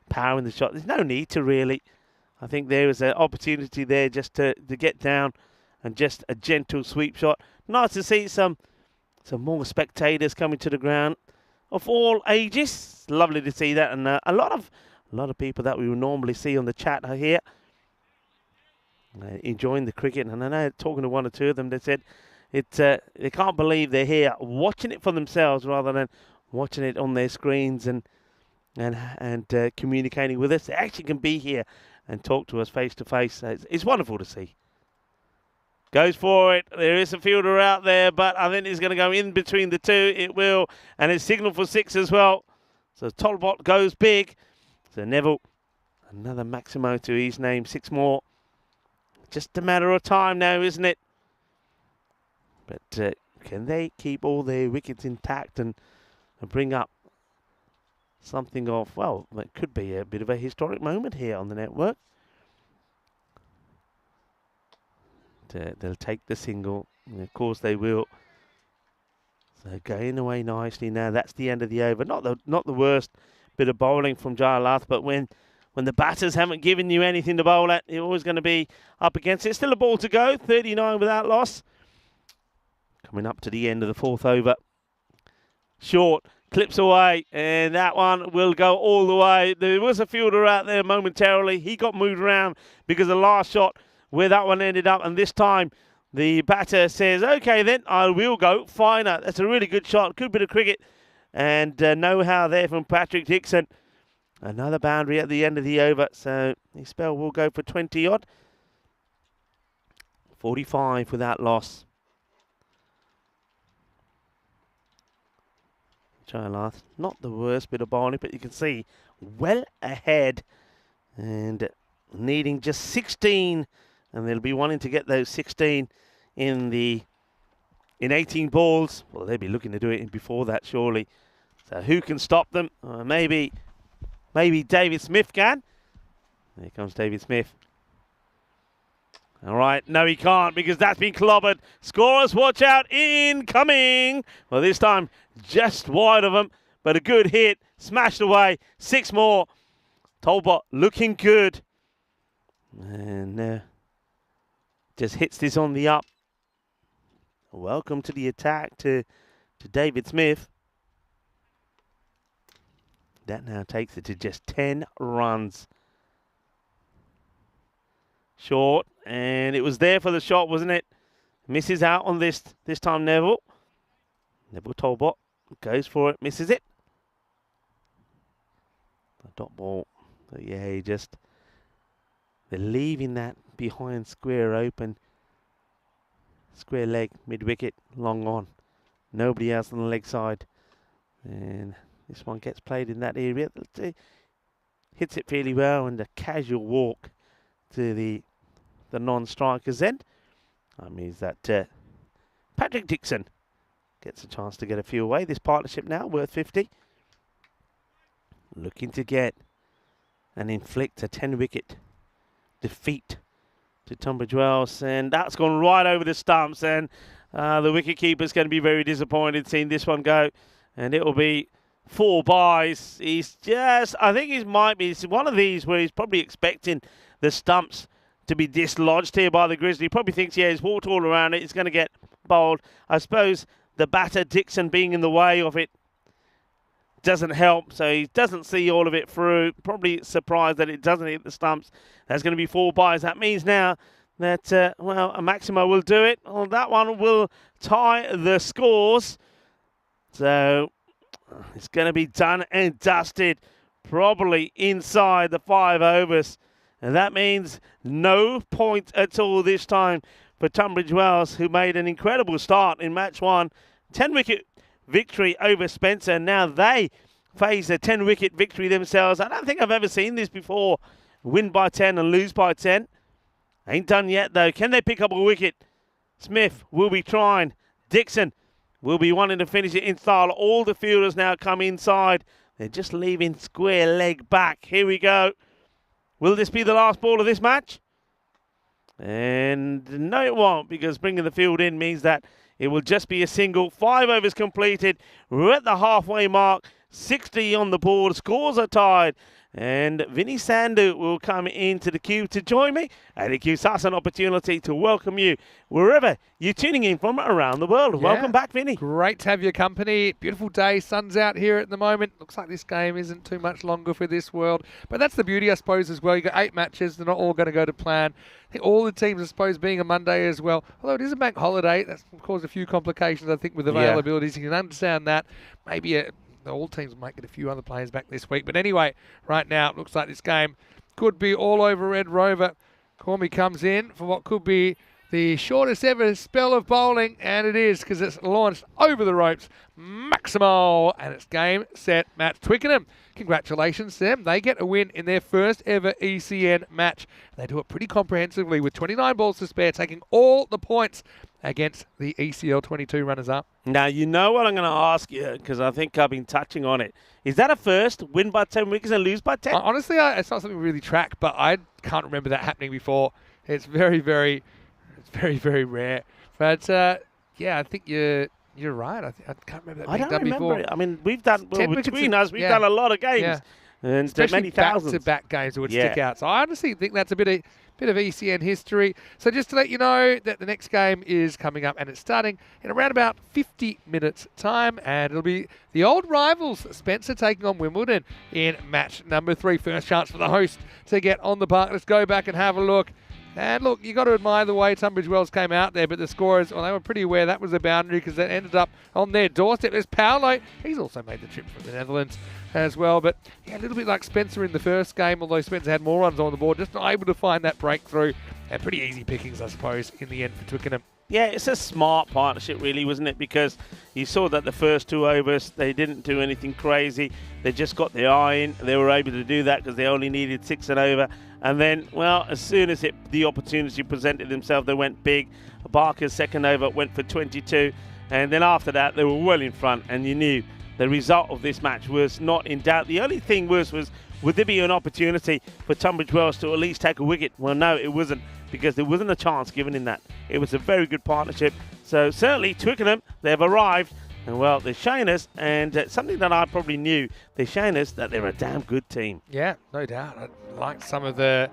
power in the shot. There's no need to really. I think there was an opportunity there just to get down and just a gentle sweep shot. Nice to see some more spectators coming to the ground of all ages. Lovely to see that, and a lot of people that we would normally see on the chat are here enjoying the cricket. And I know, talking to 1 or 2 of them, they said they can't believe they're here watching it for themselves rather than watching it on their screens and communicating with us. They actually can be here and talk to us face to face. It's wonderful to see. Goes for it. There is a fielder out there, but I think he's going to go in between the 2. It will. And it's signal for 6 as well. So Talbot goes big. So Neville, another Maximo to his name. 6 more. Just a matter of time now, isn't it? But can they keep all their wickets intact and bring up something of, well, it could be a bit of a historic moment here on the network. They'll take the single, and of course they will. So going away nicely now. That's the end of the over. Not the worst bit of bowling from Jayalath, but when the batters haven't given you anything to bowl at, you're always going to be up against it. Still a ball to go. 39 without loss. Coming up to the end of the 4th over. Short, clips away, and that one will go all the way. There was a fielder out there momentarily. He got moved around because the last shot where that one ended up, and this time the batter says, okay then, I will go. Finer. That's a really good shot. Good bit of cricket and know-how there from Patrick Dixon. Another boundary at the end of the over, so his spell will go for 20-odd. 45 without loss. Jayalath, not the worst bit of bowling, but you can see well ahead and needing just 16. And they'll be wanting to get those 16 in 18 balls. Well, they'll be looking to do it before that, surely. So who can stop them? Maybe David Smith can. There comes David Smith. All right, no, he can't because that's been clobbered. Scorers, watch out, incoming. Well, this time just wide of them, but a good hit. Smashed away, 6 more. Talbot looking good. And just hits this on the up. Welcome to the attack to David Smith. That now takes it to just 10 runs. Short, and it was there for the shot, wasn't it? Misses out on this time, Neville. Neville Talbot goes for it, misses it. A dot ball. But yeah, they're leaving that behind square open. Square leg, mid-wicket, long on. Nobody else on the leg side. And this one gets played in that area. Hits it fairly well, and a casual walk to the non-striker's end. That means that Patrick Dixon gets a chance to get a few away. This partnership now worth 50. Looking to get and inflict a 10-wicket defeat to Tunbridge Wells, and that's gone right over the stumps, and the wicketkeeper's going to be very disappointed seeing this one go, and it will be 4 byes. I think he might be, it's one of these where he's probably expecting the stumps to be dislodged here by the Grizzly. He probably thinks, yeah, he's walked all around it, it's going to get bowled. I suppose the batter, Dixon, being in the way of it doesn't help, so he doesn't see all of it through. Probably surprised that it doesn't hit the stumps. There's going to be 4 byes. That means now that, a Maximo will do it. Well, that one will tie the scores. So it's going to be done and dusted, probably inside the 5 overs. And that means no point at all this time for Tunbridge Wells, who made an incredible start in match 1. 10-wicket victory over Spencer. Now they face a 10-wicket victory themselves. I don't think I've ever seen this before. Win by 10 and lose by 10. Ain't done yet, though. Can they pick up a wicket? Smith will be trying. Dixon will be wanting to finish it in style. All the fielders now come inside. They're just leaving square leg back. Here we go. Will this be the last ball of this match? And no, it won't, because bringing the field in means that it will just be a single. 5 overs completed. We're at the halfway mark. 60 on the board. Scores are tied. And Vinny Sandhu will come into the queue to join me. And it gives us an opportunity to welcome you wherever you're tuning in from around the world. Yeah. Welcome back, Vinny. Great to have your company. Beautiful day. Sun's out here at the moment. Looks like this game isn't too much longer for this world. But that's the beauty, I suppose, as well. You've got 8 matches. They're not all going to go to plan. I think all the teams, I suppose, being a Monday as well. Although it is a bank holiday, that's caused a few complications, I think, with availabilities. You can understand that. Maybe all teams might get a few other players back this week. But anyway, right now, it looks like this game could be all over Red Rover. Cormie comes in for what could be the shortest ever spell of bowling, and it is, because it's launched over the ropes. Maximo, and it's game, set, match. Twickenham, congratulations to them. They get a win in their first ever ECN match. They do it pretty comprehensively with 29 balls to spare, taking all the points against the ECL 22 runners-up. Now, you know what I'm going to ask you, because I think I've been touching on it. Is that a first, win by 10 wickets and lose by 10? Honestly, it's not something we really track, but I can't remember that happening before. It's very, very rare. But, yeah, I think you're right. I can't remember that being done before. It. I mean, we've done, between us, we've done a lot of games. Yeah. And especially many thousands. back-to-back games that would stick out. So I honestly think that's a bit of ECN history. So just to let you know that the next game is coming up, and it's starting in around about 50 minutes time, and it'll be the old rivals, Spencer taking on Wimbledon in match number 3. First chance for the host to get on the park. Let's go back and have a look. And look, you got to admire the way Tunbridge Wells came out there, but the scorers, well, they were pretty aware that was a boundary, because that ended up on their doorstep. There's Paolo. He's also made the trip from the Netherlands as well. But yeah, a little bit like Spencer in the first game, although Spencer had more runs on the board, just not able to find that breakthrough. And pretty easy pickings, I suppose, in the end for Twickenham. Yeah, it's a smart partnership, really, wasn't it? Because you saw that the first 2 overs, they didn't do anything crazy. They just got their eye in. They were able to do that because they only needed 6 and over. And then, well, as soon as the opportunity presented themselves, they went big. Barker's second over went for 22. And then after that, they were well in front. And you knew the result of this match was not in doubt. The only thing was would there be an opportunity for Tunbridge Wells to at least take a wicket? Well, no, it wasn't, because there wasn't a chance given in that. It was a very good partnership. So certainly Twickenham, they've arrived. And well, they're showing us, and something that I probably knew, they're showing us that they're a damn good team. Yeah, no doubt. I like some of the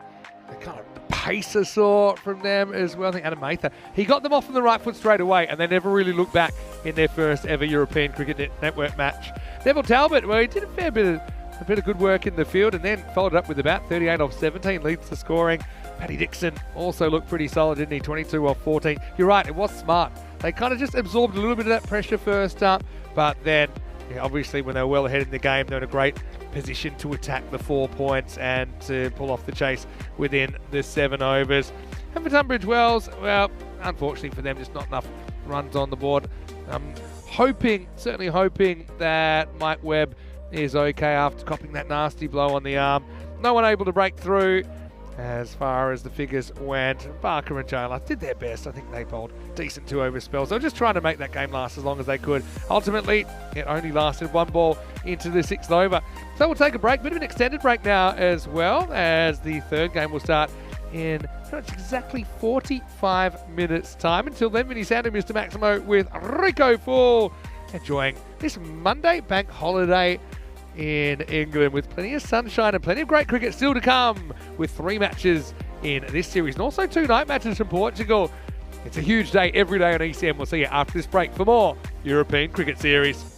the kind of pacer sort from them as well. I think Adam Mather, he got them off on the right foot straight away, and they never really looked back in their first ever European Cricket Network match. Neville Talbot, well, he did a bit of good work in the field, and then followed up with about 38 off 17, leads the scoring. Paddy Dixon also looked pretty solid, didn't he? 22 off 14. You're right, it was smart. They kind of just absorbed a little bit of that pressure first up, but then obviously when they were well ahead in the game, they're in a great position to attack the 4 points and to pull off the chase within the 7 overs. And for Tunbridge Wells, well, unfortunately for them, just not enough runs on the board. Certainly hoping that Mike Webb is okay after copping that nasty blow on the arm. No one able to break through as far as the figures went. Barker and Jayla did their best. I think they bowled decent 2-over spells. They were just trying to make that game last as long as they could. Ultimately, it only lasted 1 ball into the 6th over. So we'll take a break, bit of an extended break now as well, as the 3rd game will start in exactly 45 minutes time. Until then, Vinny Sando, Mr. Maximo with Rico Full, enjoying this Monday bank holiday in England with plenty of sunshine and plenty of great cricket still to come, with 3 matches in this series and also 2 night matches from Portugal. It's a huge day every day on ECM. We'll see you after this break for more European Cricket Series.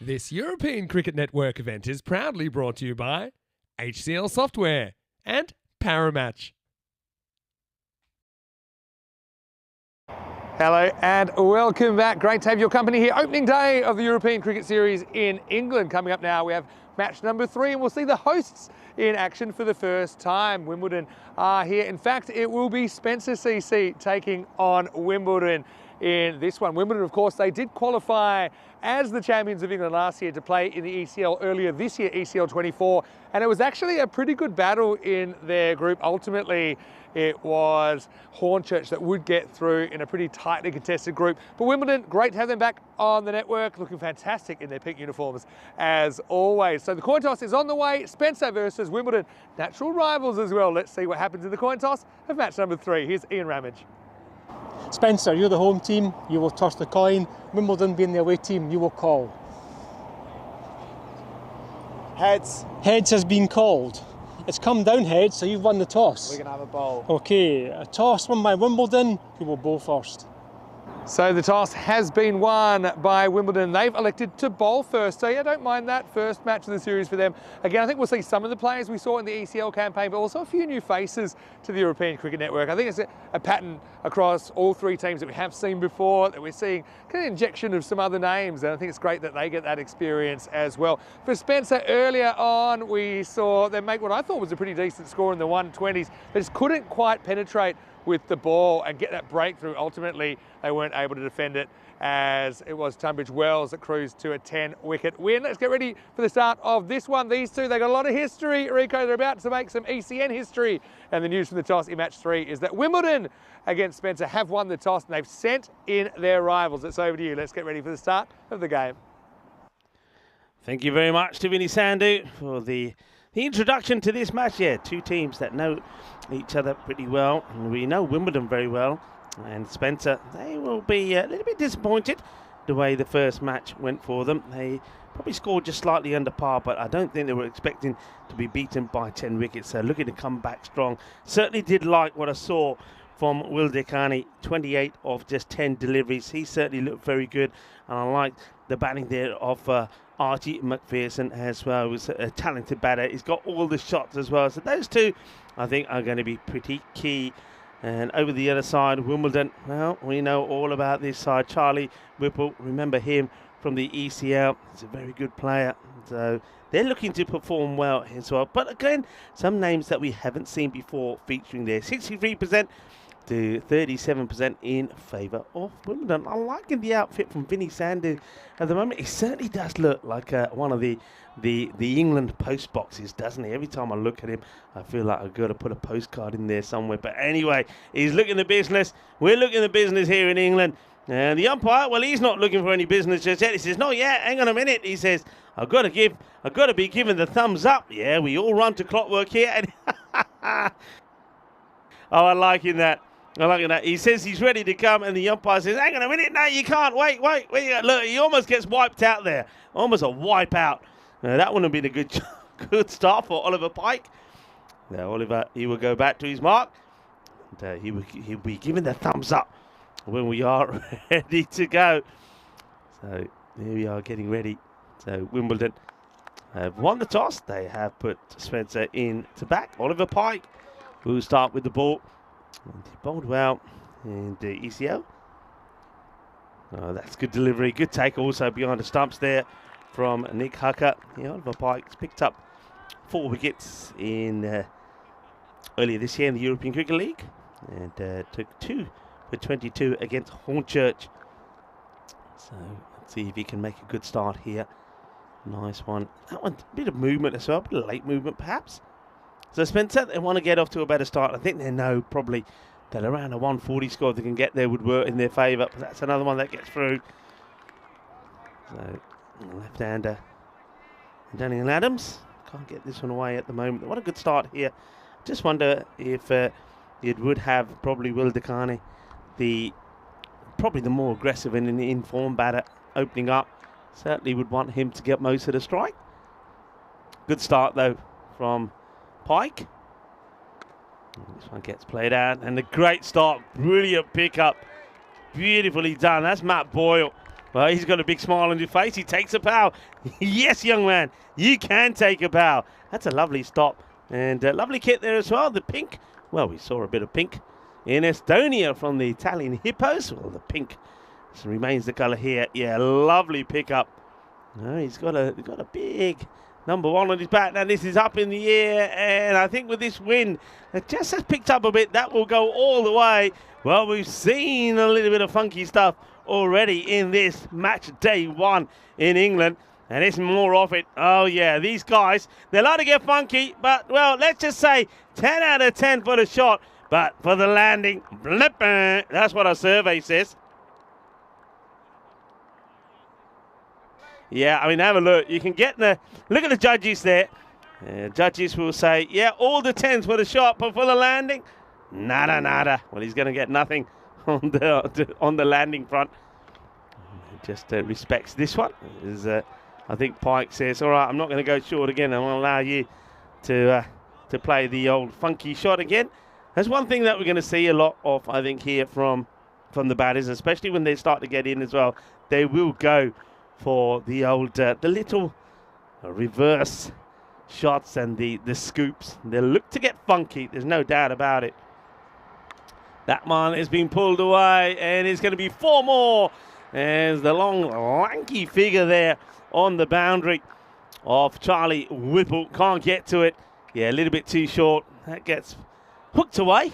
This European Cricket Network event is proudly brought to you by HCL Software and Paramatch. Hello and welcome back. Great to have your company here. Opening day of the European Cricket Series in England. Coming up now, we have match number 3 and we'll see the hosts in action for the first time. Wimbledon are here. In fact, it will be Spencer CC taking on Wimbledon in this one. Wimbledon, of course, they did qualify as the champions of England last year to play in the ECL earlier this year, ECL 24, and it was actually a pretty good battle in their group. Ultimately, it was Hornchurch that would get through in a pretty tightly contested group. But Wimbledon, great to have them back on the network, looking fantastic in their pink uniforms as always. So the coin toss is on the way. Spencer versus Wimbledon, natural rivals as well. Let's see what happens in the coin toss of match number 3. Here's Ian Ramage. Spencer, you're the home team, you will toss the coin. Wimbledon being the away team, you will call. Heads. Heads has been called. It's come down heads, so you've won the toss. We're going to have a bowl. Okay, a toss won by Wimbledon, who will bowl first. So the toss has been won by Wimbledon. They've elected to bowl first. So yeah, don't mind that first match of the series for them. Again, I think we'll see some of the players we saw in the ECL campaign, but also a few new faces to the European Cricket Network. I think it's a pattern across all 3 teams that we have seen before, that we're seeing kind of injection of some other names. And I think it's great that they get that experience as well. For Spencer, earlier on, we saw them make what I thought was a pretty decent score in the 120s. They just couldn't quite penetrate with the ball and get that breakthrough. Ultimately, they weren't able to defend it, as it was Tunbridge Wells that cruised to a 10-wicket win. Let's get ready for the start of this one. These two, they got a lot of history. Rico, they're about to make some ECN history. And the news from the toss in match 3 is that Wimbledon against Spencer have won the toss and they've sent in their rivals. It's over to you. Let's get ready for the start of the game. Thank you very much to Vinny Sandhu for the introduction to this match. Yeah, 2 teams that know each other pretty well, and we know Wimbledon very well. And Spencer, they will be a little bit disappointed the way the first match went for them. They probably scored just slightly under par, but I don't think they were expecting to be beaten by 10 wickets. So looking to come back strong. Certainly did like what I saw from Will Dekani, 28 of just 10 deliveries. He certainly looked very good, and I like the batting there of Archie McPherson as well. He was a talented batter. He's got all the shots as well. So those 2, I think, are going to be pretty key. And over the other side, Wimbledon, well, we know all about this side. Charlie Whipple, remember him from the ECL. He's a very good player. So they're looking to perform well as well. But again, some names that we haven't seen before featuring there. 63% to 37% in favour of Wimbledon. I'm liking the outfit from Vinny Sandhu at the moment. He certainly does look like one of the England post boxes, doesn't he? Every time I look at him, I feel like I've got to put a postcard in there somewhere. But anyway, he's looking the business. We're looking the business here in England. And the umpire, well, he's not looking for any business just yet. He says, no, yeah, hang on a minute. He says, I've got to be given the thumbs up. Yeah, we all run to clockwork here. And oh, I like that. I like that. He says he's ready to come, and the umpire says, hang on a minute. No, you can't. Wait. Look, he almost gets wiped out there. Almost a wipe out. That wouldn't have been a good start for Oliver Pike. Now, Oliver, he will go back to his mark. And, he'll be given the thumbs up when we are ready to go. So, here we are getting ready. So, Wimbledon have won the toss. They have put Spencer in to back. Oliver Pike will start with the ball. And he bowled well in the ECL. Oh, that's good delivery. Good take also behind the stumps there from Nick Hucker. Yeah, Oliver Pike's picked up 4 wickets in earlier this year in the European Cricket League. And took 2 for 22 against Hornchurch. So let's see if he can make a good start here. Nice one. That one, a bit of movement as well. A bit of late movement perhaps. So Spencer, they want to get off to a better start. I think they know probably that around a 140 score if they can get there would work in their favour. But that's another one that gets through. So left-hander Daniel Adams. Can't get this one away at the moment. What a good start here. Just wonder if it would have probably Will Dekani, probably the more aggressive and in-form batter opening up. Certainly would want him to get most of the strike. Good start though from Pike. This one gets played out, and a great start, brilliant pickup, beautifully done. That's Matt Boyle. Well, he's got a big smile on his face. He takes a bow. Yes, young man, you can take a bow. That's a lovely stop. And lovely kit there as well. The pink. Well, we saw a bit of pink in Estonia from the Italian Hippos. Well, the pink remains the colour here. Yeah, lovely pickup. He's got a big number 1 on his back. Now this is up in the air, and I think with this wind, it just has picked up a bit. That will go all the way. Well, we've seen a little bit of funky stuff already in this match day 1 in England, and it's more of it. Oh yeah, these guys, they like to get funky, but well, let's just say 10 out of 10 for the shot, but for the landing, blip, that's what our survey says. Yeah, I mean, have a look. You can get look at the judges there. Judges will say, yeah, all the 10s for the shot, but for the landing, nada, nada. Well, he's going to get nothing on the landing front. Just respects this one. I think Pike says, all right, I'm not going to go short again. I'm going to allow you to play the old funky shot again. That's one thing that we're going to see a lot of, I think, here from the batters, especially when they start to get in as well. They will go for the old, the little reverse shots and the scoops. They'll look to get funky. There's no doubt about it. That one has been pulled away, and it's going to be 4 more. There's the long, lanky figure there on the boundary of Charlie Whipple. Can't get to it. Yeah, a little bit too short. That gets hooked away.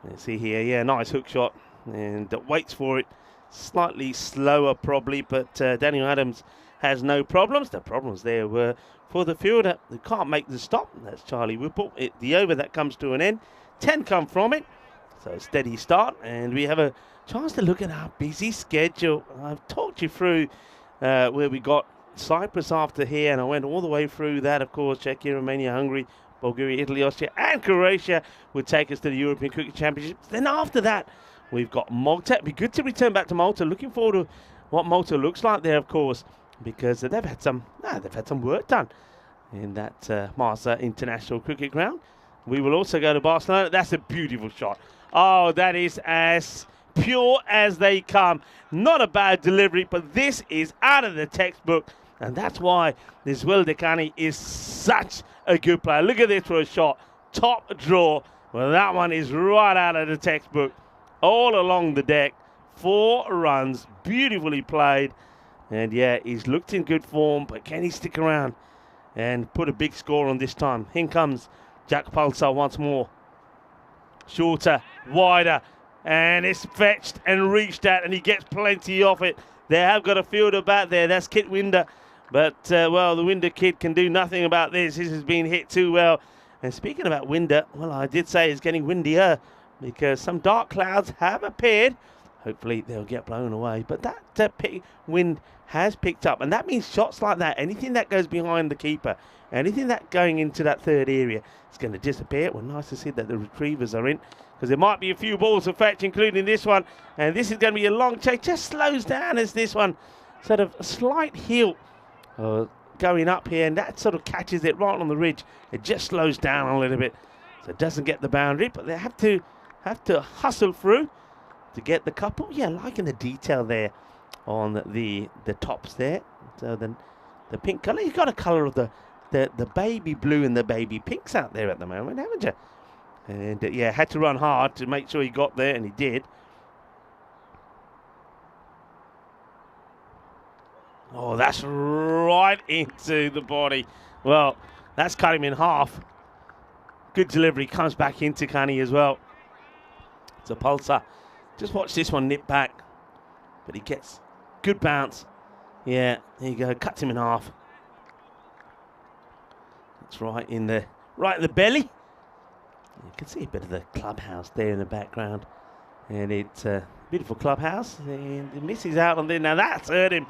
Let's see here. Yeah, nice hook shot. And waits for it. Slightly slower probably, but Daniel Adams has no problems. The problems there were for the fielder who can't make the stop. That's Charlie Whipple. The over that comes to an end. 10 come from it. So steady start, and we have a chance to look at our busy schedule. I've talked you through where we got Cyprus after here, and I went all the way through that, of course. Czechia, Romania, Hungary, Bulgaria, Italy, Austria, and Croatia would take us to the European Cricket Championships. Then after that, we've got Malta. It'd be good to return back to Malta. Looking forward to what Malta looks like there, of course, because they've had some work done in that Marsa International Cricket Ground. We will also go to Barcelona. That's a beautiful shot. Oh, that is as pure as they come. Not a bad delivery, but this is out of the textbook, and that's why this Will Dekani is such a good player. Look at this for a shot. Top draw. Well, that one is right out of the textbook. All along the deck. 4 runs. Beautifully played. And yeah, he's looked in good form, but can he stick around and put a big score on this time? In comes Jack Pulsar once more. Shorter, wider, and it's fetched and reached at, and he gets plenty of it. They have got a fielder back there. That's Kit Winder. But, well, the Winder kid can do nothing about this. This has been hit too well. And speaking about Winder, well, I did say it's getting windier because some dark clouds have appeared. Hopefully they'll get blown away. But that wind has picked up, and that means shots like that, anything that goes behind the keeper, anything that going into that third area, it's going to disappear. Well, nice to see that the retrievers are in, because there might be a few balls to fetch, including this one. And this is going to be a long chase. Just slows down as this one, sort of a slight heel going up here, and that sort of catches it right on the ridge. It just slows down a little bit, so it doesn't get the boundary. But they have to hustle through to get the couple. Yeah, liking the detail there on the tops there. So then the pink colour. You've got a colour of the baby blue and the baby pinks out there at the moment, haven't you? And yeah, had to run hard to make sure he got there, and he did. Oh, that's right into the body. Well, that's cut him in half. Good delivery. Comes back into Canny as well. It's a Pulsar. Just watch this one nip back. But he gets good bounce. Yeah, there you go. Cuts him in half. It's right in the belly. You can see a bit of the clubhouse there in the background. And it's a beautiful clubhouse. And he misses out on there. Now that's hurt him.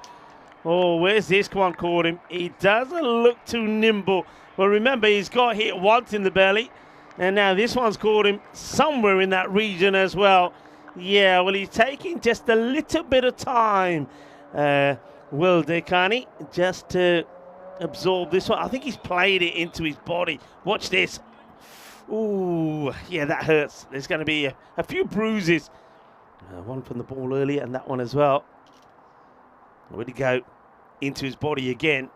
Oh, where's this one caught him? He doesn't look too nimble. Well, remember, he's got hit once in the belly. And now this one's caught him somewhere in that region as well. Yeah, well, he's taking just a little bit of time, Will Dekani, just to absorb this one. I think he's played it into his body. Watch this. Ooh, yeah, that hurts. There's going to be a few bruises. One from the ball earlier, and that one as well. Where'd he go? Into his body again.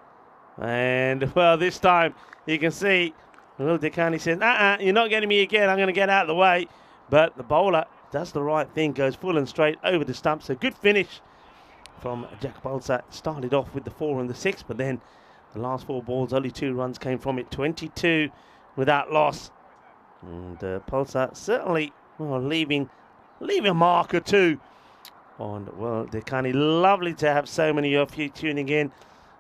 And, well, this time you can see, well, Dekani says, you're not getting me again. I'm going to get out of the way. But the bowler does the right thing, goes full and straight over the stump. So good finish from Jack Polsat. Started off with the 4 and the 6, but then the last 4 balls, only 2 runs came from it. 22 without loss. And Polsat certainly, well, leaving a mark or 2 on, well, Dekani. Lovely to have so many of you tuning in.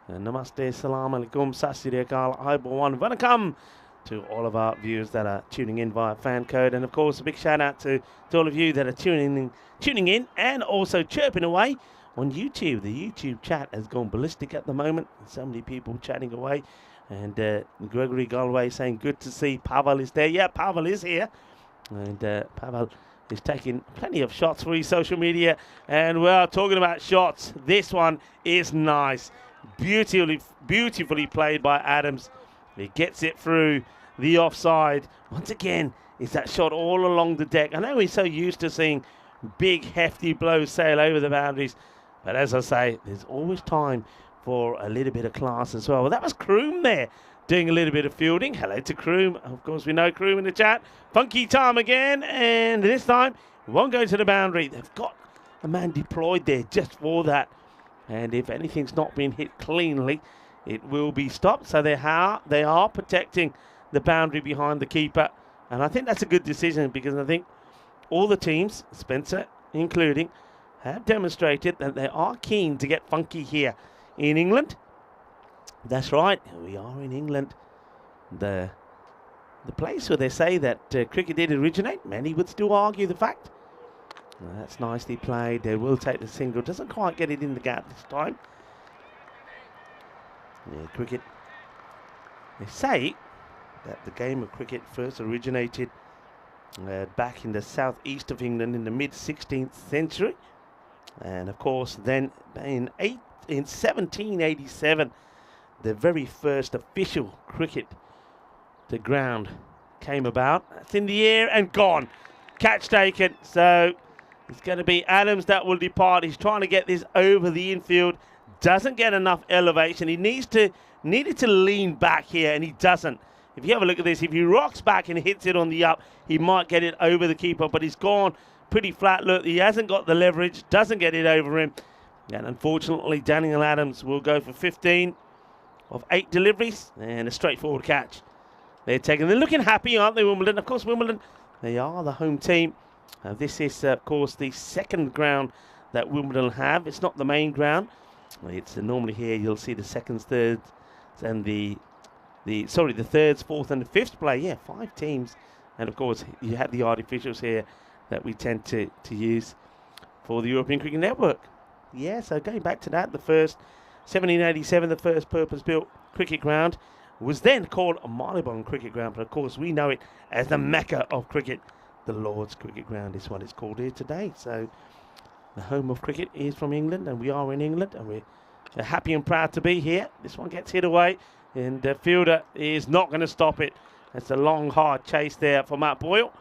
Namaste, salam alaikum, sat sri akal, aibawan, vanakkam to all of our viewers that are tuning in via fan code. And of course, a big shout out to all of you that are tuning in and also chirping away on YouTube. The YouTube chat has gone ballistic at the moment. So many people chatting away. And Gregory Galway saying, good to see Pavel is there. Yeah, Pavel is here. And Pavel is taking plenty of shots for his social media. And well, talking about shots, this one is nice. Beautifully played by Adams. He gets it through the offside. Once again, it's that shot all along the deck. I know we're so used to seeing big, hefty blows sail over the boundaries. But as I say, there's always time for a little bit of class as well. Well, that was Kroom there doing a little bit of fielding. Hello to Kroom. Of course, we know Kroom in the chat. Funky time again. And this time, it won't go to the boundary. They've got a man deployed there just for that. And if anything's not been hit cleanly, it will be stopped. So they are protecting the boundary behind the keeper. And I think that's a good decision, because I think all the teams, Spencer including, have demonstrated that they are keen to get funky here in England. That's right, we are in England. The place where they say that cricket did originate. Many would still argue the fact. Well, that's nicely played. They will take the single. Doesn't quite get it in the gap this time. Yeah, cricket. They say that the game of cricket first originated back in the southeast of England in the mid-16th century. And of course, then in 1787, the very first official cricket to ground came about. That's in the air and gone. Catch taken. So it's going to be Adams that will depart. He's trying to get this over the infield. Doesn't get enough elevation. He needed to lean back here, and he doesn't. If you have a look at this, if he rocks back and hits it on the up, he might get it over the keeper, but he's gone pretty flat. Look, he hasn't got the leverage, doesn't get it over him. And unfortunately, Daniel Adams will go for 15 of 8 deliveries and a straightforward catch. They're looking happy, aren't they, Wimbledon? Of course, Wimbledon, they are the home team. This is, of course, the second ground that Wimbledon have. It's not the main ground. It's normally here you'll see the seconds, thirds, and the thirds, fourth, and the fifth play. Yeah, 5 teams, and of course you have the artificials here that we tend to use for the European Cricket Network. Yeah, so going back to that, the first 1787, the first purpose-built cricket ground was then called a Marylebone Cricket Ground, but of course we know it as the Mecca of cricket. The Lord's Cricket Ground is what it's called here today. So the home of cricket is from England, and we are in England, and we're happy and proud to be here. This one gets hit away, and the fielder is not going to stop it. It's a long, hard chase there for Matt Boyle.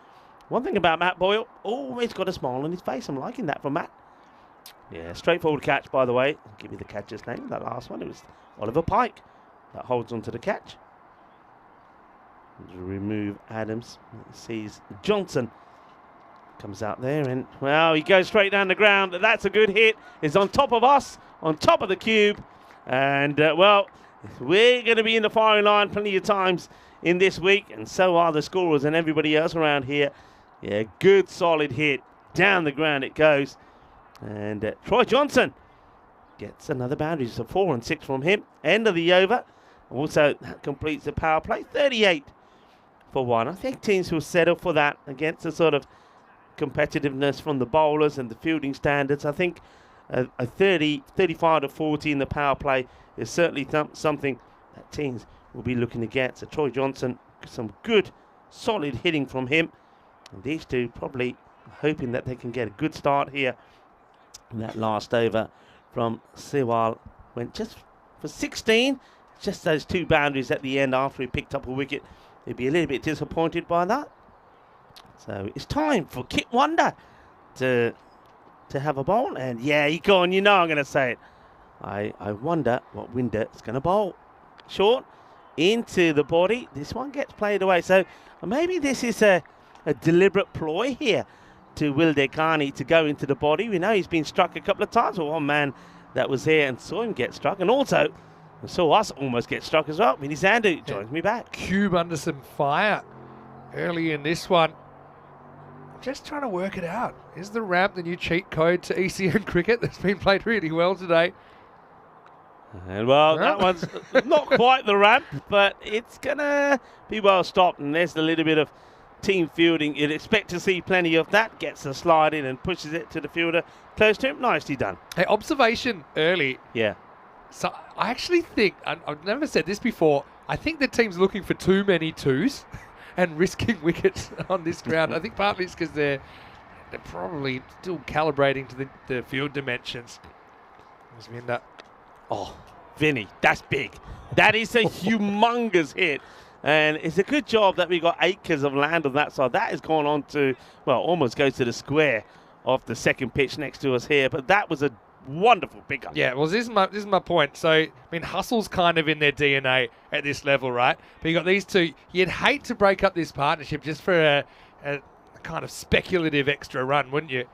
One thing about Matt Boyle, always got a smile on his face. I'm liking that from Matt. Yeah, straightforward catch, by the way. I'll give you the catcher's name. That last one, it was Oliver Pike that holds onto the catch. Remove Adams. Sees Johnson. Comes out there and, well, he goes straight down the ground. That's a good hit. It's on top of us, on top of the cube. And, well, we're going to be in the firing line plenty of times in this week, and so are the scorers and everybody else around here. Yeah, good solid hit. Down the ground it goes. And Troy Johnson gets another boundary. So 4 and 6 from him. End of the over. Also, that completes the power play. 38 for 1. I think teams will settle for that against the sort of competitiveness from the bowlers and the fielding standards. I think a 35 to 40 in the power play is certainly something that teams will be looking to get. So Troy Johnson, some good solid hitting from him, and these two probably hoping that they can get a good start here. And that last over from Sewal went just for 16, just those 2 boundaries at the end after he picked up a wicket. They'd be a little bit disappointed by that. So it's time for Kit Wonder to have a bowl. And yeah, he gone. You know I'm going to say it. I wonder what Winder is going to bowl. Short into the body. This one gets played away. So maybe this is a deliberate ploy here to Will Dekani to go into the body. We know he's been struck a couple of times. Well, one man that was there and saw him get struck, and also saw us almost get struck as well. Vinny Sandu joins me back. Cube under some fire early in this one. Just trying to work it out. Is the ramp the new cheat code to ECN cricket that's been played really well today? And well, that one's not quite the ramp, but it's going to be well stopped. And there's a little bit of team fielding. You'd expect to see plenty of that. Gets the slide in and pushes it to the fielder close to him. Nicely done. Hey, observation early. Yeah. So I actually think, I've never said this before, I think the team's looking for too many twos and risking wickets on this ground. I think partly it's because they're probably still calibrating to the field dimensions. Oh, Vinny, that's big. That is a humongous hit. And it's a good job that we got acres of land on that side. That has gone on to, well, almost goes to the square of the second pitch next to us here. But that was a wonderful pickup. Yeah, well, this is my point. So, I mean, hustle's kind of in their DNA at this level, right? But you got these two. You'd hate to break up this partnership just for a kind of speculative extra run, wouldn't you?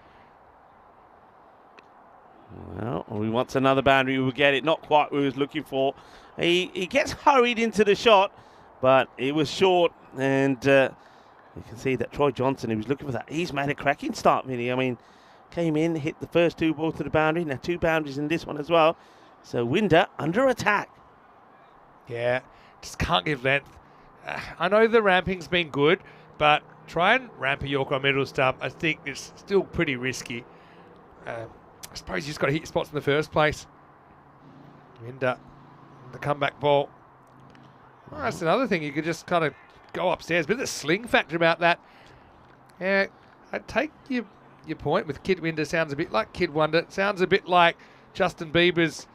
Well, he wants another boundary. We'll get it. Not quite what he was looking for. He gets hurried into the shot, but it was short. And you can see that Troy Johnson, he was looking for that. He's made a cracking start, Vinny. I mean, came in, hit the first two balls to the boundary. Now 2 boundaries in this one as well. So Winder under attack. Yeah, just can't give length. I know the ramping's been good, but try and ramp a Yorker on middle stump. I think it's still pretty risky. I suppose you just got to hit your spots in the first place. Winder, the comeback ball. Well, that's another thing. You could just kind of go upstairs. But the sling factor about that. Yeah, I'd take your point with Kid Winder. Sounds a bit like Kid Wonder. Sounds a bit like Justin Bieber's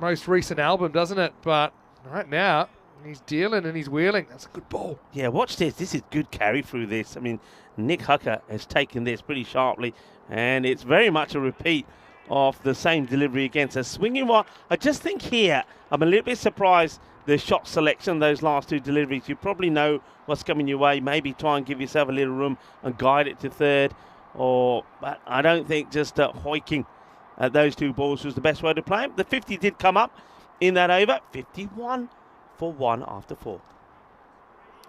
most recent album, doesn't it? But right now, he's dealing and he's wheeling. That's a good ball. Yeah, watch this. This is good carry through this. I mean, Nick Hucker has taken this pretty sharply, and it's very much a repeat of the same delivery against a swinging one. I just think here, I'm a little bit surprised the shot selection, those last 2 deliveries. You probably know what's coming your way. Maybe try and give yourself a little room and guide it to third. But I don't think just hoiking at those 2 balls was the best way to play them. The 50 did come up in that over. 51 for 1 after 4.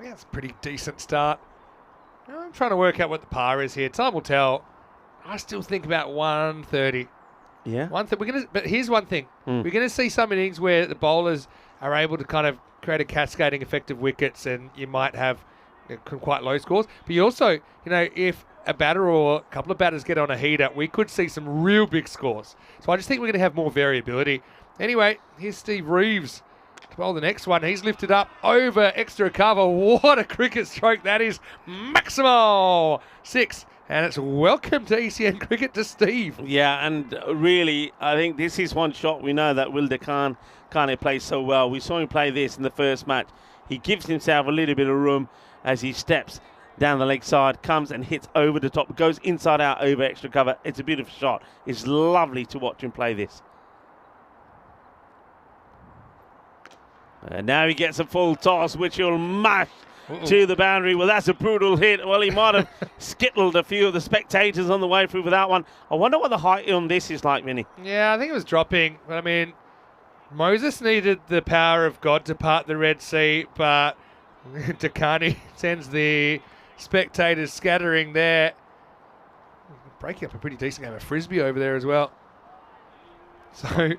Yeah, it's a pretty decent start. I'm trying to work out what the par is here. Time will tell. I still think about 130. Yeah. But here's one thing. We're going to see some innings where the bowlers are able to kind of create a cascading effect of wickets, and you might have quite low scores. But you also, if a batter or a couple of batters get on a heater, we could see some real big scores. So I just think we're going to have more variability. Anyway, here's Steve Reeves to bowl the next one. He's lifted up over extra cover. What a cricket stroke that is. Maximo 6. And it's welcome to ECN cricket to Steve. Yeah, and really, I think this is one shot. We know that Wilder can't play so well. We saw him play this in the first match. He gives himself a little bit of room as he steps down the leg side, comes and hits over the top, goes inside out over extra cover. It's a beautiful shot. It's lovely to watch him play this. And now he gets a full toss, which he'll mash to the boundary. Well, that's a brutal hit. Well, he might have skittled a few of the spectators on the way through with that one. I wonder what the height on this is like, Vinny. Yeah, I think it was dropping. But I mean, Moses needed the power of God to part the Red Sea, but Dakani sends the spectators scattering there. Breaking up a pretty decent game of frisbee over there as well. So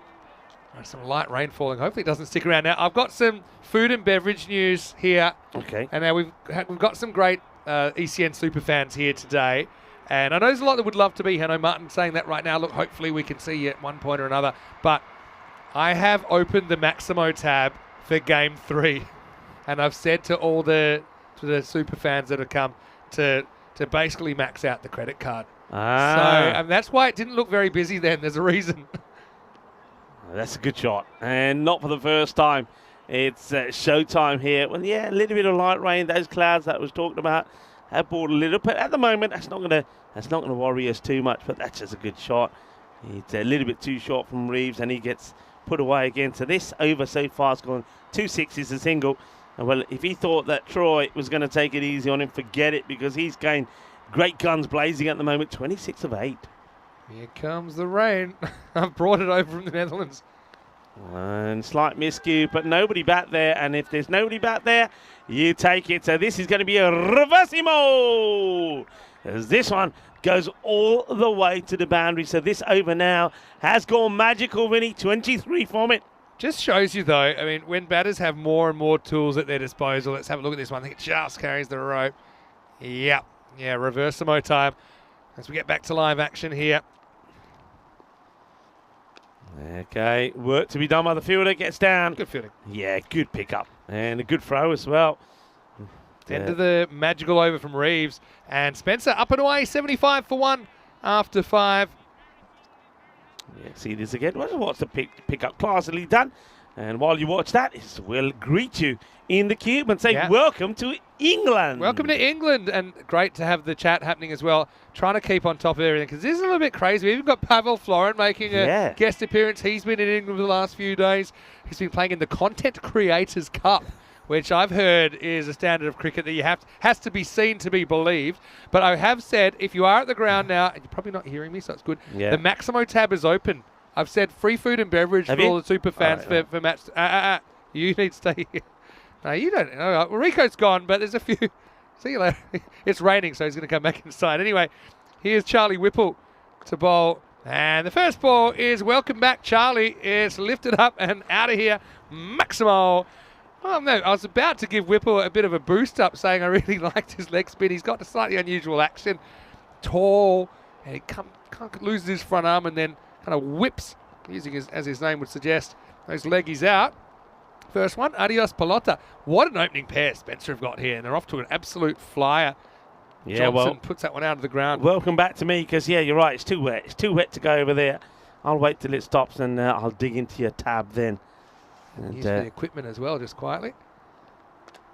some light rain falling. Hopefully it doesn't stick around. Now, I've got some food and beverage news here. Okay. And now we've got some great ECN super fans here today. And I know there's a lot that would love to be. Hanno Martin saying that right now. Look, hopefully we can see you at one point or another. But I have opened the Maximo tab for Game 3. And I've said to all the super fans that have come to basically max out the credit card. So and that's why it didn't look very busy then. There's a reason. That's a good shot, and not for the first time. It's showtime here. Well, yeah, a little bit of light rain. Those clouds that I was talking about have brought a little bit. At the moment, that's not gonna worry us too much. But that's just a good shot. It's a little bit too short from Reeves, and he gets put away again. So this over so far has gone 2-6 a single. And well, if he thought that Troy was going to take it easy on him, forget it, because he's going great guns blazing at the moment. 26 of 8. Here comes the rain. I've brought it over from the Netherlands. And slight miscue, but nobody back there. And if there's nobody back there, you take it. So this is going to be a reversimo, as this one goes all the way to the boundary. So this over now has gone magical, Vinny. 23 from it. Just shows you, though, I mean, when batters have more and more tools at their disposal. Let's have a look at this one. I think it just carries the rope. Yep. Yeah, reversimo time as we get back to live action here. Okay, work to be done by the fielder. Gets down. Good fielding. Yeah, good pickup. And a good throw as well. End of the magical over from Reeves. And Spencer up and away, 75 for 1 after 5. Yeah, see this again. Watch the pick-up classily done. And while you watch that, we'll greet you in the cube and say welcome to England. Welcome to England, and great to have the chat happening as well. Trying to keep on top of everything, because this is a little bit crazy. We've even got Pavel Florin making a guest appearance. He's been in England for the last few days. He's been playing in the Content Creators Cup, which I've heard is a standard of cricket that has to be seen to be believed. But I have said, if you are at the ground now, and you're probably not hearing me, so it's good, the Maximo tab is open. I've said free food and beverage for all the super fans for match. You need to stay here. No, you don't. Well, Rico's gone, but there's a few. See you later. It's raining, so he's going to come back inside. Anyway, here's Charlie Whipple to bowl. And the first ball is welcome back, Charlie. It's lifted up and out of here. Maximo. Oh, no, I was about to give Whipple a bit of a boost up, saying I really liked his leg spin. He's got a slightly unusual action. Tall, and he loses his front arm and then kind of whips, using as his name would suggest, those leggies out. First one, Adios Pelota. What an opening pair Spencer have got here, and they're off to an absolute flyer. Yeah, Johnson puts that one out of the ground. Welcome back to me, because, yeah, you're right, it's too wet. It's too wet to go over there. I'll wait till it stops, and I'll dig into your tab then. And use the equipment as well, just quietly.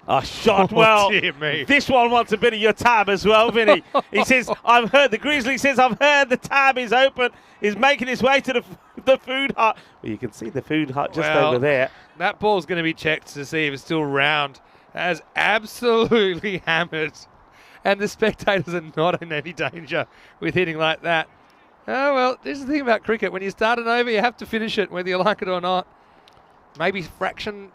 A shot, well, dear me. This one wants a bit of your tab as well, Vinny. He says, the Grizzly says, I've heard the tab is open. He's making his way to the food hut. Well, you can see the food hut just over there. That ball's going to be checked to see if it's still round. As absolutely hammered. And the spectators are not in any danger with hitting like that. Oh, well, this is the thing about cricket. When you start an over, you have to finish it, whether you like it or not. Maybe fraction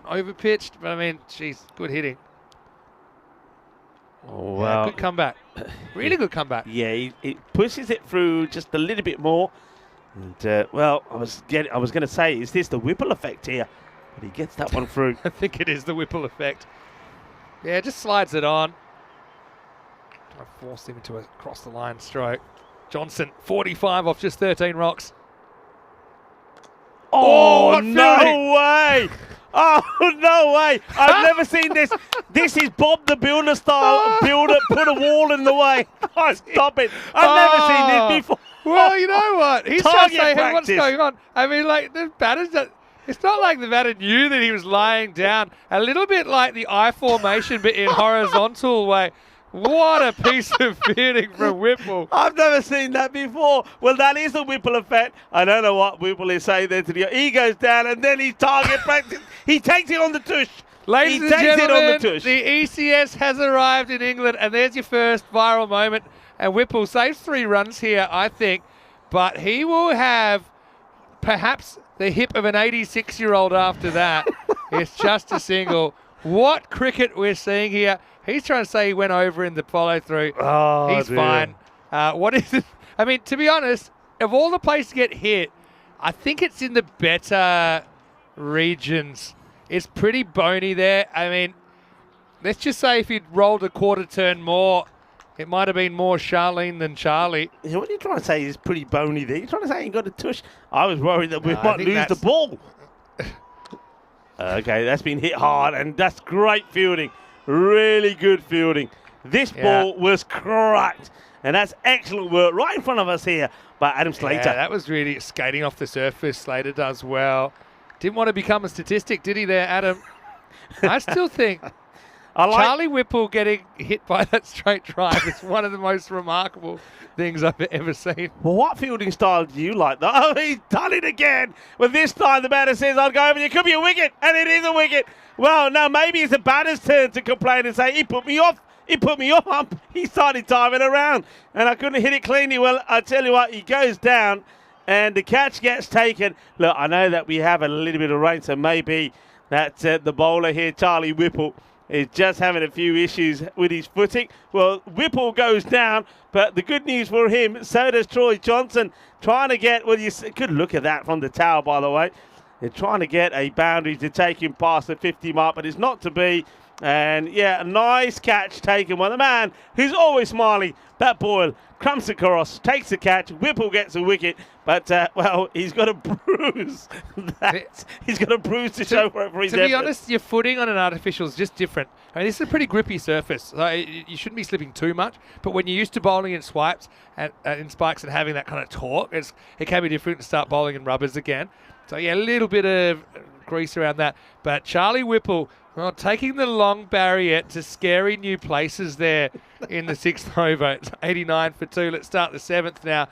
overpitched, but I mean, geez, good hitting. Oh, well, good comeback. Really good comeback. Yeah, it pushes it through just a little bit more. And well, I was going to say, is this the Whipple effect here? But he gets that one through. I think it is the Whipple effect. Yeah, just slides it on. I forced him into a cross the line stroke. Johnson, 45 off just 13 rocks. Oh, no way! Oh, no way! I've never seen this. This is Bob the Builder style. Builder, put a wall in the way. Oh, stop it. I've never seen this before. Well, you know what? He's trying to say, hey, what's going on? I mean, like, the batters, it's not like the batter knew that he was lying down. A little bit like the I formation, but in horizontal way. What a piece of fielding from Whipple. I've never seen that before. Well, that is the Whipple effect. I don't know what Whipple is saying there to the... He goes down and then his target practice. He takes it on the tush. Ladies and gentlemen, the ECS has arrived in England, and there's your first viral moment. And Whipple saves 3 runs here, I think. But he will have perhaps the hip of an 86-year-old after that. It's just a single. What cricket we're seeing here. He's trying to say he went over in the follow-through. Oh, he's fine. What is it? I mean, to be honest, of all the places to get hit, I think it's in the better regions. It's pretty bony there. I mean, let's just say if he'd rolled a quarter turn more, it might have been more Charlene than Charlie. What are you trying to say is pretty bony there? You're trying to say he got a tush? I was worried that we might lose the ball. Okay, that's been hit hard, and that's great fielding. Really good fielding. This ball was cracked, and that's excellent work right in front of us here by Adam Slater. Yeah, that was really skating off the surface. Slater does well. Didn't want to become a statistic, did he there, Adam? I still think Charlie Whipple getting hit by that straight drive is one of the most remarkable things I've ever seen. Well, what fielding style do you like? Oh, he's done it again. Well, this time the batter says, I'll go over. It could be a wicket, and it is a wicket. Well, now maybe it's the batter's turn to complain and say, he put me off. He put me off. He started timing around, and I couldn't hit it cleanly. Well, I tell you what, he goes down, and the catch gets taken. Look, I know that we have a little bit of rain, so maybe that the bowler here, Charlie Whipple, is just having a few issues with his footing. Well, Whipple goes down, but the good news for him, so does Troy Johnson, trying to get, well, you could look at that from the tower, by the way. They're trying to get a boundary to take him past the 50 mark, but it's not to be. And, yeah, a nice catch taken by the man who's always smiling. That Boyle comes across, takes the catch. Whipple gets a wicket, but, well, he's got a bruise. He's got a bruise to show for his To be effort. honest, your footing on an artificial is just different. I mean, this is a pretty grippy surface. So you shouldn't be slipping too much, but when you're used to bowling in swipes and in spikes and having that kind of torque, it can be different to start bowling in rubbers again. So, yeah, a little bit of grease around that. But Charlie Whipple, well, taking the long barrier to scary new places there in the 6th over. It's 89 for 2. Let's start the 7th now.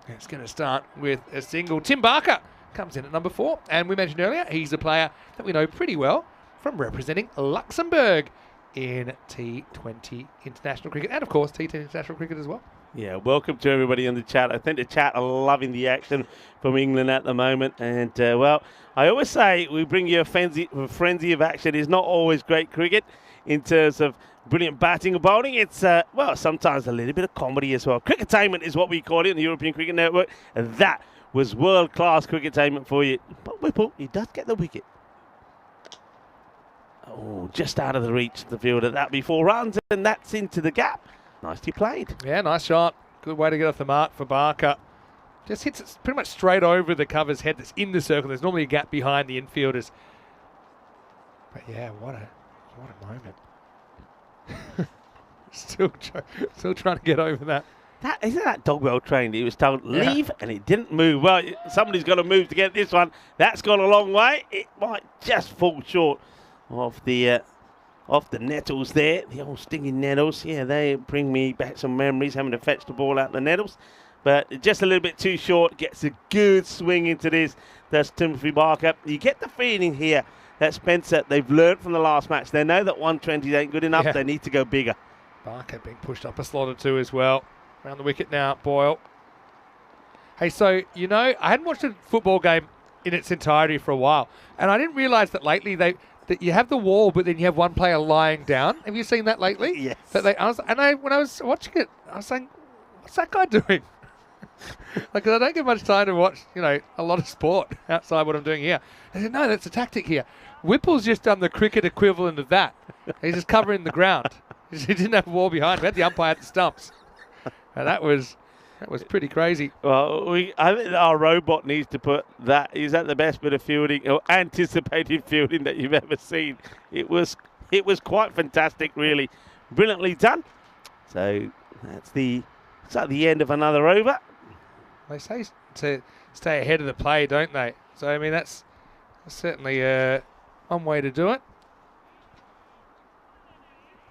It's going to start with a single. Tim Barker comes in at number 4. And we mentioned earlier, he's a player that we know pretty well from representing Luxembourg in T20 international cricket and, of course, T10 international cricket as well. Yeah, welcome to everybody on the chat. I think the chat are loving the action from England at the moment. And, well, I always say we bring you a frenzy of action. It's not always great cricket in terms of brilliant batting or bowling. It's, well, sometimes a little bit of comedy as well. Cricketainment is what we call it on the European Cricket Network. And that was world-class cricketainment for you. But Whipple, he does get the wicket. Oh, just out of the reach of the fielder. That be 4 runs, and that's into the gap. Nicely played. Yeah, nice shot. Good way to get off the mark for Barker. Just hits it pretty much straight over the cover's head that's in the circle. There's normally a gap behind the infielders. But yeah, what a moment. still trying to get over that. Isn't that dog well trained? He was told leave, and it didn't move. Well, somebody's got to move to get this one. That's gone a long way. It might just fall short of the nettles there, the old stinging nettles. Yeah, they bring me back some memories, having to fetch the ball out the nettles. But just a little bit too short. Gets a good swing into this. That's Timothy Barker. You get the feeling here that Spencer, they've learned from the last match. They know that 120 ain't good enough. Yeah. They need to go bigger. Barker being pushed up a slot or two as well. Around the wicket now, Boyle. Hey, so, you know, I hadn't watched a football game in its entirety for a while. And I didn't realise that lately that you have the wall, but then you have one player lying down. Have you seen that lately? Yes. When I was watching it, I was saying, what's that guy doing? Like, 'cause I don't get much time to watch, you know, a lot of sport outside what I'm doing here. I said, no, that's a tactic here. Whipple's just done the cricket equivalent of that. He's just covering the ground. He didn't have a wall behind him. He had the umpire at the stumps. And that was pretty crazy. Well, I think our robot needs to put that. Is that the best bit of fielding or anticipated fielding that you've ever seen? It was quite fantastic, really, brilliantly done. So that's the end of another over. They say to stay ahead of the play, don't they? So I mean that's certainly one way to do it.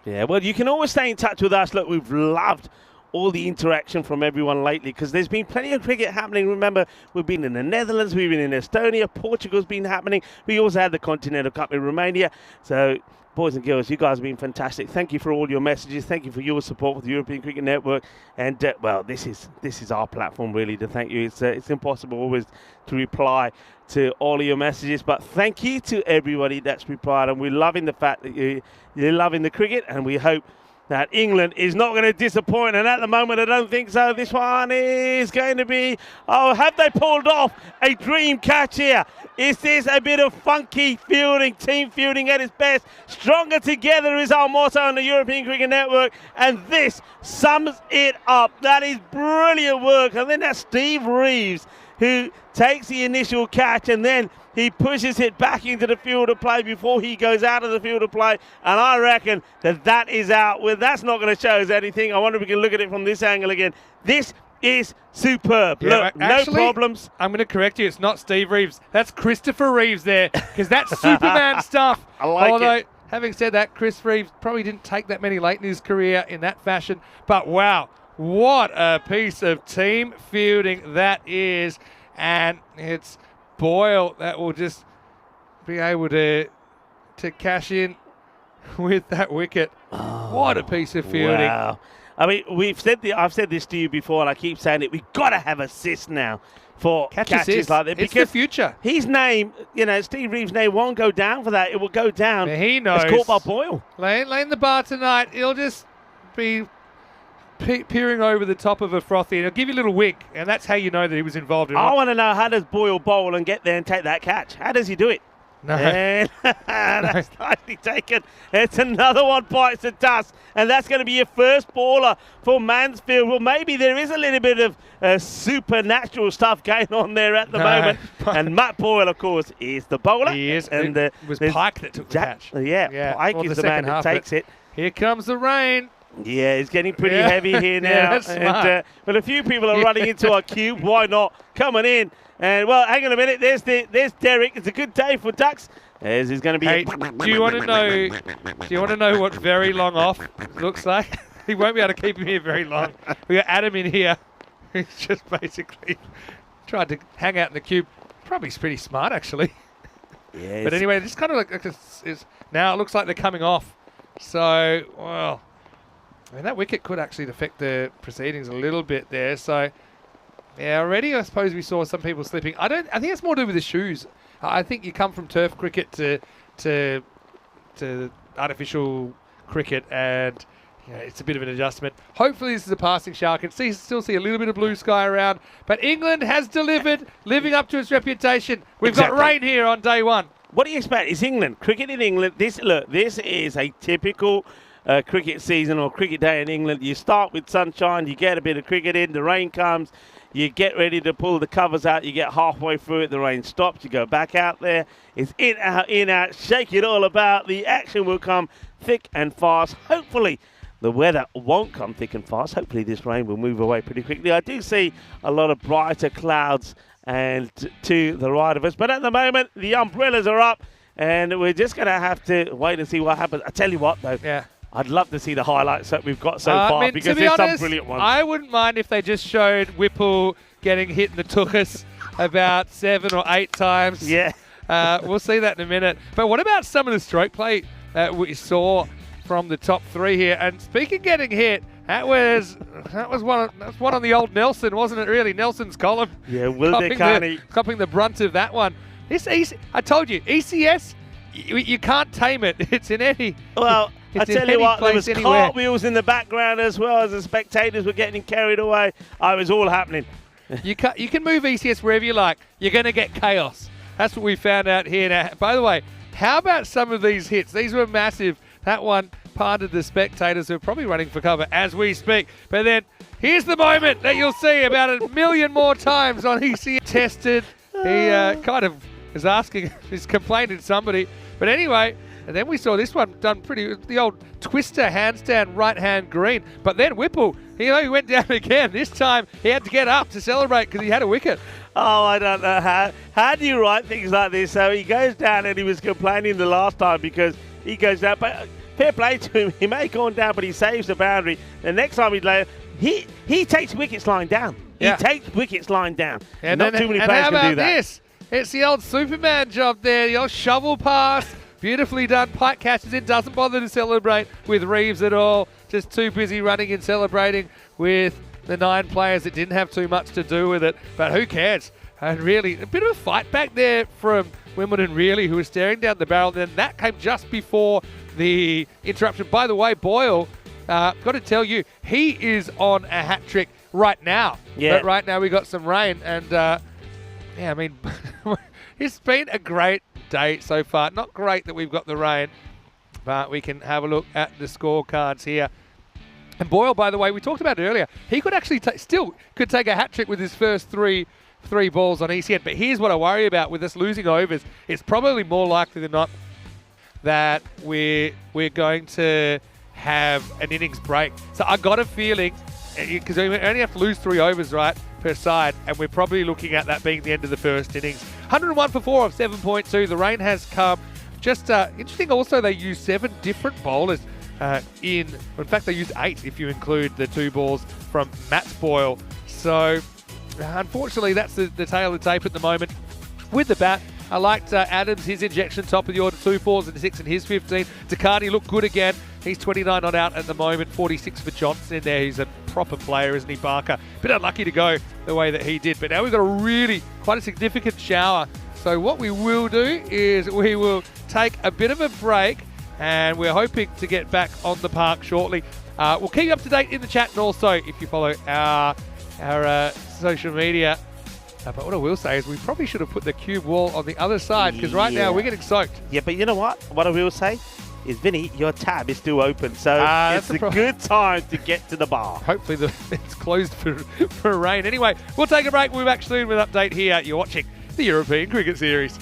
Yeah, well, you can always stay in touch with us. Look, we've loved all the interaction from everyone lately because there's been plenty of cricket happening. Remember, we've been in the Netherlands, we've been in Estonia, Portugal's been happening. We also had the Continental Cup in Romania. So, boys and girls, you guys have been fantastic. Thank you for all your messages. Thank you for your support with the European Cricket Network. And, well, this is our platform, really, to thank you. It's impossible always to reply to all of your messages. But thank you to everybody that's replied. And we're loving the fact that you're loving the cricket. And we hope that England is not going to disappoint, and at the moment I don't think so. This one is going to be, have they pulled off a dream catch here? Is this a bit of funky fielding, team fielding at its best? Stronger together is our motto on the European Cricket Network, and this sums it up. That is brilliant work. And then that's Steve Reeves, who takes the initial catch, and then he pushes it back into the field of play before he goes out of the field of play. And I reckon that is out. Well, that's not going to show us anything. I wonder if we can look at it from this angle again. This is superb. Yeah, look, actually, no problems. I'm going to correct you. It's not Steve Reeves. That's Christopher Reeves there, because that's Superman stuff. I like Although, it. having said that, Chris Reeves probably didn't take that many late in his career in that fashion. But wow, what a piece of team fielding that is. And it's Boyle that will just be able to cash in with that wicket. What a piece of fielding. Wow. I mean, I've said this to you before, and I keep saying it. We've got to have assists now for catches like that. It's the future. His name, Steve Reeves' name won't go down for that. It will go down. But he knows. It's caught by Boyle. Laying the bar tonight, he'll just be peering over the top of a frothy, and he'll give you a little wink, and that's how you know that he was involved in it. I want to know, how does Boyle bowl and get there and take that catch? How does he do it? No. And that's nicely taken. It's another one bites the dust, and that's going to be your first baller for Mansfield. Well, maybe there is a little bit of supernatural stuff going on there at the moment. And Matt Boyle, of course, is the bowler. He is. And it was Pike that took the catch. Yeah, Pike is the man that takes it. Here comes the rain. Yeah, it's getting pretty heavy here now. Yeah, that's smart. But a few people are running into our cube. Why not? Coming in. And, well, hang on a minute. There's Derek. It's a good day for Ducks. There's going to be Hey, do you want to know what very long off looks like? He won't be able to keep him here very long. We got Adam in here. He's just basically tried to hang out in the cube. Probably pretty smart, actually. Yeah, but anyway, it's kind of like now it looks like they're coming off. So, well, I mean, that wicket could actually affect the proceedings a little bit there. So, yeah, already I suppose we saw some people slipping. I think it's more to do with the shoes. I think you come from turf cricket to artificial cricket, and it's a bit of an adjustment. Hopefully this is a passing shower. I can still see a little bit of blue sky around. But England has delivered, living up to its reputation. We've got rain here on day one. What do you expect? It's England. Cricket in England. This is a typical cricket season or cricket day in England. You start with sunshine, you get a bit of cricket in, the rain comes, you get ready to pull the covers out, you get halfway through it, the rain stops, you go back out there, it's in, out, shake it all about, the action will come thick and fast. Hopefully the weather won't come thick and fast. Hopefully this rain will move away pretty quickly. I do see a lot of brighter clouds and to the right of us, but at the moment the umbrellas are up, and we're just going to have to wait and see what happens. I tell you what, though, I'd love to see the highlights that we've got so far, because there's some brilliant ones. I wouldn't mind if they just showed Whipple getting hit in the tuchus about 7 or 8 times. Yeah. We'll see that in a minute. But what about some of the stroke play that we saw from the top 3 here? And speaking of getting hit, that was one on the old Nelson, wasn't it? Really, Nelson's column. Yeah, copping the brunt of that one. I told you, ECS, you can't tame it. It's in any. Well, I tell you what, there was anywhere. cartwheels in the background as well as the spectators were getting carried away. It was all happening. You can move ECS wherever you like. You're going to get chaos. That's what we found out here. Now, by the way, how about some of these hits? These were massive. That one parted the spectators who are probably running for cover as we speak. But then here's the moment that you'll see about 1 million more times on ECS. Tested. He kind of is asking, he's complaining to somebody. But anyway, and then we saw this one done the old twister handstand right hand green. But then Whipple, he went down again. This time he had to get up to celebrate because he had a wicket. Oh, I don't know how do you write things like this? So he goes down, and he was complaining the last time because he goes down. But fair play to him. He may have gone down, but he saves the boundary. The next time he takes wickets lying down. Yeah. He takes wickets lying down. And not too many players how can about do that. This? It's the old Superman job there. The old shovel pass. Beautifully done. Pike catches it. Doesn't bother to celebrate with Reeves at all. Just too busy running and celebrating with the 9 players that didn't have too much to do with it. But who cares? And really, a bit of a fight back there from Wimbledon, really, who was staring down the barrel. Then that came just before the interruption. By the way, Boyle, got to tell you, he is on a hat trick right now. Yeah. But right now we got some rain. And, I mean, it's been a great day so far. Not great that we've got the rain, but we can have a look at the scorecards here. And Boyle, by the way, we talked about it earlier. He could actually still take a hat trick with his first three balls on ECN. But here's what I worry about with us losing overs. It's probably more likely than not that we're going to have an innings break. So I got a feeling, because we only have to lose 3 overs, right, per side, and we're probably looking at that being the end of the first innings. 101 for 4 of 7.2. The rain has come Just interesting also, they use 7 different bowlers in fact, they used 8 if you include the 2 balls from Matt Boyle. So, unfortunately, that's the tail of the tape at the moment. With the bat, I liked Adams, his injection, top of the order, 2 4s and 6 in his 15. Ducati looked good again. He's 29 not out at the moment, 46 for Johnson in there. He's a proper player, isn't he, Barker? Bit unlucky to go the way that he did. But now we've got quite a significant shower. So what we will do is we will take a bit of a break, and we're hoping to get back on the park shortly. We'll keep you up to date in the chat, and also if you follow our social media. But what I will say is we probably should have put the cube wall on the other side, because right now we're getting soaked. Yeah, but you know what? What I will say is, Vinny, your tab is still open, so it's a good time to get to the bar. Hopefully it's closed for rain. Anyway, we'll take a break. We'll be back soon with an update here. You're watching the European Cricket Series.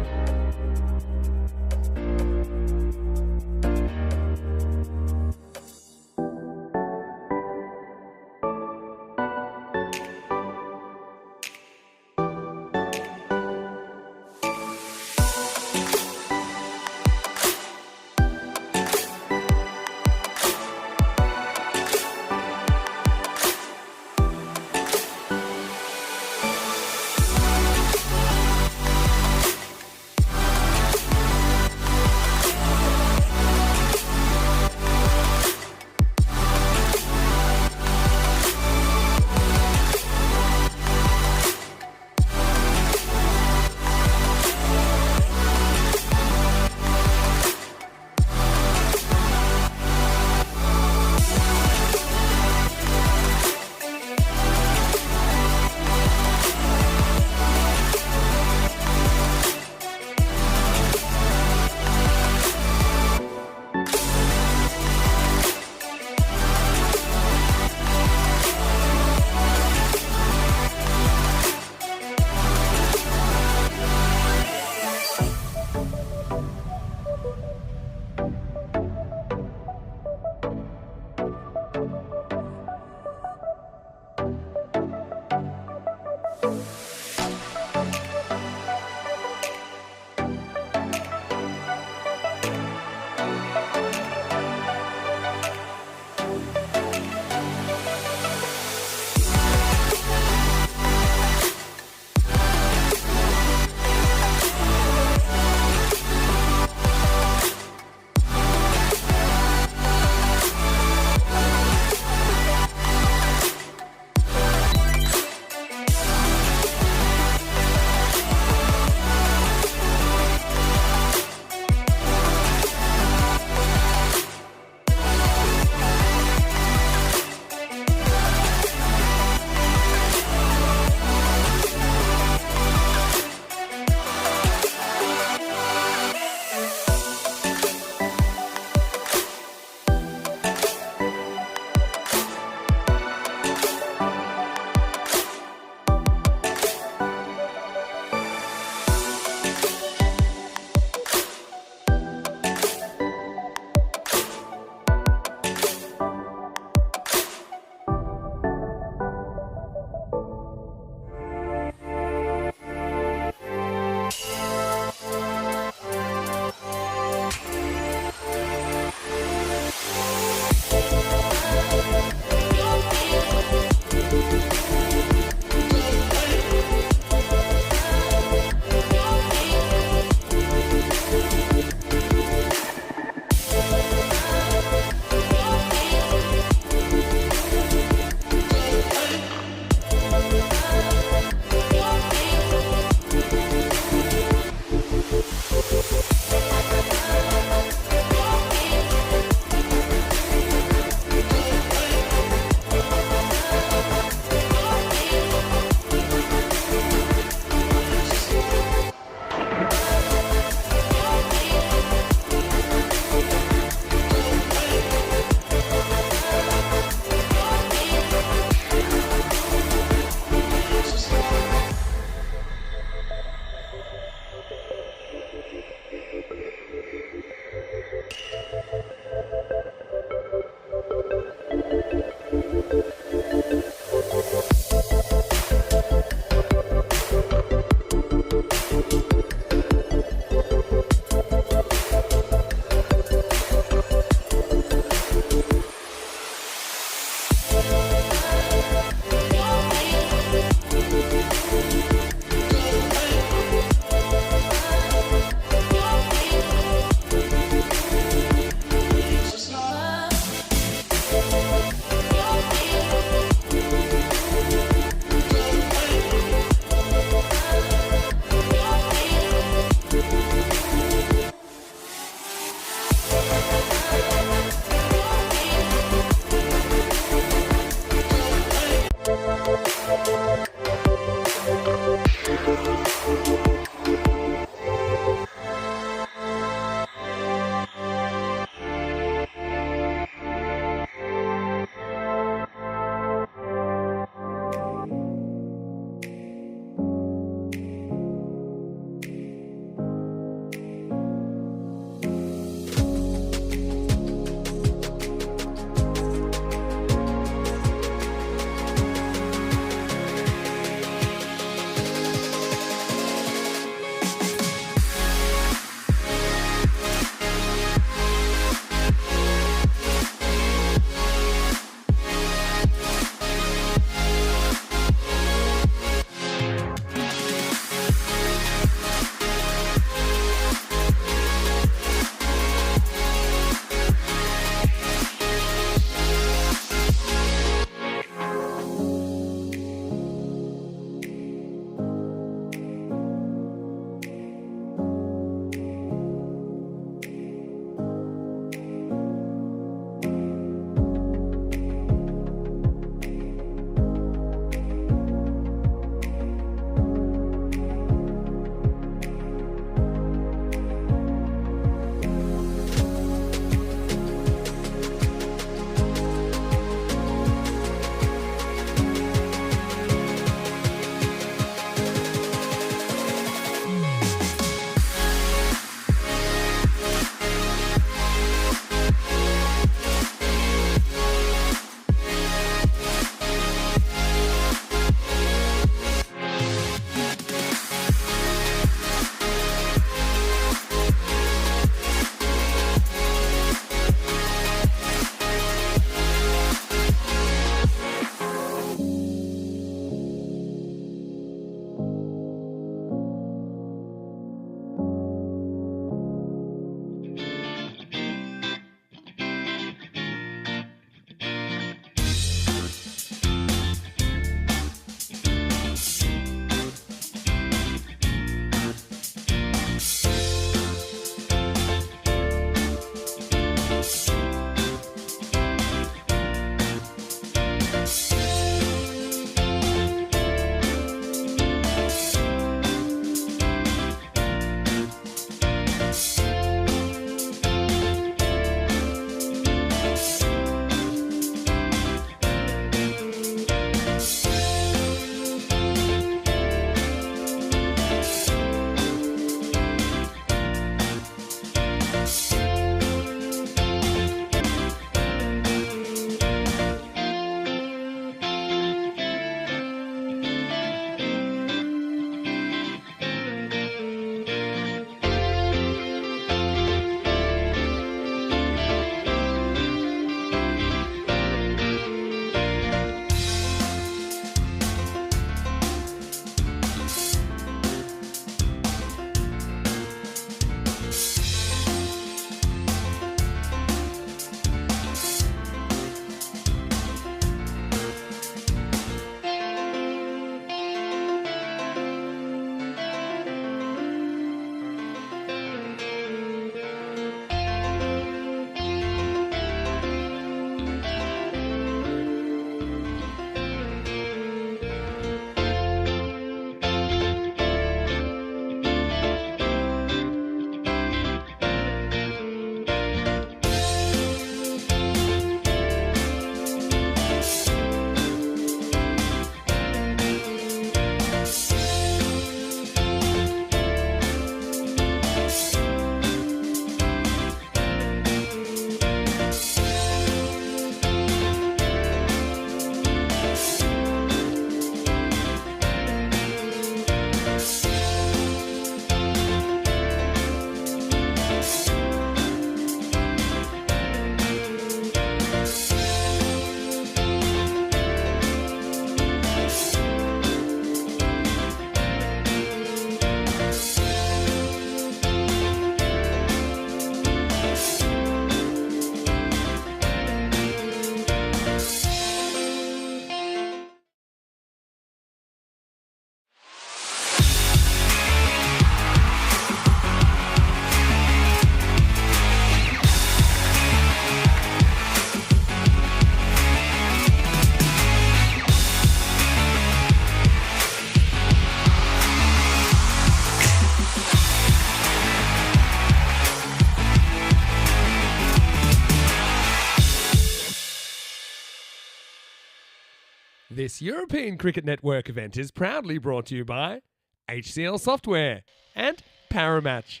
This European Cricket Network event is proudly brought to you by HCL Software and Paramatch.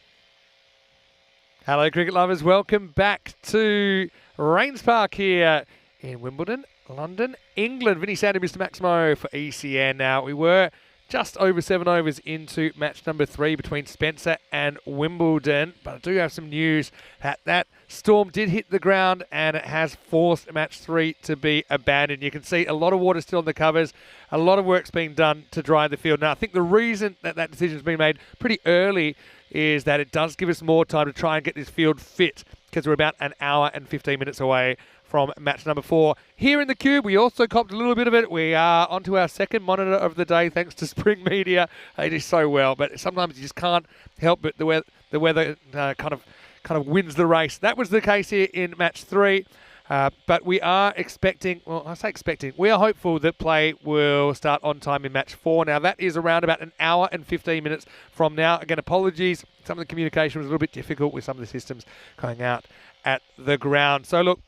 Hello, cricket lovers. Welcome back to Rains Park here in Wimbledon, London, England. Vinny Sandy, Mr. Maximo for ECN. Now, we were just over 7 overs into match number 3 between Spencer and Wimbledon. But I do have some news that storm did hit the ground and it has forced match 3 to be abandoned. You can see a lot of water still on the covers. A lot of work's being done to dry the field. Now, I think the reason that decision's been made pretty early is that it does give us more time to try and get this field fit, because we're about an hour and 15 minutes away from match number 4. Here in the Cube, we also copped a little bit of it. We are onto our second monitor of the day, thanks to Spring Media. They do so well, but sometimes you just can't help it. The weather kind of wins the race. That was the case here in match 3. But we are expecting, we are hopeful that play will start on time in match 4. Now, that is around about an hour and 15 minutes from now. Again, apologies. Some of the communication was a little bit difficult with some of the systems going out at the ground. So, look,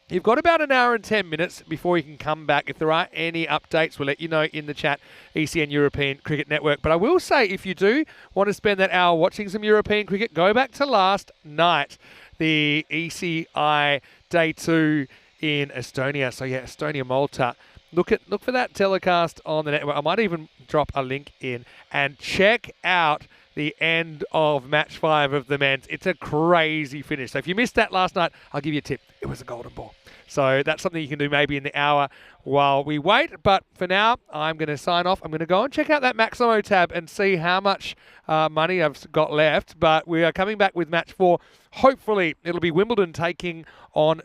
you've got about an hour and 10 minutes before you can come back. If there are any updates, we'll let you know in the chat, ECN European Cricket Network. But I will say, if you do want to spend that hour watching some European cricket, go back to last night, the ECI Day 2 in Estonia. So, yeah, Estonia, Malta. Look for that telecast on the network. I might even drop a link in and check out the end of match 5 of the men's. It's a crazy finish. So if you missed that last night, I'll give you a tip. It was a golden ball. So that's something you can do maybe in the hour while we wait. But for now, I'm going to sign off. I'm going to go and check out that Maximo tab and see how much money I've got left. But we are coming back with match 4. Hopefully, it'll be Wimbledon taking on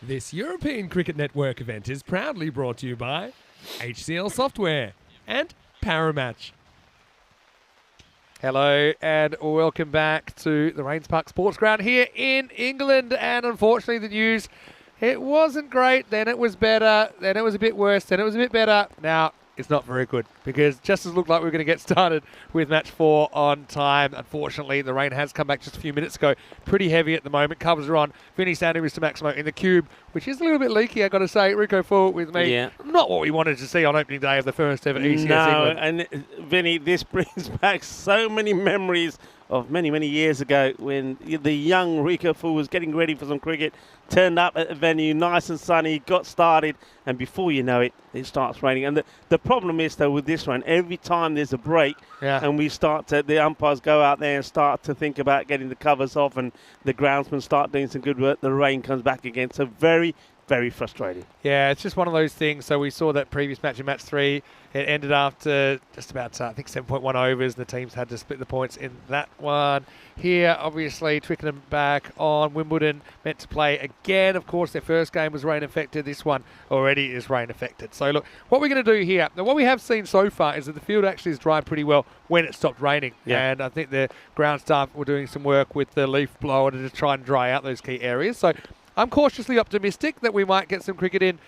This European Cricket Network event is proudly brought to you by HCL Software and Paramatch. Hello and welcome back to the Rains Park Sports Ground here in England. And unfortunately the news, it wasn't great, then it was better, then it was a bit worse, then it was a bit better. Now it's not very good because just as it looked like we were going to get started with match 4 on time, unfortunately the rain has come back just a few minutes ago. Pretty heavy at the moment. Covers are on. Vinny Sandy, Mr. Maximo in the cube, which is a little bit leaky, I've got to say. Rico Full with me. Yeah. Not what we wanted to see on opening day of the first ever ECS No, England. and Vinny, this brings back so many memories of many, many years ago when the young Rico Full was getting ready for some cricket, turned up at the venue, nice and sunny, got started, and before you know it, it starts raining. And the problem is, though, with this one, every time there's a break and we start to, the umpires go out there and start to think about getting the covers off and the groundsmen start doing some good work, the rain comes back again. So very, very frustrating. Yeah, it's just one of those things. So we saw that previous match in match 3. It ended after just about, I think, 7.1 overs. The teams had to split the points in that one. Here, obviously, Twickenham back on. Wimbledon meant to play again. Of course, their first game was rain affected. This one already is rain affected. So look, what we're going to do here, now what we have seen so far is that the field actually has dried pretty well when it stopped raining. Yeah. And I think the ground staff were doing some work with the leaf blower to just try and dry out those key areas. So I'm cautiously optimistic that we might get some cricket in.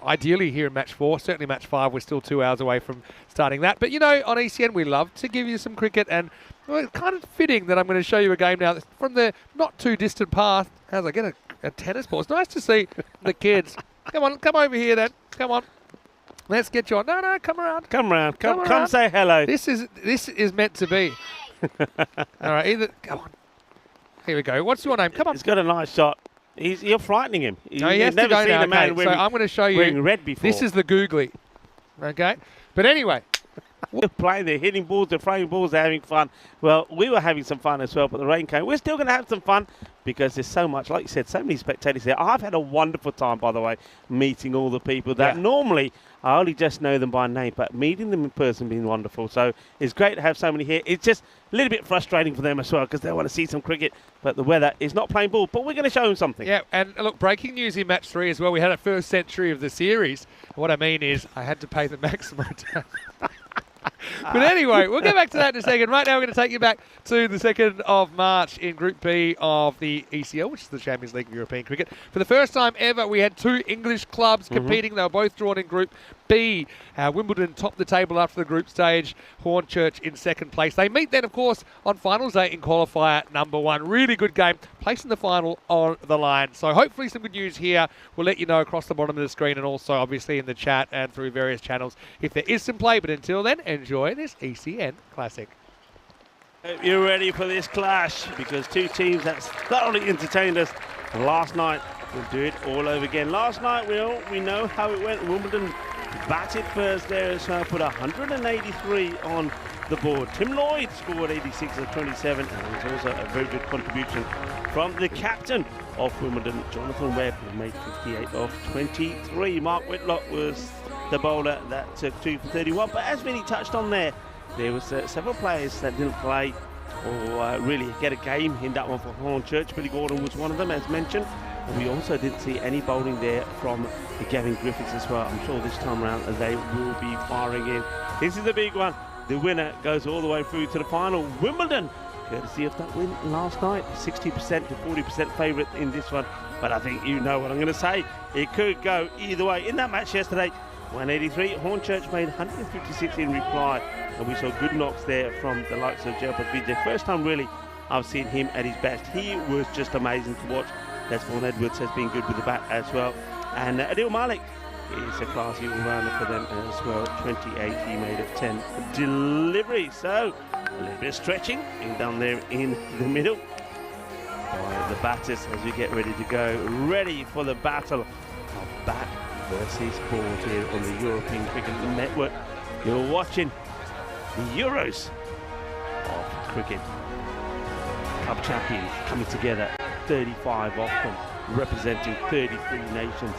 ideally here in match 4. Certainly match 5, we're still 2 hours away from starting that. But, you know, on ECN, we love to give you some cricket, and well, it's kind of fitting that I'm going to show you a game now from the not too distant past. As I get a tennis ball. It's nice to see the kids. Come on, come over here then. Come on. Let's get you on. No, come around. Come around. Come around. say hello. This is meant to be. All right, come on. Here we go. What's your name? Come on. He's got a nice shot. You're frightening him. No, he has to go now. Okay, so I'm going to show you. Wearing red before. This is the googly. Okay, but anyway. They're playing, they're hitting balls, they're throwing balls, they're having fun. Well, we were having some fun as well, but the rain came. We're still going to have some fun because there's so much, like you said, so many spectators there. I've had a wonderful time, by the way, meeting all the people that normally I only just know them by name, but meeting them in person has been wonderful. So it's great to have so many here. It's just a little bit frustrating for them as well because they want to see some cricket, but the weather is not playing ball. But we're going to show them something. Yeah, and look, breaking news in match 3 as well. We had a first century of the series. What I mean is I had to pay the maximum time. But anyway, we'll get back to that in a second. Right now, we're going to take you back to the 2nd of March in Group B of the ECL, which is the Champions League of European Cricket. For the first time ever, we had 2 English clubs competing. They were both drawn in Group B. Wimbledon topped the table after the group stage. Hornchurch in 2nd place. They meet then, of course, on finals day in qualifier number 1. Really good game, placing the final on the line. So hopefully some good news here. We'll let you know across the bottom of the screen and also obviously in the chat and through various channels if there is some play. But until then, enjoy this ECN Classic. Hope you're ready for this clash because 2 teams that's thoroughly entertained us last night will do it all over again. Last night, we know how it went. Wimbledon batted first there, so put 183 on the board. Tim Lloyd scored 86 of 27, and it was also a very good contribution from the captain of Wimbledon, Jonathan Webb, who made 58 of 23. Mark Whitlock was the bowler that took 2 for 31, but as Vinny touched on there was several players that didn't play or really get a game in that one for Hornchurch. Billy Gordon was one of them, as mentioned. And we also didn't see any bowling there from Gavin Griffiths as well. I'm sure this time around they will be firing in. This is the big one. The winner goes all the way through to the final. Wimbledon, courtesy of that win last night, 60% to 40% favourite in this one. But I think you know what I'm going to say. It could go either way. In that match yesterday, 183, Hornchurch made 156 in reply. And we saw good knocks there from the likes of Jailbird Vijay. First time really I've seen him at his best. He was just amazing to watch. Desmond Edwards has been good with the bat as well. And Adil Malik is a classy all-rounder for them as well. 28 he made of 10 deliveries. So a little bit of stretching down there in the middle by the batters as we get ready to go. Ready for the battle of bat versus ball here on the European Cricket Network. You're watching the Euros of cricket. Club champions coming together, 35 of them, representing 33 nations.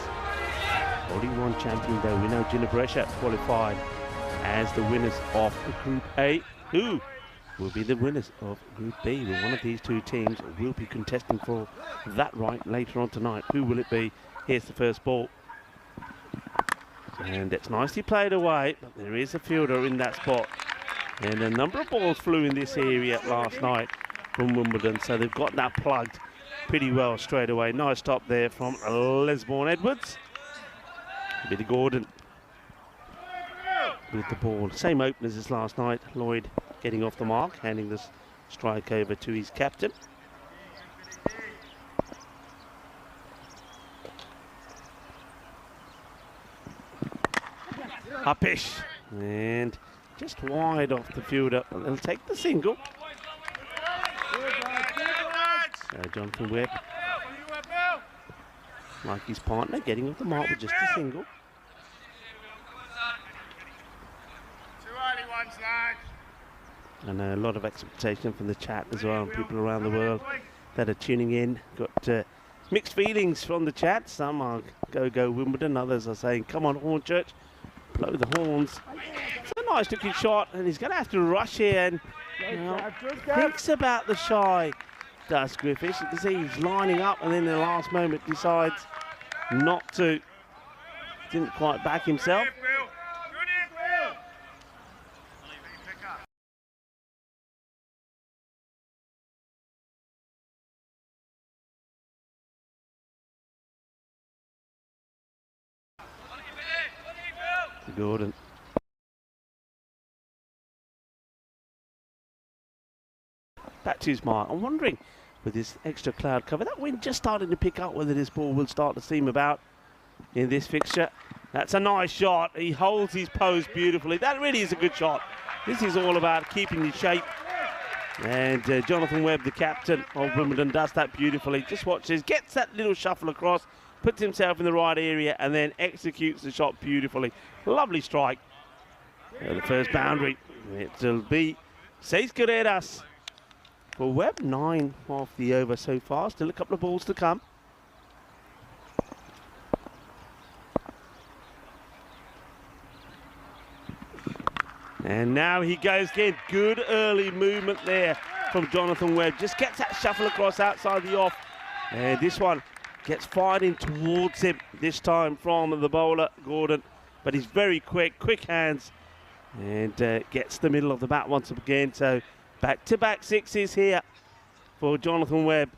Only one champion though. We know Ginebrescia qualified as the winners of Group A. Who will be the winners of Group B? Well, one of these 2 teams will be contesting for that right later on tonight. Who will it be? Here's the first ball. And it's nicely played away, but there is a fielder in that spot. And a number of balls flew in this area last night from Wimbledon, so they've got that plugged pretty well straight away. Nice stop there from Lesbourne Edwards. Billy Gordon with the ball. Same openers as last night. Lloyd getting off the mark, handing this strike over to his captain. Uppish, and just wide off the fielder. They'll take the single. Jonathan Webb, like his partner, getting off the mark with just a single. And a lot of expectation from the chat as well, and people around the world that are tuning in. Got mixed feelings from the chat. Some are go Wimbledon, others are saying, come on Hornchurch, blow the horns. It's a nice looking shot, and he's going to have to rush here and thinks about the shy. Does Griffiths. You can see he's lining up and then in the last moment decides not to. Didn't quite back himself. Gordon. Back to his mark. I'm wondering, with this extra cloud cover, that wind just starting to pick up, whether this ball will start to seam about in this fixture. That's a nice shot. He holds his pose beautifully. That really is a good shot. This is all about keeping your shape. And Jonathan Webb, the captain of Wimbledon, does that beautifully. Just watch this. Gets that little shuffle across, puts himself in the right area, and then executes the shot beautifully. Lovely strike. The first boundary. It'll be 6 carreras for Webb. 9 off the over so far. Still a couple of balls to come. And now he goes again. Good early movement there from Jonathan Webb. Just gets that shuffle across outside the off. And this one gets fired in towards him this time from the bowler, Gordon. But he's very quick hands. And gets the middle of the bat once again. So back-to-back sixes here for Jonathan Webb.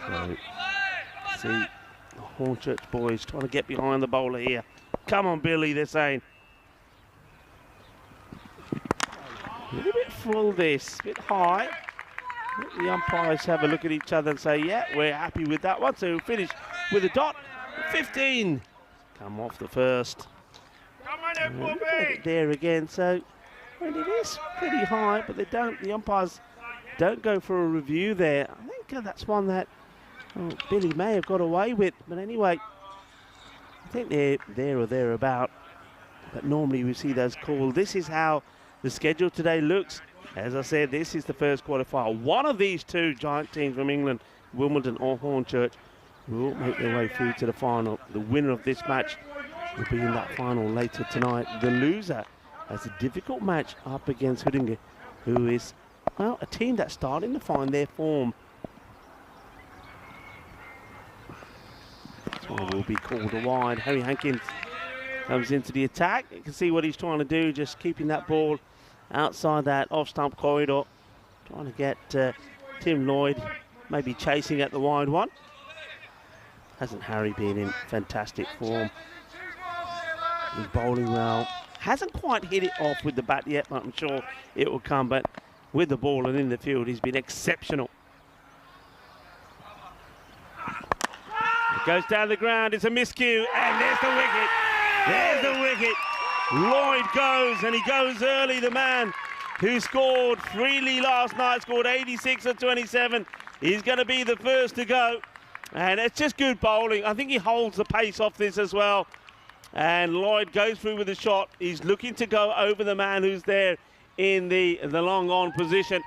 So, see the Hornchurch boys trying to get behind the bowler here. Come on, Billy, they're saying. A little bit full this, a bit high. The umpires have a look at each other and say, yeah, we're happy with that one. So we'll finish with a dot. 15. Come off the first. There again, so and it is pretty high, but they don't. The umpires don't go for a review there. I think that's one that Billy may have got away with, but anyway, I think they're there or thereabout. But normally we see those called. This is how the schedule today looks. As I said, this is the first quarterfinal. One of these two giant teams from England, Wimbledon or Hornchurch, will make their way through to the final. The winner of this match will be in that final later tonight. The loser has a difficult match up against Hudinge, who is, well, a team that's starting to find their form. This one will be called a wide. Harry Hankins comes into the attack. You can see what he's trying to do, just keeping that ball outside that off-stump corridor. Trying to get Tim Lloyd maybe chasing at the wide one. Hasn't Harry been in fantastic form? He's bowling well. Hasn't quite hit it off with the bat yet, but I'm sure it will come. But with the ball and in the field, he's been exceptional. It goes down the ground. It's a miscue, and there's the wicket. There's the wicket. Lloyd goes, and he goes early. The man who scored freely last night, scored 86 or 27. He's going to be the first to go. And it's just good bowling. I think he holds the pace off this as well. And Lloyd goes through with a shot. He's looking to go over the man who's there in the long on position.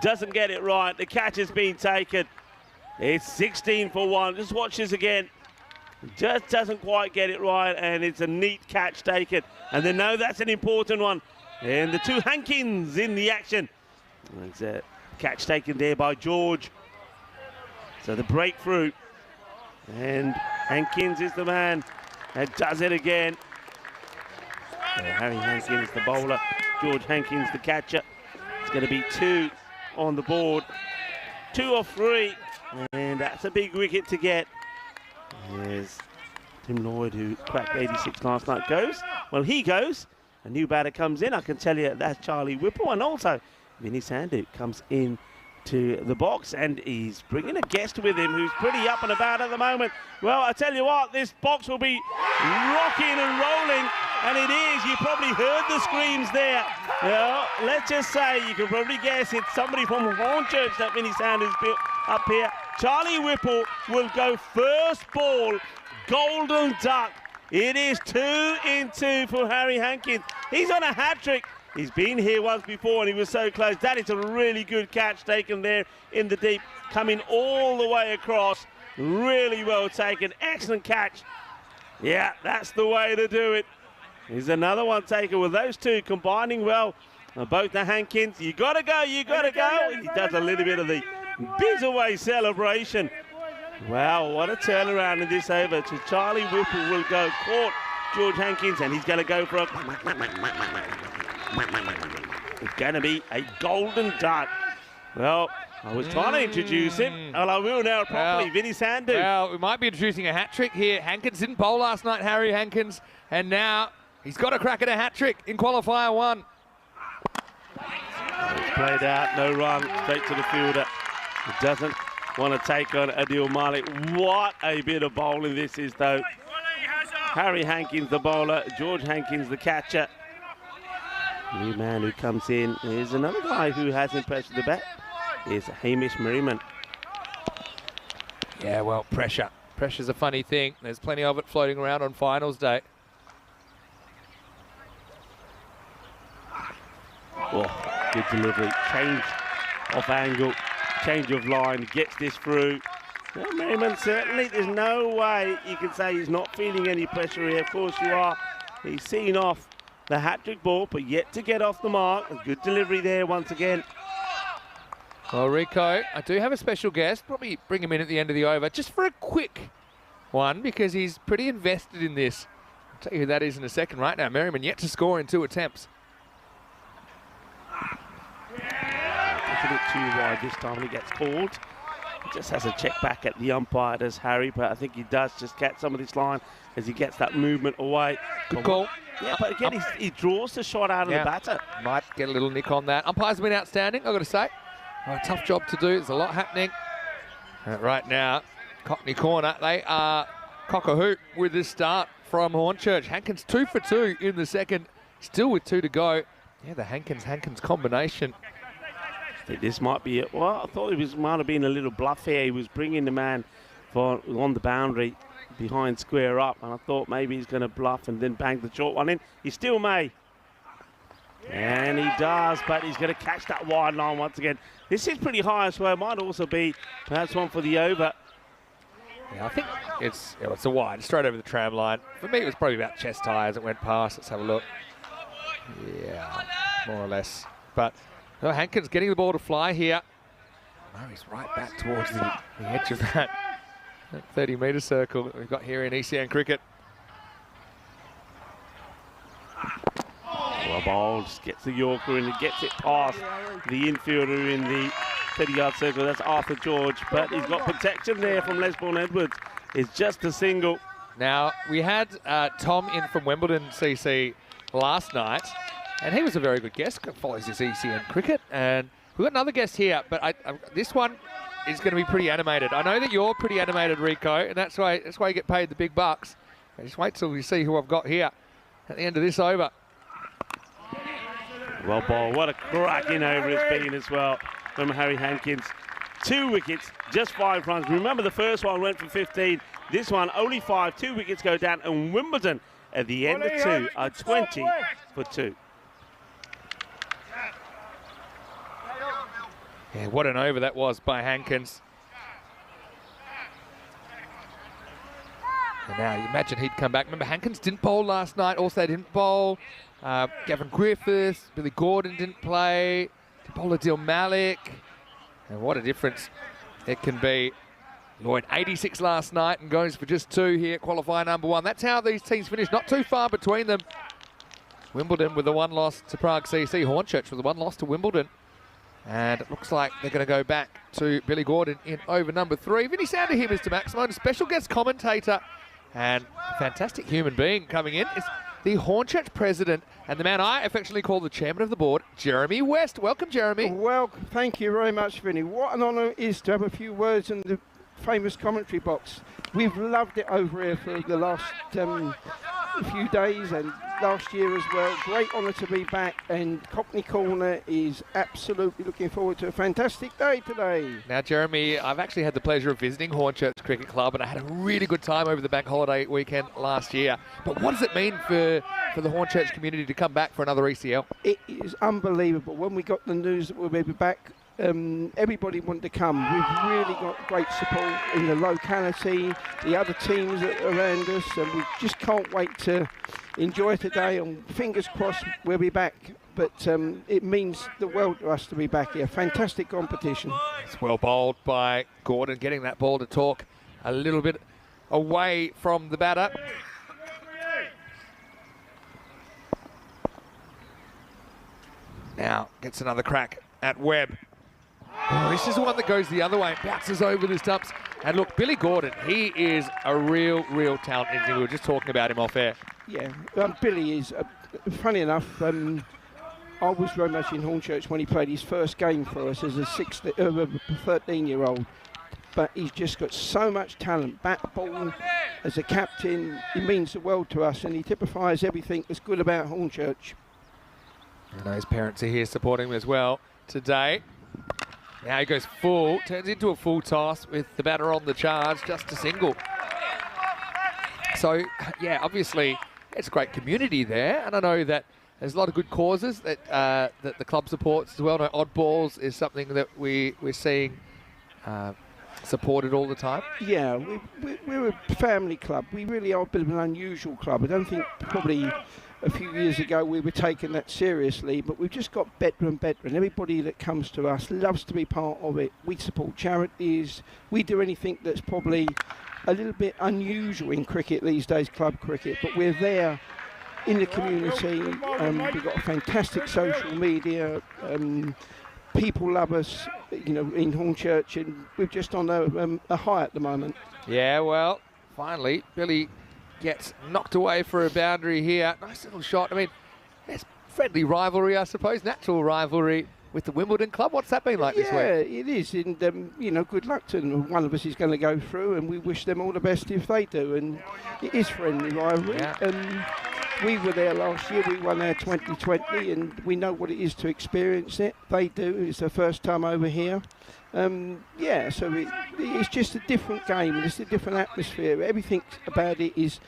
Doesn't get it right. The catch has been taken. It's 16 for 1. Just watch this again. Just doesn't quite get it right, and it's a neat catch taken. And they know that's an important one. And the two Hankins in the action. It's a catch taken there by George. So the breakthrough. And Hankins is the man that does it again. So Harry Hankins, the bowler. George Hankins, the catcher. It's going to be 2 on the board. 2 or 3. And that's a big wicket to get. There's Tim Lloyd, who cracked 86 last night, goes. Well, he goes. A new batter comes in. I can tell you that's Charlie Whipple. And also Vinny Sandu comes in to the box, and he's bringing a guest with him who's pretty up and about at the moment. Well, I tell you what, this box will be rocking and rolling, and it is. You probably heard the screams there. Well, let's just say you can probably guess it's somebody from Hornchurch that Vinny Sandu's up here. Charlie Whipple will go first ball, golden duck. It is 2 in 2 for Harry Hankins. He's on a hat-trick. He's been here once before and he was so close. That is a really good catch taken there in the deep, coming all the way across. Really well taken. Excellent catch. Yeah, that's the way to do it. Here's another one taken with those two combining well. Both the Hankins. You got to go, you got to go. He does a little bit of the Bizaway celebration. Wow, what a turnaround in this over. To Charlie Whipple will go, caught George Hankins, and he's going to go for a... It's going to be a golden duck. Well, I was trying to introduce him, and I will now properly. Vinny Sandu. Well, we might be introducing a hat trick here. Hankins didn't bowl last night, Harry Hankins, and now he's got a crack at a hat trick in qualifier 1. It's played out, no run, straight to the fielder. He doesn't want to take on Adil Malik. What a bit of bowling this is, though. Harry Hankins, the bowler. George Hankins, the catcher. New man who comes in. Here's another guy who has impressed the bat. Is Hamish Merriman. Yeah, well, pressure. Pressure's a funny thing. There's plenty of it floating around on finals day. Oh, good delivery. Change of angle, change of line, gets this through. Well, Merriman, certainly, there's no way you can say he's not feeling any pressure here. Of course you are. He's seen off the hat-trick ball, but yet to get off the mark. A good delivery there once again. Well, Rico, I do have a special guest. Probably bring him in at the end of the over, just for a quick one, because he's pretty invested in this. I'll tell you who that is in a second. Right now, Merriman yet to score in 2 attempts. It's a bit too wide this time when he gets called. He just has a check back at the umpire, does Harry, but I think he does just catch some of this line as he gets that movement away. Good call. Yeah, but again, he draws the shot out of the batter. Might get a little nick on that. Umpires have been outstanding, I've got to say. A tough job to do. There's a lot happening. Right now, Cockney Corner, they are cock-a-hoot with this start from Hornchurch. Hankins 2 for 2 in the second, still with 2 to go. Yeah, the Hankins combination. I think this might be it. Well, I thought it might have been a little bluff here. He was bringing the man on the boundary behind square up, and I thought maybe he's going to bluff and then bang the short one in. He still may. And he does, but he's going to catch that wide line once again. This is pretty high as well. Might also be perhaps one for the over. Yeah, I think it's a wide, straight over the tram line. For me, it was probably about chest high as it went past. Let's have a look. Yeah, more or less. But Hankins getting the ball to fly here. No, he's right back towards the edge of that 30-metre circle that we've got here in ECN cricket. Well bowled, gets the Yorker and he gets it past the infielder in the 30-yard circle. That's Arthur George, but he's got protection there from Lesbourne Edwards. It's just a single. Now, we had Tom in from Wimbledon CC last night, and he was a very good guest, follows his ECN cricket, and we've got another guest here, but this one is going to be pretty animated. I know that you're pretty animated, Rico, and that's why you get paid the big bucks. Just wait till you see who I've got here at the end of this over. Well bowled, what a cracking over it's been as well from Harry Hankins. 2 wickets, just 5 runs. Remember the first one went for 15. This one only 5, 2 wickets go down, and Wimbledon at the end of 2 are 20 for 2. Yeah, what an over that was by Hankins. And now you imagine he'd come back. Remember, Hankins didn't bowl last night, also didn't bowl. Gavin Griffiths, Billy Gordon didn't play. Didn't bowl Adil Malik. And what a difference it can be. Lloyd 86 last night and goes for just 2 here at qualifier number 1. That's how these teams finish, not too far between them. Wimbledon with the 1 loss to Prague CC. Hornchurch with the 1 loss to Wimbledon. And it looks like they're going to go back to Billy Gordon in over number 3. Vinny Sander here, Mr. Maximone, special guest commentator and a fantastic human being coming in. It's the Hornchurch president and the man I affectionately call the chairman of the board, Jeremy West. Welcome, Jeremy. Well, thank you very much, Vinny. What an honour it is to have a few words in the famous commentary box. We've loved it over here for the last few days and last year as well. Great honour to be back, and Cockney Corner is absolutely looking forward to a fantastic day today. Now, Jeremy, I've actually had the pleasure of visiting Hornchurch Cricket Club, and I had a really good time over the bank holiday weekend last year. But what does it mean for the Hornchurch community to come back for another ECL? It is unbelievable. When we got the news that we'll be back, everybody wanted to come. We've really got great support in the locality, the other teams around us, and we just can't wait to enjoy today, and fingers crossed we'll be back. But it means the world to us to be back here. Fantastic competition. It's well bowled by Gordon, getting that ball to talk a little bit away from the batter. Now gets another crack at Webb. Oh, this is the one that goes the other way, bounces over the stumps. And look, Billy Gordon, he is a real talent. And we were just talking about him off air. Yeah, Billy is, funny enough, I was very much in Hornchurch when he played his first game for us as a 13-year-old. But he's just got so much talent, bat ball, as a captain. He means the world to us, and he typifies everything that's good about Hornchurch. And his parents are here supporting him as well today. Now he goes full, turns into a full toss with the batter on the charge, just a single. So, yeah, obviously, it's a great community there, and I know that there's a lot of good causes that that the club supports as well. No, Oddballs is something that we're seeing supported all the time. Yeah, we're a family club. We really are a bit of an unusual club. I don't think probably a few years ago we were taking that seriously, but we've just got better and better, and everybody that comes to us loves to be part of it. We support charities. We do anything that's probably a little bit unusual in cricket these days, club cricket, but we're there in the community. We've got a fantastic social media. People love us, you know, in Hornchurch, and we're just on a high at the moment. Yeah, well, finally, Billy gets knocked away for a boundary here. Nice little shot. I mean, there's friendly rivalry, I suppose, natural rivalry with the Wimbledon club. What's that been like this week? Yeah, it is, and you know, good luck to them. One of us is going to go through, and we wish them all the best if they do. And it is friendly rivalry. Yeah. We were there last year. We won our 2020, and we know what it is to experience it. They do. It's their first time over here. Yeah, so it's just a different game. It's a different atmosphere. Everything about it is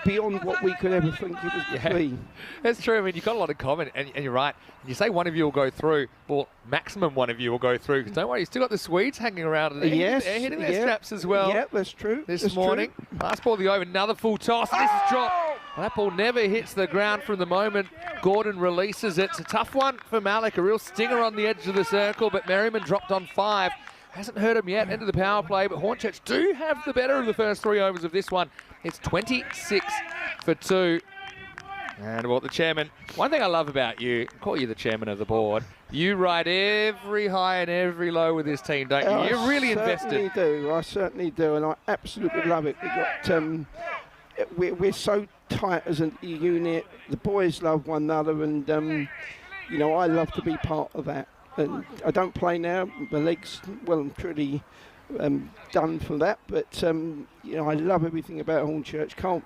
beyond what we could ever think it was going to be. That's true. I mean, you've got a lot in common, and you're right. You say one of you will go through, well, maximum one of you will go through, because don't worry, you've still got the Swedes hanging around. And yes, they're hitting their straps as well. Yeah, that's true. This morning. Last ball of the over, another full toss, and this is dropped. Well, that ball never hits the ground from the moment Gordon releases it. It's a tough one for Malik, a real stinger on the edge of the circle, but Merriman dropped on 5. Hasn't hurt him yet, end of the power play, but Hornchurch do have the better of the first 3 overs of this one. It's 26 for 2. And well, the chairman, one thing I love about you, I call you the chairman of the board, you ride every high and every low with this team, don't you? You're really invested. I certainly do, and I absolutely love it. We're so tight as a unit. The boys love one another, and you know, I love to be part of that. And I don't play now. My legs, well and truly done for that. But you know, I love everything about Hornchurch. Can't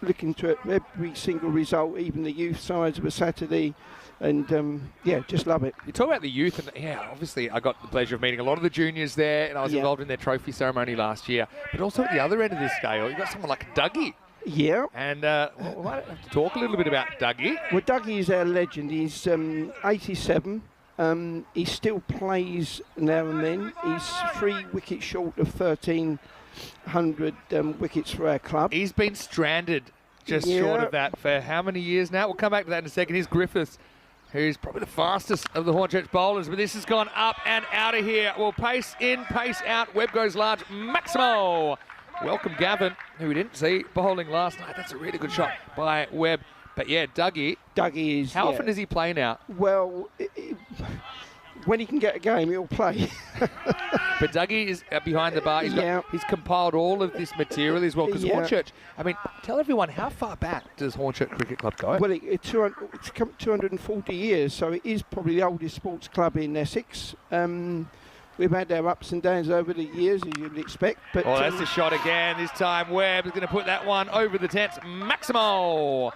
look into it, every single result, even the youth sides of a Saturday. And yeah, just love it. You talk about the youth, and yeah, obviously I got the pleasure of meeting a lot of the juniors there, and I was involved in their trophy ceremony last year. But also at the other end of the scale, you've got someone like Dougie. Yeah. And we might have to talk a little bit about Dougie. Well, Dougie is our legend. He's 87. He still plays now and then. He's 3 wickets short of 1,300 wickets for our club. He's been stranded just short of that for how many years now? We'll come back to that in a second. Here's Griffiths, who's probably the fastest of the Hornchurch bowlers, but this has gone up and out of here. Well, pace in, pace out. Webb goes large. Maximo. Welcome Gavin, who we didn't see bowling last night. That's a really good shot by Webb. But yeah, Dougie is... How often does he play now? Well, when he can get a game, he'll play. But Dougie is behind the bar. He's compiled all of this material as well. Because Hornchurch, I mean, tell everyone, how far back does Hornchurch Cricket Club go? Well, it's 240 years, so it is probably the oldest sports club in Essex. We've had our ups and downs over the years, as you'd expect. But that's the shot again. This time Webb is going to put that one over the tents. Maximo!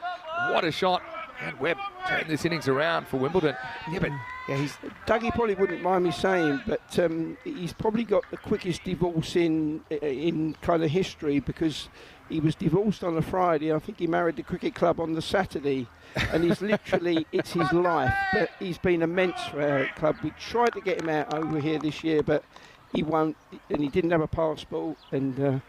What a shot. And Webb turned this innings around for Wimbledon. Yeah, but Dougie probably wouldn't mind me saying, but he's probably got the quickest divorce in kind of history, because he was divorced on a Friday. I think he married the cricket club on the Saturday, and he's literally, it's his life. But he's been immense for our club. We tried to get him out over here this year, but he won't, and he didn't have a passport, and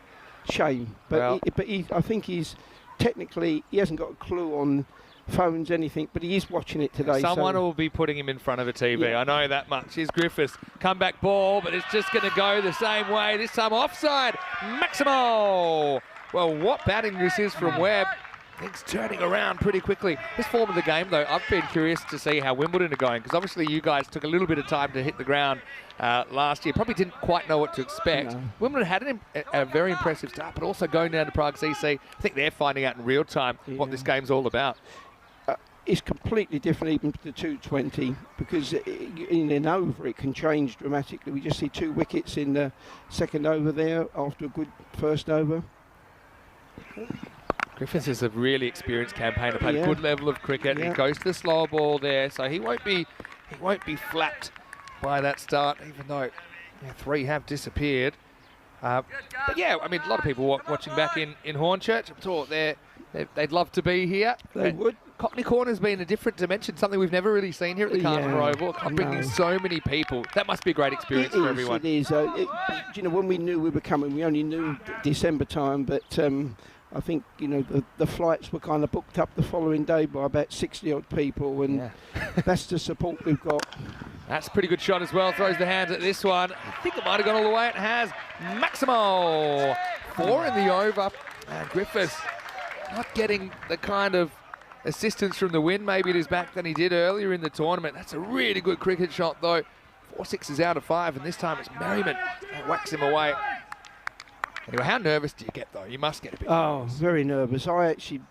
shame. But I think he's technically, he hasn't got a clue on phones, anything, but he is watching it today. Someone will be putting him in front of a TV. I know that much. Here's Griffiths. Comeback ball, but it's just going to go the same way. This time offside. Maximo! Well, what batting this is from Webb. things turning around pretty quickly. This form of the game, though, I've been curious to see how Wimbledon are going, because obviously you guys took a little bit of time to hit the ground last year. Probably didn't quite know what to expect. No. Wimbledon had a very impressive start, but also going down to Prague CC, I think they're finding out in real time what this game's all about. It's completely different even to the 220, because in an over it can change dramatically. We just see 2 wickets in the second over there after a good first over. Griffiths is a really experienced campaigner, played a good level of cricket. He goes to the slower ball there, so he won't be flapped by that start, even though 3 have disappeared. But yeah, I mean, a lot of people watching back in Hornchurch, I'm sure they'd love to be here. They would. Cockney Corner's been a different dimension, something we've never really seen here at the Carter Oval. Bringing so many people. That must be a great experience for everyone. It is. You know, when we knew we were coming, we only knew December time, but I think, you know, the flights were kind of booked up the following day by about 60-odd people, and that's the support we've got. That's a pretty good shot as well. Throws the hands at this one. I think it might have gone all the way. It has. Maximo. 4 in the over. And Griffiths not getting the kind of assistance from the wind maybe at his back than he did earlier in the tournament. That's a really good cricket shot, though. 4 sixes out of 5, and this time it's Merriman that whacks him away. Anyway, how nervous do you get, though? You must get a bit nervous. Very nervous. I actually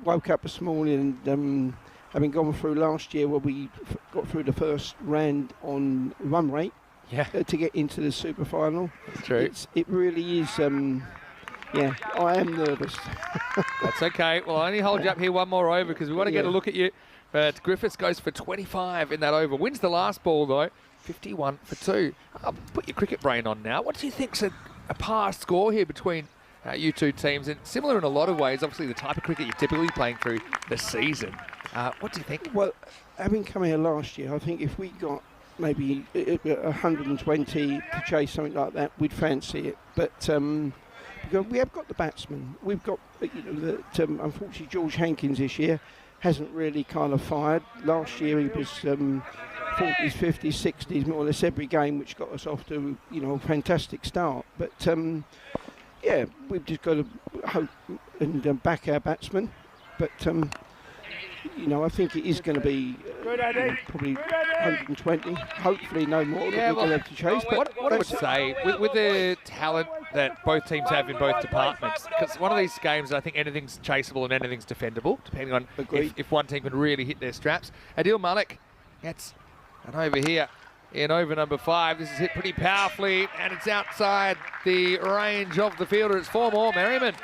woke up this morning and having gone through last year where we got through the first round on run rate to get into the super final. That's true. It really is, I am nervous. That's okay. Well, I'll only hold you up here one more over because we want to get a look at you. But Griffiths goes for 25 in that over. Wins the last ball, though. 51 for 2. I'll put your cricket brain on now. What do you think's a past score here between you two teams? And similar in a lot of ways, obviously, the type of cricket you're typically playing through the season. What do you think? Well, having come here last year, I think if we got maybe 120 to chase something like that, we'd fancy it. But because we have got the batsmen. We've got, unfortunately, George Hankins this year hasn't really kind of fired. Last year he was 40s, 50s, 60s, more or less every game, which got us off to, a fantastic start. But, we've just got to hope and back our batsmen. But, I think it is going to be probably 120, hopefully no more that we're going to have to chase. What I would say, with the talent that both teams have in both departments, because one of these games, I think anything's chaseable and anything's defendable, depending on if one team can really hit their straps. Adil Malik gets an over here in over number 5. This is hit pretty powerfully, and it's outside the range of the fielder. It's 4 more, Merriman.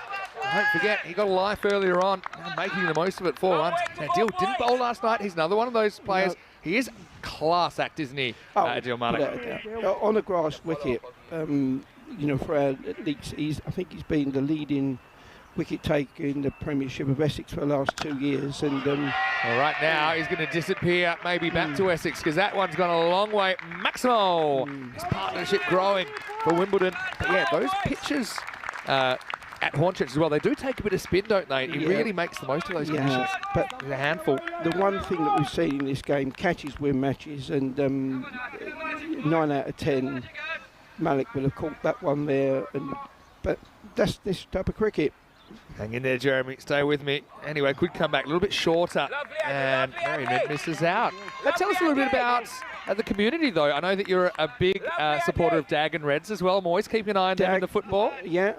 Don't forget, he got a life earlier on, making the most of it. 4 runs. Adil didn't bowl last night. He's another one of those players. He is class act, isn't he, Adil Malik? On a grass wicket, for our leagues, I think he's been the leading wicket taker in the Premiership of Essex for the last 2 years. And well, right now, he's going to disappear maybe back to Essex, because that one's gone a long way. Maximo, his partnership growing for Wimbledon. But yeah, those pitches at Hornchurch as well, they do take a bit of spin, don't they? He really makes the most of those conditions. But he's a handful. The one thing that we've seen in this game, catches win matches, and 9 out of 10, Malik will have caught that one there. But that's this type of cricket. Hang in there, Jeremy. Stay with me. Anyway, could come back a little bit shorter, and Merriman misses out. Now, tell us a little bit about the community, though. I know that you're a big supporter of Dag and Reds as well. I'm always keeping an eye on them in the football. Yeah,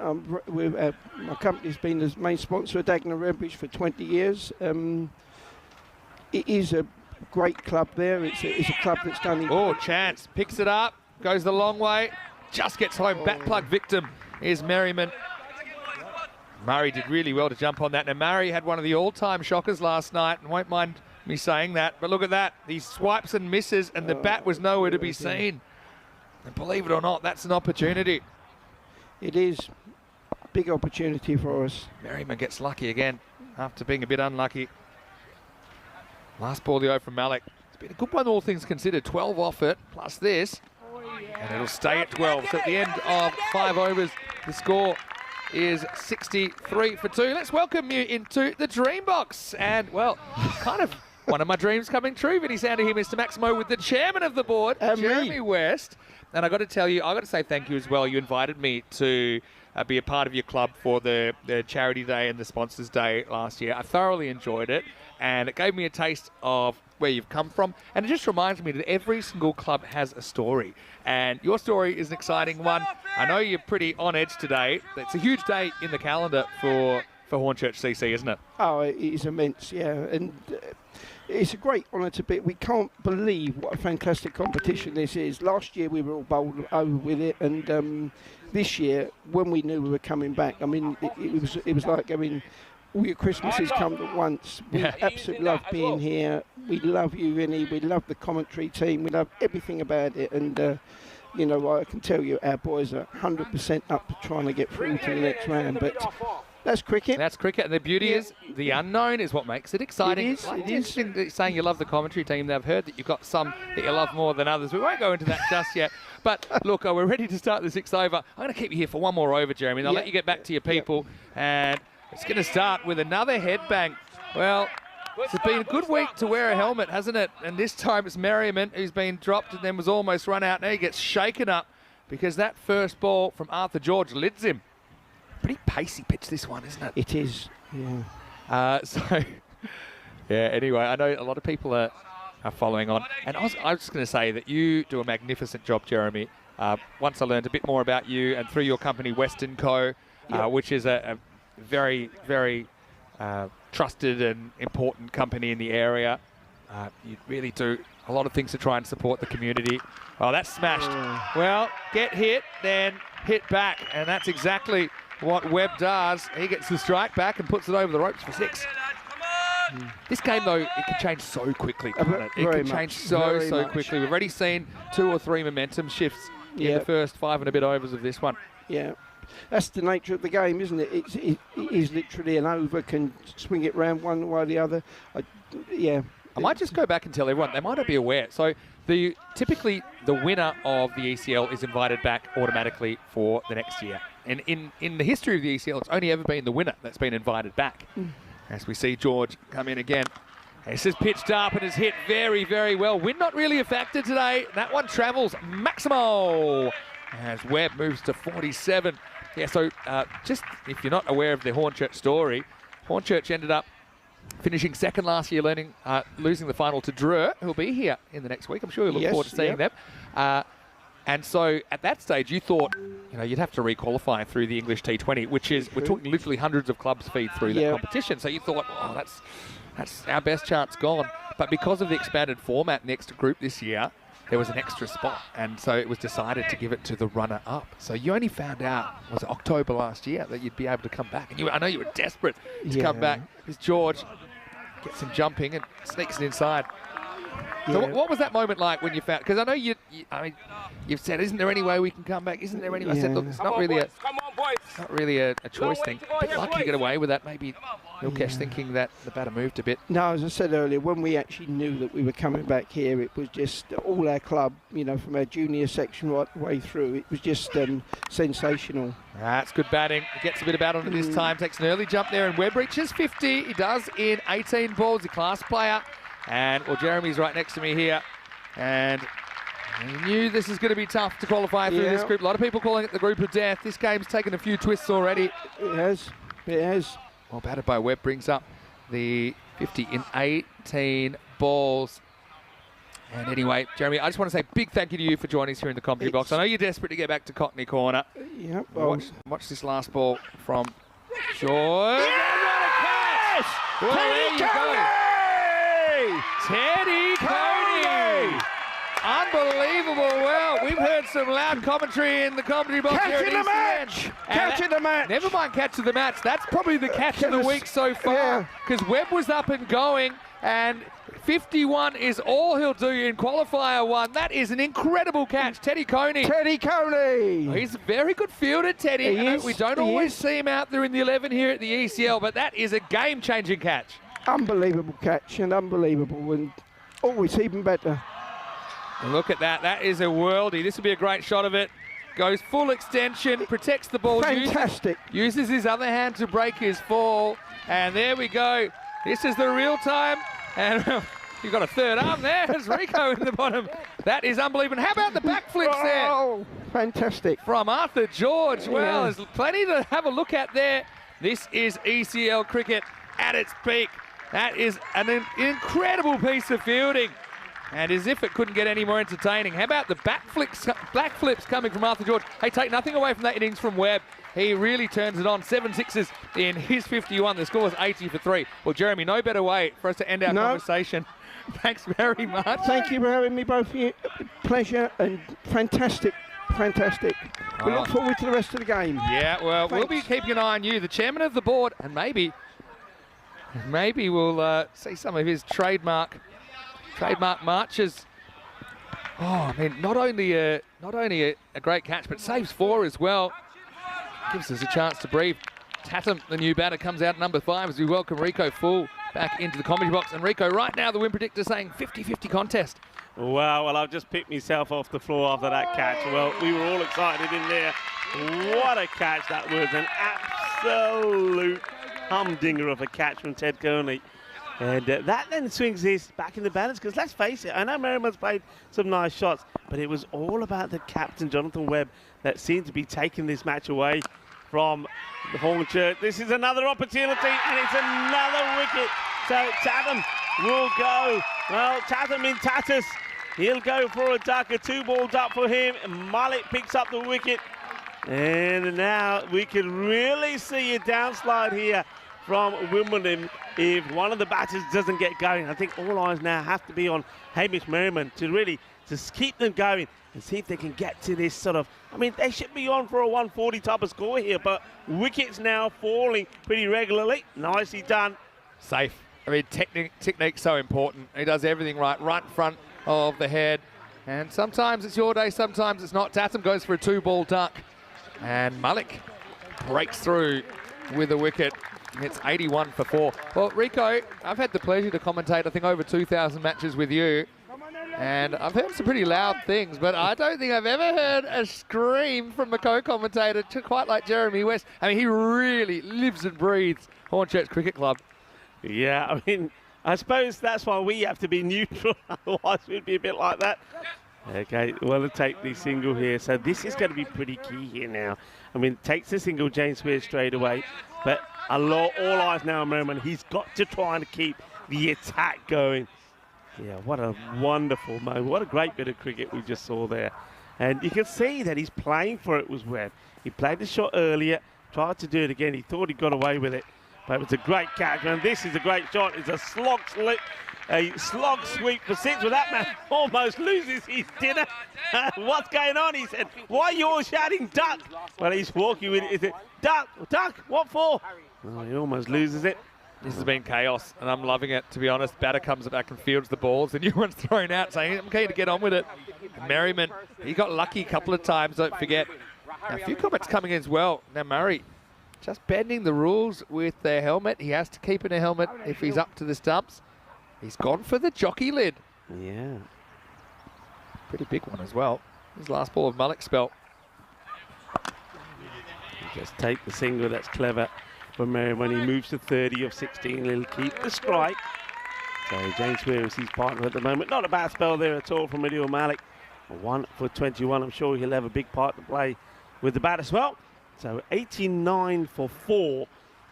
my company's been the main sponsor of Dagenham and Redbridge for 20 years. It is a great club there. It's a club that's done... Chance. Picks it up. Goes the long way. Just gets home. Bat plug victim is Merriman. Murray did really well to jump on that. Now, Murray had one of the all-time shockers last night, and won't mind me saying that. But look at that. He swipes and misses, and the bat was nowhere to be seen. And believe it or not, that's an opportunity. It is a big opportunity for us. Merriman gets lucky again after being a bit unlucky. Last ball, the over from Malik. It's been a good one, all things considered. 12 off it, plus this. And it'll stay at 12. So at the end of 5 overs, the score is 63 for 2. Let's welcome you into the Dream Box. And, well, kind of one of my dreams coming true. Vinny Sander here, Mr. Maximo, with the chairman of the board, Jeremy West. And I got to tell you, I got to say thank you as well. You invited me to be a part of your club for the charity day and the sponsors day last year. I thoroughly enjoyed it, and it gave me a taste of where you've come from, and it just reminds me that every single club has a story, and your story is an exciting one. I know you're pretty on edge today. It's a huge day in the calendar for Hornchurch CC, isn't it? Oh, it is immense, yeah, and it's a great honour to be. We can't believe what a fantastic competition this is. Last year we were all bowled over with it, and this year, when we knew we were coming back, I mean, it was like going, all your Christmases come at once. We absolutely love being here. We love you, Vinny. We love the commentary team. We love everything about it, and you know, I can tell you, our boys are 100% up to trying to get through to the next round, but. That's cricket. That's cricket, and the beauty is the unknown is what makes it exciting. It is. It is. Saying you love the commentary team, they've heard that you've got some that you love more than others. We won't go into that just yet. But look, we're ready to start the 6 over. I'm going to keep you here for one more over, Jeremy, and I'll let you get back to your people. And it's going to start with another headbang. Well, it's been a good week to wear a helmet, hasn't it? And this time it's Merriman who's been dropped and then was almost run out. Now he gets shaken up because that first ball from Arthur George lids him. Pretty pacey pitch, this one, isn't it? It is, yeah. Anyway, I know a lot of people are following on. And I was just going to say that you do a magnificent job, Jeremy. Once I learned a bit more about you and through your company, Western Co., which is a very, very trusted and important company in the area. You really do a lot of things to try and support the community. Oh, that's smashed. Well, get hit, then hit back. And that's exactly what Webb does. He gets the strike back and puts it over the ropes for 6. This game, though, it can change so quickly, can't it? It can change so quickly. We've already seen 2 or 3 momentum shifts in the first 5 and a bit overs of this one. Yeah. That's the nature of the game, isn't it? It is literally an over, can swing it round one way or the other. I might just go back and tell everyone, they might not be aware. So typically the winner of the ECL is invited back automatically for the next year. And in the history of the ECL, it's only ever been the winner that's been invited back. As we see George come in again. This is pitched up and is hit very, very well. Wind not really a factor today. That one travels Maximo as Webb moves to 47. Yeah, so just if you're not aware of the Hornchurch story, Hornchurch ended up finishing second last year, losing the final to Dreux, who'll be here in the next week. I'm sure you'll look forward to seeing them. And so at that stage, you thought, you'd have to re-qualify through the English T20, which is, we're talking literally hundreds of clubs feed through that competition. So you thought, that's our best chance gone. But because of the expanded format next group this year, there was an extra spot. And so it was decided to give it to the runner-up. So you only found out, was it October last year, that you'd be able to come back. And I know you were desperate to come back. Because George gets him jumping and sneaks it inside. So what was that moment like when you found? Because I know you've said, "Isn't there any way we can come back? Isn't there any way?" I said, "Look, it's not really a choice thing. A bit lucky to get away with that. Maybe Milkesh thinking that the batter moved a bit." No, as I said earlier, when we actually knew that we were coming back here, it was just all our club, from our junior section right the way through. It was just sensational. That's good batting. He gets a bit of bat on it this time. Takes an early jump there, and Webb reaches 50. He does in 18 balls. He's a class player. And, Jeremy's right next to me here. And he knew this is going to be tough to qualify through this group. A lot of people calling it the group of death. This game's taken a few twists already. It has. Well batted by Webb, brings up the 50 in 18 balls. And anyway, Jeremy, I just want to say big thank you to you for joining us here in the commentary box. I know you're desperate to get back to Cockney Corner. Yep. Watch this last ball from George. Yes! Well, there you go. Teddy Coney! Unbelievable. Well, we've heard some loud commentary in the commentary box here at ECN. Catch of the match! Never mind catch of the match. That's probably the catch of the week so far. Because Webb was up and going, and 51 is all he'll do in qualifier 1. That is an incredible catch. Teddy Coney. He's a very good fielder, Teddy. We don't always see him out there in the 11 here at the ECL, but that is a game-changing catch. Unbelievable catch and unbelievable, and always even better. Look at that. That is a worldie. This will be a great shot of it. Goes full extension, protects the ball. Fantastic. Uses his other hand to break his fall. And there we go. This is the real time. And You've got a third arm there. There's Rico in the bottom. That is unbelievable. How about the backflips there? Oh, fantastic. From Arthur George. Well, Yeah. there's plenty to have a look at there. This is ECL cricket at its peak. That is an incredible piece of fielding. And as if it couldn't get any more entertaining. How about the backflips coming from Arthur George? Hey, take nothing away from that innings from Webb. He really turns it on. 7 sixes in his 51. The score was 80 for 3. Well, Jeremy, no better way for us to end our conversation. Thanks very much. Thank you for having me both here. Pleasure and fantastic. Fantastic. We look forward to the rest of the game. Yeah, well, we'll be keeping an eye on you, the chairman of the board, and maybe we'll see some of his trademark marches. Oh, I mean, not only a great catch, but saves 4 as well. Gives us a chance to breathe. Tatum, the new batter, comes out at number 5 as we welcome Rico Full back into the commentary box. And Rico, right now, the win predictor saying 50-50 contest. Wow, well, I've just picked myself off the floor after that catch. Well, we were all excited in there. What a catch that was. An absolute humdinger of a catch from Ted Kearney. And that then swings this back in the balance, because let's face it, I know Merriman's played some nice shots, but it was all about the captain, Jonathan Webb, that seemed to be taking this match away from the Hornchurch. This is another opportunity, and it's another wicket. So Tatum will go. Well, Tatum in tatters. He'll go for a duck, a 2-ball duck for him. Malik picks up the wicket. And now we can really see a downslide here from Wimbledon if one of the batters doesn't get going. I think all eyes now have to be on Hamish Merriman to really just keep them going and see if they can get to this sort of, I mean, they should be on for a 140 type of score here, but wickets now falling pretty regularly. Nicely done. Safe. I mean, technique's so important. He does everything right in front of the head. And sometimes it's your day, sometimes it's not. Tatum goes for a 2-ball duck. And Malik breaks through with a wicket. It's 81 for 4. Well, Rico, I've had the pleasure to commentate, I think, over 2,000 matches with you. And I've heard some pretty loud things, but I don't think I've ever heard a scream from a co-commentator quite like Jeremy West. I mean, he really lives and breathes Hornchurch Cricket Club. Yeah, I mean, I suppose that's why we have to be neutral, otherwise we'd be a bit like that. Okay, well, to take the single here. So this is going to be pretty key here now. I mean, takes the single, James Spears straight away. But all eyes now on Merriman. He's got to try and keep the attack going. Yeah, what a wonderful moment. What a great bit of cricket we just saw there. And you can see that he's playing for it was Webb. He played the shot earlier, tried to do it again. He thought he got away with it. But it was a great catch, and this is a great shot. It's a slog sweep for 6, but that man almost loses his dinner. What's going on? He said, why are you all shouting duck? Well, he's walking with it. He said, duck, what for? Well, he almost loses it. This has been chaos, and I'm loving it, to be honest. Batter comes back and fields the balls. The new one's thrown out, saying, I'm keen to get on with it. Merriman, he got lucky a couple of times, don't forget. Now, a few comments coming in as well. Now, Murray, just bending the rules with their helmet. He has to keep in a helmet if he's up to the stumps. He's gone for the jockey lid. Yeah. Pretty big one as well. His last ball of Malik's spell. Just take the single, that's clever for Merriman. When he moves to 30 of 16, he'll keep the strike. So James Spears is his partner at the moment. Not a bad spell there at all from Adil Malik. 1 for 21. I'm sure he'll have a big part to play with the bat as well. So 89 for 4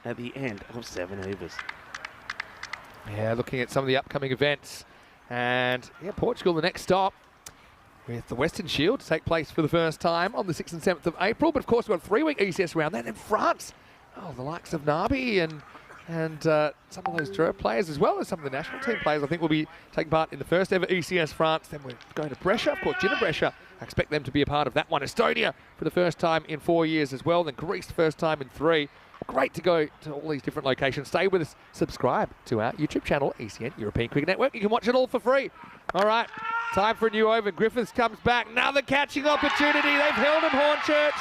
at the end of 7 overs. Yeah, looking at some of the upcoming events. And yeah, Portugal, the next stop, with the Western Shield to take place for the first time on the 6th and 7th of April. But of course, we've got a 3-week ECS round. Then in France, the likes of Nabi and some of those tour players, as well as some of the national team players, I think will be taking part in the first ever ECS France. Then we're going to Brescia, of course, Gina Brescia. I expect them to be a part of that one. Estonia for the first time in 4 years as well. Then Greece, first time in 3. Great to go to all these different locations. Stay with us. Subscribe to our YouTube channel, ECN European Cricket Network. You can watch it all for free. All right, time for a new over. Griffiths comes back. Another catching opportunity. They've held him, Hornchurch.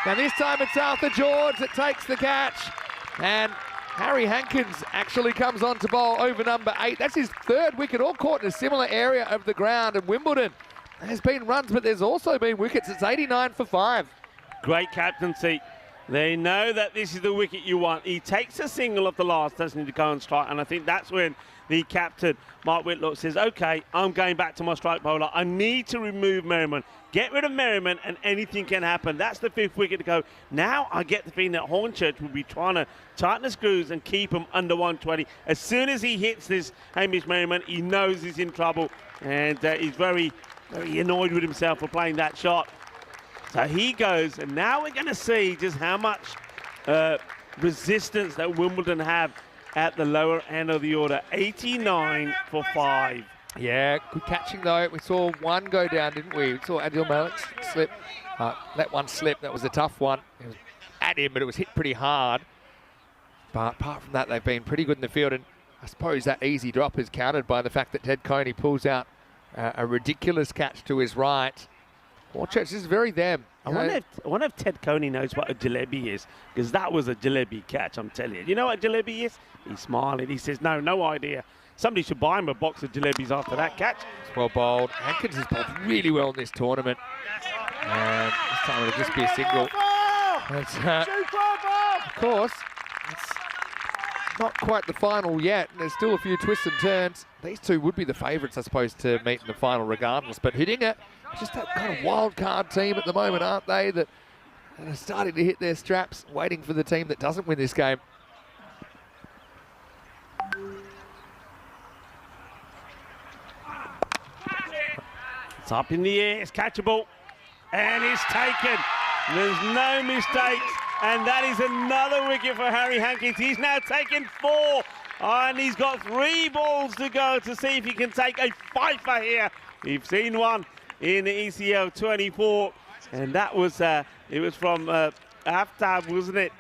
Now this time it's Arthur George that takes the catch. And Harry Hankins actually comes on to bowl over number 8. That's his 3rd wicket, all caught in a similar area of the ground. And Wimbledon, there's been runs, but there's also been wickets. It's 89 for 5. Great captaincy They know that this is the wicket you want. He takes a single off the last, doesn't need to go and strike, and I think that's when the captain, Mark Whitlock, says, okay, I'm going back to my strike bowler. I need to remove Merriman. Get rid of Merriman and anything can happen. That's the 5th wicket to go. Now I get the feeling that Hornchurch will be trying to tighten the screws and keep him under 120. As soon as he hits this Hamish Merriman, he knows he's in trouble, and he's very, very annoyed with himself for playing that shot. So he goes, and now we're going to see just how much resistance that Wimbledon have at the lower end of the order. 89 for 5. Yeah, good catching though. We saw one go down, didn't we? We saw Adil Malik slip. Let one slip. That was a tough one. It was at him, but it was hit pretty hard. But apart from that, they've been pretty good in the field. And I suppose that easy drop is countered by the fact that Ted Coney pulls out a ridiculous catch to his right. Hornchurch, this is very them. I wonder if Ted Coney knows what a jalebi is, because that was a jalebi catch, I'm telling you. You know what jalebi is? He's smiling. He says, no idea. Somebody should buy him a box of jalebis after that catch. It's well bowled. Hankins has bowled really well in this tournament. And this time it'll just be a single. Of course, it's not quite the final yet. There's still a few twists and turns. These two would be the favourites, I suppose, to meet in the final regardless. But hitting it, just that kind of wild card team at the moment, aren't they? That are starting to hit their straps, waiting for the team that doesn't win this game. It's up in the air, it's catchable, and it's taken. There's no mistakes, and that is another wicket for Harry Hankins. He's now taken 4, and he's got 3 balls to go to see if he can take a fifer here. We've seen one in the ECL 24, and that was it was from Aftab, wasn't it?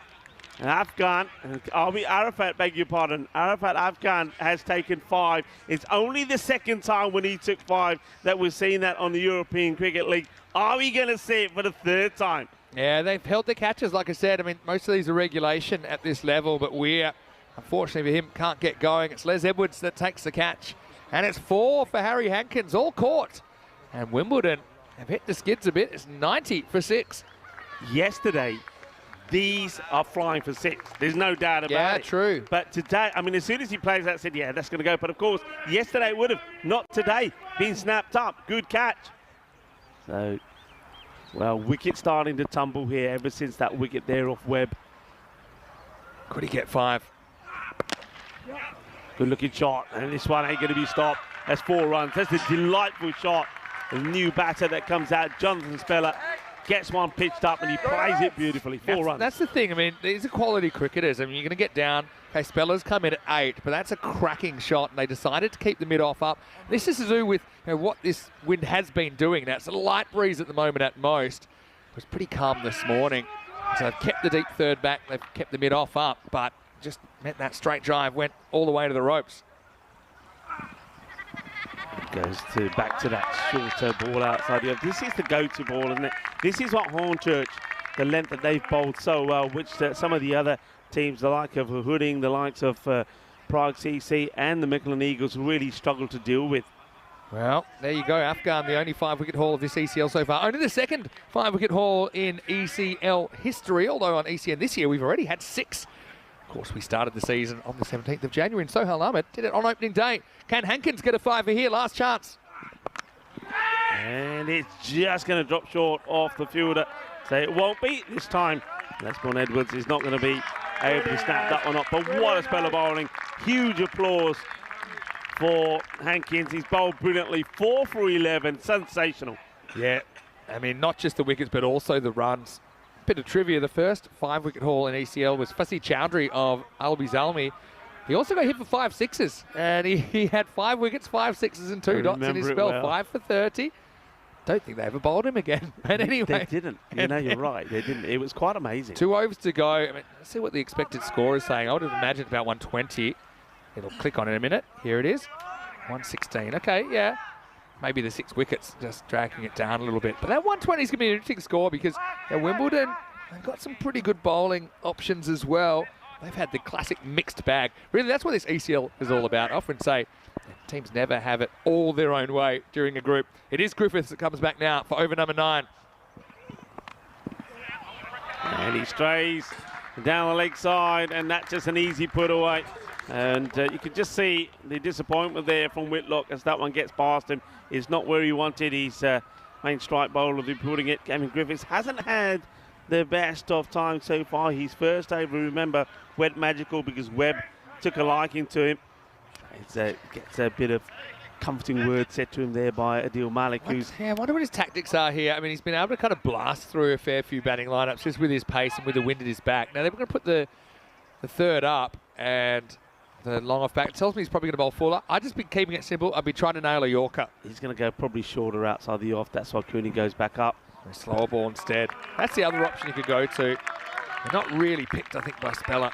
Afghan, Arafat, beg your pardon. Arafat Afghan has taken 5. It's only the second time when he took 5 that we're seeing that on the European Cricket League. Are we going to see it for the 3rd time? Yeah, they've held the catches, like I said. I mean, most of these are regulation at this level, but Weir, unfortunately for him, can't get going. It's Les Edwards that takes the catch. And it's 4 for Harry Hankins, all caught. And Wimbledon have hit the skids a bit. It's 90 for 6. Yesterday, these are flying for 6. There's no doubt about it. Yeah, true. But today, I mean, as soon as he plays that, I said, yeah, that's going to go. But of course, yesterday it would have, not today, been snapped up. Good catch. So, well, wicket starting to tumble here ever since that wicket there off Webb. Could he get 5? Good looking shot. And this one ain't going to be stopped. That's 4 runs. That's a delightful shot. The new batter that comes out, Jonathan Speller, gets one pitched up and he plays it beautifully. 4 runs. That's the thing. I mean, these are quality cricketers. I mean, you're going to get down. Okay, Speller's come in at 8, but that's a cracking shot, and they decided to keep the mid-off up. This is to do with what this wind has been doing. Now, it's a light breeze at the moment at most. It was pretty calm this morning. So they've kept the deep third back. They've kept the mid-off up, but just meant that straight drive went all the way to the ropes. Goes back to that shorter ball outside. This is the go-to ball, isn't it? This is what Hornchurch, the length that they've bowled so well, which some of the other teams, the like of Hooding, the likes of Prague CC and the Micklin Eagles, really struggle to deal with. Well, there you go. Afghan, the only 5-wicket haul of this ECL so far. Only the second 5-wicket haul in ECL history, although on ECN this year we've already had 6. Of course, we started the season on the 17th of January, and Sohail Ahmed did it on opening day. Can Hankins get a 5 here? Last chance. And it's just going to drop short off the fielder. So it won't be this time. Lesbon Edwards is not going to be able to snap that one up. But what a spell of bowling. Huge applause for Hankins. He's bowled brilliantly. 4 for 11. Sensational. Yeah, I mean, not just the wickets, but also the runs. Bit of trivia, the first 5-wicket haul in ECL was Fasi Chowdhury of Albi Zalmi. He also got hit for 5 sixes, and he had 5 wickets, 5 sixes and 2 dots in his spell. Well. 5 for 30. Don't think they ever bowled him again. But anyway. They didn't. You know, you're right. They didn't. It was quite amazing. 2 overs to go. I mean, let's see what the expected score is saying. I would have imagined about 120. It'll click on in a minute. Here it is. 116. Okay, yeah. Maybe the 6 wickets just dragging it down a little bit. But that 120 is going to be an interesting score because Wimbledon have got some pretty good bowling options as well. They've had the classic mixed bag. Really, that's what this ECL is all about. I often say teams never have it all their own way during a group. It is Griffiths that comes back now for over number 9. And he strays down the leg side, and that's just an easy put away. And you can just see the disappointment there from Whitlock as that one gets past him. It's not where he wanted his main strike bowler to be putting it. Gavin Griffiths hasn't had the best of time so far. His first over, remember, went magical because Webb took a liking to him. It gets a bit of comforting word said to him there by Adil Malik. I wonder what his tactics are here. I mean, he's been able to kind of blast through a fair few batting lineups just with his pace and with the wind at his back. Now they're going to put the third up, and the long off back. It tells me he's probably going to bowl fuller. I've just been keeping it simple. I've been trying to nail a Yorker. He's going to go probably shorter outside the off. That's why Cooney goes back up. A slower ball instead. That's the other option you could go to. They're not really picked, I think, by Speller.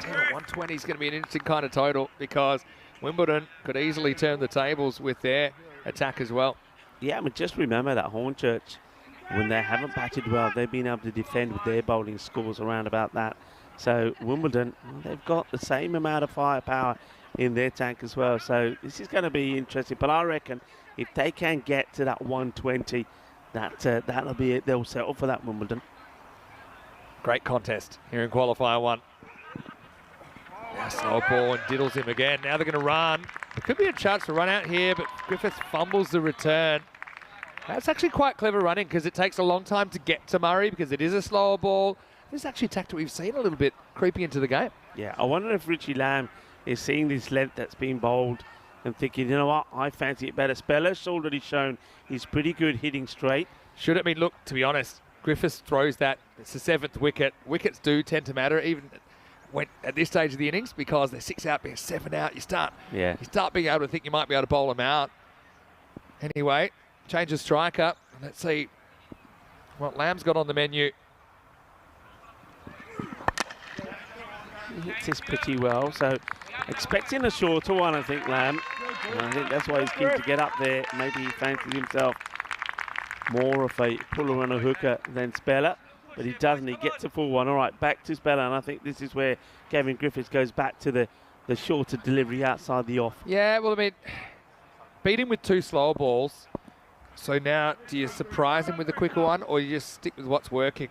10 at 120 is going to be an interesting kind of total because Wimbledon could easily turn the tables with their attack as well. Yeah, I mean, just remember that Hornchurch, when they haven't batted well, they've been able to defend with their bowling scores around about that. So Wimbledon, they've got the same amount of firepower in their tank as well. So this is going to be interesting. But I reckon if they can get to that 120, that'll be it. They'll settle for that, Wimbledon. Great contest here in qualifier one. Now slow ball and diddles him again. Now they're going to run. There could be a chance to run out here, but Griffiths fumbles the return. That's actually quite clever running because it takes a long time to get to Murray because it is a slower ball. This is actually a tactic we've seen a little bit creeping into the game. Yeah, I wonder if Richie Lamb is seeing this length that's been bowled and thinking, you know what, I fancy it better. Speller's already shown he's pretty good hitting straight. Should it be, look, to be honest, Griffiths throws that. It's the 7th wicket. Wickets do tend to matter even when at this stage of the innings because they're 6 out, being 7 out. You start being able to think you might be able to bowl them out. Anyway, change of striker. Let's see what Lamb's got on the menu. He hits this pretty well, so expecting a shorter one, I think, Lamb. And I think that's why he's keen to get up there. Maybe he fancies himself more of a puller and a hooker than Speller, but he doesn't. He gets a full one. All right, back to Speller, and I think this is where Gavin Griffiths goes back to the shorter delivery outside the off. Yeah, well, I mean, beat him with 2 slower balls. So now, do you surprise him with the quicker one, or you just stick with what's working?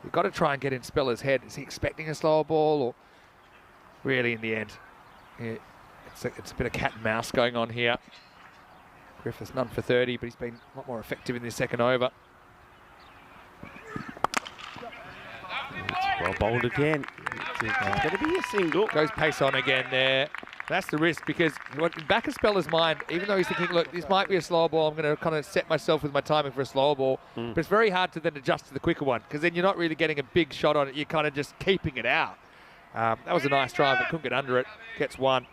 You've got to try and get in Speller's head. Is he expecting a slower ball, or really, in the end, it's a bit of cat and mouse going on here. Griffiths none for 30, but he's been a lot more effective in this second over. Well bowled again. It's going to be a single. Goes pace on again there. That's the risk because back of Speller's mind, even though he's thinking, look, this might be a slower ball, I'm going to kind of set myself with my timing for a slower ball. But it's very hard to then adjust to the quicker one because then you're not really getting a big shot on it. You're kind of just keeping it out. That was a nice try, but couldn't get under it. Gets one.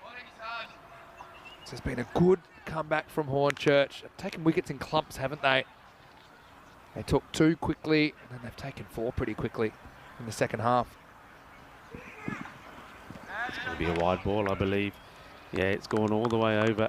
So it's been a good comeback from Hornchurch. They've taken wickets in clumps, haven't they? They took 2 quickly, and then they've taken 4 pretty quickly in the second half. It's going to be a wide ball, I believe. Yeah, it's gone all the way over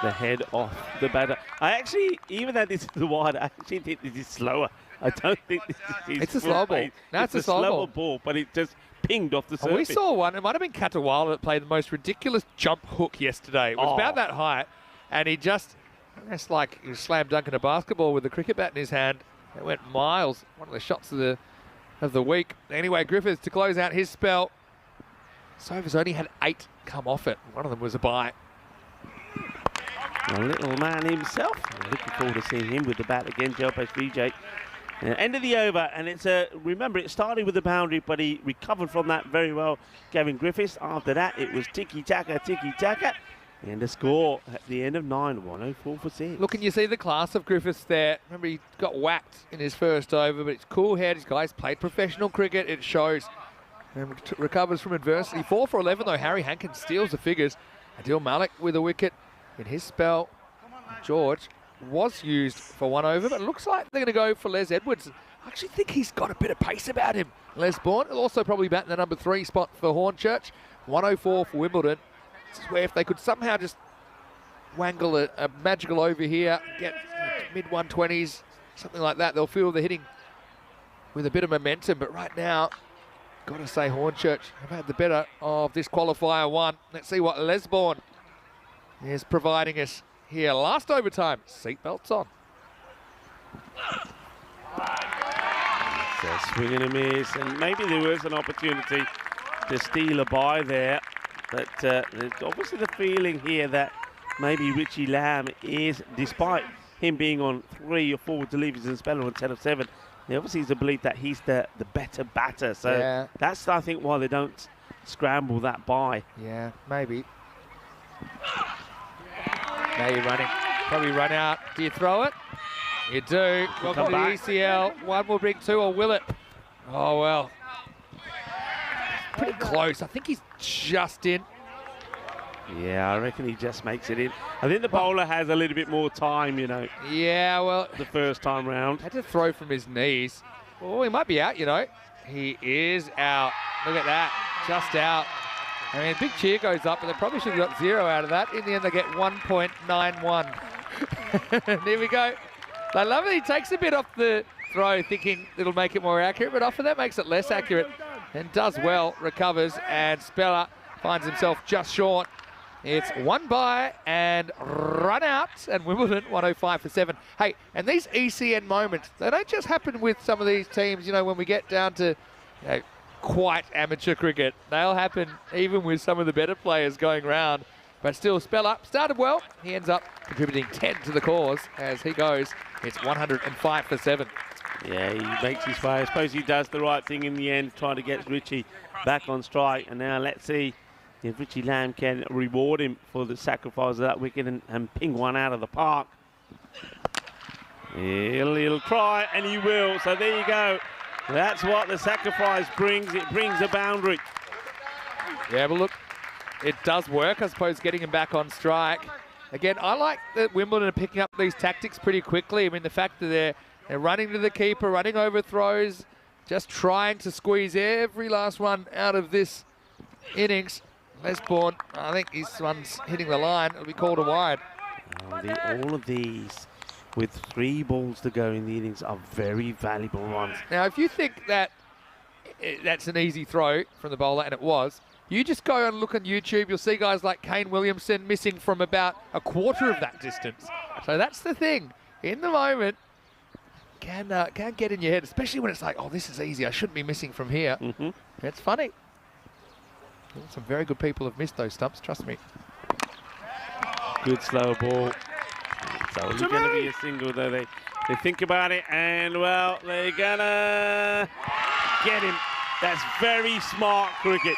the head off the batter. I actually, even though this is the wide, I actually think this is slower. I don't think this is It's a slow ball. No, it's a slower ball, but it just pinged off the surface. We saw one. It might have been Katawala that played the most ridiculous jump hook yesterday. It was about that height, and he just, it's like he was slam dunking a basketball with a cricket bat in his hand. It went miles. One of the shots of the week. Anyway, Griffiths to close out his spell. Sova's only had 8 come off it. One of them was a bye. A little man himself. I'm looking forward to seeing him with the bat again, Jalpesh Vijay. End of the over, and it's remember, it started with a boundary, but he recovered from that very well, Gavin Griffiths. After that, it was tiki-taka, and a score at the end of 9, 104 for 6. Look, and you see the class of Griffiths there. Remember, he got whacked in his first over, but it's cool head. His guys played professional cricket. It shows. And recovers from adversity. 4 for 11, though. Harry Hankins steals the figures. Adil Malik with a wicket in his spell. George was used for 1 over, but it looks like they're going to go for Les Edwards. I actually think he's got a bit of pace about him. Les Bourne will also probably bat in the number 3 spot for Hornchurch. 104 for Wimbledon. This is where if they could somehow just wangle a magical over here, get mid-120s, something like that, they'll feel they're hitting with a bit of momentum. But right now, got to say Hornchurch have had the better of this qualifier 1. Let's see what Lesbourne is providing us here. Last overtime, seatbelts on. Swing and a miss, and maybe there was an opportunity to steal a bye there, but there's obviously the feeling here that maybe Richie Lamb is, despite him being on 3 or 4 deliveries and spelling on 10 of 7, there obviously is a belief that he's the better batter. So that's, I think, why they don't scramble that bye. Yeah, maybe. Now you're running. Probably run out. Do you throw it? You do. Welcome to the ECL. One will bring 2, or will it? Oh, well. Pretty close. I think he's just in. Yeah, I reckon he just makes it in. I think the bowler has a little bit more time, you know. Yeah, well, the first time round. Had to throw from his knees. Oh, he might be out, you know. He is out. Look at that. Just out. I mean, a big cheer goes up, but they probably should have got 0 out of that. In the end, they get 1.91. Here we go. I love it. He takes a bit off the throw, thinking it'll make it more accurate, but often that makes it less accurate. And does well, recovers, and Speller finds himself just short. It's 1 bye and run out, and Wimbledon 105 for 7. Hey, and these ECN moments, they don't just happen with some of these teams, you know, when we get down to quite amateur cricket. They'll happen even with some of the better players going round. But still, Speller started well. He ends up contributing 10 to the cause as he goes. It's 105 for 7. Yeah, he makes his play. I suppose he does the right thing in the end, trying to get Richie back on strike. And now let's see if Richie Lamb can reward him for the sacrifice of that wicket and ping one out of the park. He'll try, and he will. So there you go. That's what the sacrifice brings. It brings a boundary. Yeah, but look, it does work, I suppose, getting him back on strike. Again, I like that Wimbledon are picking up these tactics pretty quickly. I mean, the fact that they're running to the keeper, running over throws, just trying to squeeze every last one out of this innings. Lesbourne, I think his one's hitting the line. It'll be called a wide. All of these, with 3 balls to go in the innings, are very valuable runs. Now, if you think that that's an easy throw from the bowler, and it was, you just go and look on YouTube, you'll see guys like Kane Williamson missing from about a quarter of that distance. So that's the thing. In the moment, can get in your head, especially when it's like, oh, this is easy. I shouldn't be missing from here. It's funny. Some very good people have missed those stumps, trust me. Good slow ball. It's only going to be a single, though. They think about it, and, well, they're going to get him. That's very smart cricket.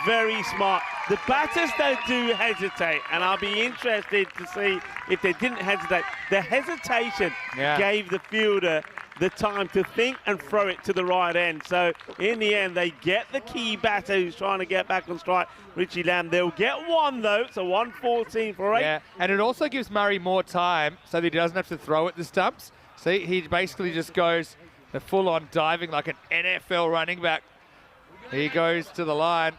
Very smart. The batters, they do hesitate, and I'll be interested to see if they didn't hesitate. The hesitation gave the fielder the time to think and throw it to the right end. So in the end, they get the key batter who's trying to get back on strike, Richie Lamb. They'll get 1, though. So 114 for 8. Yeah, and it also gives Murray more time so that he doesn't have to throw at the stumps. See, he basically just goes the full-on diving like an NFL running back. He goes to the line,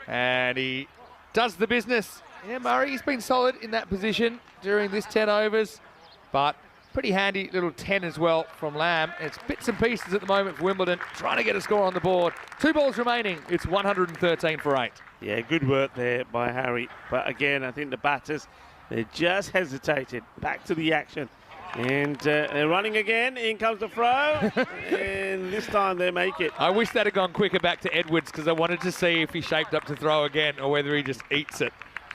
and he does the business. Yeah, Murray, he's been solid in that position during this 10 overs, but pretty handy little 10 as well from Lamb. It's bits and pieces at the moment for Wimbledon, trying to get a score on the board. 2 balls remaining. It's 113 for 8. Yeah, good work there by Harry. But again, I think the batters, they just hesitated. Back to the action. And they're running again. In comes the throw. And this time they make it. I wish that had gone quicker back to Edwards, because I wanted to see if he shaped up to throw again or whether he just eats it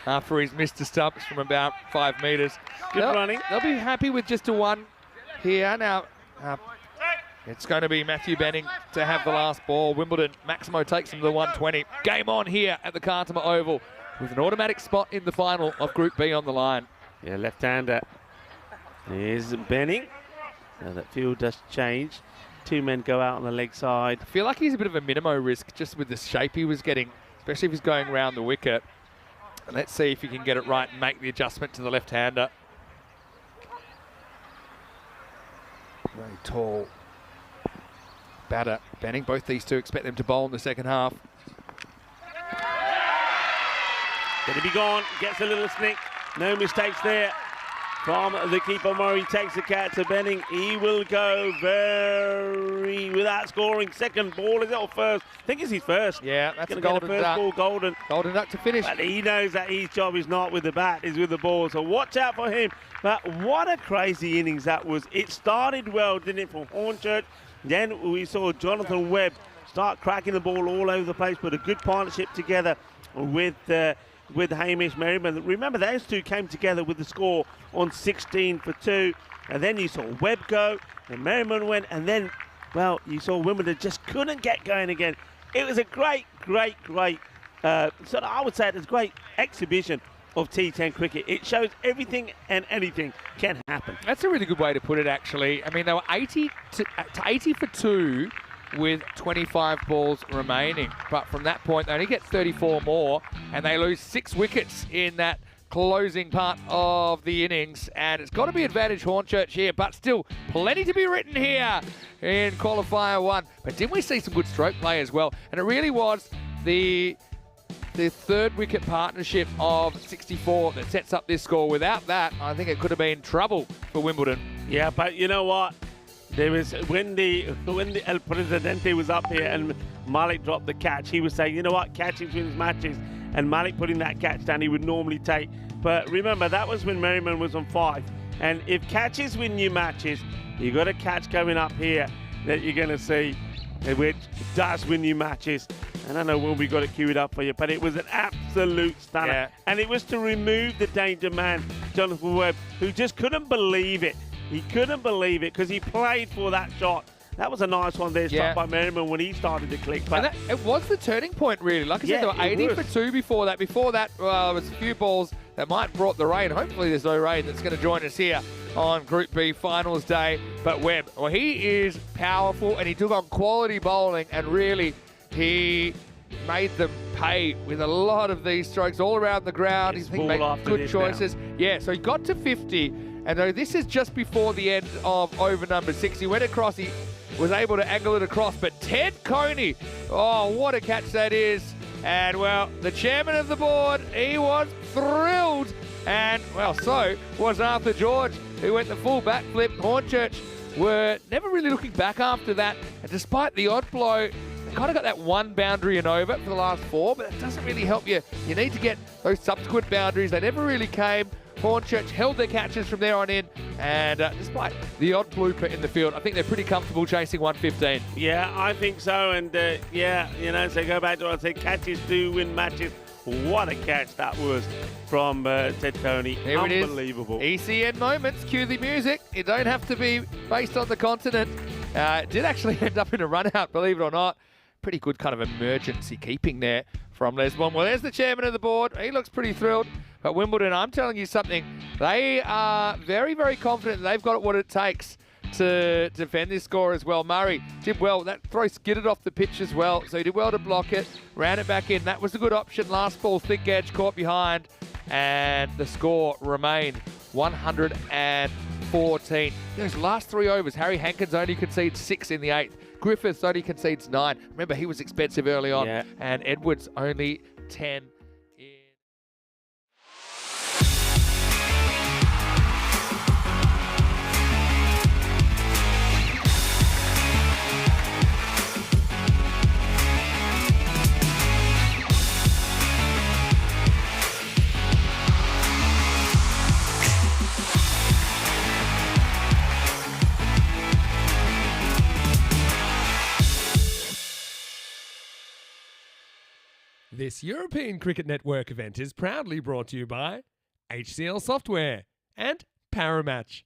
after he's missed the stumps from about 5 metres. Good running. They'll be happy with just a 1 here. Now, it's going to be Matthew Benning to have the last ball. Wimbledon, Maximo takes him to the 120. Game on here at the Cartama Oval with an automatic spot in the final of Group B on the line. Yeah, left-hander. Here's Benning. Now that field does change. 2 men go out on the leg side. I feel like he's a bit of a minimo risk just with the shape he was getting, especially if he's going round the wicket. And let's see if he can get it right and make the adjustment to the left-hander. Very tall batter, Benning. Both these two expect them to bowl in the second half. Going to be gone. Gets a little snick. No mistakes there from the keeper. Murray takes the cat to Benning. He will go without scoring. Second ball, is it, or first? I think it's his first. Yeah, that's going a to golden get a first ball, golden. Golden duck to finish. But he knows that his job is not with the bat, is with the ball. So watch out for him. But what a crazy innings that was. It started well, didn't it, from Hornchurch. Then we saw Jonathan Webb start cracking the ball all over the place, put a good partnership together with Hamish Merriman. Remember, those two came together with the score on 16 for 2. And then you saw Webb go, and Merriman went, and then, well, you saw Wimbledon just couldn't get going again. It was a great, I would say it was a great exhibition of T10 cricket. It shows everything and anything can happen. That's a really good way to put it, actually. I mean, they were 80 for 2 with 25 balls remaining. But from that point, they only get 34 more, and they lose 6 wickets in that closing part of the innings, and it's got to be advantage Hornchurch here, but still plenty to be written here in qualifier 1. But didn't we see some good stroke play as well? And it really was the third wicket partnership of 64 that sets up this score. Without that, I think it could have been trouble for Wimbledon. Yeah, but you know what? There was when the El Presidente was up here and Malik dropped the catch, he was saying, you know what, catching wins matches, and Malik putting that catch down he would normally take. But remember, that was when Merriman was on 5. And if catches win you matches, you got a catch coming up here that you're going to see, which does win you matches. And I know when we got it queued up for you, but it was an absolute stunner. Yeah. And it was to remove the danger man, Jonathan Webb, who just couldn't believe it. He couldn't believe it because he played for that shot. That was a nice one there, struck by Merriman when he started to click. But and it was the turning point, really. Like I said, they were 80 for 2 before that. Before that, there was a few balls that might have brought the rain. Hopefully there's no rain that's going to join us here on Group B Finals Day. But Webb, well, he is powerful, and he took on quality bowling, and really, he made them pay with a lot of these strokes all around the ground. He's made good choices. Yeah, so he got to 50, and though this is just before the end of over number 6, he went across, he was able to angle it across, but Ted Coney, oh, what a catch that is. And, well, the chairman of the board, he was thrilled. And, well, so was Arthur George, who went the full backflip. Hornchurch were never really looking back after that. And despite the odd blow, they kind of got that one boundary and over for the last 4, but it doesn't really help you. You need to get those subsequent boundaries. They never really came. Hornchurch held their catches from there on in, and despite the odd blooper in the field, I think they're pretty comfortable chasing 115. Yeah, I think so, and yeah, you know, so go back to what I said, catches do win matches. What a catch that was from Ted Coney. There Unbelievable. It is. ECN moments, cue the music. You don't have to be based on the continent. It did actually end up in a run-out, believe it or not. Pretty good kind of emergency keeping there from Les Bon. Well, there's the chairman of the board. He looks pretty thrilled. But Wimbledon, I'm telling you something, they are very, very confident they've got what it takes to defend this score as well. Murray did well. That throw skidded off the pitch as well, so he did well to block it, ran it back in. That was a good option. Last ball, thick edge, caught behind, and the score remained 114. Those last 3 overs, Harry Hankins only concedes 6 in the 8th. Griffiths only concedes 9. Remember, he was expensive early on, and Edwards only 10. This European Cricket Network event is proudly brought to you by HCL Software and Paramatch.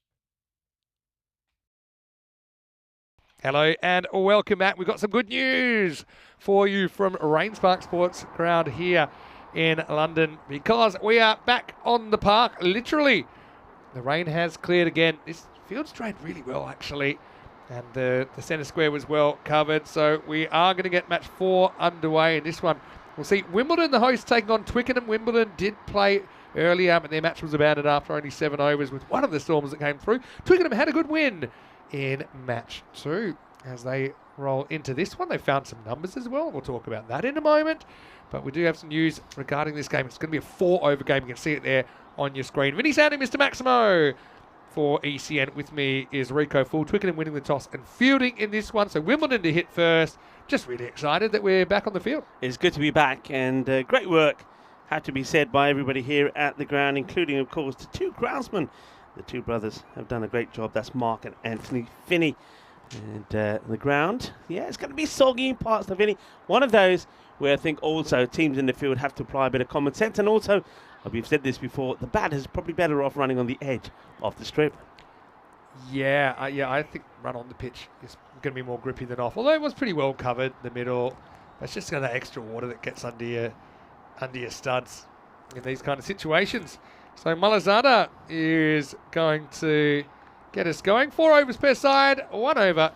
Hello and welcome back. We've got some good news for you from Rainspark Sports Ground here in London, because we are back on the park, literally. The rain has cleared again. This field's drained really well, actually, and the centre square was well covered. So we are going to get match 4 underway in this one. We'll see Wimbledon, the host, taking on Twickenham. Wimbledon did play earlier, but their match was abandoned after only 7 overs with one of the storms that came through. Twickenham had a good win in match 2. As they roll into this one, they found some numbers as well. We'll talk about that in a moment. But we do have some news regarding this game. It's going to be a 4-over game. You can see it there on your screen. Vinny Sandy, Mr. Maximo. For ECN, with me is Rico Full. Twickenham winning the toss and fielding in this one. So Wimbledon to hit first. Just really excited that we're back on the field. It's good to be back, and great work had to be said by everybody here at the ground, including, of course, the 2 groundsmen. The 2 brothers have done a great job. That's Mark and Anthony Finney And the ground, yeah, it's going to be soggy in parts of Vinny. One of those where I think also teams in the field have to apply a bit of common sense. And also, we've said this before, the batter's probably better off running on the edge of the strip. Yeah, I think run on the pitch is going to be more grippy than off. Although it was pretty well covered in the middle. It's just got that extra water that gets under your studs in these kind of situations. So Malazada is going to get us going. 4 overs per side, 1 over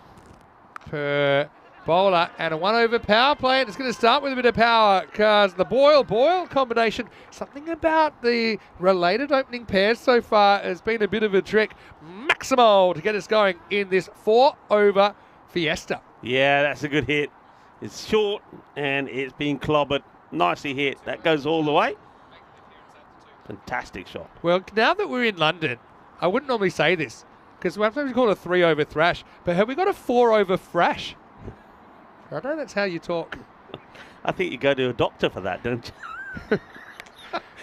per bowler, and a 1 over power play. And it's going to start with a bit of power because the Boyle combination, something about the related opening pairs so far has been a bit of a trick. Maximo to get us going in this 4 over fiesta. Yeah, that's a good hit. It's short and it's been clobbered. Nicely hit. That goes all the way. Fantastic shot. Well, now that we're in London, I wouldn't normally say this because sometimes we call it a 3 over thrash, but have we got a 4 over thrash? I know that's how you talk. I think you go to a doctor for that, don't you?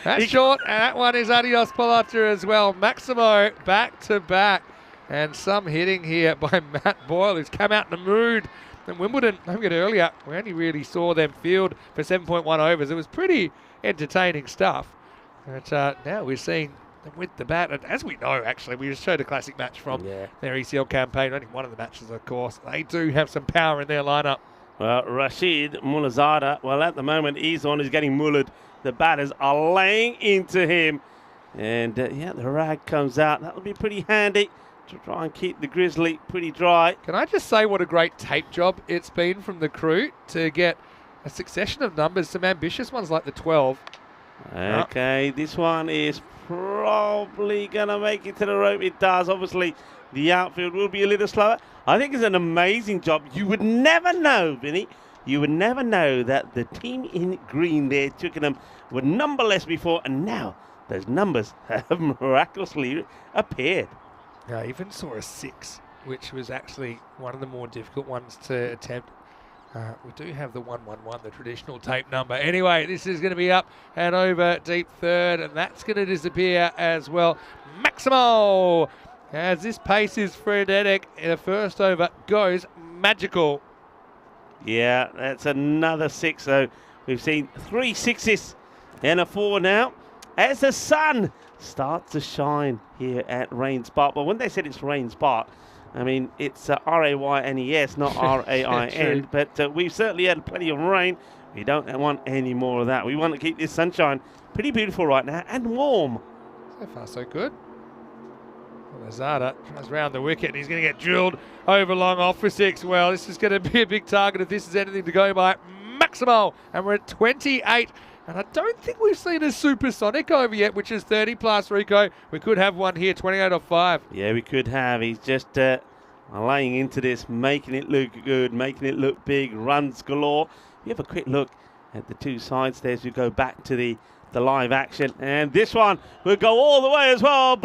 That's short, and that one is Adios Palatra as well. Maximo back to back. And some hitting here by Matt Boyle, who's come out in the mood. And Wimbledon, I think earlier, we only really saw them field for 7.1 overs. It was pretty entertaining stuff. But now we're seeing them with the bat. And as we know, actually, we just showed a classic match from their ECL campaign. Only one of the matches, of course. They do have some power in their lineup. Well, Rashid Mulazada, well, at the moment, he's on, he's getting mullered. The batters are laying into him. And, yeah, the rag comes out. That'll be pretty handy to try and keep the Grizzly pretty dry. Can I just say what a great tape job it's been from the crew to get a succession of numbers, some ambitious ones like the 12. Okay, this one is probably going to make it to the rope. It does. Obviously, the outfield will be a little slower. I think it's an amazing job. You would never know, Vinny. You would never know that the team in green there, Twickenham, were numberless before, and now those numbers have miraculously appeared. I even saw a 6, which was actually one of the more difficult ones to attempt. We do have the 111, the traditional tape number. Anyway, this is going to be up and over deep third, and that's going to disappear as well. Maximo, as this pace is frenetic, the first over goes magical. Yeah, that's another 6. So we've seen 3 6s and a 4 now. As the sun starts to shine here at Rains Park. But when they said it's Rains Park, I mean, it's R-A-Y-N-E-S, not R-A-I-N. But we've certainly had plenty of rain. We don't want any more of that. We want to keep this sunshine pretty beautiful right now and warm. So far, so good. Lazada tries round the wicket and he's going to get drilled over long off for 6. Well, this is going to be a big target if this is anything to go by. Maximo, and we're at 28. And I don't think we've seen a supersonic over yet, which is 30 plus, Rico. We could have one here, 28 off 5. Yeah, we could have. He's just laying into this, making it look good, making it look big, runs galore. We have a quick look at the two sides there as we go back to the live action. And this one will go all the way as well.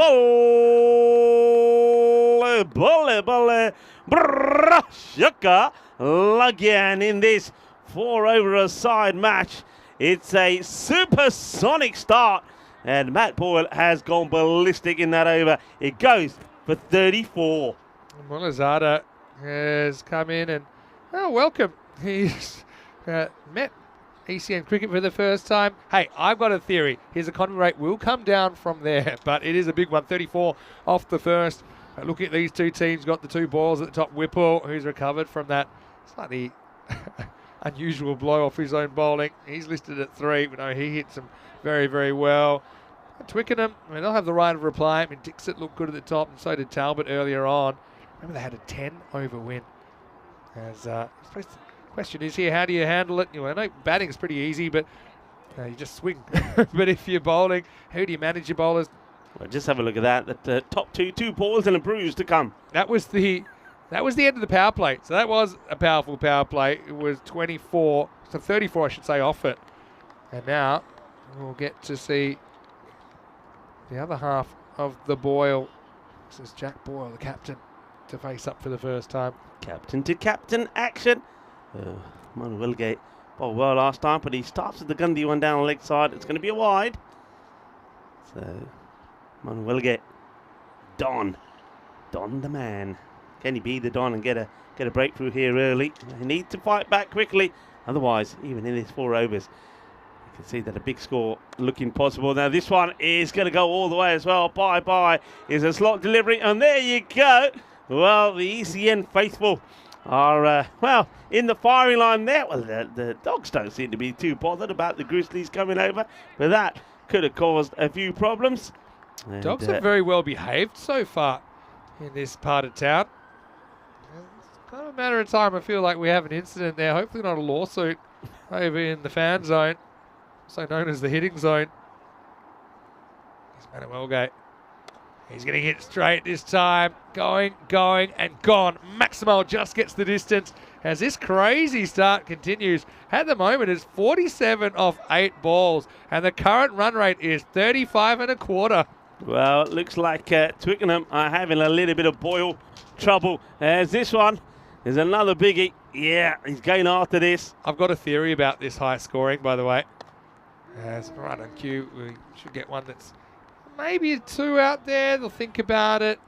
Brashaka Lagyan in this 4 over a side match. It's a supersonic start, and Matt Boyle has gone ballistic in that over. It goes for 34. Mulazada has come in and, welcome. He's met ECM cricket for the first time. Hey, I've got a theory. His economy rate will come down from there, but it is a big one, 34 off the first. Look at these two teams, got the 2 balls at the top. Whipple, who's recovered from that slightly unusual blow off his own bowling. He's listed at 3, but no, he hits them very, very well. Twickenham, I mean, they'll have the right of reply. I mean, Dixit looked good at the top, and so did Talbot earlier on. Remember, they had a 10 over win. As the question is here, how do you handle it? I know batting is pretty easy, but you just swing. But if you're bowling, how do you manage your bowlers? Well, just have a look at that. The top 2 balls and a bruise to come. That was the end of the power play. So that was a powerful power play. It was 24, so 34, I should say, off it. And now we'll get to see the other half of the Boyle. This is Jack Boyle, the captain, to face up for the first time. Captain to captain action. Manu Wilgate bowled well last time, but he starts with the Gundy one down the leg side. It's going to be a wide. So Manu Wilgate, Don the man, Can he be the Don and get a breakthrough here early? He needs to fight back quickly. Otherwise, even in his 4 overs, you can see that a big score looking possible. Now this one is going to go all the way as well. Bye is a slot delivery, and there you go. Well, the ECN faithful are in the firing line there. Well, the Dogs don't seem to be too bothered about the Grizzlies coming over, but that could have caused a few problems. And, Dogs are very well behaved so far in this part of town. It's kind of a matter of time. I feel like we have an incident there. Hopefully not a lawsuit over in the fan zone, so known as the hitting zone. Here's Manuel Gate. He's going to hit straight this time. Going, and gone. Maximo just gets the distance as this crazy start continues. At the moment, it's 47 off 8 balls, and the current run rate is 35 1/4. Well, it looks like Twickenham are having a little bit of boil trouble, as this one is another biggie. Yeah, he's going after this. I've got a theory about this high scoring, by the way. As right on cue, we should get one that's maybe a 2 out there. They'll think about it.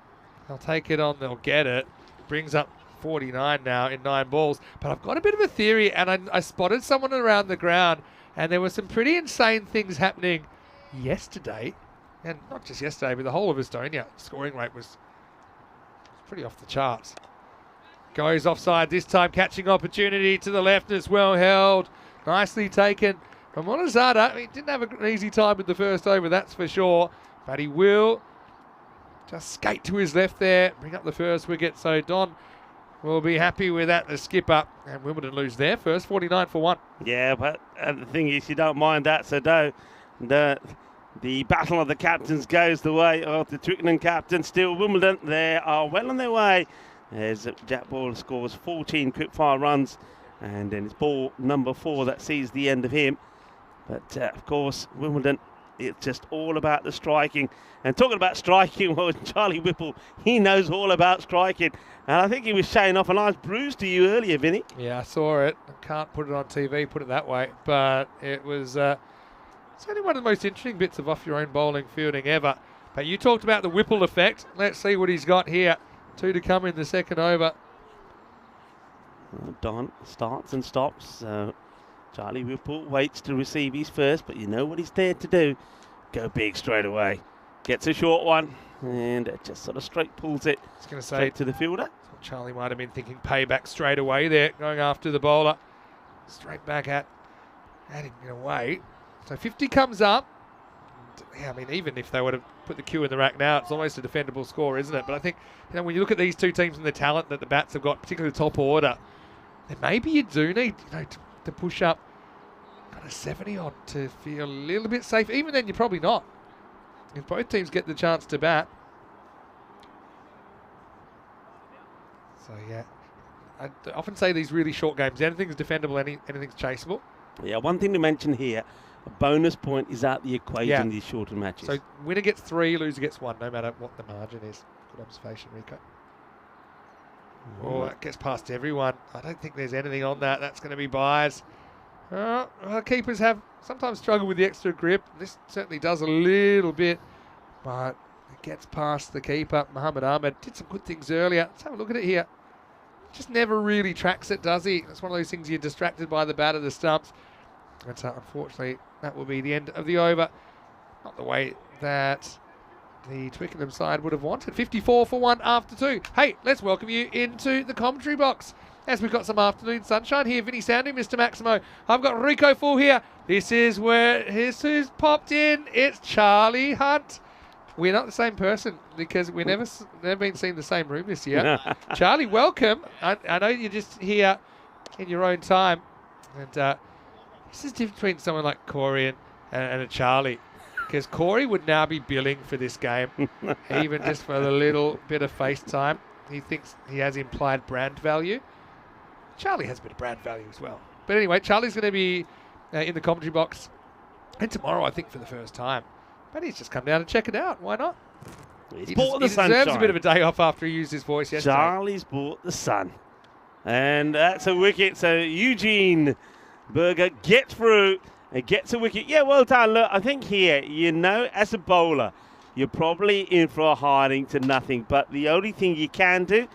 They'll take it on. They'll get it. Brings up 49 now in 9 balls. But I've got a bit of a theory, and I spotted someone around the ground, and there were some pretty insane things happening yesterday. And not just yesterday, but the whole of Estonia. Scoring rate was pretty off the charts. Goes offside this time, catching opportunity to the left, and it's well held. Nicely taken from Monazada. He didn't have an easy time with the first over, that's for sure. But he will just skate to his left there, bring up the first wicket. So Don will be happy with that, the skip up. And Wimbledon lose their first, 49 for 1. Yeah, but the thing is, you don't mind that, so don't. The battle of the captains goes the way of the Twickenham captain. Still Wimbledon, they are well on their way as Jack Ball scores 14 quick-fire runs, and then it's ball number 4 that sees the end of him. But of course, Wimbledon, it's just all about the striking. And talking about striking, well, Charlie Whipple, he knows all about striking. And I think he was showing off a nice bruise to you earlier, Vinny. Yeah, I saw it. I can't put it on TV, put it that way. But it was it's only one of the most interesting bits of off-your-own bowling fielding ever. But you talked about the Whipple effect. Let's see what he's got here. 2 to come in the second over. Don starts and stops. Charlie Whipple waits to receive his first, but you know what he's there to do. Go big straight away. Gets a short one, and it just sort of straight pulls it straight to the fielder. Charlie might have been thinking payback straight away there, going after the bowler. Straight back at him in a way. So 50 comes up. Yeah, I mean, even if they would have put the cue in the rack now, it's almost a defendable score, isn't it? But I think, when you look at these two teams and the talent that the bats have got, particularly the top order, then maybe you do need to push up kind of 70 odd to feel a little bit safe. Even then, you're probably not. If both teams get the chance to bat. So, yeah. I often say these really short games, anything's defendable, anything's chaseable. Yeah, one thing to mention here, a bonus point is out the equation in these shorter matches. So winner gets 3, loser gets 1, no matter what the margin is. Good observation, Rico. Oh, that gets past everyone. I don't think there's anything on that. That's going to be buys. Keepers have sometimes struggled with the extra grip. This certainly does a little bit, but it gets past the keeper. Muhammad Ahmed did some good things earlier. Let's have a look at it here. Just never really tracks it, does he? It's one of those things you're distracted by the bat of the stumps. And so unfortunately, that will be the end of the over. Not the way that the Twickenham side would have wanted. 54 for 1 after 2. Hey, let's welcome you into the commentary box as we've got some afternoon sunshine here. Vinny Sounding, Mr. Maximo. I've got Rico Full here. This is here's who's popped in. It's Charlie Hunt. We're not the same person because we've never been seen in the same room this year. Charlie, welcome. I know you're just here in your own time. And this is different between someone like Corey and a Charlie. Because Corey would now be billing for this game, even just for a little bit of FaceTime. He thinks he has implied brand value. Charlie has a bit of brand value as well. But anyway, Charlie's going to be in the commentary box. And tomorrow, I think, for the first time. But he's just come down to check it out. Why not? He's he bought the deserves sunshine. a bit of a day off after he used his voice yesterday. Charlie's bought the sun. And that's a wicket. So Eugene Berger gets through and gets a wicket. Yeah, well done. Look, I think here, as a bowler, you're probably in for a hiding to nothing. But the only thing you can do,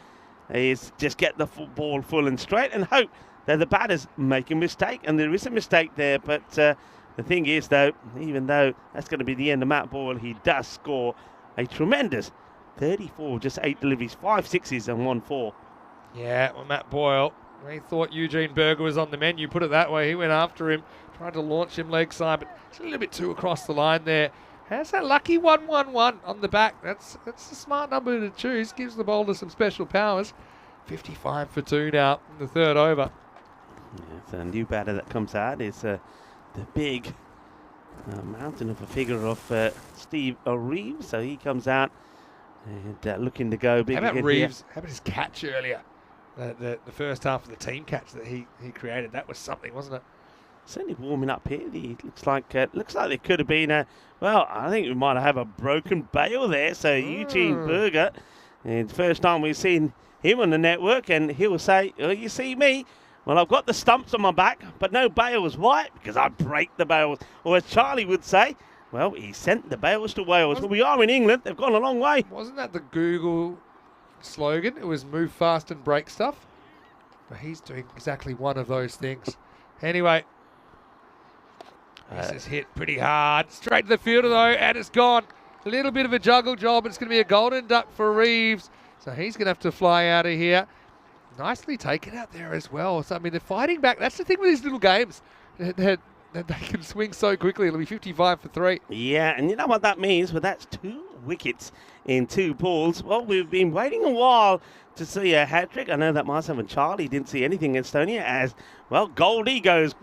is just get the ball full and straight and hope that the batters make a mistake. And there is a mistake there, but the thing is, though, even though that's going to be the end of Matt Boyle, he does score a tremendous 34, just 8 deliveries, 5 sixes and 1 4. Yeah, well, Matt Boyle, he thought Eugene Berger was on the menu, put it that way. He went after him, tried to launch him leg side, but it's a little bit too across the line there. Has that lucky 1-1-1 on the back. That's a smart number to choose. Gives the bowler some special powers. 55 for 2 now in the third over. Yes, a new batter that comes out is the big mountain of a figure of Steve Reeves. So he comes out and looking to go big. How about again Reeves? here. How about his catch earlier? The first half of the team catch that he created. That was something, wasn't it? Certainly warming up here. It looks like there could have been well, I think we might have a broken bail there. So Eugene Berger, and first time we've seen him on the network, and he will say, "Oh, you see me? Well, I've got the stumps on my back, but no bails. Why? Because I break the bails." Or as Charlie would say, well, he sent the bails to Wales. But we are in England. They've gone a long way. Wasn't that the Google slogan? It was move fast and break stuff. But he's doing exactly one of those things. Anyway, this is hit pretty hard. Straight to the fielder, though, and it's gone. A little bit of a juggle job. It's going to be a golden duck for Reeves. So he's going to have to fly out of here. Nicely taken out there as well. So, I mean, they're fighting back. That's the thing with these little games. That they can swing so quickly. It'll be 55 for 3. Yeah, and you know what that means? Well, that's 2 wickets in 2 balls. Well, we've been waiting a while to see a hat-trick. I know that myself and Charlie didn't see anything in Estonia as, well, Goldie goes.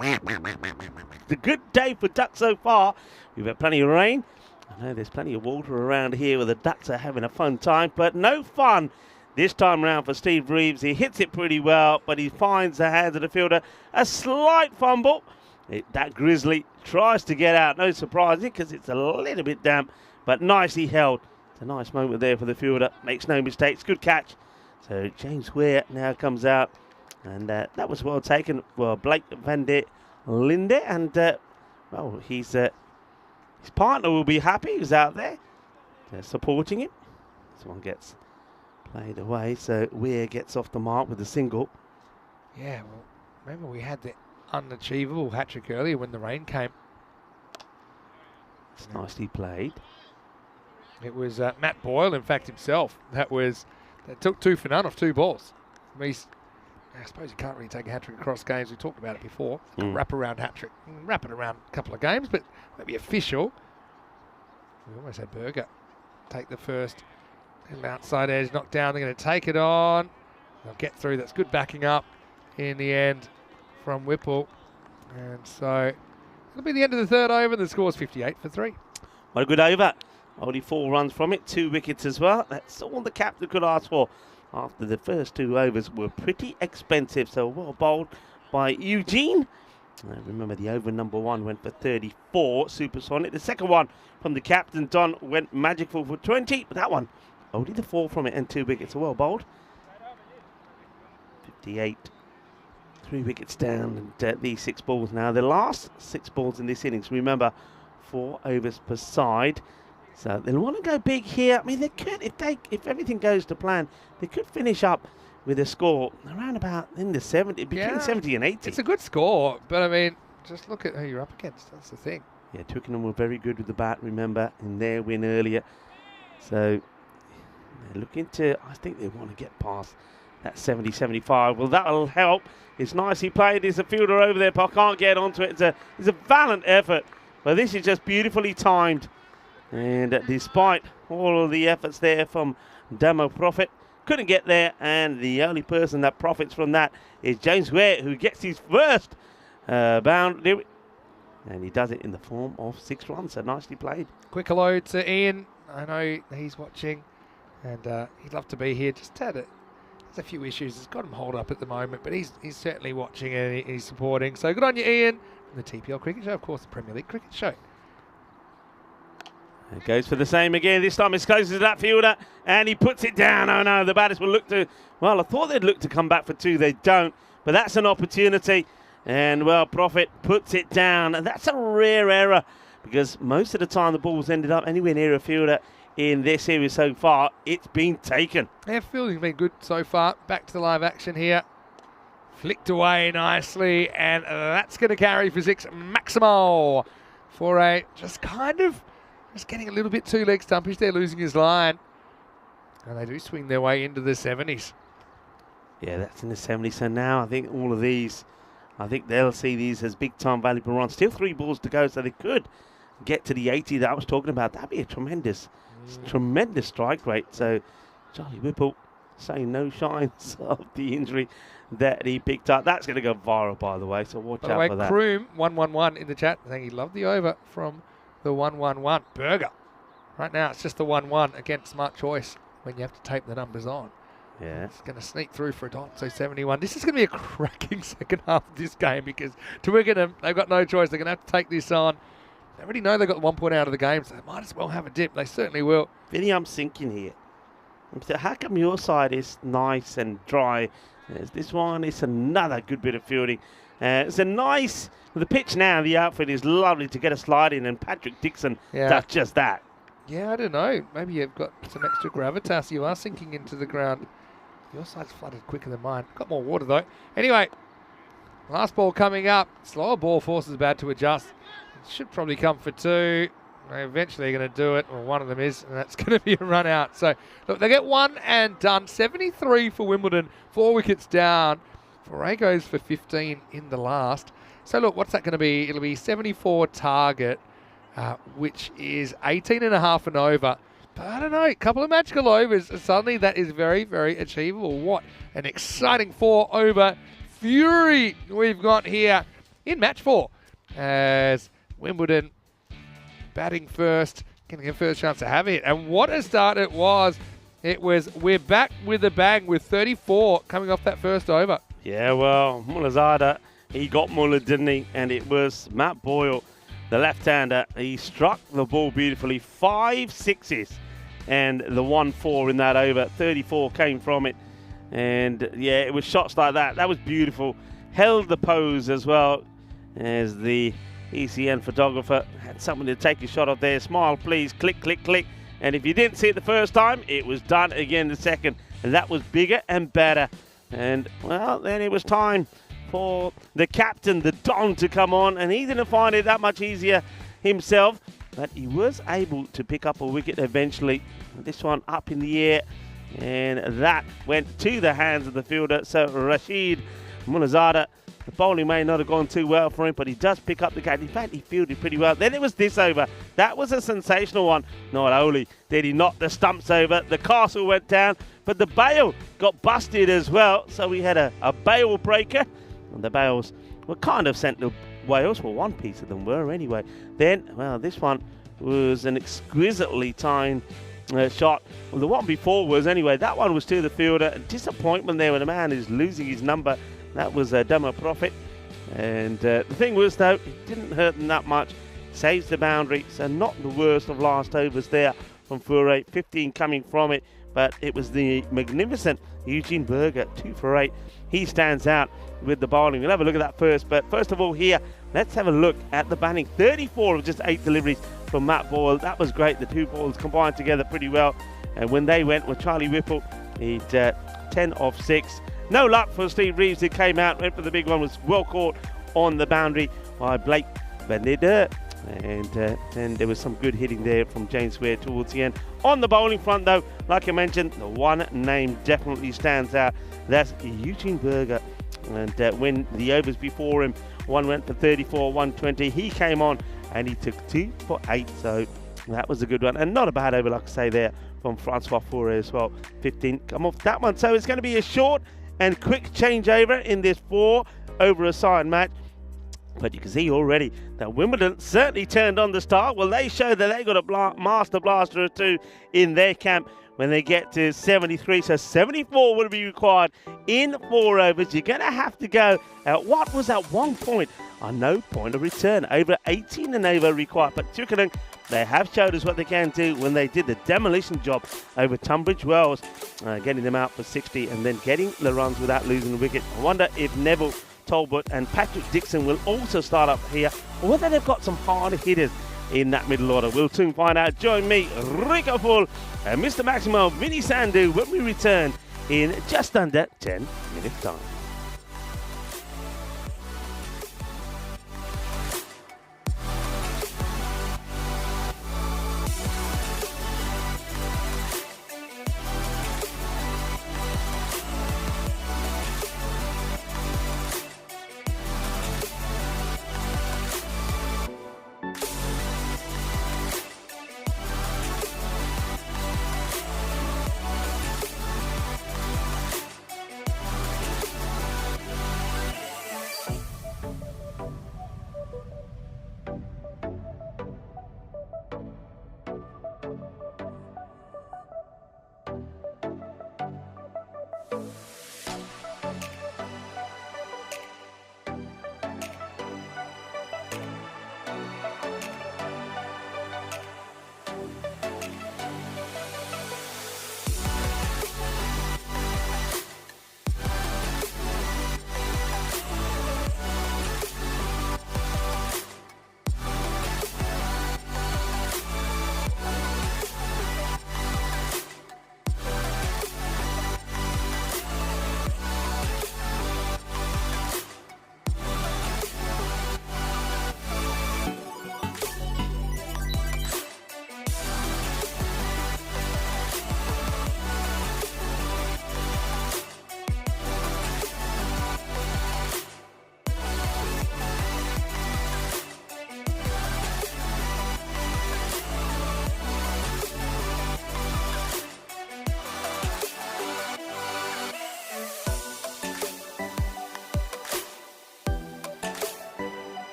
It's a good day for ducks so far. We've had plenty of rain. I know there's plenty of water around here where the ducks are having a fun time, but no fun this time round for Steve Reeves. He hits it pretty well, but he finds the hands of the fielder. A slight fumble. That Grizzly tries to get out. No surprise because it's a little bit damp, but nicely held. It's a nice moment there for the fielder. Makes no mistakes. Good catch. So James Ware now comes out, and that was well taken. Well, Blake van der Linde, and well, his partner will be happy. He's out there supporting him. This one gets played away, so Weir gets off the mark with a single. Yeah, well, remember we had the unachievable hat-trick earlier when the rain came. It's nicely played. It was Matt Boyle, in fact, himself. That took 2 for none off 2 balls. I suppose you can't really take a hat-trick across games. We talked about it before. Wrap-around hat-trick. Wrap it around a couple of games, but maybe official. We almost had Berger take the first. And outside edge, knocked down. They're going to take it on. They'll get through. That's good backing up in the end from Whipple. And so it'll be the end of the third over. The score's 58 for 3. What a good over. Only 4 runs from it. 2 wickets as well. That's all the captain could ask for after the first 2 overs were pretty expensive. So well bowled by Eugene. Remember, the over number 1 went for 34, supersonic. The second one from the captain, Don, went magical for 20. But that one, only the 4 from it and 2 wickets. So well bowled. 58. 3 wickets down, and these 6 balls now. The last 6 balls in this innings, remember, 4 overs per side. So they'll want to go big here. I mean, they could, if everything goes to plan, they could finish up with a score around about in the 70, between 70 and 80. It's a good score, but I mean, just look at who you're up against. That's the thing. Yeah, Twickenham were very good with the bat, remember, in their win earlier. So they're looking to, I think they want to get past that 70, 75. Well, that'll help. It's nicely played. There's a fielder over there, but I can't get onto it. It's a valiant effort. But this is just beautifully timed. And despite all of the efforts there from Damo Prophet, couldn't get there. And the only person that profits from that is James Ware, who gets his first boundary. And he does it in the form of 6 runs. So nicely played. Quick hello to Ian. I know he's watching, and he'd love to be here. Just had there's a few issues. It's got him holed up at the moment, but he's certainly watching and he's supporting. So good on you, Ian, from the TPL Cricket Show, of course, the Premier League Cricket Show. It goes for the same again. This time it's closer to that fielder, and he puts it down. Oh no, the batters will look to, well, I thought they'd look to come back for 2. They don't, but that's an opportunity. And, well, Prophet puts it down. And that's a rare error, because most of the time the balls ended up anywhere near a fielder. in this series so far, it's been taken. Yeah, fielding's been good so far. Back to the live action here. Flicked away nicely, and that's going to carry for 6. Maximo for a just getting a little bit too leg stumpish there, losing his line. And they do swing their way into the 70s. Yeah, that's in the 70s. So now I think all of these, I think they'll see these as big time valuable runs. Still 3 balls to go, so they could get to the 80 that I was talking about. That'd be a tremendous strike rate. So Charlie Whipple saying no signs of the injury that he picked up. That's going to go viral, by the way, so watch out for that. Kroom, 111 in the chat, saying he loved the over from the 111. Burger. Right now, it's just the 1-1. Again, smart choice when you have to tape the numbers on. Yeah. It's going to sneak through for a dot, so 71. This is going to be a cracking second half of this game because Twickenham, they've got no choice. They're going to have to take this on. They already know they got 1 point out of the game, so they might as well have a dip. They certainly will. Vinny, I'm sinking here. So how come your side is nice and dry? There's this one. It's another good bit of fielding. It's a nice... The pitch now, the outfit is lovely to get a slide in, and Patrick Dixon does just that. Yeah, I don't know. Maybe you've got some extra gravitas. You are sinking into the ground. Your side's flooded quicker than mine. Got more water, though. Anyway, last ball coming up. Slower ball forces bat to adjust. It should probably come for 2. They're eventually going to do it. Well, one of them is, and that's going to be a run out. So, look, they get 1 and done. 73 for Wimbledon. 4 wickets down. Foray goes for 15 in the last. So, look, what's that going to be? It'll be 74 target, which is 18.5 and over. But I don't know, a couple of magical overs. Suddenly that is very, very achievable. What an exciting 4 over fury we've got here in match 4. As Wimbledon batting first, getting a first chance to have it. And what a start it was. We're back with a bang with 34 coming off that first over. Yeah, well, Mulazada, he got Muller, didn't he? And it was Matt Boyle, the left-hander. He struck the ball beautifully. 5 sixes and the 1-4 in that over. 34 came from it. And, yeah, it was shots like that. That was beautiful. Held the pose as well as the ECN photographer had someone to take a shot off there. Smile, please. Click, click, click. And if you didn't see it the first time, it was done again the second. And that was bigger and better. And, well, then it was time for the captain, the Don, to come on. And he didn't find it that much easier himself. But he was able to pick up a wicket eventually. This one up in the air. And that went to the hands of the fielder. So Rashid Munazada, the bowling may not have gone too well for him, but he does pick up the gate. In fact, he fielded pretty well. Then it was this over. That was a sensational one. Not only did he knock the stumps over, the castle went down, but the bail got busted as well. So we had a bail breaker. And the bails were kind of sent to Wales. Well, one piece of them were anyway. Then, well, this one was an exquisitely timed shot. Well, the one before was anyway. That one was to the fielder. Disappointment there when a man is losing his number. That was a Demo Profit. And the thing was, though, it didn't hurt them that much. Saves the boundary. So not the worst of last overs there from Fure. 15 coming from it. But it was the magnificent Eugene Berger, 2 for 8. He stands out with the bowling. We'll have a look at that first. But first of all here, let's have a look at the batting. 34 of just 8 deliveries from Matt Boyle. That was great. The 2 balls combined together pretty well. And when they went with Charlie Whipple, he'd 10 of 6. No luck for Steve Reeves. He came out, went for the big one, was well caught on the boundary by Blake Beneder. And then there was some good hitting there from James Ware towards the end. On the bowling front, though, like I mentioned, the one name definitely stands out. That's Eugene Berger. And when the overs before him, one went for 34, 120. He came on and he took 2 for 8. So that was a good one. And not a bad over, like I say, there from Francois Fure as well. 15 come off that one. So it's going to be a short and quick changeover in this 4 over a side match. But you can see already that Wimbledon certainly turned on the start. Well, they showed that they got a master blaster or 2 in their camp when they get to 73. So 74 will be required in 4 overs. You're going to have to go at what was at one point a no point of return. Over 18 and over required. But Twickenham, they have showed us what they can do when they did the demolition job over Tunbridge Wells, getting them out for 60 and then getting the runs without losing the wicket. I wonder if Neville Talbot and Patrick Dixon will also start up here, or whether they've got some hard hitters in that middle order. We'll soon find out. Join me, Rico Full, and Mr. Maximo, Vinny Sandu, when we return in just under 10 minutes time.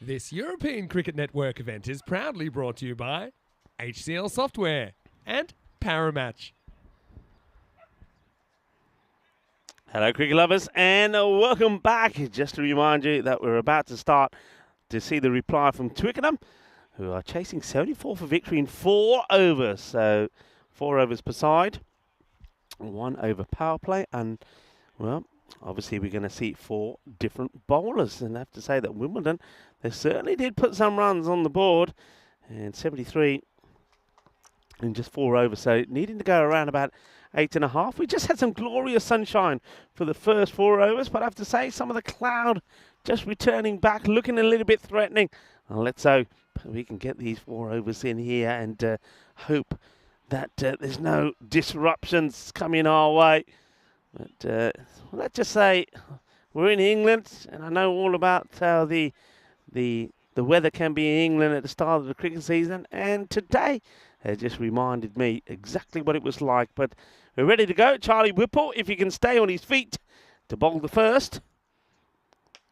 This European Cricket Network event is proudly brought to you by HCL Software and Paramatch. Hello, cricket lovers, and welcome back. Just to remind you that we're about to start to see the reply from Twickenham, who are chasing 74 for victory in 4 overs. So 4 overs per side, 1 over power play, and, well, obviously we're going to see 4 different bowlers. And I have to say that Wimbledon, they certainly did put some runs on the board, and 73 in just 4 overs. So needing to go around about 8.5. We just had some glorious sunshine for the first 4 overs, but I have to say some of the cloud just returning back, looking a little bit threatening. And let's hope we can get these 4 overs in here and hope that there's no disruptions coming our way. But let's just say we're in England, and I know all about how the weather can be in England at the start of the cricket season, and today it just reminded me exactly what it was like. But we're ready to go. Charlie Whipple, if he can stay on his feet to bowl the first.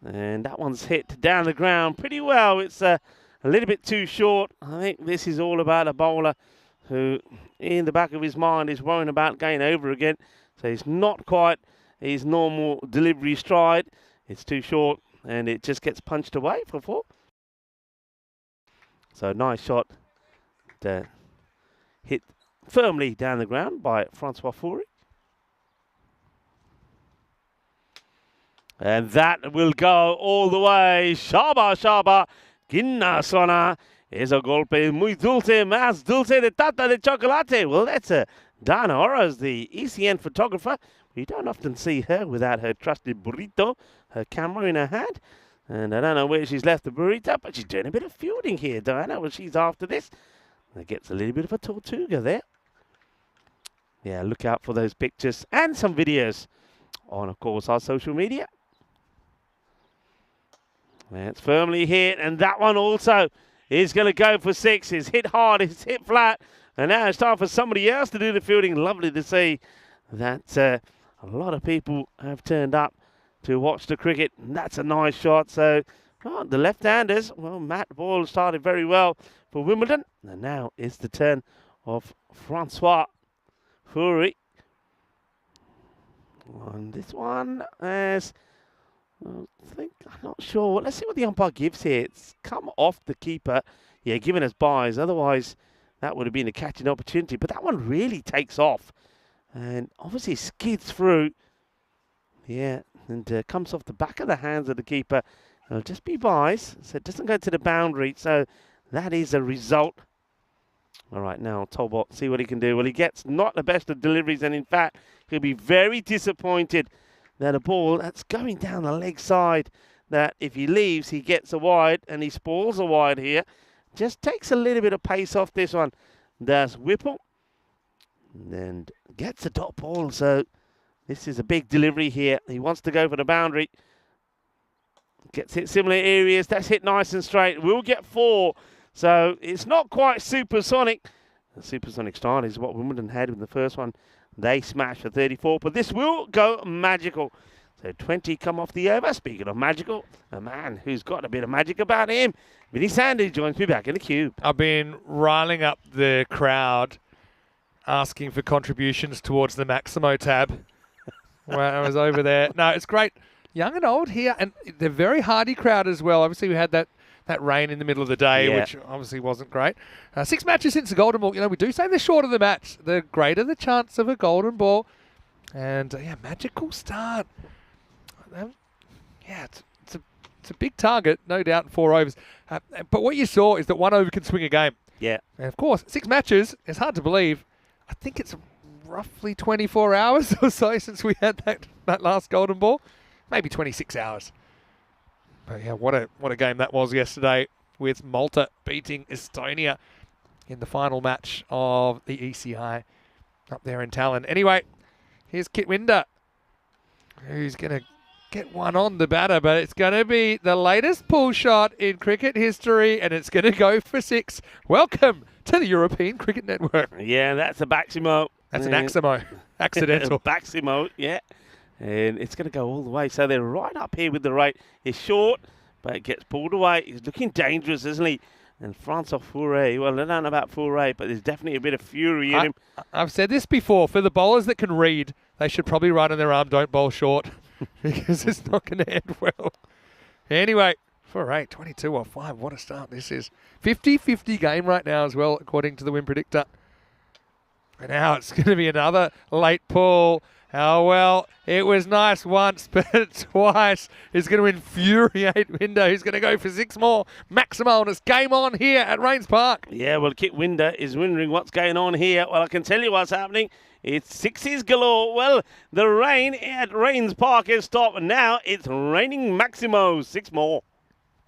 And that one's hit down the ground pretty well. It's a little bit too short. I think this is all about a bowler who, in the back of his mind, is worrying about going over again. So he's not quite his normal delivery stride. It's too short, and it just gets punched away for 4. So nice shot. Hit firmly down the ground by Francois Fourie. And that will go all the way. Shaba, shaba. Ginna sona. Es a golpe muy dulce, más dulce de tata de chocolate. Well, that's Dana Oroz, the ECN photographer. We don't often see her without her trusted burrito, her camera in her hand. And I don't know where she's left the burrito, but she's doing a bit of fielding here, Diana. Well, she's after this. That gets a little bit of a Tortuga there. Yeah, look out for those pictures and some videos on, of course, our social media. That's firmly hit, and that one also is going to go for 6. It's hit hard, it's hit flat, and now it's time for somebody else to do the fielding. Lovely to see that a lot of people have turned up to watch the cricket. And that's a nice shot. So the left-handers, well, Matt Ball started very well for Wimbledon, and now it's the turn of Francois Fourie. On this one, as I'm not sure. Let's see what the umpire gives here. It's come off the keeper. Yeah, giving us byes. Otherwise, that would have been a catching opportunity. But that one really takes off. And obviously skids through. Yeah, and comes off the back of the hands of the keeper. It'll just be byes. So it doesn't go to the boundary. So that is a result. All right, now Tolbot, see what he can do. Well, he gets not the best of deliveries. And in fact, he'll be very disappointed that a ball that's going down the leg side, that if he leaves, he gets a wide, and he spoils a wide here. Just takes a little bit of pace off this one. Does Whipple. And gets a dot ball. So this is a big delivery here. He wants to go for the boundary. Gets hit similar areas. That's hit nice and straight. We'll get 4. So it's not quite supersonic. The supersonic style is what Wimbledon had with the first one. They smashed for 34, but this will go magical. So 20 come off the over. Speaking of magical, a man who's got a bit of magic about him, Vinny Sandy, joins me back in the cube. I've been riling up the crowd, asking for contributions towards the Maximo tab when I was over there. No, it's great. Young and old here, and they're very hardy crowd as well. Obviously, we had that rain in the middle of the day, which obviously wasn't great. 6 matches since the Golden Ball. You know, we do say the shorter the match, the greater the chance of a Golden Ball. And, magical start. It's a big target, no doubt, in 4 overs. But what you saw is that 1 over can swing a game. Yeah. And, of course, 6 matches, it's hard to believe. I think it's roughly 24 hours or so since we had that last Golden Ball. Maybe 26 hours. But yeah, what a game that was yesterday, with Malta beating Estonia in the final match of the ECI up there in Tallinn. Anyway, here's Kitwinder, who's going to get one on the batter, but it's going to be the latest pull shot in cricket history, and it's going to go for 6. Welcome to the European Cricket Network. Yeah, that's a Baximo. That's an Aximo. Accidental. Baximo, yeah. And it's going to go all the way. So they're right up here with the rate. It's short, but it gets pulled away. He's looking dangerous, isn't he? And Francois Furet, well, I don't know about Furet, but there's definitely a bit of fury in him. I've said this before, for the bowlers that can read, they should probably run on their arm, don't bowl short, because it's not going to end well. Anyway, Furet, 22 off 5, what a start this is. 50-50 game right now as well, according to the win predictor. And now it's going to be another late pull. Oh, well, it was nice once, but twice is going to infuriate Winder. He's going to go for 6 more. Maximo, and it's game on here at Rains Park. Yeah, well, Kit Winder is wondering what's going on here. Well, I can tell you what's happening. It's 6s galore. Well, the rain at Rains Park has stopped, and now it's raining Maximo. 6 more.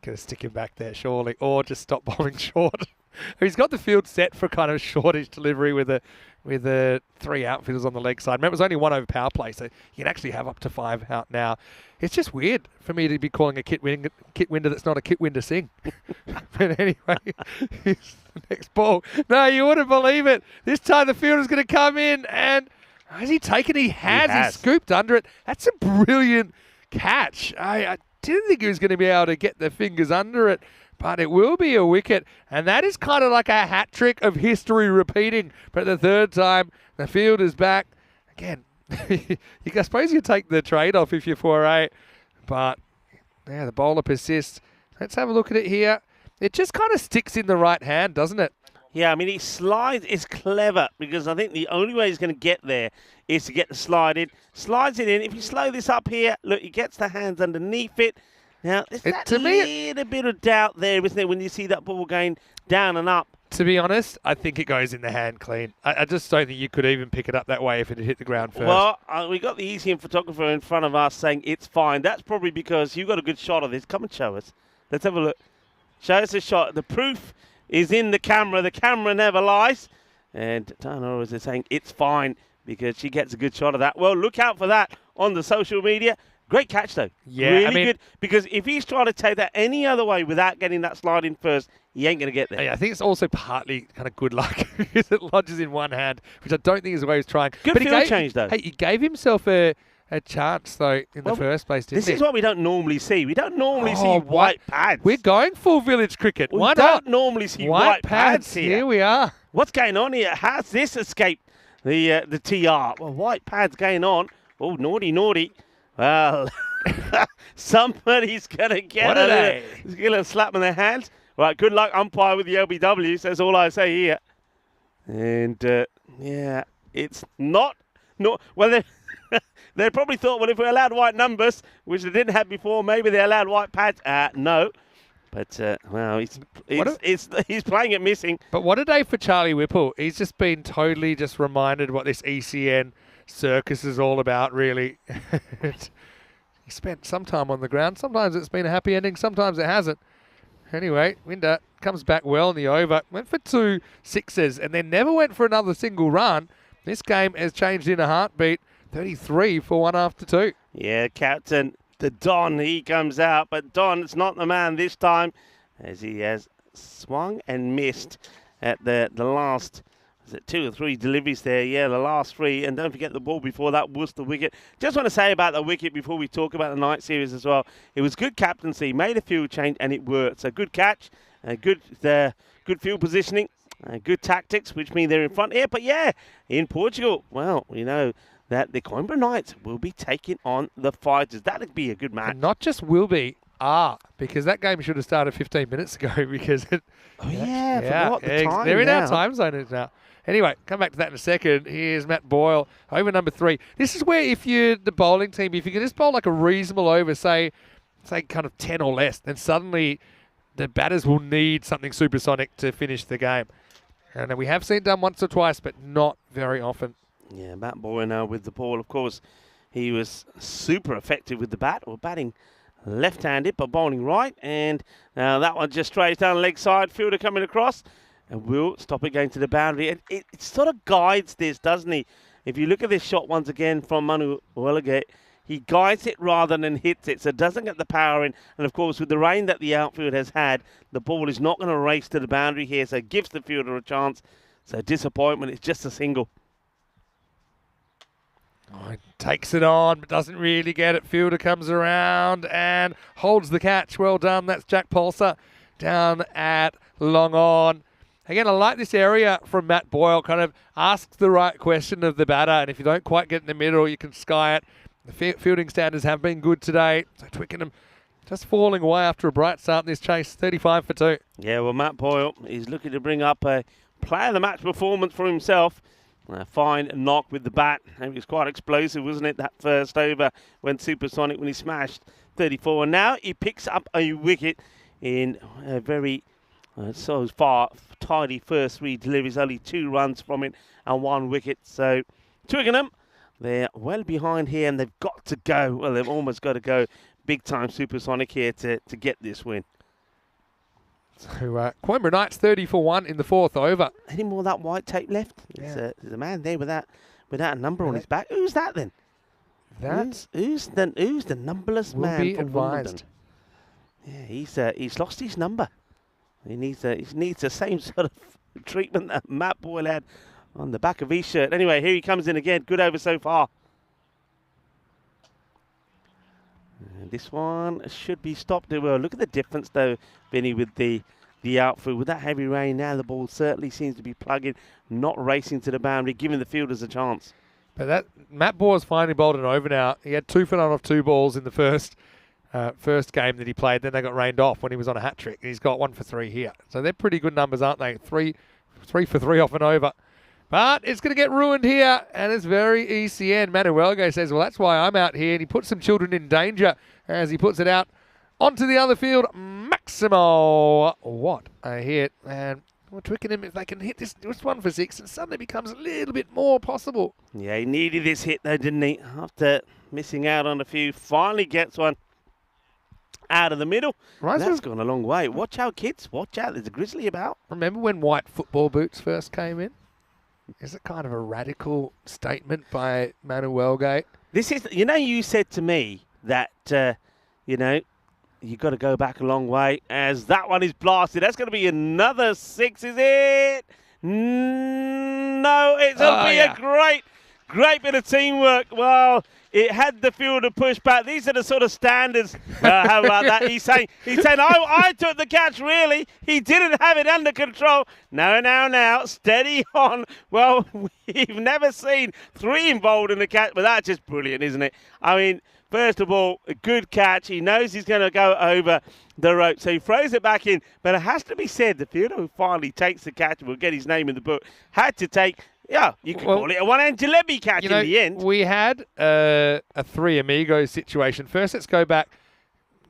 Going to stick him back there, surely, or just stop bowling short. He's got the field set for kind of shortish delivery with the 3 outfielders on the leg side. Remember, it was only 1 over power play, so you can actually have up to 5 out now. It's just weird for me to be calling a Kit Winder that's not a Kit Winder sing. But anyway, here's the next ball. No, you wouldn't believe it. This time the fielder's going to come in, and has he taken? He has. He scooped under it. That's a brilliant catch. I didn't think he was going to be able to get the fingers under it. But it will be a wicket, and that is kind of like a hat trick of history repeating. But the 3rd time, the field is back. Again, I suppose you take the trade-off if you're 4-8. But, yeah, the bowler persists. Let's have a look at it here. It just kind of sticks in the right hand, doesn't it? Yeah, I mean, he slides. It's clever because I think the only way he's going to get there is to get the slide in. Slides it in. If you slow this up here, look, he gets the hands underneath it. Now, there's that little bit of doubt there, isn't there, when you see that ball going down and up? To be honest, I think it goes in the hand clean. I just don't think you could even pick it up that way if it had hit the ground first. Well, we got the ECM photographer in front of us saying it's fine. That's probably because you got a good shot of this. Come and show us. Let's have a look. Show us a shot. The proof is in the camera. The camera never lies. And Tana is saying it's fine because she gets a good shot of that. Well, look out for that on the social media. Great catch, though. Yeah, really I mean, good. Because if he's trying to take that any other way without getting that slide in first, he ain't going to get there. Yeah, I think it's also partly kind of good luck because it lodges in one hand, which I don't think is the way he's trying. Good field change, though. Hey, he gave himself a chance, though, in the first place, didn't he? This is what we don't normally see. We don't normally see white pads. We're going full village cricket. Why not? We don't normally see white pads here. Here we are. What's going on here? How's this escaped the TR? Well, white pads going on. Oh, naughty, naughty. Well, somebody's going to get it. He's going to slap in their hands. Right, good luck, umpire, with the LBW. That's all I say here. And, yeah, it's not well, they probably thought, well, if we allowed white numbers, which they didn't have before, maybe they allowed white pads. No. But, well, he's playing it missing. But what a day for Charlie Whipple. He's just been totally just reminded what this ECN circus is all about, really. He spent some time on the ground. Sometimes it's been a happy ending, sometimes it hasn't. Anyway, Winder comes back well in the over. Went for 2 sixes and then never went for another single run. This game has changed in a heartbeat. 33 for 1 after 2. Yeah, captain, the Don, he comes out. But Don is not the man this time, as he has swung and missed at the last... Is it 2 or 3 deliveries there? Yeah, the last 3. And don't forget the ball before that was the wicket. Just want to say about the wicket before we talk about the night series as well. It was good captaincy, made a field change, and it worked. So good catch, good field positioning, good tactics, which mean they're in front here. But yeah, in Portugal, well, we know that the Coimbra Knights will be taking on the Fighters. That'd be a good match. And not just will be, because that game should have started 15 minutes ago because it... Oh, yeah, I forgot the time. They're in our time zone now. Anyway, come back to that in a second. Here's Matt Boyle, over number 3. This is where if you're the bowling team, if you can just bowl like a reasonable over, say kind of 10 or less, then suddenly the batters will need something supersonic to finish the game. And we have seen it done once or twice, but not very often. Yeah, Matt Boyle now with the ball. Of course, he was super effective with the bat, or batting left-handed, but bowling right. And now that one just straight down the leg side. Fielder coming across. And will stop it going to the boundary. It sort of guides this, doesn't he? If you look at this shot once again from Manu Welligate, he guides it rather than hits it, so doesn't get the power in. And, of course, with the rain that the outfield has had, the ball is not going to race to the boundary here, so it gives the fielder a chance. So disappointment, it's just a single. Oh, takes it on, but doesn't really get it. Fielder comes around and holds the catch. Well done. That's Jack Polser down at long on. Again, I like this area from Matt Boyle. Kind of asks the right question of the batter, and if you don't quite get in the middle, you can sky it. The fielding standards have been good today. So Twickenham just falling away after a bright start in this chase, 35 for 2. Yeah, well, Matt Boyle is looking to bring up a player of the match performance for himself. A fine knock with the bat. It was quite explosive, wasn't it? That first over went supersonic when he smashed 34. And now he picks up a wicket in a very so far tidy first 3 deliveries. Only 2 runs from it and 1 wicket. So Twickenham, they're well behind here and they've got to go. Well, they've almost got to go big time supersonic here to get this win. So Coimbra Knights 30 for 1 in the 4th over. Any more of that white tape left? Yeah. There's a man there without a number on his back. Who's that then? That Who's the numberless will man be from advised. Wimbledon? Yeah, he's lost his number. He needs the same sort of treatment that Matt Boyle had on the back of his shirt. Anyway, here he comes in again. Good over so far. And this one should be stopped. Well, look at the difference though, Vinny, with the outfield. With that heavy rain now, the ball certainly seems to be plugging, not racing to the boundary, giving the fielders a chance. But that Matt Boyle's finally bowled an over now. He had 2 for 9 off 2 balls in the first game that he played. Then they got rained off when he was on a hat trick. He's got 1 for 3 here. So they're pretty good numbers, aren't they? 3 for 3 off and over. But it's going to get ruined here, and it's very ECN. Manuelgo says, well, that's why I'm out here. And he puts some children in danger as he puts it out onto the other field. Maximo, what a hit. And well, Twickenham, if they can hit this 1 for 6, and suddenly becomes a little bit more possible. Yeah, he needed this hit though, didn't he? After missing out on a few, finally gets one out of the middle. Right, That's gone a long way. Watch out, kids. Watch out. There's a grizzly about. Remember when white football boots first came in? Is it kind of a radical statement by Manuelgo? This is, you said to me that, you got to go back a long way as that one is blasted. That's going to be another 6, is it? No, it'll be a great bit of teamwork. Well, it had the fielder push back. These are the sort of standards. How about that? He's saying, I took the catch, really. He didn't have it under control. No, steady on. Well, we've never seen 3 involved in the catch, but that's just brilliant, isn't it? I mean, first of all, a good catch. He knows he's going to go over the rope, so he throws it back in. But it has to be said, the fielder who finally takes the catch, and we'll get his name in the book, had to take... Yeah, you could call it a one-hand jalebi catch in the end. We had a 3 amigos situation. First, let's go back.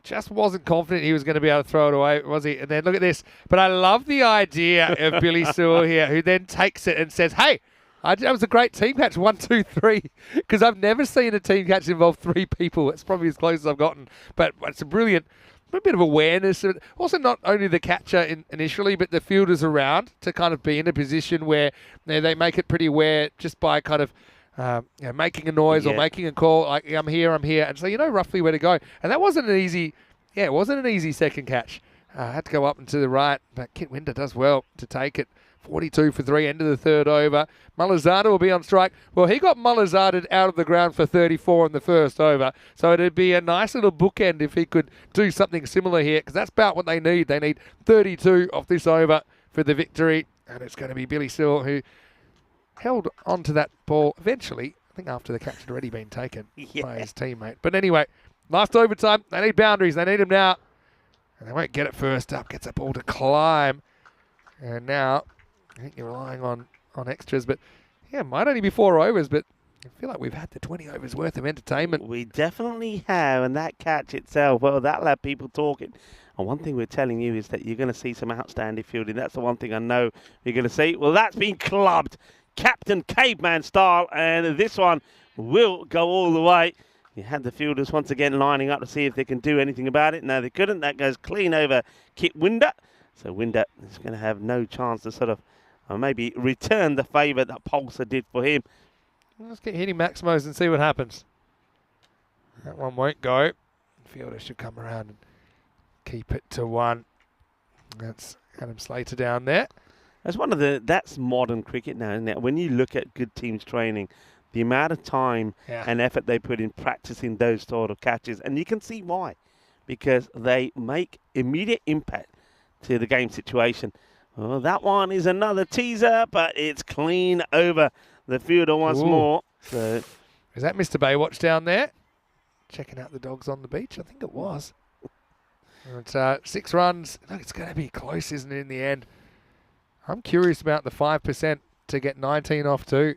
Just wasn't confident he was going to be able to throw it away, was he? And then look at this. But I love the idea of Billy Sewell here, who then takes it and says, hey, that was a great team catch, 1, 2, 3. Because I've never seen a team catch involve 3 people. It's probably as close as I've gotten. But it's a bit of awareness. Also, not only the catcher initially, but the fielders around to kind of be in a position where they make it pretty aware just by kind of making a noise or making a call, like I'm here, and so you know roughly where to go. And that wasn't an easy, it wasn't an easy second catch. Had to go up and to the right, but Kit Winder does well to take it. 42 for 3, end of the 3rd over. Mullazada will be on strike. Well, he got Mullazada out of the ground for 34 in the 1st over, so it'd be a nice little bookend if he could do something similar here, because that's about what they need. They need 32 off this over for the victory, and it's going to be Billy Sewell who held onto that ball eventually, I think after the catch had already been taken by his teammate. But anyway, last overtime, they need boundaries. They need them now, and they won't get it first up. Gets that ball to climb, and now... I think you're relying on extras, but yeah, it might only be 4 overs, but I feel like we've had the 20 overs worth of entertainment. We definitely have, and that catch itself, well, that'll have people talking. And one thing we're telling you is that you're going to see some outstanding fielding. That's the one thing I know you're going to see. Well, that's been clubbed, Captain Caveman style, and this one will go all the way. You had the fielders once again lining up to see if they can do anything about it. No, they couldn't. That goes clean over Kit Winder. So Winder is going to have no chance to sort of maybe return the favour that Polser did for him. Let's get hitting Maximos and see what happens. That one won't go. Fielder should come around and keep it to 1. That's Adam Slater down there. That's modern cricket now, isn't it? When you look at good teams training, the amount of time Yeah. and effort they put in practicing those sort of catches. And you can see why, because they make immediate impact to the game situation. Well, that one is another teaser, but it's clean over the fielder once more. So, is that Mr. Baywatch down there? Checking out the dogs on the beach? I think it was. It's 6 runs. Look, it's going to be close, isn't it, in the end? I'm curious about the 5% to get 19 off too.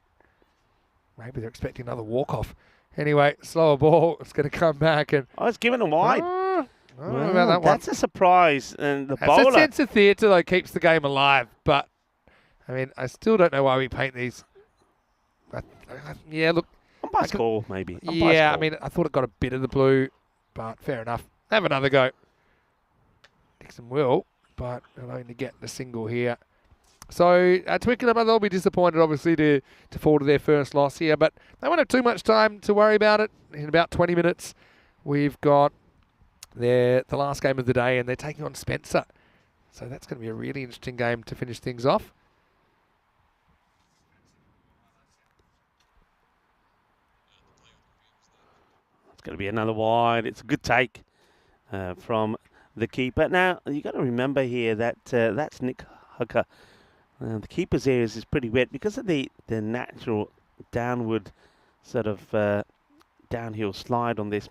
Maybe they're expecting another walk-off. Anyway, slower ball. It's going to come back. And I was given a wide. I don't know about that one. That's a surprise. And the That's bowler. a sense of theatre, though, keeps the game alive. But, I mean, I still don't know why we paint these. Yeah, look. Umpire's call, maybe. Umpire's Yeah, call. I mean, I thought it got a bit of the blue, but fair enough. Have another go. Dixon will, but they'll only get the single here. So Twickenham, they'll be disappointed, obviously, to fall to their first loss here, but they won't have too much time to worry about it. In about 20 minutes, we've got the last game of the day, and they're taking on Spencer. So that's going to be a really interesting game to finish things off. It's going to be another wide. It's a good take from the keeper. Now, you've got to remember here that that's Nick Hooker. The keeper's areas is pretty wet because of the natural downward sort of downhill slide on this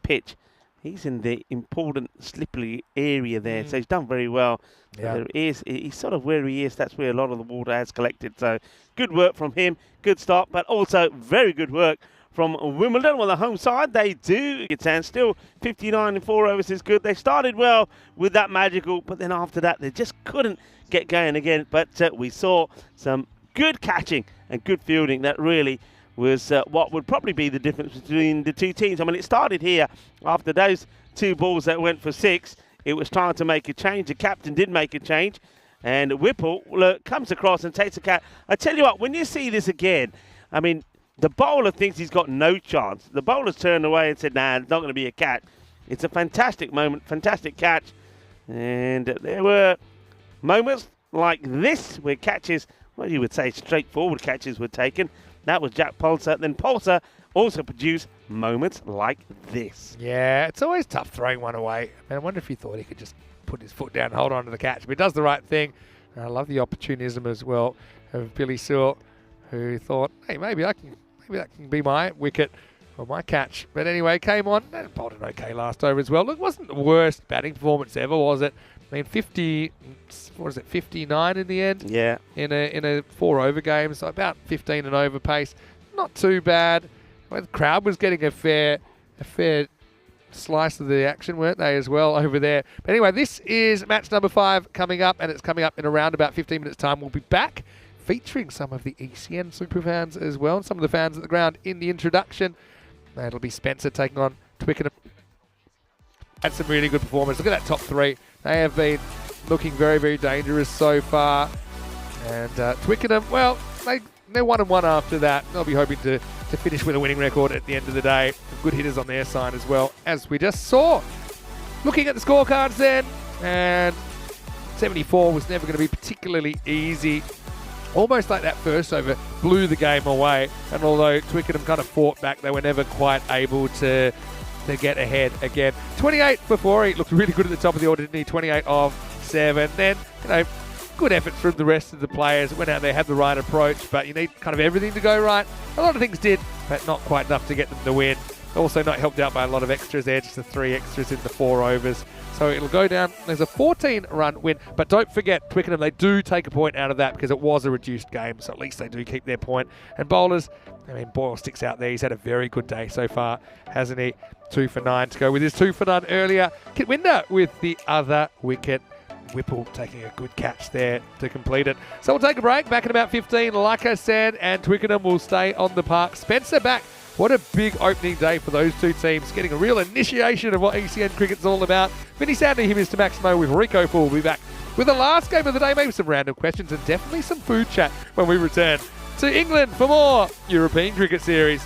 pitch. He's in the important slippery area there, so he's done very well. Yeah. He's sort of where he is. That's where a lot of the water has collected. So good work from him. Good start, but also very good work from Wimbledon. Well, the home side, they do. And still 59 in 4 overs is good. They started well with that magical, but then after that, they just couldn't get going again. But we saw some good catching and good fielding that really was what would probably be the difference between the two teams. I mean, it started here after those 2 balls that went for 6. It was trying to make a change. The captain did make a change. And Whipple comes across and takes a catch. I tell you what, when you see this again, I mean, the bowler thinks he's got no chance. The bowler's turned away and said, nah, it's not going to be a catch. It's a fantastic moment, fantastic catch. And there were moments like this where catches, well, you would say straightforward catches were taken. That was Jack Poulter. Then Poulter also produced moments like this. Yeah, it's always tough throwing one away. And I wonder if he thought he could just put his foot down and hold on to the catch. But he does the right thing. And I love the opportunism as well of Billy Sewell, who thought, hey, maybe that can be my wicket or my catch. But anyway, came on and bowled an okay last over as well. Look, it wasn't the worst batting performance ever, was it? I mean, 59 in the end? Yeah. In a 4 over game, so about 15 and over pace. Not too bad. Well, the crowd was getting a fair slice of the action, weren't they, as well over there? But anyway, this is match number 5 coming up, and it's coming up in around about 15 minutes' time. We'll be back featuring some of the ECN super fans as well, and some of the fans at the ground in the introduction. It'll be Spencer taking on Twickenham. Had some really good performance. Look at that top 3. They have been looking very, very dangerous so far. And Twickenham, well, they're 1-1 after that. They'll be hoping to finish with a winning record at the end of the day. Good hitters on their side as well, as we just saw. Looking at the scorecards then, and 74 was never going to be particularly easy. Almost like that first over blew the game away. And although Twickenham kind of fought back, they were never quite able to get ahead again. 28 for 4. He looked really good at the top of the order, didn't he? 28 of 7. Then, good efforts from the rest of the players. Went out there, had the right approach, but you need kind of everything to go right. A lot of things did, but not quite enough to get them the win. Also not helped out by a lot of extras there, just the 3 extras in the 4 overs. So it'll go down. There's a 14-run win, but don't forget, Twickenham, they do take a point out of that because it was a reduced game, so at least they do keep their point. And bowlers, I mean, Boyle sticks out there. He's had a very good day so far, hasn't he? 2 for 9 to go with his 2 for none earlier. Kitwinder with the other wicket. Whipple taking a good catch there to complete it. So we'll take a break. Back in about 15, like I said, and Twickenham will stay on the park. Spencer back. What a big opening day for those two teams, getting a real initiation of what ECN cricket's all about. Vinny Sandy here, Mr. Maximo with Rico Full. We'll be back with the last game of the day, maybe some random questions and definitely some food chat when we return to England for more European Cricket Series.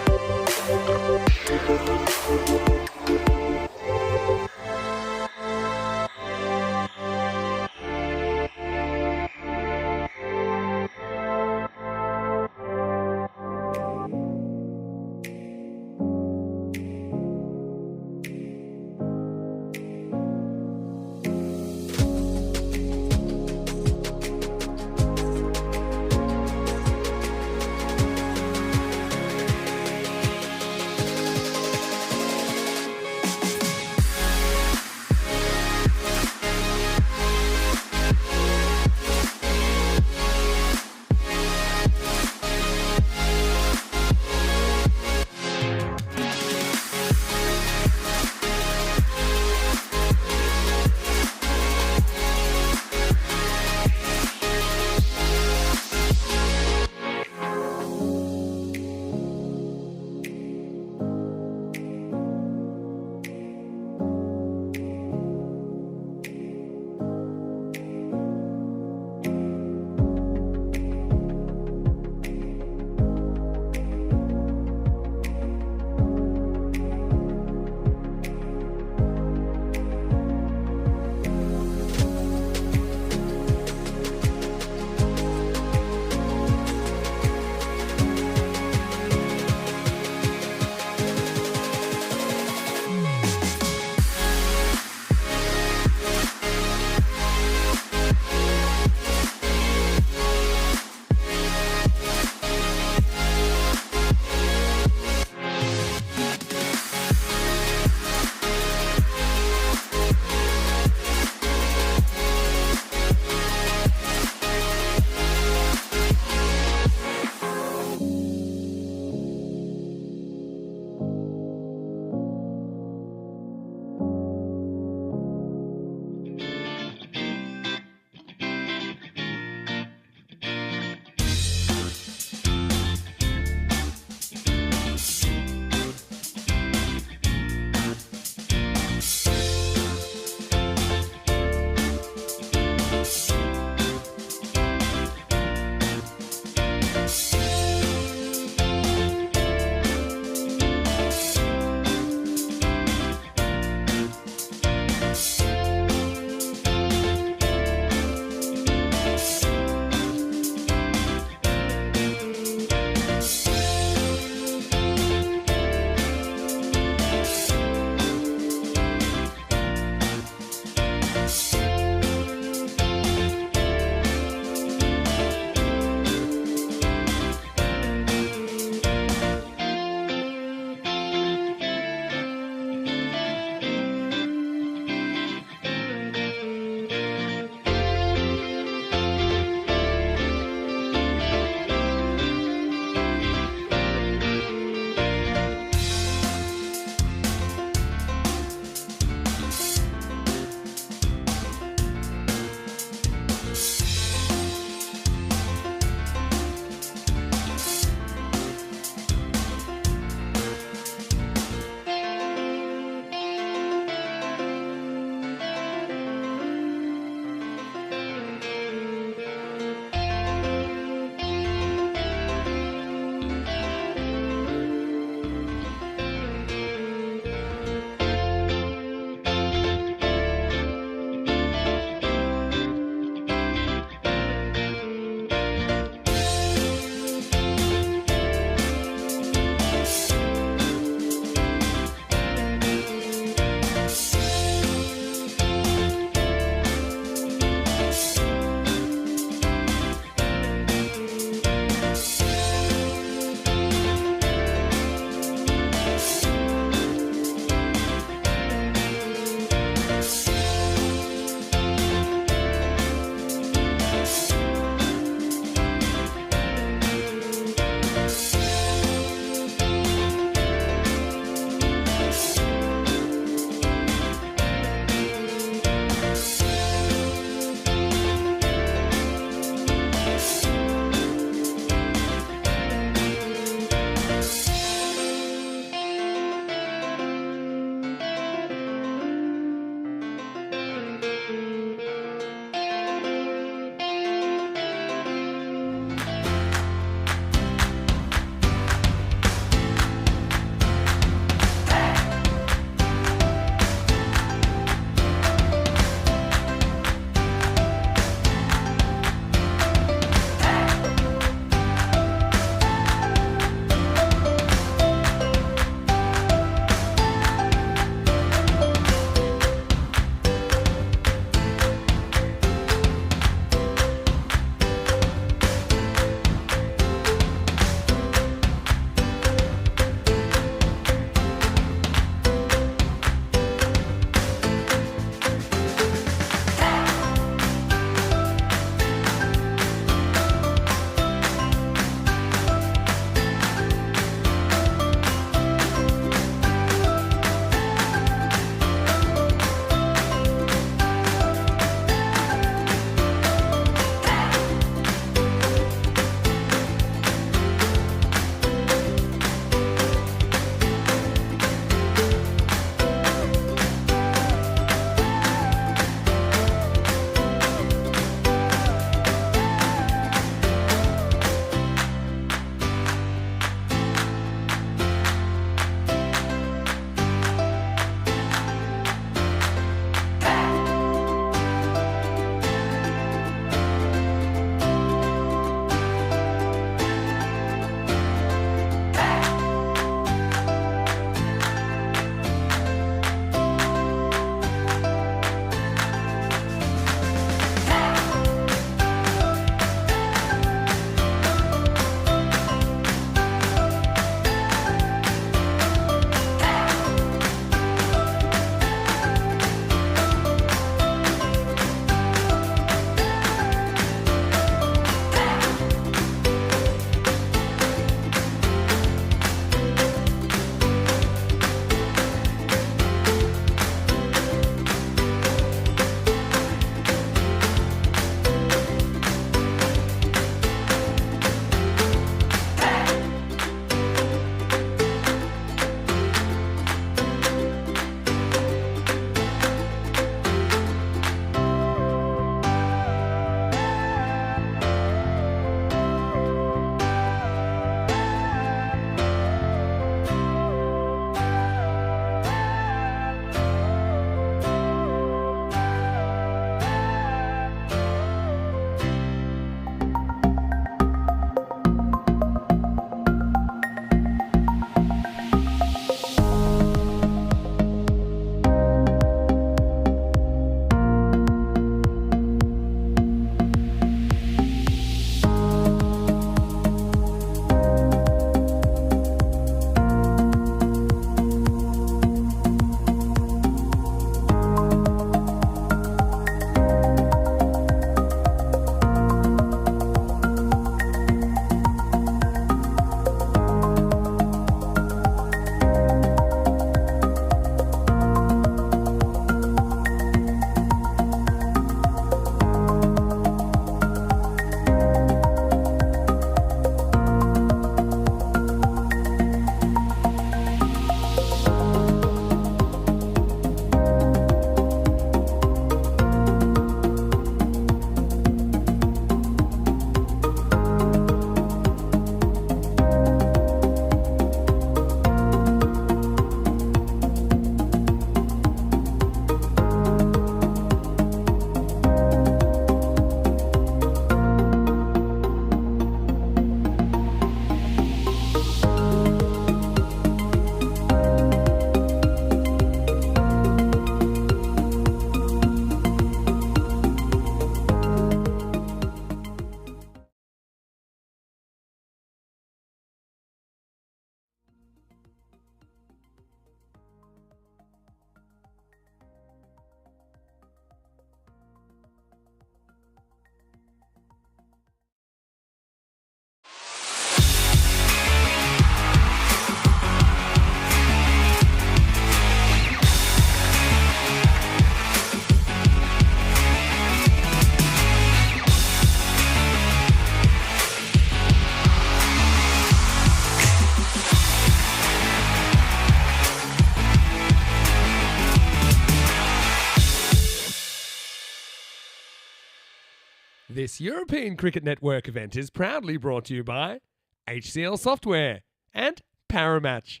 This European Cricket Network event is proudly brought to you by HCL Software and Paramatch.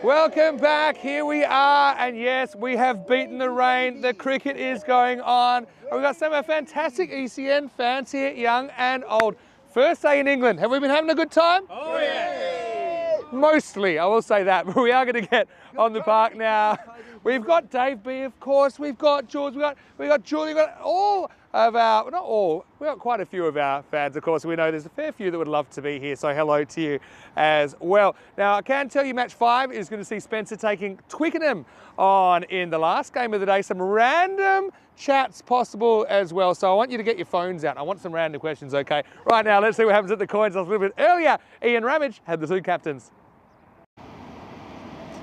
Welcome back, here we are, and yes, we have beaten the rain, the cricket is going on. We've got some of our fantastic ECN fans here, young and old. First day in England, have we been having a good time? Oh yeah! Mostly, I will say that, but we are going to get on the park now. We've got Dave B, of course, we've got George, we've got Julie, we've got all of our, not all, we've got quite a few of our fans, of course. We know there's a fair few that would love to be here, so hello to you as well. Now, I can tell you match 5 is going to see Spencer taking Twickenham on in the last game of the day. Some random chats possible as well, so I want you to get your phones out. I want some random questions, okay? Right now, let's see what happens at the coins toss a little bit earlier. Ian Ramage had the 2 captains.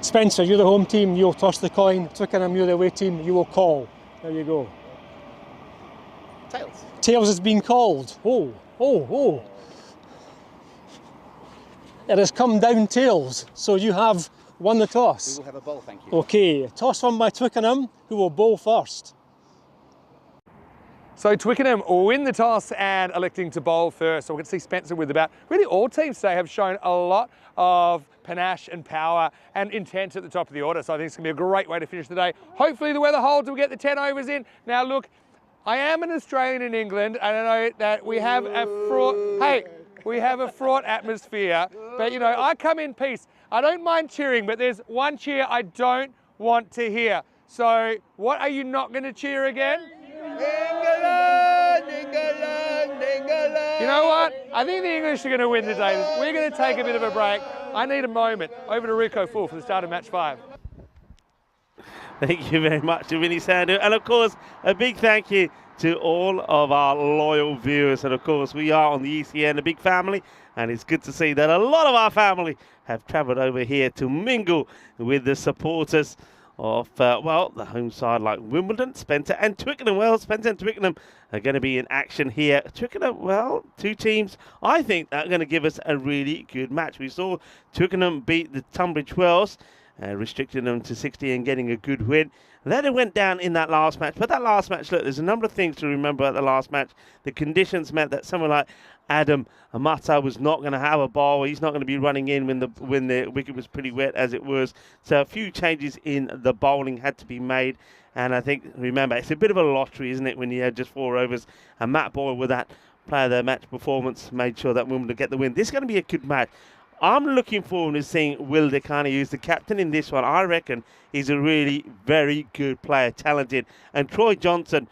Spencer, you're the home team, you'll toss the coin. Twickenham, you're the away team, you will call. There you go. Tails. Tails has been called. Oh, oh, oh. It has come down tails, so you have won the toss. We will have a bowl, thank you. Okay, toss won by Twickenham, who will bowl first. So Twickenham win the toss and electing to bowl first. So we're going to see Spencer with the bat. Really all teams today have shown a lot of panache and power and intent at the top of the order. So I think it's going to be a great way to finish the day. Hopefully the weather holds, we'll get the 10 overs in. Now look, I am an Australian in England and I know that we have a fraught atmosphere, but you know, I come in peace. I don't mind cheering, but there's one cheer I don't want to hear. So what are you not going to cheer again? England, England, England. You know what? I think the English are going to win today. We're going to take a bit of a break. I need a moment. Over to Rico Full for the start of match 5. Thank you very much to Vinny Sandu. And of course, a big thank you to all of our loyal viewers. And of course, we are on the ECN, a big family. And it's good to see that a lot of our family have travelled over here to mingle with the supporters of, well, the home side like Wimbledon, Spencer and Twickenham. Well, Spencer and Twickenham are going to be in action here. Twickenham, well, 2 teams, I think, are going to give us a really good match. We saw Twickenham beat the Tunbridge Wells, restricting them to 60 and getting a good win. Then it went down in that last match. But that last match, look, there's a number of things to remember at the last match. The conditions meant that someone like Adam Amata was not going to have a ball. He's not going to be running in when the wicket was pretty wet as it was. So a few changes in the bowling had to be made. And I think, remember, it's a bit of a lottery, isn't it, when you had just 4 overs. And Matt Boyle, with that player of the match performance, made sure that Wimbledon get the win. This is going to be a good match. I'm looking forward to seeing Will Dekani, who's the captain in this one. I reckon he's a really very good player, talented. And Troy Johnson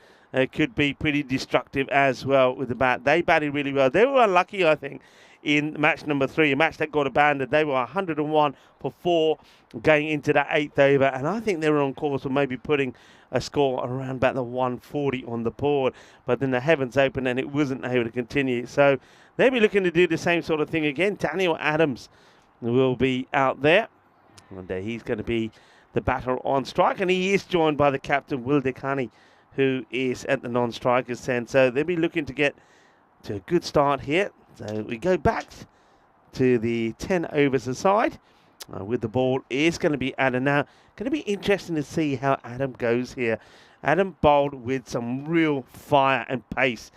could be pretty destructive as well with the bat. They batted really well. They were unlucky, I think, in match number 3, a match that got abandoned. They were 101 for 4 going into that 8th over. And I think they were on course for maybe putting a score around about the 140 on the board. But then the heavens opened and it wasn't able to continue. So they'll be looking to do the same sort of thing again. Daniel Adams will be out there. And he's going to be the batter on strike. And he is joined by the captain, Will Dekani, who is at the non-strikers end. So they'll be looking to get to a good start here. So we go back to the 10 overs aside. With the ball is going to be Adam. Now, going to be interesting to see how Adam goes here. Adam bowled with some real fire and pace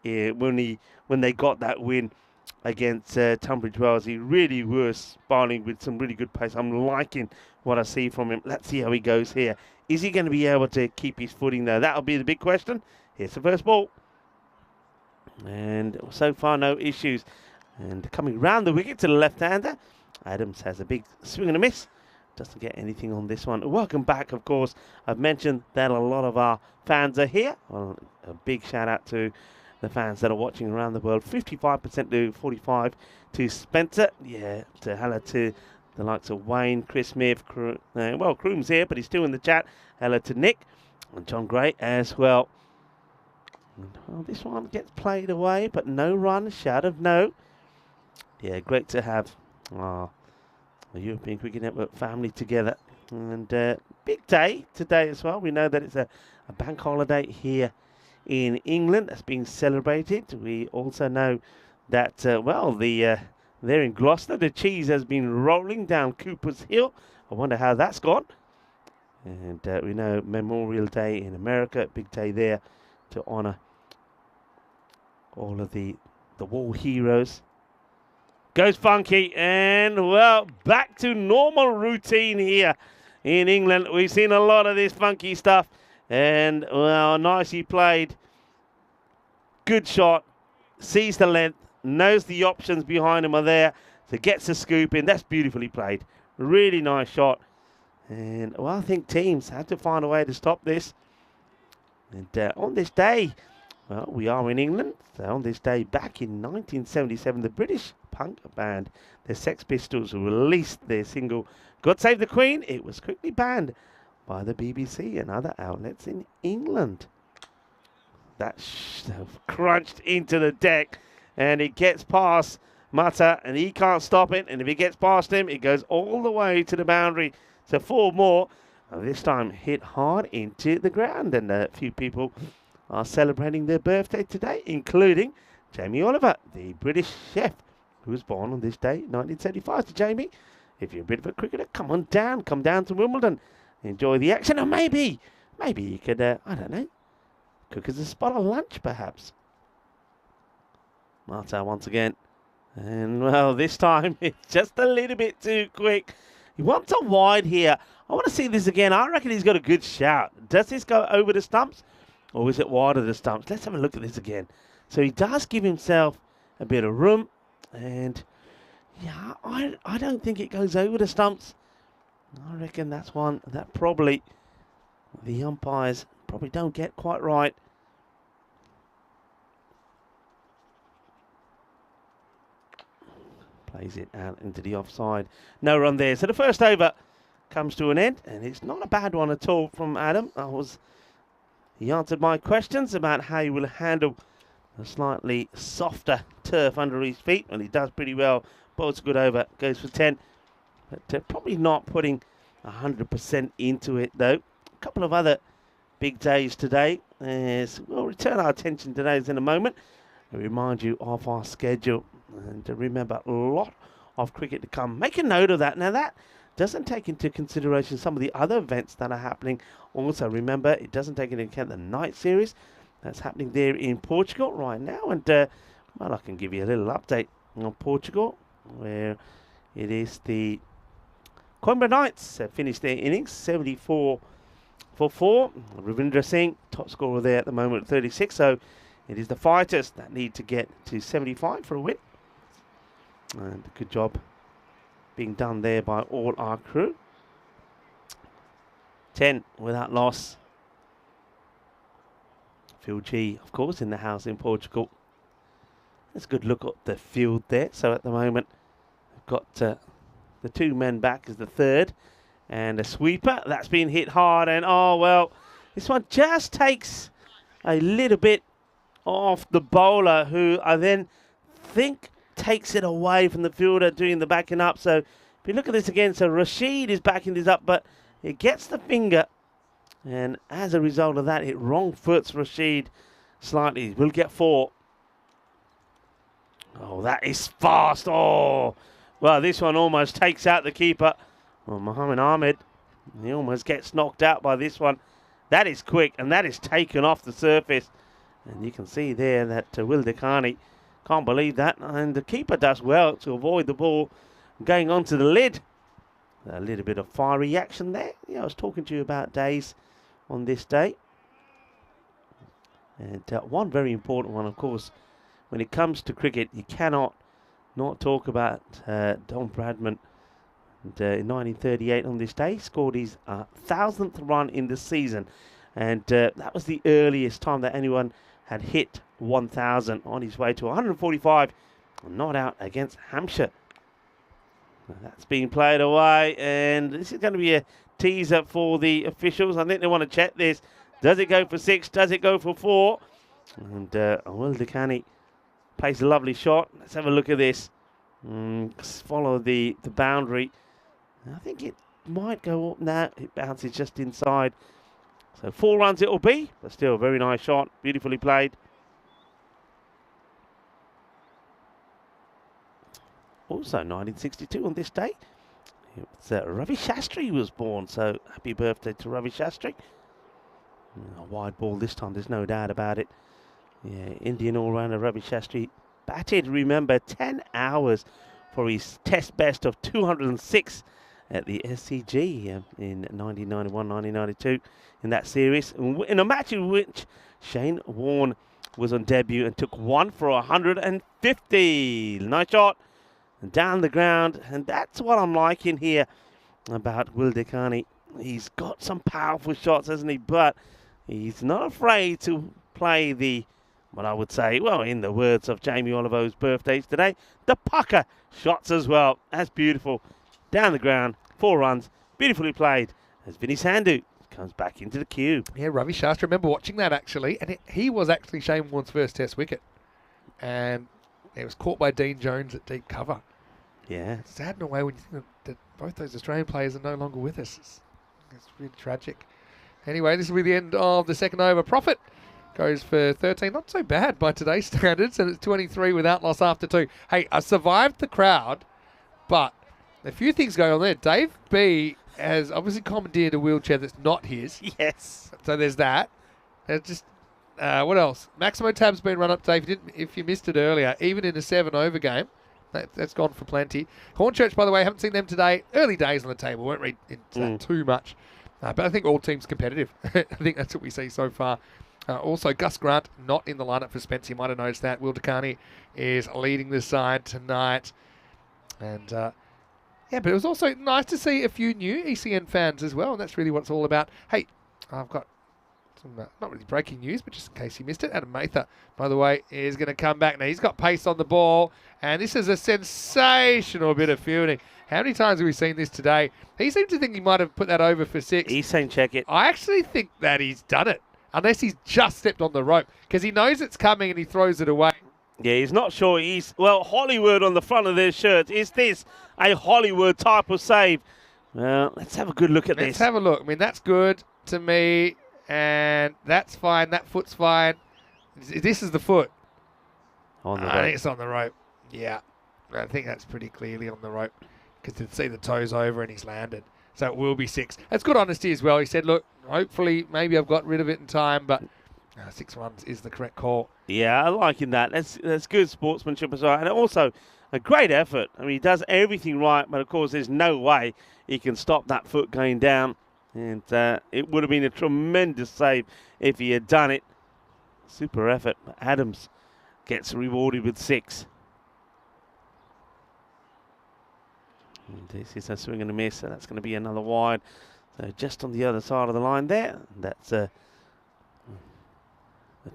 when they got that win against Tunbridge Wells. He really was bowling with some really good pace. I'm liking what I see from him. Let's see how he goes here. Is he going to be able to keep his footing there? That'll be the big question. Here's the first ball. And so far, no issues. And coming round the wicket to the left-hander, Adams has a big swing and a miss. Doesn't get anything on this one. Welcome back, of course. I've mentioned that a lot of our fans are here. Well, a big shout out to the fans that are watching around the world. 55% to 45 to Spencer. Yeah, hello to the likes of Wayne, Chris Smith. Well, Croom's here, but he's still in the chat. Hello to Nick and John Gray as well. Well, this one gets played away, but no run, shout of no. Yeah, great to have the European Cricket Network family together. And big day today as well. We know that it's a bank holiday here in England that's being celebrated. We also know that, well, there in Gloucester, the cheese has been rolling down Cooper's Hill I wonder how that's gone. And we know Memorial Day in America, big day there to honour all of the war heroes. Goes funky, and well, back to normal routine here in England. We've seen a lot of this funky stuff, and well, nicely played. Good shot, sees the length, knows the options behind him are there, so gets a scoop in. That's beautifully played. Really nice shot. And well, I think teams have to find a way to stop this. And on this day, well, we are in England. So on this day, back in 1977, the British punk band, the Sex Pistols, released their single God Save the Queen. It was quickly banned by the BBC and other outlets in England. That crunched into the deck, and it gets past Mata, and he can't stop it. And if it gets past him, it goes all the way to the boundary. So 4 more. This time hit hard into the ground, and a few people are celebrating their birthday today, including Jamie Oliver, the British chef, who was born on this day, 1975. So Jamie, if you're a bit of a cricketer, come down to Wimbledon, enjoy the action, or maybe you could, I don't know, cook us a spot of lunch, perhaps. Marta once again, and well, this time it's just a little bit too quick. He wants a wide here. I want to see this again. I reckon he's got a good shout. Does this go over the stumps, or is it wide of the stumps? Let's have a look at this again. So he does give himself a bit of room, and yeah, I don't think it goes over the stumps. I reckon that's one that probably the umpires probably don't get quite right. Plays it out into the offside. No run there. So the first over comes to an end, and it's not a bad one at all from Adam. He answered my questions about how he will handle a slightly softer turf under his feet, and he does pretty well. Bowls a good over, goes for 10, but probably not putting 100% into it though. A couple of other big days today. We'll return our attention to those in a moment and remind you of our schedule. And to remember, a lot of cricket to come. Make a note of that. Now, that doesn't take into consideration some of the other events that are happening. Also, remember, it doesn't take into account the night series that's happening there in Portugal right now. And, well, I can give you a little update on Portugal, where it is the Coimbra Knights have finished their innings, 74 for 4. Ravindra Singh, top scorer there at the moment at 36. So it is the fighters that need to get to 75 for a win. And good job being done there by all our crew. 10 without loss. Phil G, of course, in the house in Portugal. Let's a good look at the field there. So at the moment, we've got the 2 men back as the third. And a sweeper. That's been hit hard. And, oh, well, this one just takes a little bit off the bowler, who I then think takes it away from the fielder doing the backing up. So if you look at this again, so Rashid is backing this up, but it gets the finger, and as a result of that, it wrong foots Rashid slightly. We'll get 4. Oh, that is fast. Oh, well, this one almost takes out the keeper. Well, Mohammed Ahmed, he almost gets knocked out by this one. That is quick, and that is taken off the surface. And you can see there that Will Dekhani can't believe that. And the keeper does well to avoid the ball going onto the lid. A little bit of fiery action there. Yeah, I was talking to you about days on this day. And one very important one, of course, when it comes to cricket, you cannot not talk about Don Bradman. And, in 1938 on this day, scored his 1,000th run in the season. And that was the earliest time that anyone had hit 1,000, on his way to 145, not out against Hampshire. Now that's being played away, and this is going to be a teaser for the officials. I think they want to check this. Does it go for 6? Does it go for 4? And Will Dekhani plays a lovely shot. Let's have a look at this. Follow the boundary. I think it might go up now. It bounces just inside. So 4 runs it will be, but still a very nice shot. Beautifully played. Also 1962 on this day. It's, Ravi Shastri was born, so happy birthday to Ravi Shastri. A wide ball this time, there's no doubt about it. Yeah, Indian all-rounder Ravi Shastri batted, remember, 10 hours for his test best of 206 at the SCG in 1991-1992 in that series. In a match in which Shane Warne was on debut and took 1 for 150. Nice shot and down the ground, and that's what I'm liking here about Will Dekhani. He's got some powerful shots, hasn't he? But he's not afraid to play the, what I would say, well, in the words of Jamie Oliver's birthdays today, the pucker shots as well. That's beautiful. Down the ground, 4 runs, beautifully played as Vinny Sandhu comes back into the cube. Yeah, Ravi Shastri, I remember watching that actually, and he was actually Shane Warne's first test wicket. And it was caught by Dean Jones at deep cover. Yeah. It's sad in a way when you think that both those Australian players are no longer with us. It's really tragic. Anyway, this will be the end of the second over. Profit goes for 13. Not so bad by today's standards, and it's 23 without loss after 2. Hey, I survived the crowd, but a few things going on there. Dave B has obviously commandeered a wheelchair that's not his. Yes. So there's that. There's just what else? Maximo Tab's been run up, Dave. If you missed it earlier, even in a 7-over game, that's gone for plenty. Hornchurch, by the way, haven't seen them today. Early days on the table. Won't read into that too much. But I think all teams competitive. I think that's what we see so far. Also, Gus Grant not in the lineup for Spence. You might have noticed that. Will Dekhani is leading the side tonight. And yeah, but it was also nice to see a few new ECN fans as well. And that's really what it's all about. Hey, I've got some, not really breaking news, but just in case you missed it, Adam Mather, by the way, is going to come back. Now, he's got pace on the ball. And this is a sensational bit of fielding. How many times have we seen this today? He seemed to think he might have put that over for 6. He's saying check it. I actually think that he's done it. Unless he's just stepped on the rope. Because he knows it's coming and he throws it away. Yeah, he's not sure. He's, well, Hollywood on the front of their shirts. Is this a Hollywood type of save? Well, let's have a good look at this. Let's have a look. I mean, that's good to me. And that's fine. That foot's fine. This is the foot. On the I rope. think it's on the rope. Yeah. I think that's pretty clearly on the rope. Because you see the toes over and he's landed. So it will be 6. That's good honesty as well. He said, look, hopefully maybe I've got rid of it in time, but 6 runs is the correct call. Yeah, I liking that. That's good sportsmanship as well. And also a great effort. I mean, he does everything right, but of course there's no way he can stop that foot going down. And it would have been a tremendous save if he had done it. Super effort. Adams gets rewarded with 6. And this is a swing and a miss, so that's going to be another wide. So just on the other side of the line there. That's the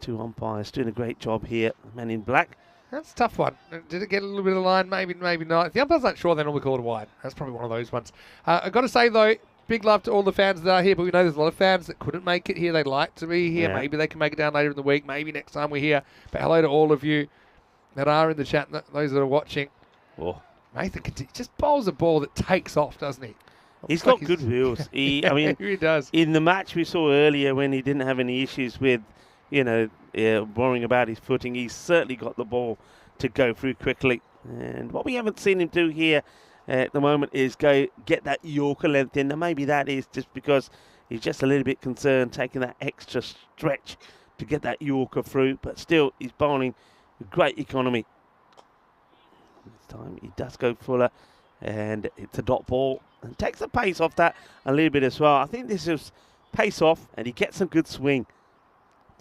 2 umpires doing a great job here. Man in black. That's a tough one. Did it get a little bit of the line? Maybe, maybe not. If the umpires aren't sure, then we'll call it a wide. That's probably one of those ones. I've got to say, though, big love to all the fans that are here, but we know there's a lot of fans that couldn't make it here. They'd like to be here. Yeah. Maybe they can make it down later in the week. Maybe next time we're here. But hello to all of you that are in the chat, and those that are watching. Oh. Nathan just bowls a ball that takes off, doesn't he? He's got good wheels. I mean, he does. In the match we saw earlier when he didn't have any issues with, worrying about his footing, he's certainly got the ball to go through quickly. And what we haven't seen him do here at the moment is get that Yorker length in. And maybe that is just because he's just a little bit concerned taking that extra stretch to get that Yorker through. But still, he's bowling with great economy. This time he does go fuller, and it's a dot ball and takes the pace off that a little bit as well. I think this is pace off, and he gets some good swing.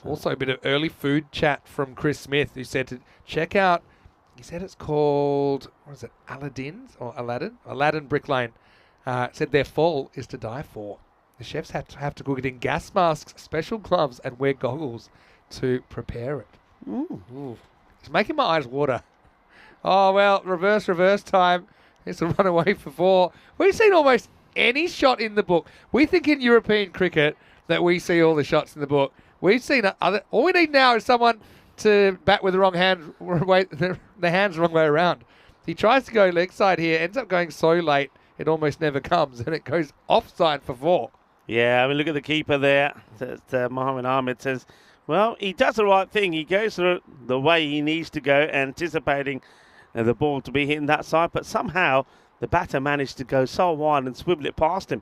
Also a bit of early food chat from Chris Smith, who said to check out, he said it's called, what is it, Aladdin's or Aladdin? Aladdin Brick Lane. Said their fall is to die for. The chefs have to cook it in gas masks, special gloves, and wear goggles to prepare it. Ooh. It's making my eyes water. Oh, well, reverse time. It's a run away for 4. We've seen almost any shot in the book. We think in European cricket that we see all the shots in the book. We've seen other. All we need now is someone to bat with the wrong hand, the hands the wrong way around. He tries to go leg side here, ends up going so late, it almost never comes, and it goes offside for 4. Yeah, I mean, look at the keeper there. Mohammed Ahmed says, well, he does the right thing. He goes through the way he needs to go, anticipating the ball to be hitting that side, but somehow the batter managed to go so wide and swivel it past him.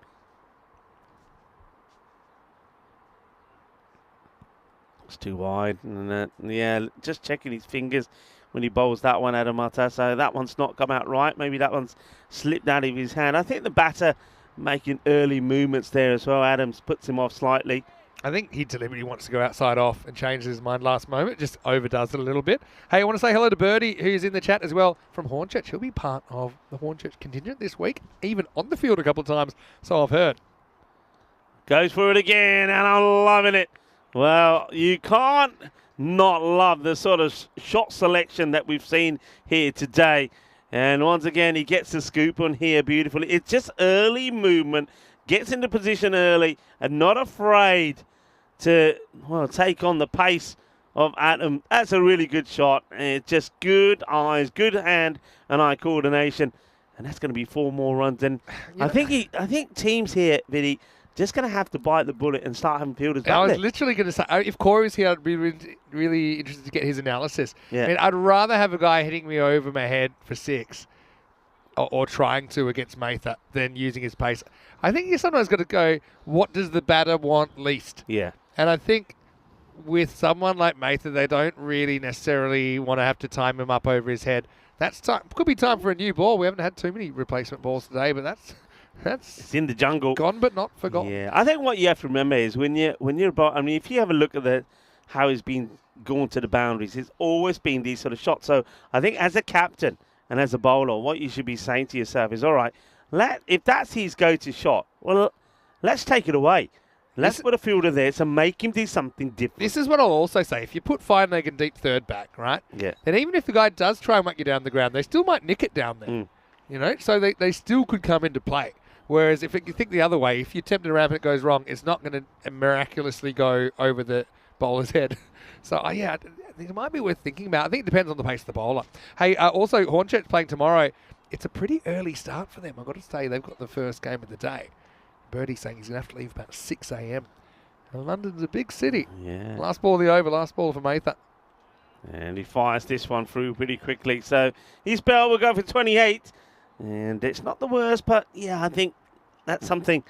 It's too wide. And yeah, just checking his fingers when he bowls that one, Adam Mata. So that one's not come out right. Maybe that one's slipped out of his hand. I think the batter making early movements there as well. Adams puts him off slightly. I think he deliberately wants to go outside off and change his mind last moment. Just overdoes it a little bit. Hey, I want to say hello to Birdie, who's in the chat as well from Hornchurch. He'll be part of the Hornchurch contingent this week, even on the field a couple of times, so I've heard. Goes for it again, and I'm loving it. Well, you can't not love the sort of shot selection that we've seen here today. And once again, he gets the scoop on here beautifully. It's just early movement, gets into position early, and not afraid to, well, take on the pace of Adam. That's a really good shot. And it's just good eyes, good hand and eye coordination. And that's going to be 4 more runs. And I think teams here, Vinny, just going to have to bite the bullet and start having fielders back I was there. literally going to say, if Corey was here, I'd be really interested to get his analysis. Yeah. I mean, I'd rather have a guy hitting me over my head for 6 or trying to against Mather than using his pace. I think you sometimes got to go, what does the batter want least? Yeah. And I think with someone like Mather, they don't really necessarily want to have to time him up over his head. That's time. Could be time for a new ball. We haven't had too many replacement balls today, but that's It's in the jungle. Gone but not forgotten. Yeah, I think what you have to remember is when you're about. I mean, if you have a look at how he's been going to the boundaries, it's always been these sort of shots. So I think as a captain and as a bowler, what you should be saying to yourself is, all right, if that's his go-to shot, well, let's take it away. Let's put a fielder there to make him do something different. This is what I'll also say. If you put Feidenegger deep third back, right? Yeah. Then even if the guy does try and whack you down the ground, they still might nick it down there. You know, so they still could come into play. Whereas if you think the other way, if you tempt it around and it goes wrong, it's not going to miraculously go over the bowler's head. So, yeah, I think it might be worth thinking about. I think it depends on the pace of the bowler. Hey, also, Hornchurch playing tomorrow. It's a pretty early start for them. I've got to say, they've got the first game of the day. Birdie's saying he's going to have to leave about 6 a.m. London's a big city. Yeah. Last ball of the over, last ball for Mather. And he fires this one through pretty quickly. So his bell will go for 28. And it's not the worst, but yeah, I think that's something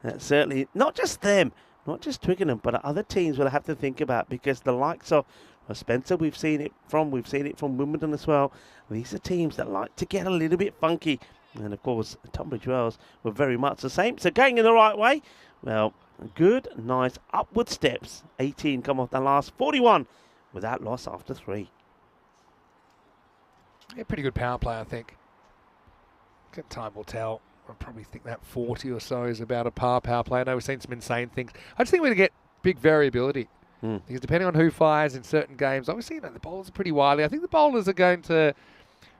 that certainly, not just them, not just Twickenham, but other teams will have to think about, because the likes of Spencer, we've seen it from Wimbledon as well. These are teams that like to get a little bit funky. And of course, Tunbridge Wells were very much the same. So going in the right way, well, good, nice upward steps. 18 come off the last 41 without loss after 3. Yeah, pretty good power play, I think. Time will tell. I probably think that 40 or so is about a power play. I know we've seen some insane things. I just think we're going to get big variability. Because depending on who fires in certain games, obviously, the bowlers are pretty wily. I think the bowlers are going to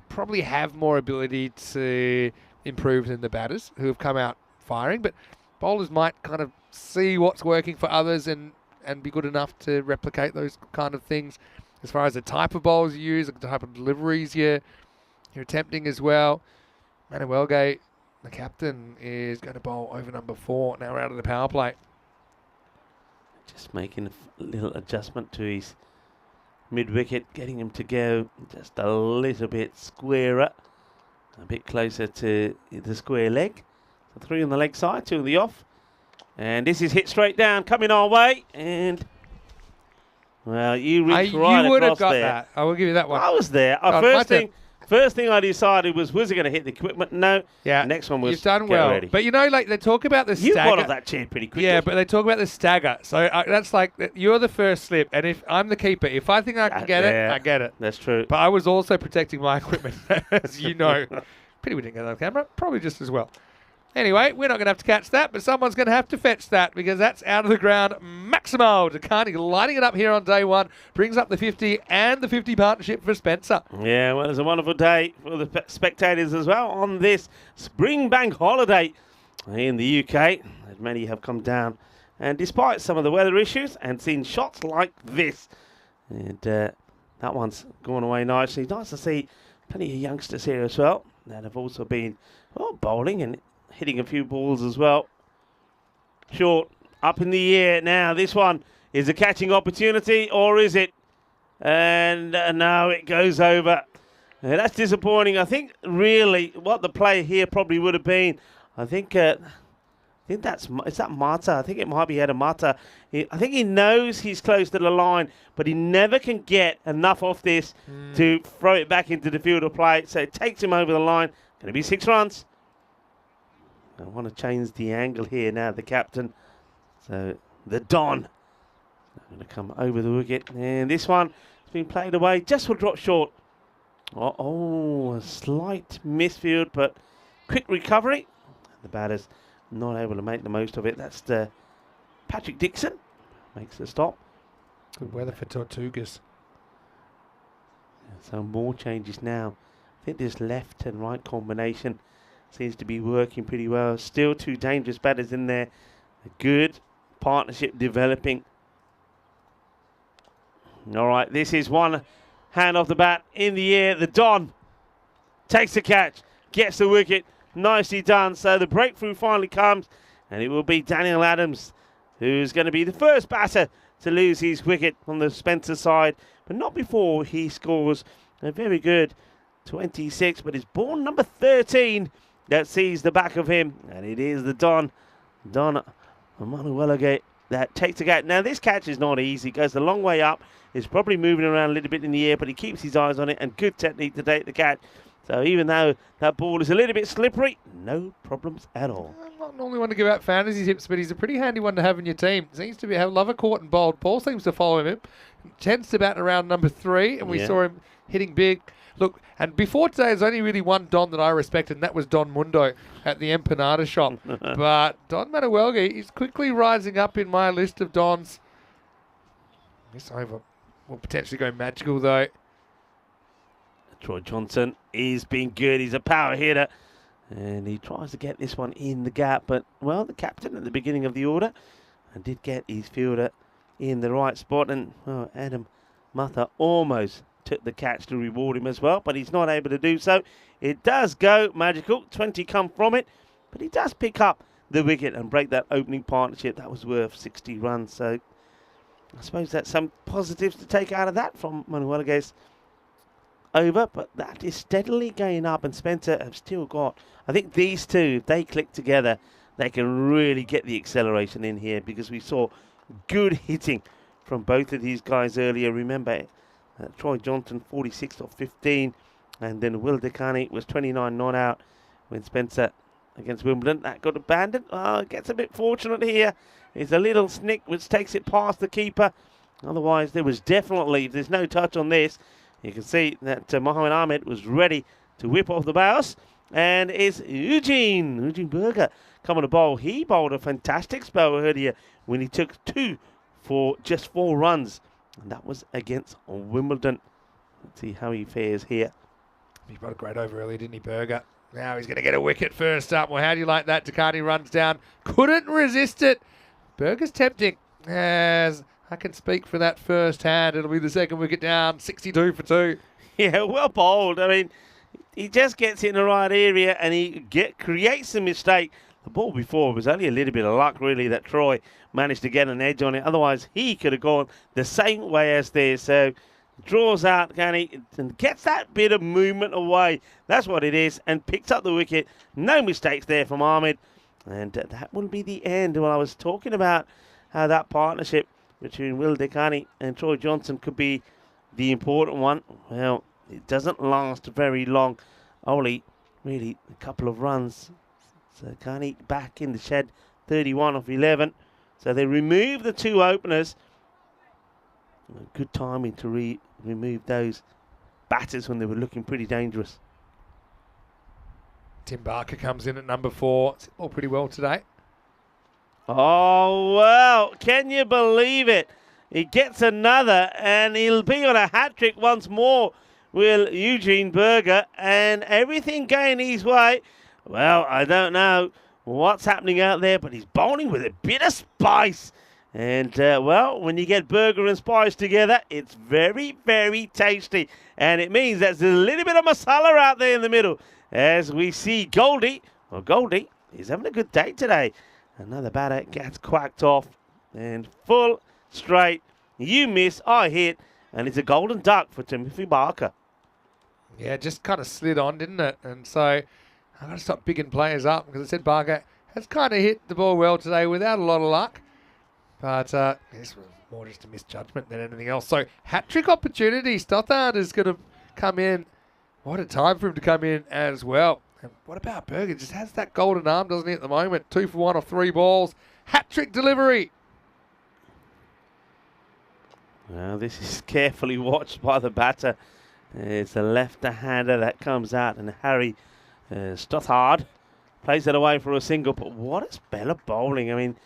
probably have more ability to improve than the batters who have come out firing. But bowlers might kind of see what's working for others and be good enough to replicate those kind of things. As far as the type of bowls you use, the type of deliveries you're attempting as well. Manuelgate, the captain, is going to bowl over number 4. Now we're out of the power play. Just making a little adjustment to his mid-wicket, getting him to go just a little bit squarer, a bit closer to the square leg. So 3 on the leg side, 2 on the off. And this is hit straight down, coming our way. And, well, you reached right You would have across got there. that. I will give you that one. I was there. First thing I decided was it going to hit the equipment? No. Yeah. Next one was You've done get well. ready. But they talk about the You stagger. got off that chair pretty quickly. Yeah, but they talk about the stagger. So that's like, you're the first slip. And if I'm the keeper, if I think I can get it, I get it. That's true. But I was also protecting my equipment, as you know. Pity we didn't get it on camera. Probably just as well. Anyway, we're not going to have to catch that, but someone's going to have to fetch that, because that's out of the ground. Maximo Takani lighting it up here on day 1. Brings up the 50 and the 50 partnership for Spencer. Yeah, well, it's a wonderful day for the spectators as well on this spring bank holiday in the UK. As many have come down, and despite some of the weather issues, and seen shots like this. And that one's going away nicely. Nice to see plenty of youngsters here as well that have also been bowling and hitting a few balls as well. Short, up in the air now. This one is a catching opportunity, or is it? And now it goes over. Yeah, that's disappointing. I think really what the play here probably would have been, I think that's, is that Mata? I think it might be Adam Mata. I think he knows he's close to the line, but he never can get enough off this to throw it back into the field of play. So it takes him over the line. Going to be 6 runs. I want to change the angle here now, the captain. So the Don going to come over the wicket. And this one has been played away. Just will drop short. Oh, a slight misfield, but quick recovery. The batter's not able to make the most of it. That's the Patrick Dixon. Makes the stop. Good weather for Tortugas. So more changes now. I think this left and right combination seems to be working pretty well. Still 2 dangerous batters in there. A good partnership developing. All right, this is one hand off the bat in the air. The Don takes the catch, gets the wicket. Nicely done. So the breakthrough finally comes, and it will be Daniel Adams, who's going to be the first batter to lose his wicket on the Spencer side, but not before he scores a very good 26, but it's ball number 13 that sees the back of him, and it is the Don Manuela that takes the catch. Now this catch is not easy, goes a long way up, is probably moving around a little bit in the air, but he keeps his eyes on it, and good technique to take the catch. So even though that ball is a little bit slippery, no problems at all. I'm not normally one to give out fantasy tips, but he's a pretty handy one to have in your team. Seems to have love a caught and bowled. Paul seems to follow him. Tends to bat around number 3, and we saw him hitting big. Look, and before today, there's only really one Don that I respected, and that was Don Mundo at the Empanada shop. But Don Manuelgi is quickly rising up in my list of Dons. This over will potentially go magical, though. Troy Johnson is being good. He's a power hitter. And he tries to get this one in the gap. But, well, the captain at the beginning of the order and did get his fielder in the right spot. And, well, Adam Matha almost took the catch to reward him as well. But he's not able to do so. It does go magical. 20 come from it. But he does pick up the wicket and break that opening partnership. That was worth 60 runs. So, I suppose that's some positives to take out of that from Manuela's over, but that is steadily going up, and Spencer have still got, I think these two, if they click together, they can really get the acceleration in here, because we saw good hitting from both of these guys earlier. Remember, Troy Johnson 46 off 15, and then Will Dekani was 29 not out when Spencer against Wimbledon. That got abandoned. Gets a bit fortunate here. It's a little snick which takes it past the keeper. Otherwise, there was definitely, there's no touch on this. You can see that Mohammed Ahmed was ready to whip off the bounce. And it's Eugene Berger coming to bowl. He bowled a fantastic spell earlier when he took 2 for just 4 runs. And that was against Wimbledon. Let's see how he fares here. He got a great over early, didn't he, Berger? Now he's going to get a wicket first up. Well, how do you like that? Takani runs down. Couldn't resist it. Berger's tempting. As I can speak for that first hand. It'll be the second wicket down. 62 for 2. Yeah, well bowled. I mean, he just gets it in the right area and he creates a mistake. The ball before was only a little bit of luck, really, that Troy managed to get an edge on it. Otherwise, he could have gone the same way as this. So, draws out, and gets that bit of movement away. That's what it is. And picks up the wicket. No mistakes there from Ahmed. And that will be the end. Well, I was talking about how that partnership between Will Dekani and Troy Johnson could be the important one. Well, it doesn't last very long. Only really a couple of runs. So Dekani back in the shed, 31 off 11. So they remove the 2 openers. Good timing to remove those batters when they were looking pretty dangerous. Tim Barker comes in at number 4. It's all pretty well today. Oh, well, can you believe it? He gets another, and he'll be on a hat-trick once more, will Eugene Berger, and everything going his way. Well, I don't know what's happening out there, but he's bowling with a bit of spice. And, well, when you get Berger and spice together, it's very, very tasty. And it means there's a little bit of masala out there in the middle. As we see Goldie, well, Goldie is having a good day today. Another batter gets quacked off. And full straight. You miss, I hit. And it's a golden duck for Timothy Barker. Yeah, just kind of slid on, didn't it? And so I've got to stop bigging players up because I said Barker has kind of hit the ball well today without a lot of luck. But this was more just a misjudgment than anything else. So hat-trick opportunity. Stothard is going to come in. What a time for him to come in as well. And what about Berger? Just has that golden arm, doesn't he, at the moment? 2 for 1 off 3 balls. Hat-trick delivery. Well, this is carefully watched by the batter. It's a left-hander that comes out, and Harry Stothard plays it away for a single. But what a spell of bowling. I mean,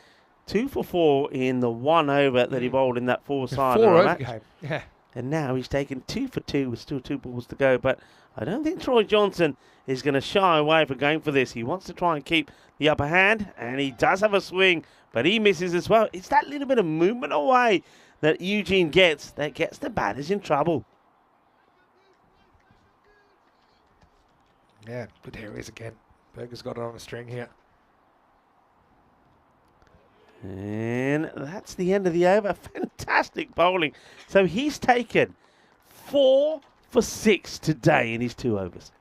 2 for 4 in the 1 over that he bowled in that 4-sider. 4 over game. Yeah. And now he's taken 2 for 2 with still 2 balls to go. But I don't think Troy Johnson is going to shy away from going for this. He wants to try and keep the upper hand, and he does have a swing, but he misses as well. It's that little bit of movement away that Eugene gets that gets the batters in trouble. Yeah, good areas again. Berger's got it on a string here. And that's the end of the over. Fantastic bowling. So he's taken 4 for 6 today in his 2 overs.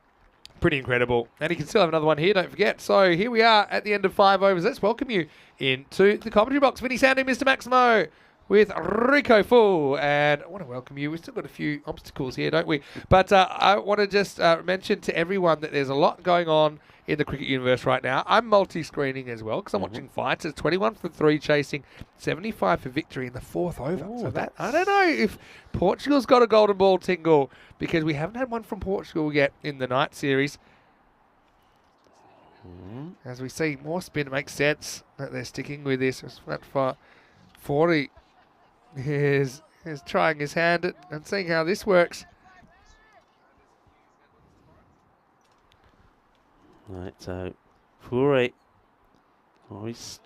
Pretty incredible. And he can still have another one here, don't forget. So here we are at the end of 5 overs. Let's welcome you into the commentary box. Vinny Sandy, Mr. Maximo, with Rico Full. And I want to welcome you. We've still got a few obstacles here, don't we? But I want to just mention to everyone that there's a lot going on in the cricket universe right now. I'm multi-screening as well because I'm watching fights. It's 21 for 3 chasing, 75 for victory in the 4th over. Ooh, so that I don't know if Portugal's got a golden ball tingle because we haven't had one from Portugal yet in the night series. As we see more spin, it makes sense that they're sticking with this. It's flat for 40. Is trying his hand at and seeing how this works. Right, so Fury, he's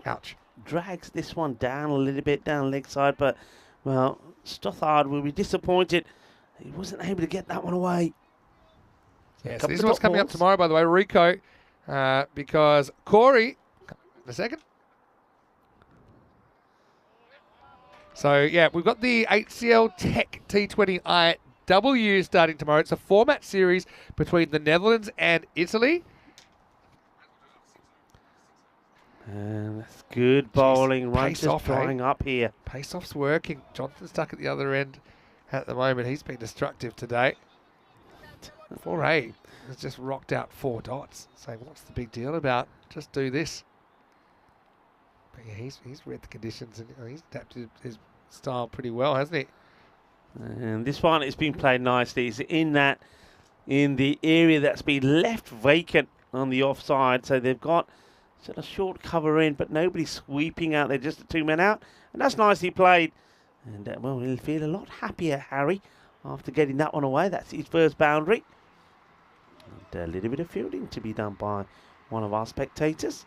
Ouch. drags this one down a little bit down leg side, but well, Stothard will be disappointed. He wasn't able to get that one away. Yes, this is what's coming up tomorrow, by the way, Rico, because Corey, a second. So yeah, we've got the HCL Tech T20 IW starting tomorrow. It's a 4-match series between the Netherlands and Italy. And that's good bowling. Runs just off, drying up here. Pace-off's working. Johnson's stuck at the other end at the moment. He's been destructive today. 4A has just rocked out 4 dots, saying, what's the big deal about? Just do this. But yeah, he's read the conditions and he's adapted his style pretty well, hasn't he? And this one has been played nicely. It's in the area that's been left vacant on the offside. So they've got sort of short cover in, but nobody sweeping out there, just the 2 men out. And that's nicely played. And well, he'll feel a lot happier, Harry, after getting that one away. That's his first boundary. And a little bit of fielding to be done by one of our spectators.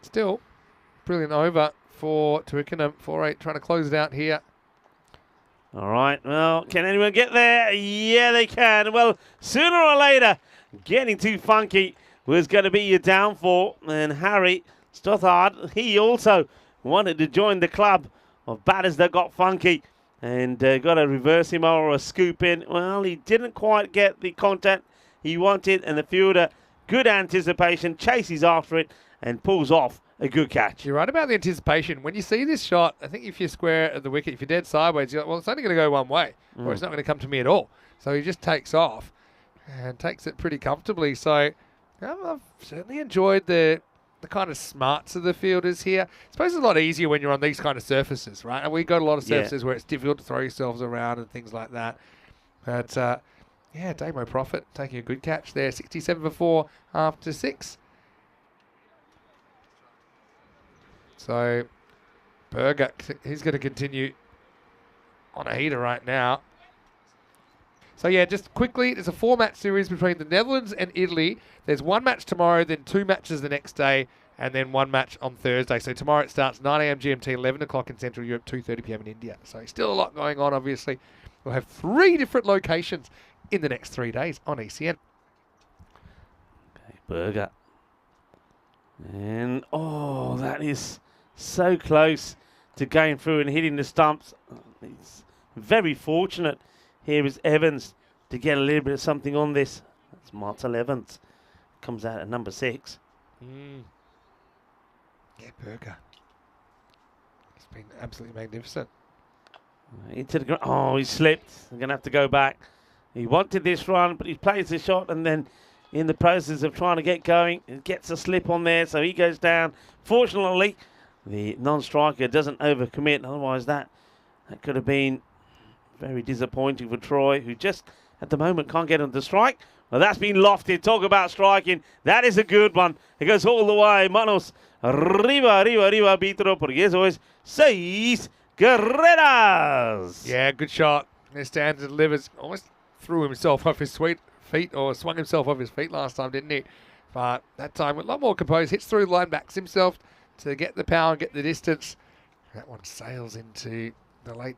Still, brilliant over for Twickenham. 4-8 trying to close it out here. All right, well, can anyone get there? Yeah, they can. Well, sooner or later, getting too funky was going to be your downfall. And Harry Stothard, he also wanted to join the club of batters that got funky and got a reverse him or a scoop in. Well, he didn't quite get the contact he wanted, and the fielder, good anticipation, chases after it and pulls off a good catch. You're right about the anticipation. When you see this shot, I think if you're square at the wicket, if you're dead sideways, you're like, well, it's only going to go one way, or it's not going to come to me at all. So he just takes off and takes it pretty comfortably. So I've certainly enjoyed the kind of smarts of the fielders here. I suppose it's a lot easier when you're on these kind of surfaces, right? And we've got a lot of surfaces where it's difficult to throw yourselves around and things like that. But yeah, Damo Profit taking a good catch there. 67 for 4 after 6. So Berger, he's going to continue on a heater right now. So yeah, just quickly, there's a 4-match series between the Netherlands and Italy. There's 1 match tomorrow, then 2 matches the next day, and then 1 match on Thursday. So tomorrow it starts 9 a.m. GMT, 11 o'clock in Central Europe, 2:30 p.m. in India. So still a lot going on, obviously. We'll have 3 different locations in the next 3 days on ECN. Okay, Berger. And, oh, that is so close to going through and hitting the stumps. He's very fortunate Here is Evans to get a little bit of something on this. That's Martel Evans. Comes out at number 6. Yeah, Berger. It's been absolutely magnificent. Into the ground. Oh, he slipped. I'm going to have to go back. He wanted this run, but he plays the shot, and then in the process of trying to get going, he gets a slip on there, so he goes down. Fortunately, the non-striker doesn't overcommit. Otherwise, that could have been very disappointing for Troy, who just at the moment can't get on the strike. Well, that's been lofted. Talk about striking. That is a good one. It goes all the way. Manos. Arriba, arriba, arriba, Vitro. Porque eso es 6 carreras. Yeah, good shot. There stands and delivers. Almost threw himself off his feet, or swung himself off his feet last time, didn't he? But that time with a lot more composed. Hits through the line, backs himself to get the power, get the distance. That one sails into the late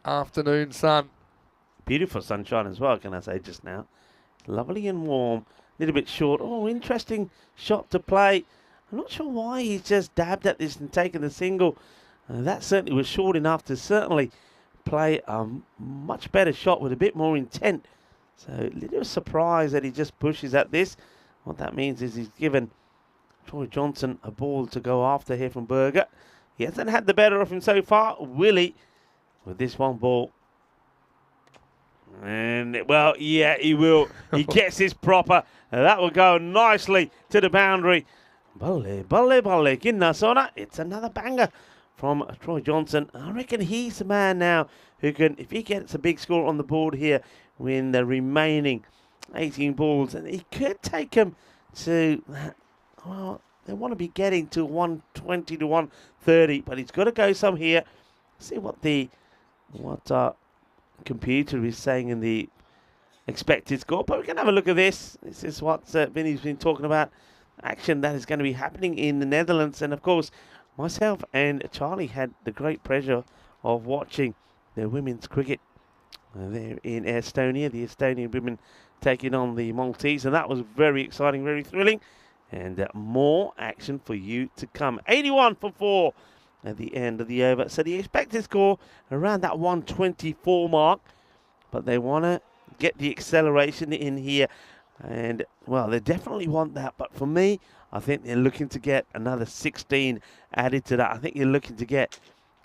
afternoon sun. Beautiful sunshine as well, can I say just now. Lovely and warm. A little bit short. Oh, interesting shot to play. I'm not sure why he's just dabbed at this and taken the single. That certainly was short enough to certainly play a much better shot with a bit more intent. So a little surprise that he just pushes at this. What that means is he's given Troy Johnson a ball to go after here from Berger. He hasn't had the better of him so far. Willie with this one ball. And, well, yeah, he will. He gets his proper. That will go nicely to the boundary. Balle, balle, balle. Ginnasona. It's another banger from Troy Johnson. I reckon he's the man now who can, if he gets a big score on the board here, win the remaining 18 balls. And he could take him to, well, they want to be getting to 120 to 130. But he's got to go some here. See what the computer is saying in the expected score, but we can have a look at this. This is what Vinny's been talking about. Action that is going to be happening in the Netherlands, and of course myself and Charlie had the great pleasure of watching the women's cricket there in Estonia, the Estonian women taking on the Maltese, and that was very exciting, very thrilling, and more action for you to come. 81 for 4 at the end of the over. So the expected score around that 124 mark. But they want to get the acceleration in here. And, well, they definitely want that. But for me, I think they're looking to get another 16 added to that. I think you're looking to get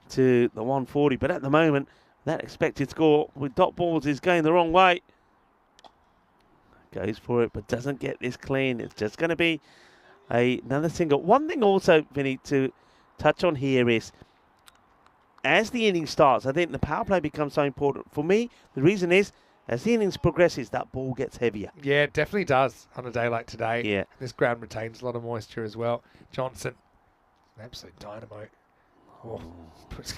to the 140. But at the moment, that expected score with dot balls is going the wrong way. Goes for it, but doesn't get this clean. It's just going to be another single. One thing also, Vinny, to touch on here is, as the inning starts, I think the power play becomes so important. For me, the reason is, as the innings progresses, that ball gets heavier. Yeah, it definitely does on a day like today. Yeah. This ground retains a lot of moisture as well. Johnson, absolute dynamo. Oh,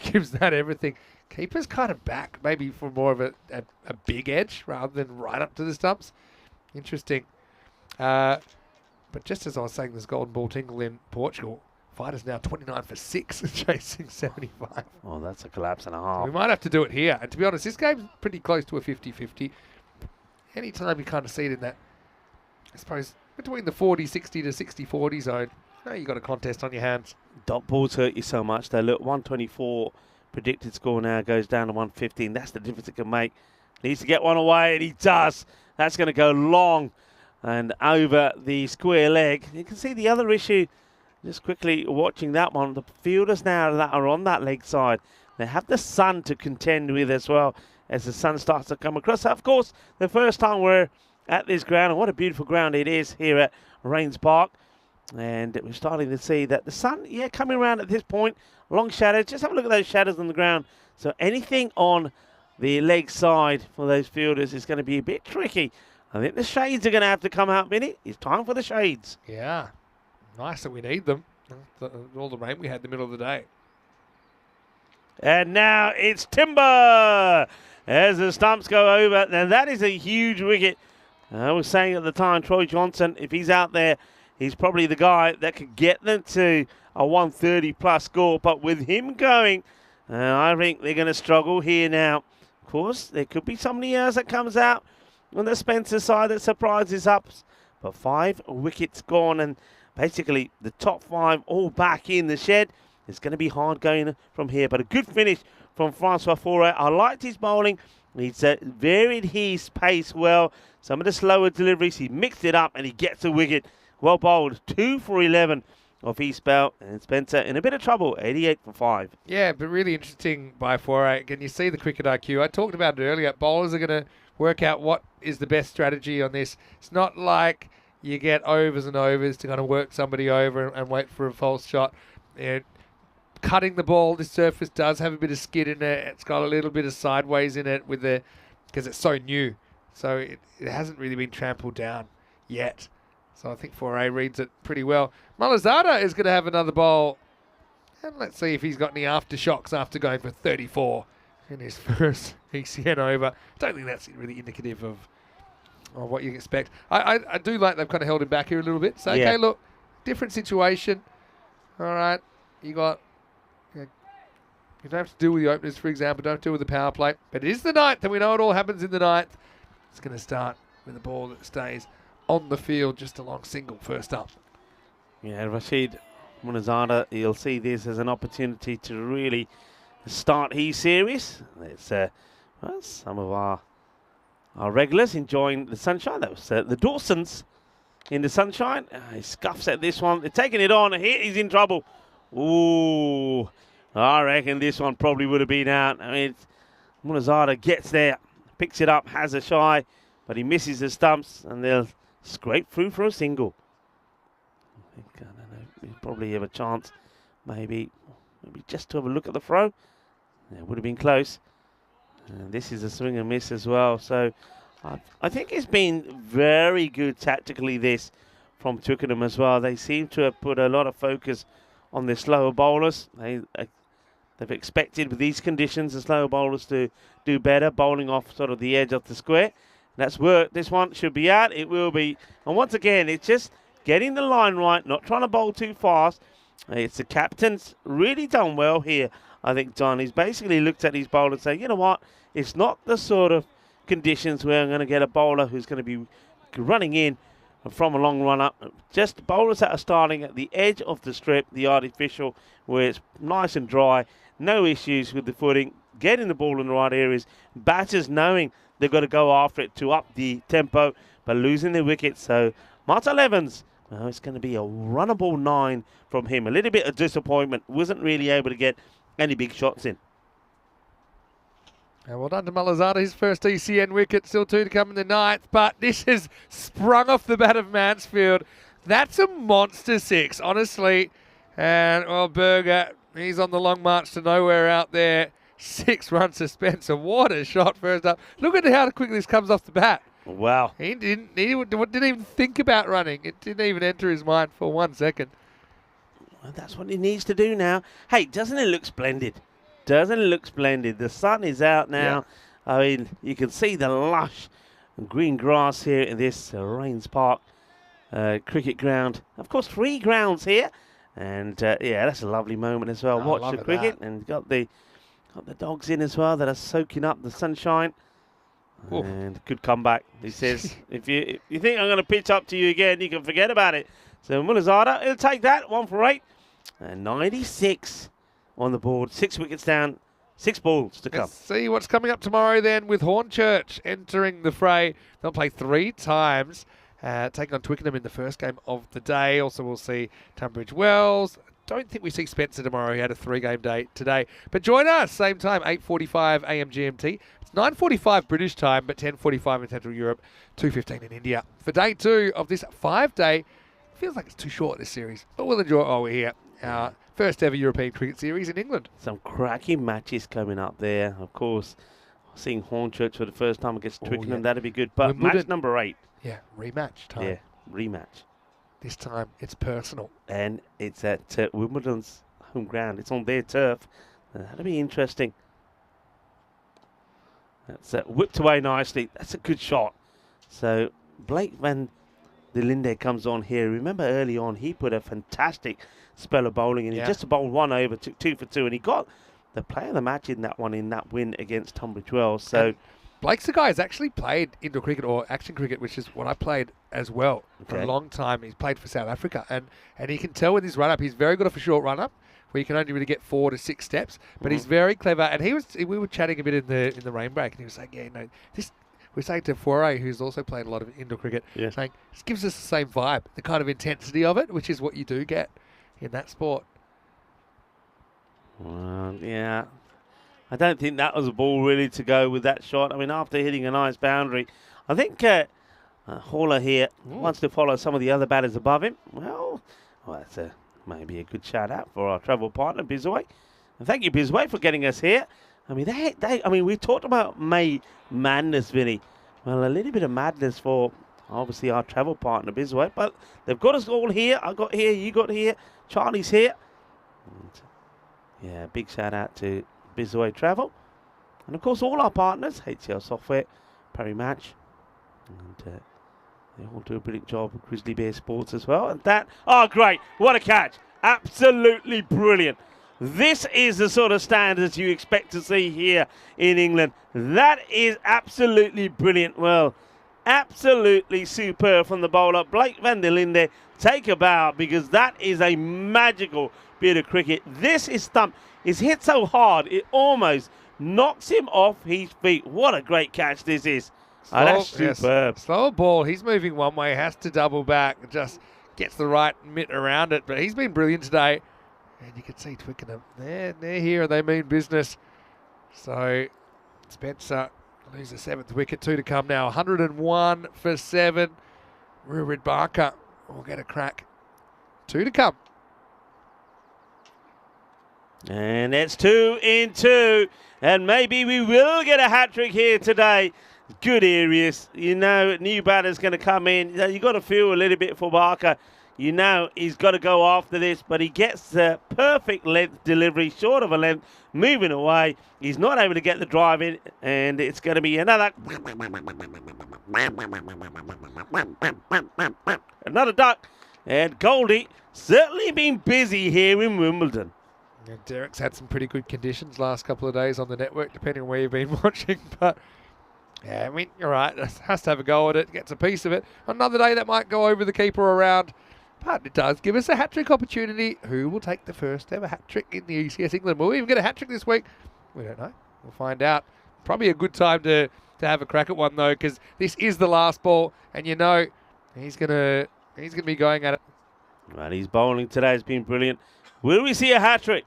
gives that everything. Keeper's kind of back, maybe for more of a big edge rather than right up to the stumps. Interesting. But just as I was saying, this golden ball tingle in Portugal, Fighters now 29 for 6, chasing 75. Oh, that's a collapse and a half. We might have to do it here. And to be honest, this game's pretty close to a 50-50. Anytime you kind of see it in that, I suppose, between the 40-60 to 60-40 zone, you got a contest on your hands. Dot balls hurt you so much. They look 124 predicted score now goes down to 115. That's the difference it can make. Needs to get one away, and he does. That's going to go long and over the square leg. You can see the other issue. Just quickly watching that one, the fielders now that are on that leg side, they have the sun to contend with as well as the sun starts to come across. Of course, the first time we're at this ground, and what a beautiful ground it is here at Rains Park. And we're starting to see that the sun, coming around at this point, long shadows. Just have a look at those shadows on the ground. So anything on the leg side for those fielders is going to be a bit tricky. I think the shades are going to have to come out, Vinny. It's time for the shades. Yeah. Nice that we need them. All the rain we had in the middle of the day. And now it's timber as the stumps go over. Now that is a huge wicket. I was saying at the time, Troy Johnson, if he's out there, he's probably the guy that could get them to a 130 plus score. But with him going, I think they're going to struggle here now. Of course, there could be somebody else that comes out on the Spencer side that surprises us. But 5 wickets gone, and basically the top 5 all back in the shed. It's going to be hard going from here. But a good finish from Francois Faure. I liked his bowling. He's varied his pace well. Some of the slower deliveries, he mixed it up and he gets a wicket. Well bowled, 2 for 11 off his spell. And Spencer in a bit of trouble, 88 for 5. Yeah, but really interesting by Foray. Again, you see the cricket IQ. I talked about it earlier. Bowlers are going to work out what is the best strategy on this. It's not like you get overs and overs to kind of work somebody over and wait for a false shot. Cutting the ball, this surface does have a bit of skid in it. It's got a little bit of sideways in it because it's so new. So it hasn't really been trampled down yet. So I think Foray reads it pretty well. Malazada is going to have another bowl. And let's see if he's got any aftershocks after going for 34 in his first ECN over. Don't think that's really indicative of what you expect. I do like they've kind of held him back here a little bit. So, okay, look, different situation. All right, you don't have to deal with the openers, for example. Don't deal with the power play. But it is the ninth, and we know it all happens in the ninth. It's going to start with a ball that stays on the field, just a long single first up. Yeah, Rashid Munazada, you'll see this as an opportunity to really start his series. It's some of our regulars enjoying the sunshine. That was the Dawsons in the sunshine. He scuffs at this one. They're taking it on. Here he's in trouble. Ooh, I reckon this one probably would have been out. I mean, Munazada gets there, picks it up, has a shy, but he misses the stumps, and they'll scrape through for a single. I don't know. We probably have a chance, maybe just to have a look at the throw. Yeah, it would have been close. And this is a swing and miss as well. So I think it's been very good tactically, this from Twickenham as well. They seem to have put a lot of focus on their slower bowlers. They've expected with these conditions the slower bowlers to do better, bowling off sort of the edge of the square. That's where this one should be out. It will be. And once again, it's just getting the line right, not trying to bowl too fast. It's the captain's really done well here, I think, John. He's basically looked at his bowler and said, you know what, it's not the sort of conditions where I'm going to get a bowler who's going to be running in from a long run up. Just bowlers that are starting at the edge of the strip, the artificial, where it's nice and dry, no issues with the footing, getting the ball in the right areas, batters knowing they've got to go after it to up the tempo, but losing their wickets. So Martel Evans, well, it's going to be a runnable 9 from him. A little bit of disappointment. Wasn't really able to get any big shots in. And well done to Malazada, his first ECN wicket. Still 2 to come in the ninth, but this has sprung off the bat of Mansfield. That's a monster 6, honestly. And, well, Berger, he's on the long march to nowhere out there. 6-run to Spencer. What a shot first up. Look at how quickly this comes off the bat. Wow. He didn't even think about running. It didn't even enter his mind for 1 second. Well, that's what he needs to do now. Hey, doesn't it look splendid? Doesn't it look splendid? The sun is out now. Yeah. I mean, you can see the lush green grass here in this Rains Park cricket ground. Of course, 3 grounds here. And, yeah, that's a lovely moment as well. Watch the cricket. And got the dogs in as well that are soaking up the sunshine. Oof. And good comeback. He says, if you think I'm going to pitch up to you again, you can forget about it. So Munazada, he'll take that. 1 for 8. And 96 on the board. 6 wickets down. 6 balls to come. Let's see what's coming up tomorrow then with Hornchurch entering the fray. They'll play 3 times. Taking on Twickenham in the first game of the day. Also, we'll see Tunbridge Wells. Don't think we see Spencer tomorrow. He had a 3-game day today. But join us, same time, 8:45 a.m. GMT. It's 9:45 British time, but 10:45 in Central Europe, 2:15 in India. For day 2 of this 5-day, feels like it's too short, this series, but we'll enjoy it while we're here. Our first ever European cricket series in England. Some cracking matches coming up there. Of course, seeing Hornchurch for the first time against Twickenham, that'd be good. But Wimbledon. Match number 8. Yeah, rematch time. Yeah, rematch. This time, it's personal. And it's at Wimbledon's home ground. It's on their turf. That'll be interesting. That's whipped away nicely. That's a good shot. So Blake Van der Linde comes on here. Remember early on, he put a fantastic spell of bowling, and he just bowled 1 over, took 2 for 2, and he got the player of the match in that one, in that win against Tunbridge Wells. So Blake's the guy who's actually played indoor cricket or action cricket, which is what I played as well for a long time. He's played for South Africa, and he can tell with his run-up, he's very good off a short run-up. where you can only really get 4 to 6 steps. But he's very clever, and we were chatting a bit in the rain break, and he was saying, this. We're saying to Foray, who's also played a lot of indoor cricket, saying this gives us the same vibe, the kind of intensity of it, which is what you do get in that sport. Well, yeah. I don't think that was a ball really to go with that shot. I mean, after hitting a nice boundary, I think Hauler here wants to follow some of the other batters above him. Well, that's maybe a good shout out for our travel partner, Bizway. And thank you, Bizway, for getting us here. I mean, we talked about May madness, Vinny. Well, a little bit of madness for obviously our travel partner, Bizway, but they've got us all here. I got here, you got here, Charlie's here. And, big shout out to Bizway Travel. And of course, all our partners, HCL Software, Perry Match. And they all do a brilliant job with Grizzly Bear Sports as well. And great. What a catch. Absolutely brilliant. This is the sort of standards you expect to see here in England. That is absolutely brilliant. Well, absolutely superb from the bowler. Blake van der Linde, take a bow, because that is a magical bit of cricket. This is stumped. It's hit so hard, it almost knocks him off his feet. What a great catch this is. That's superb. Yes. Slower ball. He's moving one way, has to double back, just gets the right mitt around it. But he's been brilliant today. And you can see Twickenham, they're here and they mean business. So Spencer loses the 7th wicket, 2 to come now. 101 for 7. Rurid Barker will get a crack. 2 to come. And it's 2 in 2. And maybe we will get a hat-trick here today. Good areas. New batter's going to come in. You've got to feel a little bit for Barker. He's got to go after this, but he gets the perfect length delivery, short of a length, moving away. He's not able to get the drive in, and it's going to be another duck. And Goldie certainly been busy here in Wimbledon. And Derek's had some pretty good conditions last couple of days on the network, depending on where you've been watching. But yeah, I mean, you're right. Has to have a go at it. Gets a piece of it. Another day that might go over the keeper around. But it does give us a hat-trick opportunity. Who will take the first ever hat-trick in the ECS England? Will we even get a hat-trick this week? We don't know. We'll find out. Probably a good time to have a crack at one, though, because this is the last ball, and he's gonna be going at it. Right, his bowling today has been brilliant. Will we see a hat-trick?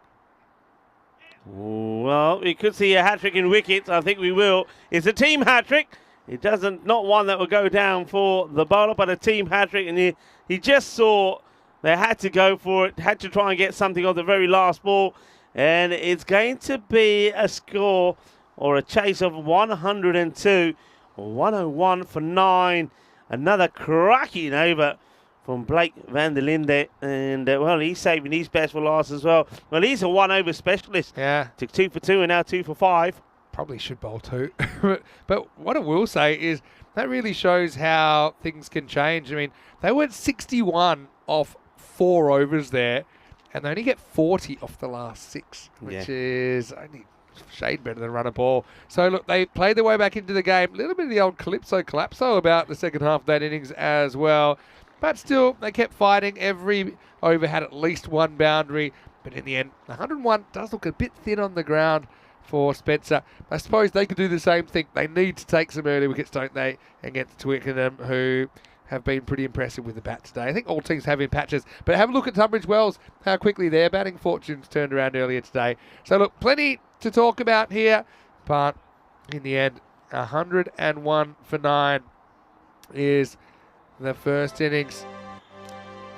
Well, we could see a hat-trick in wickets. I think we will. It's a team hat-trick. It not one that will go down for the bowler, but a team hat-trick. And he just saw they had to go for it, had to try and get something on the very last ball. And it's going to be a score or a chase of 102, 101 for 9. Another cracking over from Blake van der Linde. And, he's saving his best for last as well. Well, he's a one-over specialist. Yeah. Took 2 for 2 and now 2 for 5. Probably should bowl 2. But what I will say is that really shows how things can change. I mean, they went 61 off 4 overs there, and they only get 40 off the last 6, which is only a shade better than run a ball. So, look, they played their way back into the game. A little bit of the old calypso about the second half of that innings as well. But still, they kept fighting. Every over had at least one boundary. But in the end, 101 does look a bit thin on the ground for Spencer. I suppose they could do the same thing. They need to take some early wickets, don't they, against Twickenham, who have been pretty impressive with the bat today. I think all teams have in patches. But have a look at Tunbridge Wells, how quickly their batting fortunes turned around earlier today. So, look, plenty to talk about here. But in the end, 101 for 9 is the first innings.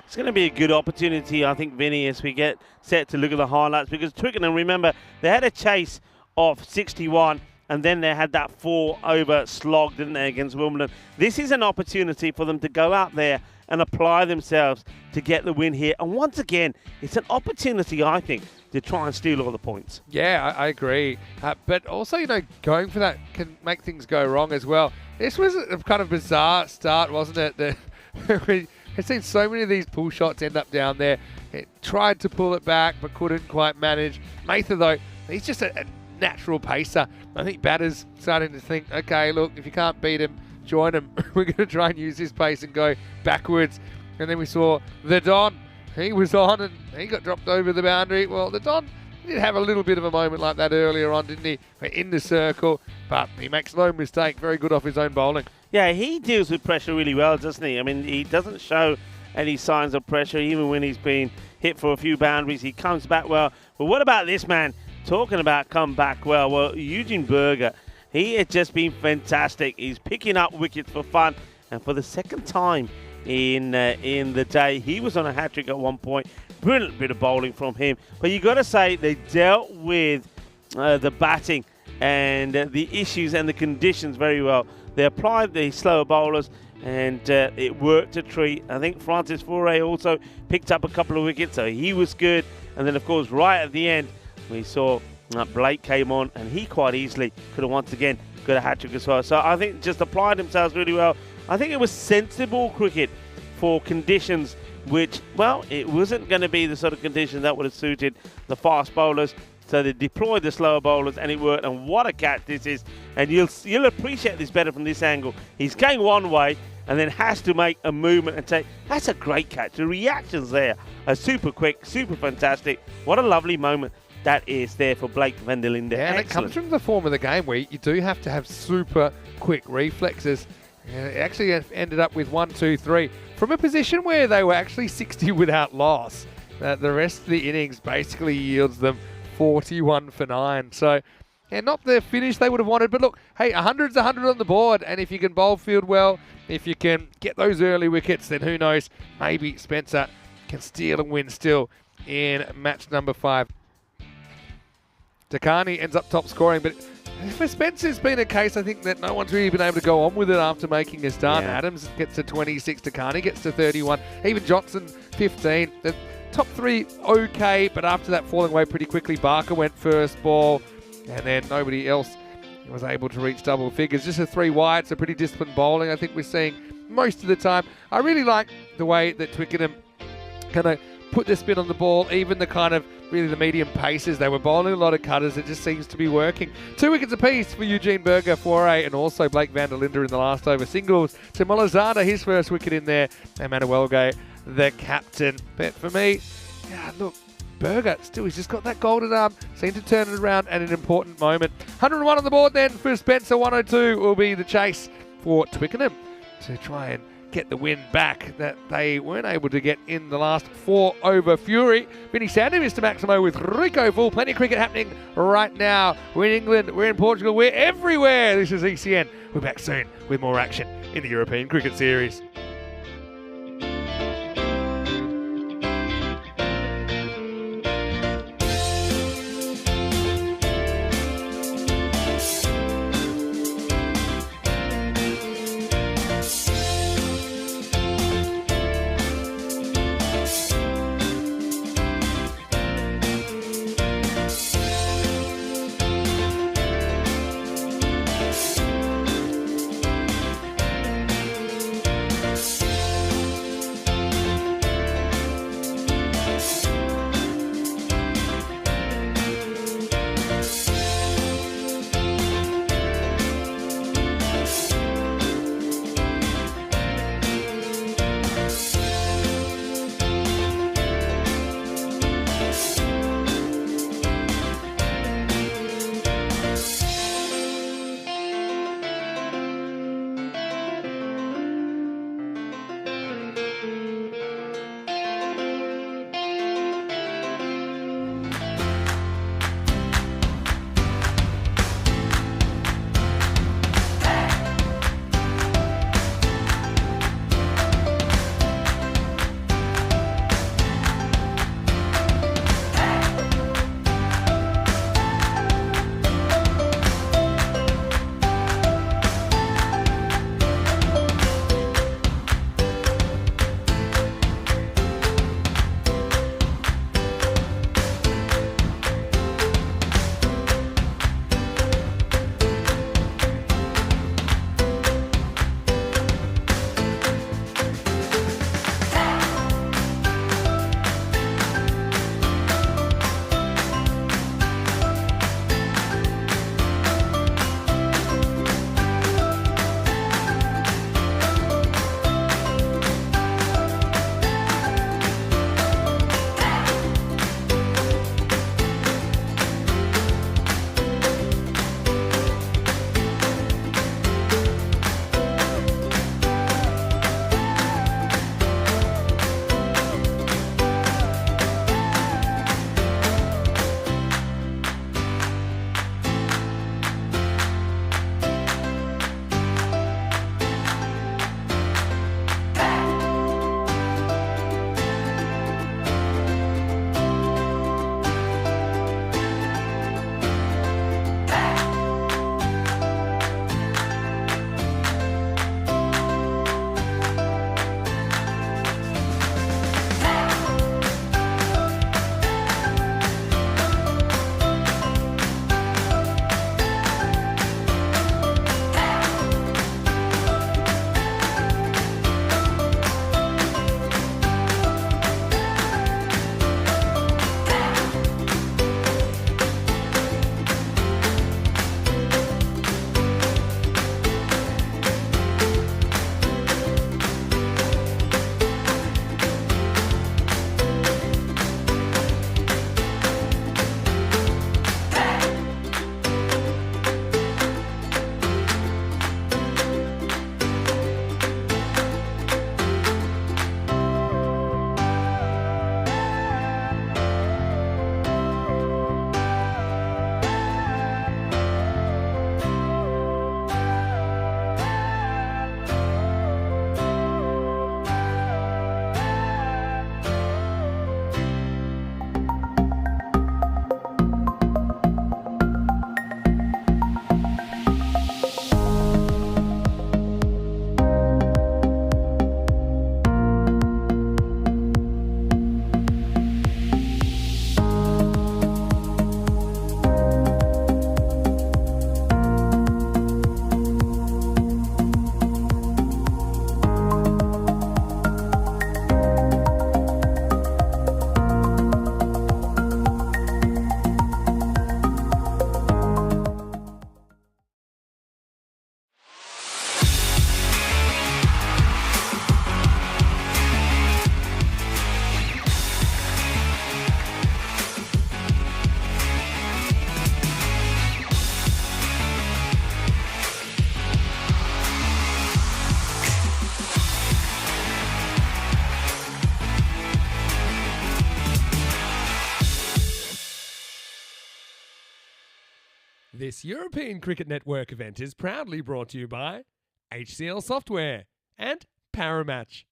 It's going to be a good opportunity, I think, Vinny, as we get set to look at the highlights, because Twickenham, remember, they had a chase of 61 and then they had that 4-over slog, didn't they, against Wimbledon. This is an opportunity for them to go out there and apply themselves to get the win here. And once again, it's an opportunity, I think, to try and steal all the points. Yeah, I agree. But also, going for that can make things go wrong as well. This was a kind of bizarre start, wasn't it? We've seen so many of these pull shots end up down there. It tried to pull it back, but couldn't quite manage. Mather, though, he's just a natural pacer. I think batters starting to think, okay, look, if you can't beat him, join him. We're going to try and use his pace and go backwards. And then we saw the Don he was on and he got dropped over the boundary. Well, the Don did have a little bit of a moment like that earlier on, didn't he? In the circle, but he makes no mistake. Very good off his own bowling. Yeah, he deals with pressure really well, doesn't he? I mean, he doesn't show any signs of pressure, even when he's been hit for a few boundaries. He comes back well. But what about this man? Talking about come back well. Well, Eugene Berger, he had just been fantastic. He's picking up wickets for fun. And for the second time in the day, he was on a hat-trick at one point. Brilliant bit of bowling from him. But you got to say, they dealt with the batting and the issues and the conditions very well. They applied the slower bowlers, and it worked a treat. I think Francis Foray also picked up a couple of wickets, so he was good. And then, of course, right at the end, we saw Blake came on, and he quite easily could have once again got a hat-trick as well. So I think just applied themselves really well. I think it was sensible cricket for conditions which, well, it wasn't going to be the sort of conditions that would have suited the fast bowlers. So they deployed the slower bowlers, and it worked. And what a catch this is. And you'll appreciate this better from this angle. He's going one way and then has to make a movement and say, that's a great catch. The reactions there are super quick, super fantastic. What a lovely moment that is there for Blake van der Linde. Yeah, and it comes from the form of the game where you do have to have super quick reflexes. And it actually ended up with 1, 2, 3 from a position where they were actually 60 without loss. The rest of the innings basically yields them 41 for 9. So, yeah, not the finish they would have wanted. But look, hey, 100's 100 on the board. And if you can bowl field well, if you can get those early wickets, then who knows, maybe Spencer can steal and win still in match number 5. Takani ends up top scoring, but for Spencer, it's been a case, I think, that no one's really been able to go on with it after making a start. Yeah. Adams gets to 26, Takani gets to 31, even Johnson 15. The top 3 okay, but after that falling away pretty quickly. Barker went first ball, and then nobody else was able to reach double figures. Just a 3 wide, so pretty disciplined bowling I think we're seeing most of the time. I really like the way that Twickenham kind of put their spin on the ball, even the kind of really the medium paces. They were bowling a lot of cutters. It just seems to be working. 2 wickets apiece for Eugene Berger, Foray, and also Blake van der Linde in the last over singles. So Molazana, his first wicket in there, and Manuelge, the captain. But for me, yeah, look, Berger, still, he's just got that golden arm. Seemed to turn it around at an important moment. 101 on the board then for Spencer. 102 will be the chase for Twickenham to try and get the win back that they weren't able to get in the last 4 over Fury. Vinny Sandy, Mr. Maximo with Rico Full. Plenty of cricket happening right now. We're in England, we're in Portugal, we're everywhere. This is ECN. We're back soon with more action in the European Cricket Series. This European Cricket Network event is proudly brought to you by HCL Software and Paramatch.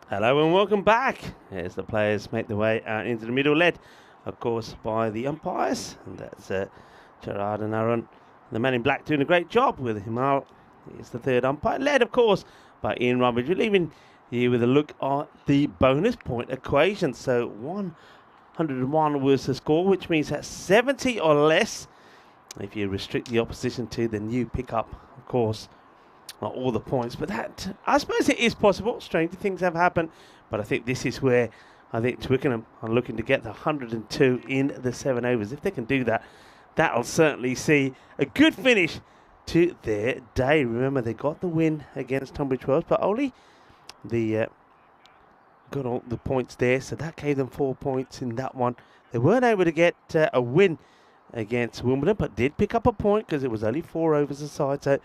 Hello and welcome back as the players make their way out into the middle, led of course by the umpires, and that's Gerard and Aaron, the man in black, doing a great job with Himal. He's the third umpire, led of course by Ian Rubbage. We're leaving you with a look at the bonus point equation. So 101 was the score, which means that 70 or less. If you restrict the opposition to, then you pick up of course not all the points, but that, I suppose it is possible. Stranger things have happened, but I think this is where I think Twickenham are looking to get the 102 in the 7 overs. If they can do that, that'll certainly see a good finish to their day. Remember, they got the win against Tunbridge Wells, but only got all the points there, so that gave them 4 points in that one. They weren't able to get a win against Wimbledon, but did pick up a point because it was only 4 overs aside. So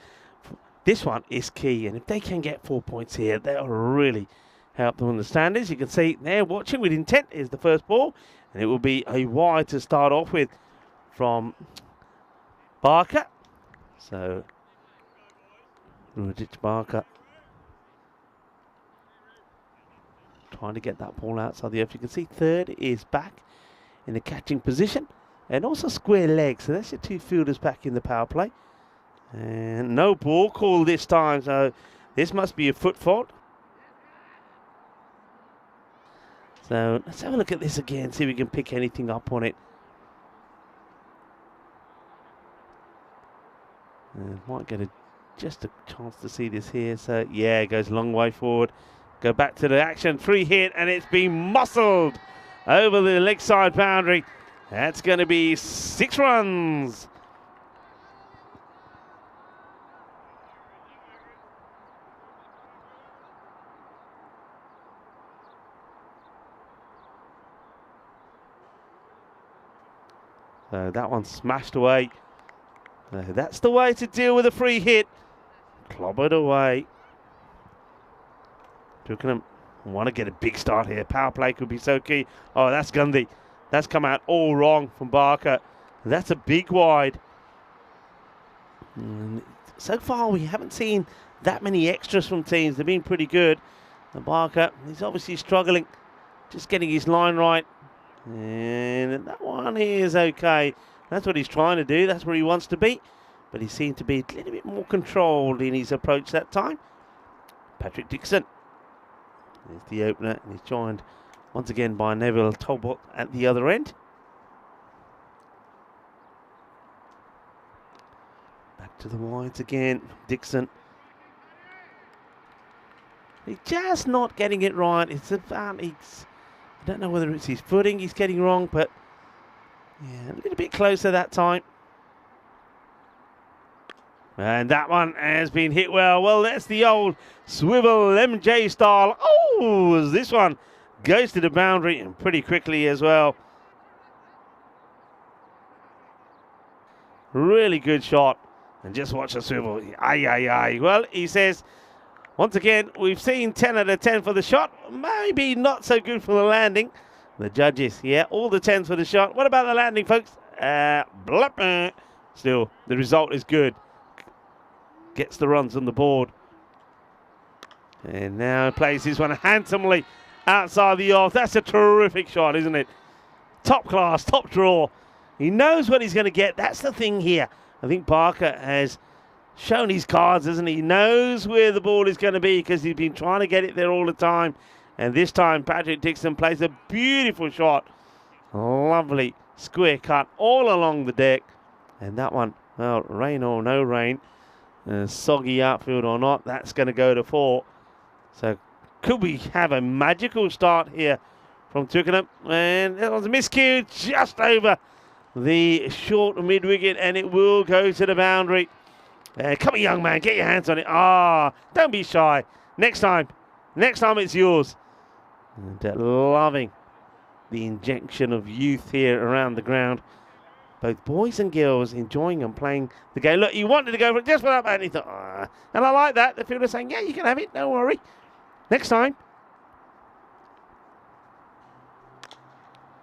this one is key, and if they can get 4 points here, that'll really help them on the standings. You can see they're watching with intent is the first ball, and it will be a wide to start off with from Barker. So, Rudich Barker trying to get that ball outside the earth. You can see third is back in the catching position, and also square legs. So that's your two fielders back in the power play. And no ball call this time, so this must be a foot fault. So let's have a look at this again, see if we can pick anything up on it. And might get just a chance to see this here. So yeah, it goes a long way forward. Go back to the action, free hit, and it's been muscled over the leg side boundary. That's going to be 6 runs. So that one smashed away. That's the way to deal with a free hit. Clobbered away. Twickenham want to get a big start here. Power play could be so key. Oh, that's Gundy. That's come out all wrong from Barker. That's a big wide. And so far, we haven't seen that many extras from teams. They've been pretty good. And Barker, he's obviously struggling, just getting his line right. And that one here is okay. That's what he's trying to do. That's where he wants to be. But he seemed to be a little bit more controlled in his approach that time. Patrick Dixon is the opener, and he's joined once again by Neville Talbot at the other end. Back to the wides again. Dixon. He's just not getting it right. I don't know whether it's his footing he's getting wrong, but yeah, a little bit closer that time. And that one has been hit well. Well, that's the old swivel MJ style. Oh, this one goes to the boundary and pretty quickly as well. Really good shot. And just watch the swivel. Aye, aye, aye. Well, he says, once again, we've seen 10 out of 10 for the shot. Maybe not so good for the landing. The judges, yeah, all the 10s for the shot. What about the landing, folks? Still, the result is good. Gets the runs on the board. And now plays this one handsomely outside the off. That's a terrific shot, isn't it? Top class, top draw. He knows what he's going to get. That's the thing here. I think Barker has shown his cards, hasn't he? He knows where the ball is going to be because he's been trying to get it there all the time. And this time, Patrick Dixon plays a beautiful shot. Lovely square cut all along the deck. And that one, well, rain or no rain, soggy outfield or not, that's going to go to 4. So Could we have a magical start here from Twickenham? And it was a miscue just over the short mid-wicket, and it will go to the boundary. Come on, young man, get your hands on it. Don't be shy. Next time it's yours. And loving the injection of youth here around the ground. Both boys and girls enjoying and playing the game. Look, you wanted to go for it just for that, and he thought, and I like that. The fielder saying, yeah, you can have it, don't worry. Next time.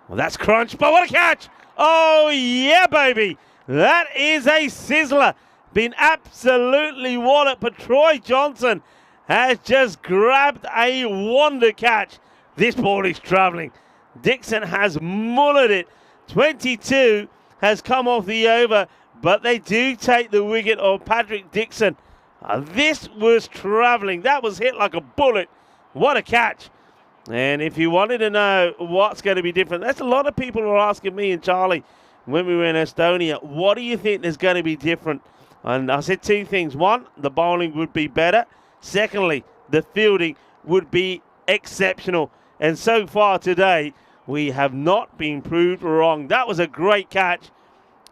Well, that's crunch, but what a catch! Oh, yeah, baby. That is a sizzler. Been absolutely walloped, but Troy Johnson has just grabbed a wonder catch. This ball is travelling. Dixon has mullered it. 22 has come off the over, but they do take the wicket of Patrick Dixon. This was travelling. That was hit like a bullet. What a catch. And if you wanted to know what's going to be different, that's a lot of people who are asking me and Charlie when we were in Estonia, what do you think is going to be different? And I said two things. One, the bowling would be better. Secondly, the fielding would be exceptional. And so far today, we have not been proved wrong. That was a great catch.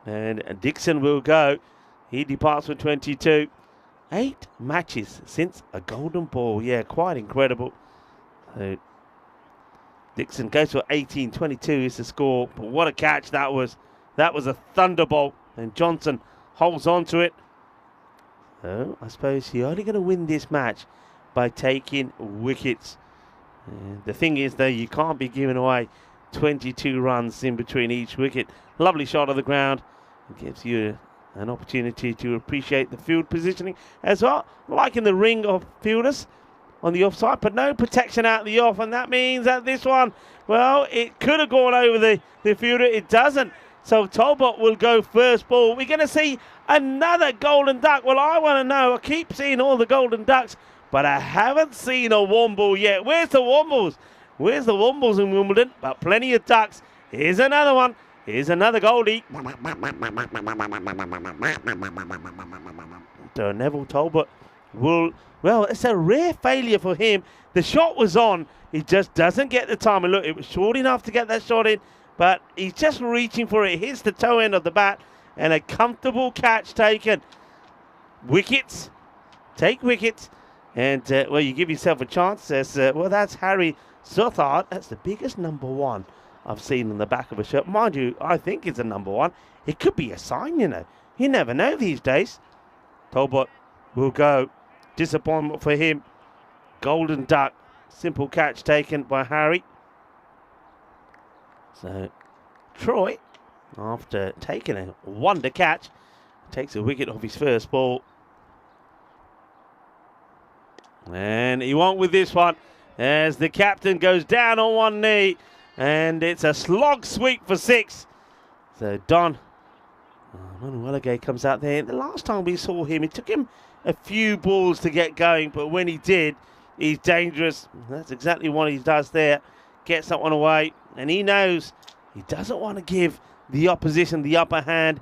And Dixon will go. He departs with 22. 8 matches since a golden ball. Yeah, quite incredible. So Dixon goes for 18. 22 is the score. But what a catch that was. That was a thunderbolt. And Johnson holds on to it. So I suppose you're only going to win this match by taking wickets. And the thing is, though, you can't be giving away 22 runs in between each wicket. Lovely shot of the ground. It gives you an opportunity to appreciate the field positioning as well. Like in the ring of fielders on the offside, but no protection out the off. And that means that this one, well, it could have gone over the fielder. It doesn't. So Talbot will go first ball. We're going to see another golden duck. Well, I want to know. I keep seeing all the golden ducks, but I haven't seen a womble yet. Where's the wombles? Where's the wombles in Wimbledon? But plenty of ducks. Here's another one. Here's another goldie. Neville Talbot will, well, it's a rare failure for him. The shot was on. He just doesn't get the time. And look, it was short enough to get that shot in, but he's just reaching for it. Hits the toe end of the bat, and a comfortable catch taken. Wickets. Take wickets. And, well, you give yourself a chance. Well, that's Harry Southard. That's the biggest number 1 I've seen on the back of a shirt. Mind you, I think it's a number 1. It could be a sign, you know. You never know these days. Talbot will go. Disappointment for him. Golden duck. Simple catch taken by Harry. So, Troy, after taking a wonder catch, takes a wicket off his first ball. And he won't with this one, as the captain goes down on one knee, and it's a slog sweep for 6. So Don Manuelagay comes out there. The last time we saw him, it took him a few balls to get going, but when he did, he's dangerous. That's exactly what he does there. Gets that one away, and he knows he doesn't want to give the opposition the upper hand.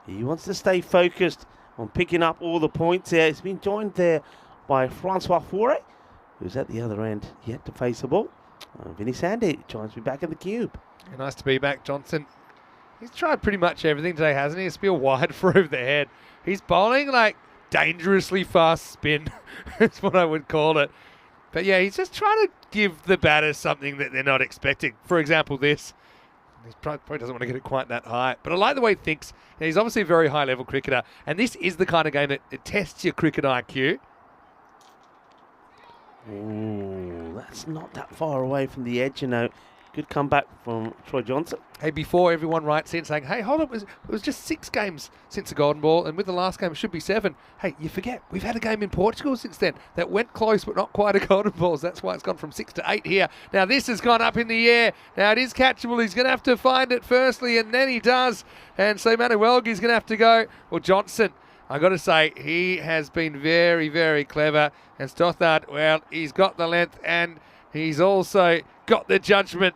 He wants to stay focused on picking up all the points here. He's been joined there by Francois Faure, who's at the other end, yet to face the ball. Vinny Sandy joins me back in the cube. Nice to be back, Johnson. He's tried pretty much everything today, hasn't he? It's been wide for over the head. He's bowling like dangerously fast spin. That's what I would call it. But yeah, he's just trying to give the batters something that they're not expecting. For example, this. He probably doesn't want to get it quite that high. But I like the way he thinks. He's obviously a very high-level cricketer. And this is the kind of game that it tests your cricket IQ. Ooh, that's not that far away from the edge, you know. Good comeback from Troy Johnson. Hey, before everyone writes in saying, hey, hold on, it was just 6 games since the Golden Ball, and with the last game it should be 7. Hey, you forget, we've had a game in Portugal since then that went close but not quite a Golden Ball. So that's why it's gone from 6 to 8 here. Now this has gone up in the air. Now it is catchable. He's going to have to find it firstly, and then he does. And so Manuelagay's going to have to go. Well, Johnson, I got to say, he has been very, very clever. And Stothard, well, he's got the length and he's also got the judgment.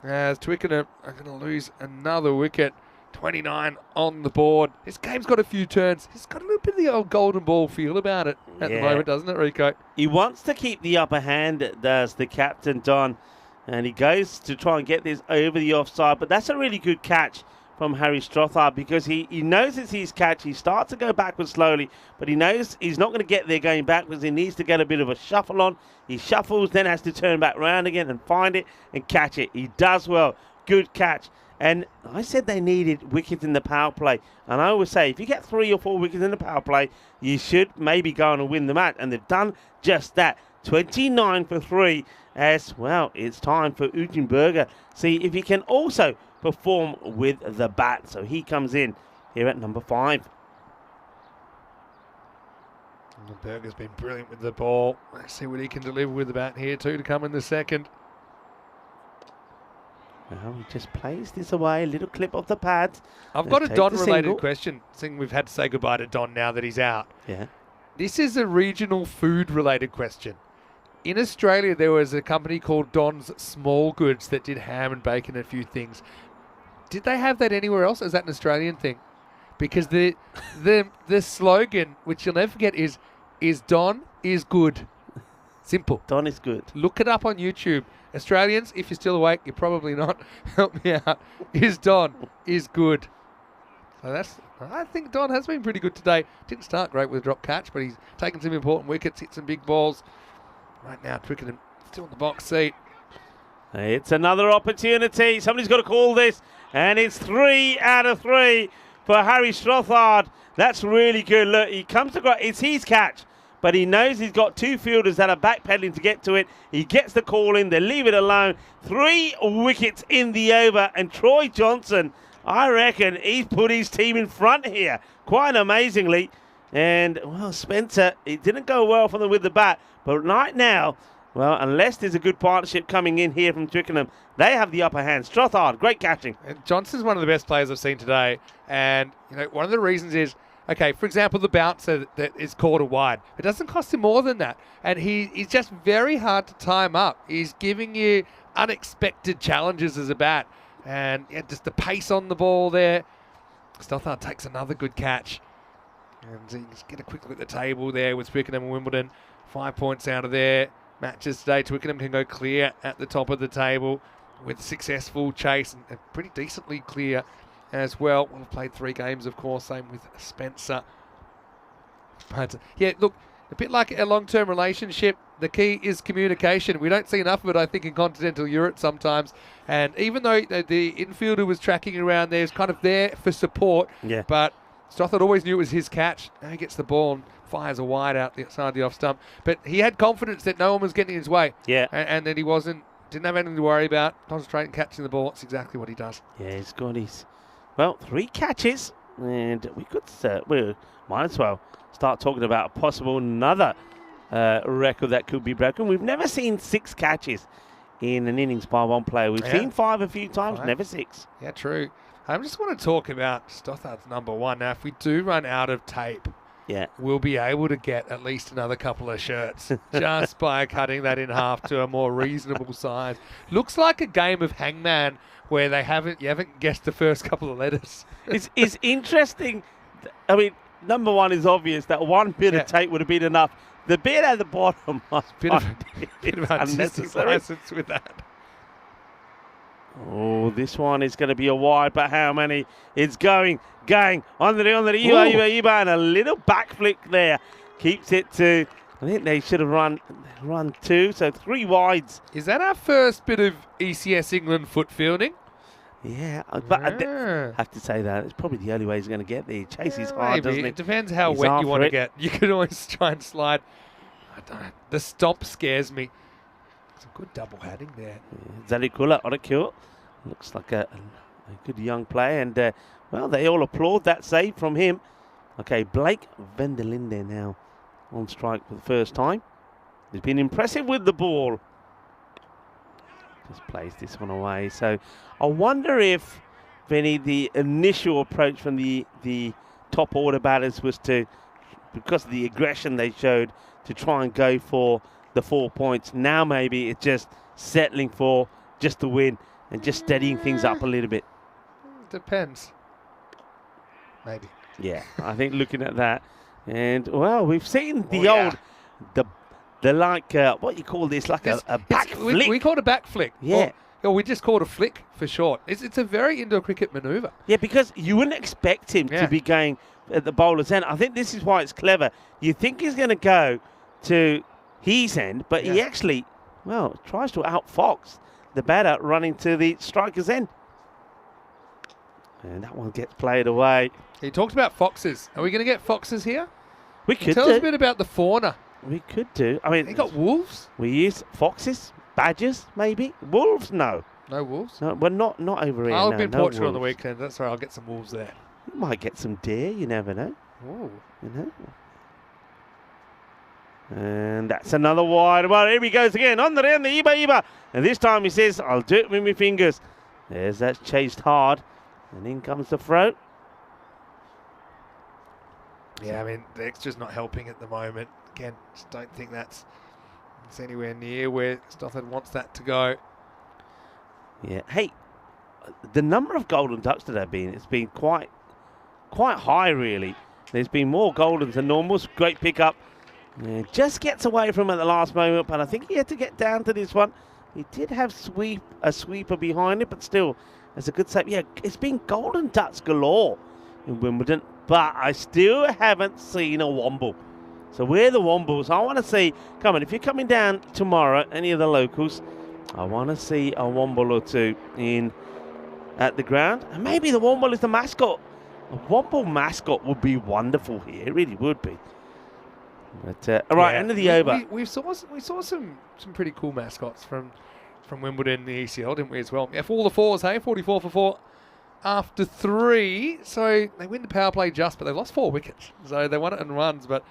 As Twickenham are going to lose another wicket. 29 on the board. This game's got a few turns. It's got a little bit of the old golden ball feel about it at the moment, doesn't it, Rico? He wants to keep the upper hand, does the captain, Don. And he goes to try and get this over the offside. But that's a really good catch from Harry Strothard, because he knows it's his catch. He starts to go backwards slowly, but he knows he's not going to get there going backwards. He needs to get a bit of a shuffle on. He shuffles, then has to turn back round again and find it and catch it. He does well. Good catch. And I said they needed wickets in the power play. And I always say, if you get 3 or 4 wickets in the power play, you should maybe go on and win the match. And they've done just that. 29 for 3. As well, it's time for Utenberger. See if he can also perform with the bat. So he comes in here at number 5. Berger's been brilliant with the ball. Let's see what he can deliver with the bat here too to come in the second. Well, he just plays this away. A little clip of the pads. I've got a Don-related question, seeing we've had to say goodbye to Don now that he's out. Yeah. This is a regional food-related question. In Australia, there was a company called Don's Small Goods that did ham and bacon and a few things. Did they have that anywhere else? Is that an Australian thing? Because the slogan, which you'll never forget, is Don is good. Simple. Don is good. Look it up on YouTube. Australians, if you're still awake, you're probably not. Help me out. Is Don is good. So I think Don has been pretty good today. Didn't start great with a drop catch, but he's taken some important wickets, hit some big balls. Right now, Twickenham still in the box seat. It's another opportunity. Somebody's got to call this. And it's 3 out of 3 for Harry Strothard. That's really good. Look, he comes to it's his catch, but he knows he's got 2 fielders that are backpedaling to get to it. He gets the call in. They leave it alone. 3 wickets in the over. And Troy Johnson, I reckon he's put his team in front here, quite amazingly. And, well, Spencer, it didn't go well for them with the bat. But right now, well, unless there's a good partnership coming in here from Twickenham, they have the upper hand. Strothard, great catching. And Johnson's one of the best players I've seen today. And, one of the reasons is, okay, for example, the bouncer that is caught a wide. It doesn't cost him more than that. And he's just very hard to time up. He's giving you unexpected challenges as a bat. And just the pace on the ball there. Strothard takes another good catch. And you just get a quick look at the table there with Twickenham and Wimbledon. 5 points out of there. Matches today, Twickenham can go clear at the top of the table with successful chase and pretty decently clear as well. We've played 3 games, of course, same with Spencer. But yeah, look, a bit like a long-term relationship, the key is communication. We don't see enough of it, I think, in continental Europe sometimes. And even though the infielder was tracking around there, he's kind of there for support. Yeah. But Strothard always knew it was his catch. Now he gets the ball and fires a wide out the side of the off stump. But he had confidence that no one was getting in his way. Yeah. And that he didn't have anything to worry about. Concentrating catching the ball. That's exactly what he does. Yeah, he's got his, 3 catches. And we might as well start talking about possible another record that could be broken. We've never seen 6 catches in an innings by one player. We've seen 5 a few times, never 6. Yeah, true. I just want to talk about Strothard's number 1. Now, if we do run out of tape, we'll be able to get at least another couple of shirts just by cutting that in half to a more reasonable size. Looks like a game of hangman where you haven't guessed the first couple of letters. It's interesting. I mean, number 1 is obvious that one bit of tape would have been enough. The bit at the bottom must bit of unnecessary license with that. Oh, this one is going to be a wide, but how many? It's going on the Iba, and a little back flick there keeps it to. I think they should have run 2, so 3 wides. Is that our first bit of ECS England foot fielding? Yeah, but I have to say that it's probably the only way he's going to get there. He chases hard, doesn't it? It depends how wet you want to get. You can always try and slide. I don't know. The stomp scares me. Some good double heading there. Yeah, Zalikula on a kill. Looks like a good young player. And, they all applaud that save from him. Okay, Blake Vendelinde now on strike for the first time. He's been impressive with the ball. Just plays this one away. So I wonder if, Vinny, the initial approach from the top order batters was because of the aggression they showed, to try and go for the 4 points. Now maybe it's just settling for just the win and just steadying things up a little bit. Depends. maybe. Yeah, I think looking at that, and well, we've seen the Oh, yeah. old, the like, what you call this, like a back flick. We call it a back flick. Yeah. Or we just call it a flick for short. It's a very indoor cricket manoeuvre. Yeah, because you wouldn't expect him to be going at the bowler's end. I think this is why it's clever. You think he's going to go to his end, but he actually, well, tries to outfox the batter running to the striker's end. And that one gets played away. He talked about foxes. Are we going to get foxes here? We could Tell us do. a bit about the fauna. We could do. I mean, They got wolves? we use foxes, badgers, maybe. Wolves, no. No wolves? No, well, not over here. I'll no, be in no Portugal on the wolves. weekend. That's right. I'll get some wolves there. You might get some deer. You never know. Ooh. You know. And that's another wide. Well, here he goes again. On the end, the Iba. And this time he says, I'll do it with my fingers. There's that chased hard. And in comes the throw. Yeah, I mean, the extra's not helping at the moment. Again, just don't think it's anywhere near where Stothard wants that to go. Yeah. Hey, the number of golden ducks that have been, it's been quite high, really. There's been more goldens than normal. Great pickup. Yeah, just gets away from it at the last moment, but I think he had to get down to this one. He did have a sweeper behind it, but still, it's a good save. Yeah, it's been golden ducks galore in Wimbledon, but I still haven't seen a womble. So we're the wombles. I want to see, come on, if you're coming down tomorrow, any of the locals, I want to see a womble or two at the ground. And maybe the womble is the mascot. A womble mascot would be wonderful here. It really would be. But, all right, end of the over. We saw some pretty cool mascots from Wimbledon in the ECL, didn't we, as well? Yeah, for all the fours, hey, 44 for 4 after 3. So they win the power play just, but they lost 4 wickets. So they won it in runs, but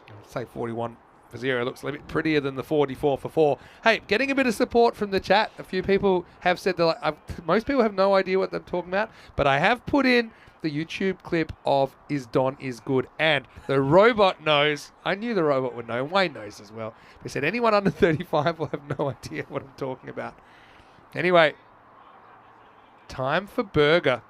I'd say 41 for 0 looks a little bit prettier than the 44 for 4. Hey, getting a bit of support from the chat. A few people have said that most people have no idea what they're talking about, but I have put in the YouTube clip of Is Don Is Good, and the robot knows. I knew the robot would know, and Wayne knows as well. They said anyone under 35 will have no idea what I'm talking about. Anyway, time for Burger.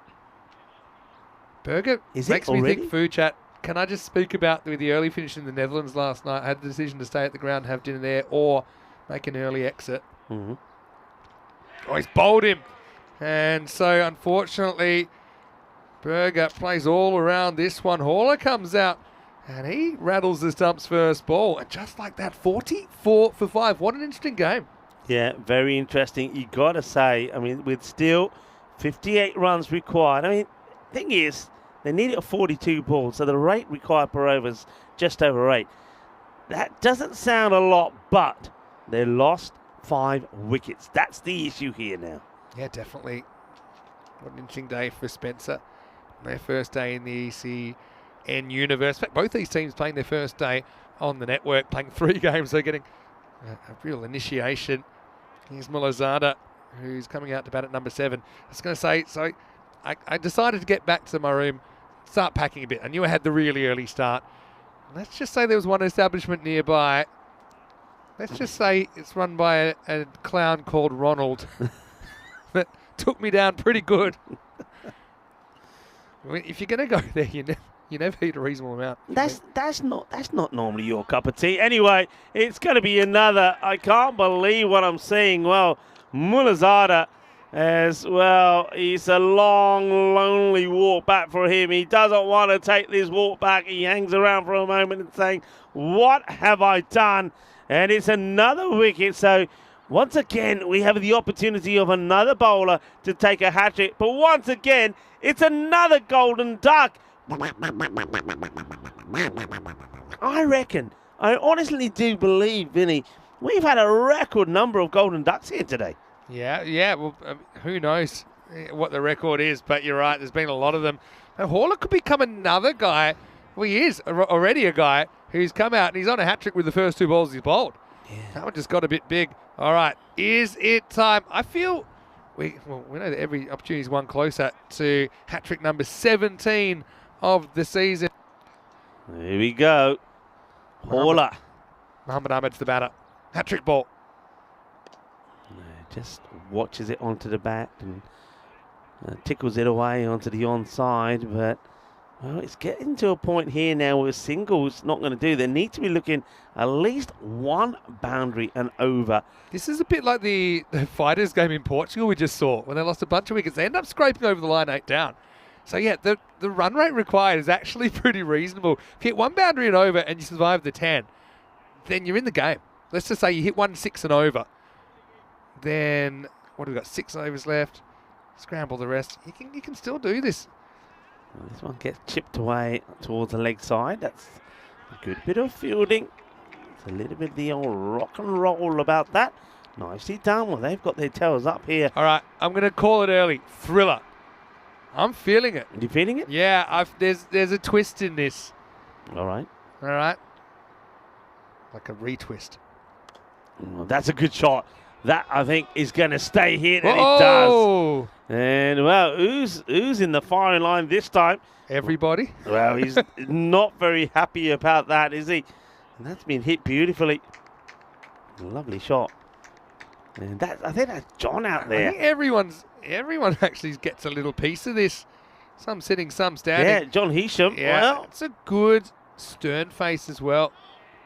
Burger makes me think food chat. Can I just speak about with the early finish in the Netherlands last night? I had the decision to stay at the ground, have dinner there, or make an early exit. Mm-hmm. Oh, he's bowled him. And so, unfortunately, Burger plays all around this one. Haller comes out and he rattles the stumps first ball. And just like that, 44 for 5. What an interesting game. Yeah, very interesting. You got to say, I mean, with still 58 runs required. I mean, thing is, they needed a 42 ball, so the rate required per over is just over 8. That doesn't sound a lot, but they lost 5 wickets. That's the issue here now. Yeah, definitely. What an interesting day for Spencer. Their first day in the ECN universe. In fact, both these teams playing their first day on the network, playing 3 games. They're getting a real initiation. Here's Mulazada, who's coming out to bat at number 7. I was going to say, so I decided to get back to my room, start packing a bit. I knew I had the really early start. Let's just say there was one establishment nearby. Let's just say it's run by a clown called Ronald that took me down pretty good. If you're going to go there, you never eat a reasonable amount. That's not normally your cup of tea. Anyway, it's going to be another. I can't believe what I'm seeing. Well, Mulazada as well. It's a long, lonely walk back for him. He doesn't want to take this walk back. He hangs around for a moment and saying, "What have I done?" And it's another wicket. So once again, we have the opportunity of another bowler to take a hat-trick. But once again, it's another golden duck. I honestly do believe, Vinny, we've had a record number of golden ducks here today. Yeah. Well, who knows what the record is, but you're right. There's been a lot of them. And Haller could become another guy. Well, he is already a guy who's come out and he's on a hat-trick with the first 2 balls he's bowled. Yeah. That one just got a bit big. All right, is it time? I feel we know that every opportunity is one closer to hat-trick number 17 of the season. Here we go. Haller. Muhammad Ahmed's the batter. Hat-trick ball. Just watches it onto the bat and tickles it away onto the onside, but Well, it's getting to a point here now where singles not going to do. They need to be looking at least one boundary and over. This is a bit like the Fighters game in Portugal we just saw when they lost a bunch of wickets. They end up scraping over the line 8 down. So, yeah, the run rate required is actually pretty reasonable. If you hit one boundary and over and you survive the 10, then you're in the game. Let's just say you hit 1 6 and over. Then, what have we got? 6 overs left. Scramble the rest. You can still do this. Well, this one gets chipped away towards the leg side. That's a good bit of fielding. It's a little bit of the old rock and roll about that. Nicely done. Well, they've got their tails up here. All right, I'm going to call it early. Thriller. I'm feeling it. Are you feeling it? Yeah, there's a twist in this. All right. All right. Like a retwist. Well, that's a good shot. That, I think, is going to stay here, and Whoa! it does. And, well, who's in the firing line this time? Everybody. Well, he's not very happy about that, is he? And that's been hit beautifully. Lovely shot. And I think that's John out there. I think everyone actually gets a little piece of this. Some sitting, some standing. Yeah, John Heasham. Yeah, Well, it's a good stern face as well.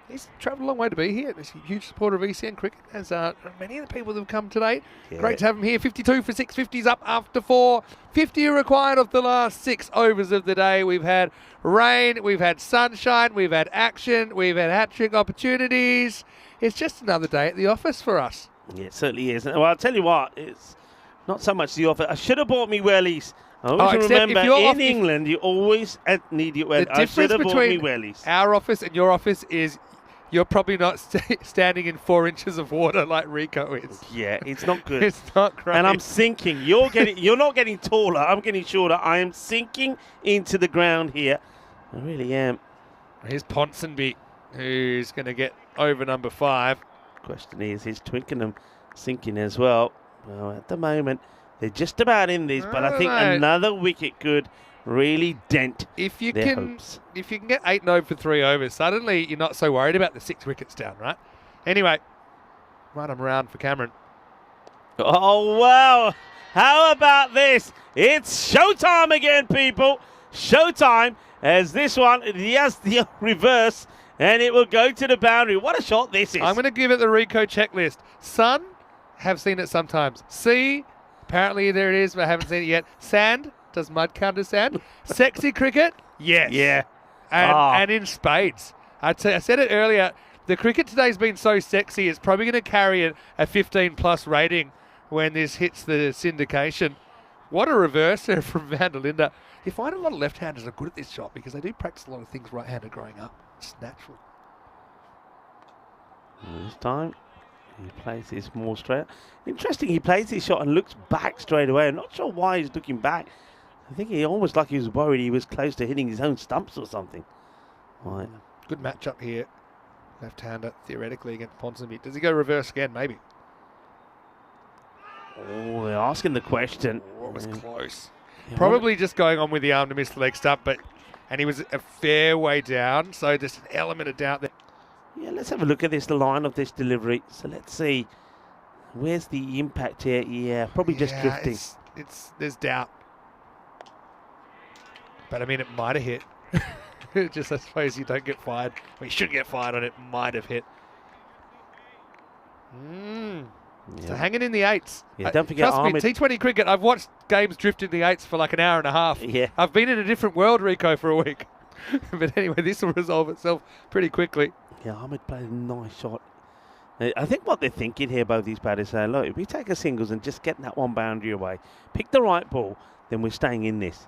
He's travelled a long way to be here. He's a huge supporter of ECN cricket, as many of the people that have come today. Yeah. Great to have him here. 52 for 6, 50s up after 4. 50 required of the last 6 overs of the day. We've had rain, we've had sunshine, we've had action, we've had hat-trick opportunities. It's just another day at the office for us. Yeah, it certainly is. Well, I'll tell you what, it's not so much the offer. I should have bought me wellies. I always remember in England, you always need your wellies. I should have bought me wellies. Our office and your office is you're probably not standing in 4 inches of water like Rico is. Yeah, it's not good. It's not great. And I'm sinking. You're not getting taller. I'm getting shorter. I am sinking into the ground here. I really am. Here's Ponsonby, who's going to get over number 5. Question is Twickenham sinking as well? Well, at the moment, they're just about in this, but I think another wicket could really dent their hopes. If you can get 8 and 0 for 3 overs, suddenly you're not so worried about the 6 wickets down, right? Anyway, run them around for Cameron. Oh, wow. How about this? It's showtime again, people. Showtime as this one, yes, the reverse, and it will go to the boundary. What a shot this is. I'm going to give it the Rico checklist. Sun, have seen it sometimes. Sea, apparently there it is, but I haven't seen it yet. Sand, does mud count as sand? Sexy cricket, yes. Yeah. And in spades. I said it earlier, the cricket today's been so sexy, it's probably going to carry a 15-plus rating when this hits the syndication. What a reverse there from Van der Linde. You find a lot of left-handers are good at this shot because they do practice a lot of things right-handed growing up. It's natural. And this time, he plays this more straight. Interesting, he plays this shot and looks back straight away. I'm not sure why he's looking back. I think he almost like he was worried he was close to hitting his own stumps or something. Right. Good matchup here. Left-hander, theoretically, against Ponsonby. Does he go reverse again? Maybe. Oh, they're asking the question. Oh, it was close. Yeah, Probably just going on with the arm to miss the leg stump, and he was a fair way down, so there's an element of doubt there. Yeah, let's have a look at this, the line of this delivery. So let's see. Where's the impact here? Yeah, probably just drifting. There's doubt. But I mean, it might have hit. Just I suppose you don't get fired. Well, you should get fired on it. Might have hit. So hanging in the 8s. Yeah, don't forget Trust me, T20 cricket, I've watched games drift in the 8s for like an hour and a half. Yeah. I've been in a different world, Rico, for a week. But anyway, this will resolve itself pretty quickly. Yeah, Ahmed played a nice shot. I think what they're thinking here, both these batters, saying, look, if we take a singles and just get that one boundary away, pick the right ball, then we're staying in this.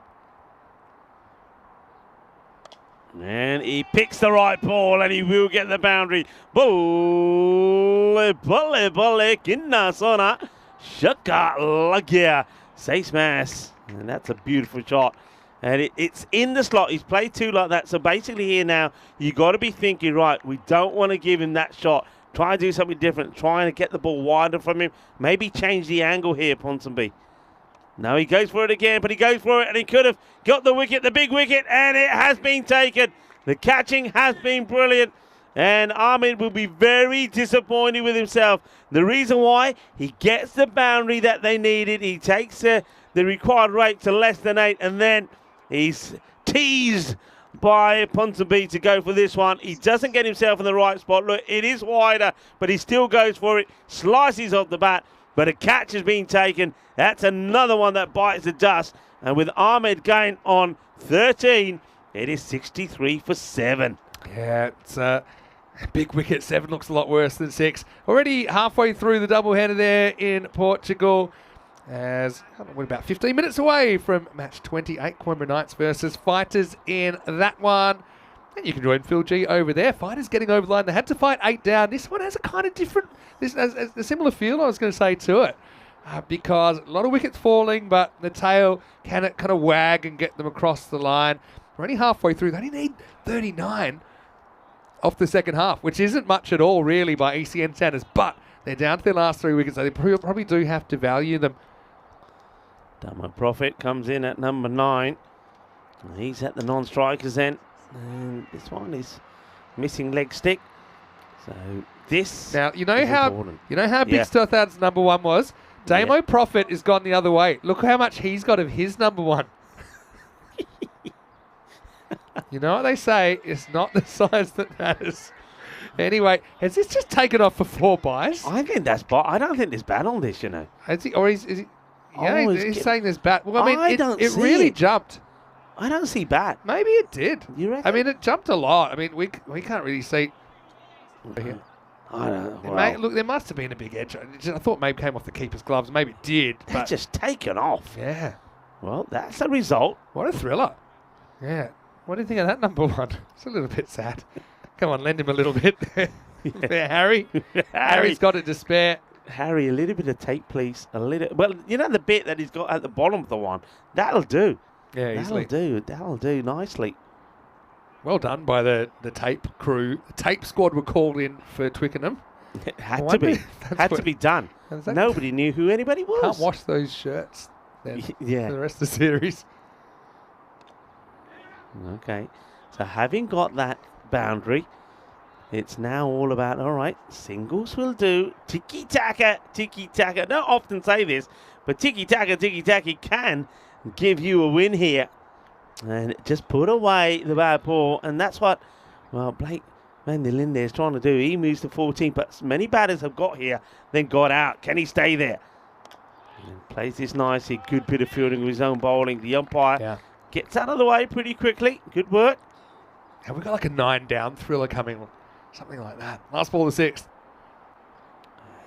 And he picks the right ball and he will get the boundary. Bolle, bolle, bolle, kinna sona, shaka lagia, say smash. And that's a beautiful shot. And it's in the slot. He's played 2 like that. So basically here now, you got to be thinking, right, we don't want to give him that shot. Try and do something different. Trying to get the ball wider from him. Maybe change the angle here, Ponsonby. No, he goes for it again, but he goes for it, and he could have got the wicket, the big wicket, and it has been taken. The catching has been brilliant, and Ahmed will be very disappointed with himself. The reason why, he gets the boundary that they needed. He takes the required rate to less than 8, and then he's teased by Ponsonby to go for this one. He doesn't get himself in the right spot. Look, it is wider, but he still goes for it. Slices off the bat, but a catch has been taken. That's another one that bites the dust. And with Ahmed going on 13, it is 63 for 7. Yeah, it's a big wicket. 7 looks a lot worse than 6. Already halfway through the doubleheader there in Portugal. As we're about 15 minutes away from match 28, Coimbra Knights versus Fighters in that one. And you can join Phil G over there. Fighters getting over the line. They had to fight 8 down. This one has a kind of different, this has a similar feel, I was going to say, to it. Because a lot of wickets falling, but the tail can kind of wag and get them across the line. We're only halfway through. They only need 39 off the second half, which isn't much at all, really, by ECN standards. But they're down to their last 3 wickets, so they probably do have to value them. Damo Prophet comes in at number 9. He's at the non-strikers end. And this one is missing leg stick. So this now you know how important. Big Stothart's number 1 was. Damo Prophet has gone the other way. Look how much he's got of his number 1. You know what they say? It's not the size that matters. Anyway, has this just taken off for 4 buys? I think that's I don't think there's bat on this, you know. Is he? Yeah, Oh, he's saying there's bat. Well, I mean, it see really it. jumped. I don't see bat. Maybe it did. You reckon? I mean, it jumped a lot. I mean, we can't really see. Here. I don't know. Look, there must have been a big edge. I thought maybe came off the keeper's gloves. Maybe it did. They're But just taken off. yeah, Well, that's the result. what a thriller. Yeah. What do you think of that number 1? It's a little bit sad. Come on, lend him a little bit there, Harry. Harry's got it to spare. Harry, a little bit of tape, please. A little. Well, you know the bit that he's got at the bottom of the one? That'll do. Yeah, easily. That'll do nicely. Well done by the tape crew. The tape squad were called in for Twickenham. It had to be. Had to be done. Nobody knew who anybody was. Can't wash those shirts then Yeah. for the rest of the series. Okay. So having got that boundary, it's now all about, all right, singles will do. Tiki-taka, tiki-taka. Don't often say this, but tiki-taka can give you a win here. And just put away the bad ball. And that's what, well, Blake Van der Linde is trying to do. He moves to 14, but many batters have got here, then got out. Can he stay there? And plays this nicely. Good bit of fielding with his own bowling. The umpire gets out of the way pretty quickly. Good work. Have we got like a 9 down thriller coming? Something like that. Last ball of the 6th.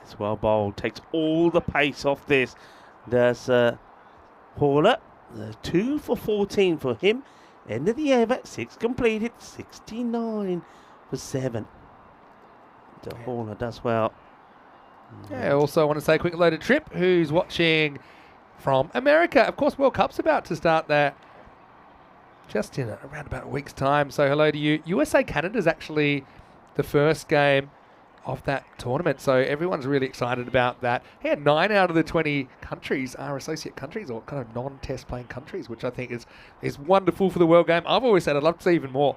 It's well bowled. Takes all the pace off this. There's Horler. 2 for 14 for him. End of the over. 6 completed. 69 for 7. The Horler does well. Yeah, also I want to say quick hello to Trip, who's watching from America. Of course, World Cup's about to start there just in around about a week's time. So hello to you. USA-Canada's actually the first game of that tournament. So everyone's really excited about that. Yeah, 9 out of the 20 countries are associate countries or kind of non-test playing countries, which I think is wonderful for the world game. I've always said I'd love to see even more.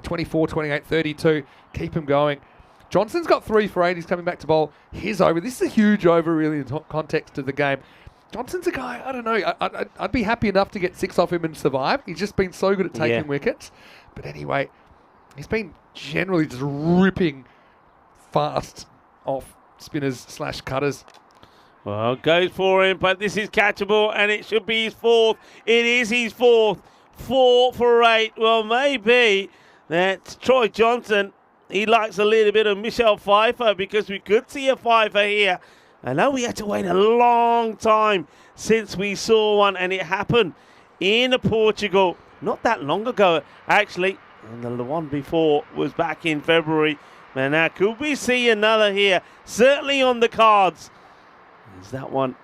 24, 28, 32. Keep them going. Johnson's got 3 for 8. He's coming back to bowl his over. This is a huge over, really, in the context of the game. Johnson's a guy, I don't know, I'd be happy enough to get 6 off him and survive. He's just been so good at taking wickets. But anyway, he's been generally just ripping fast off spinners / cutters. Well, goes for him, but this is catchable, and it should be his 4th. It is his 4th. 4 for 8. Well, maybe that's Troy Johnson. He likes a little bit of Michelle Pfeiffer because we could see a Pfeiffer here. I know we had to wait a long time since we saw one, and it happened in Portugal not that long ago, actually. And the one before was back in February. And now could we see another here? Certainly on the cards. As that one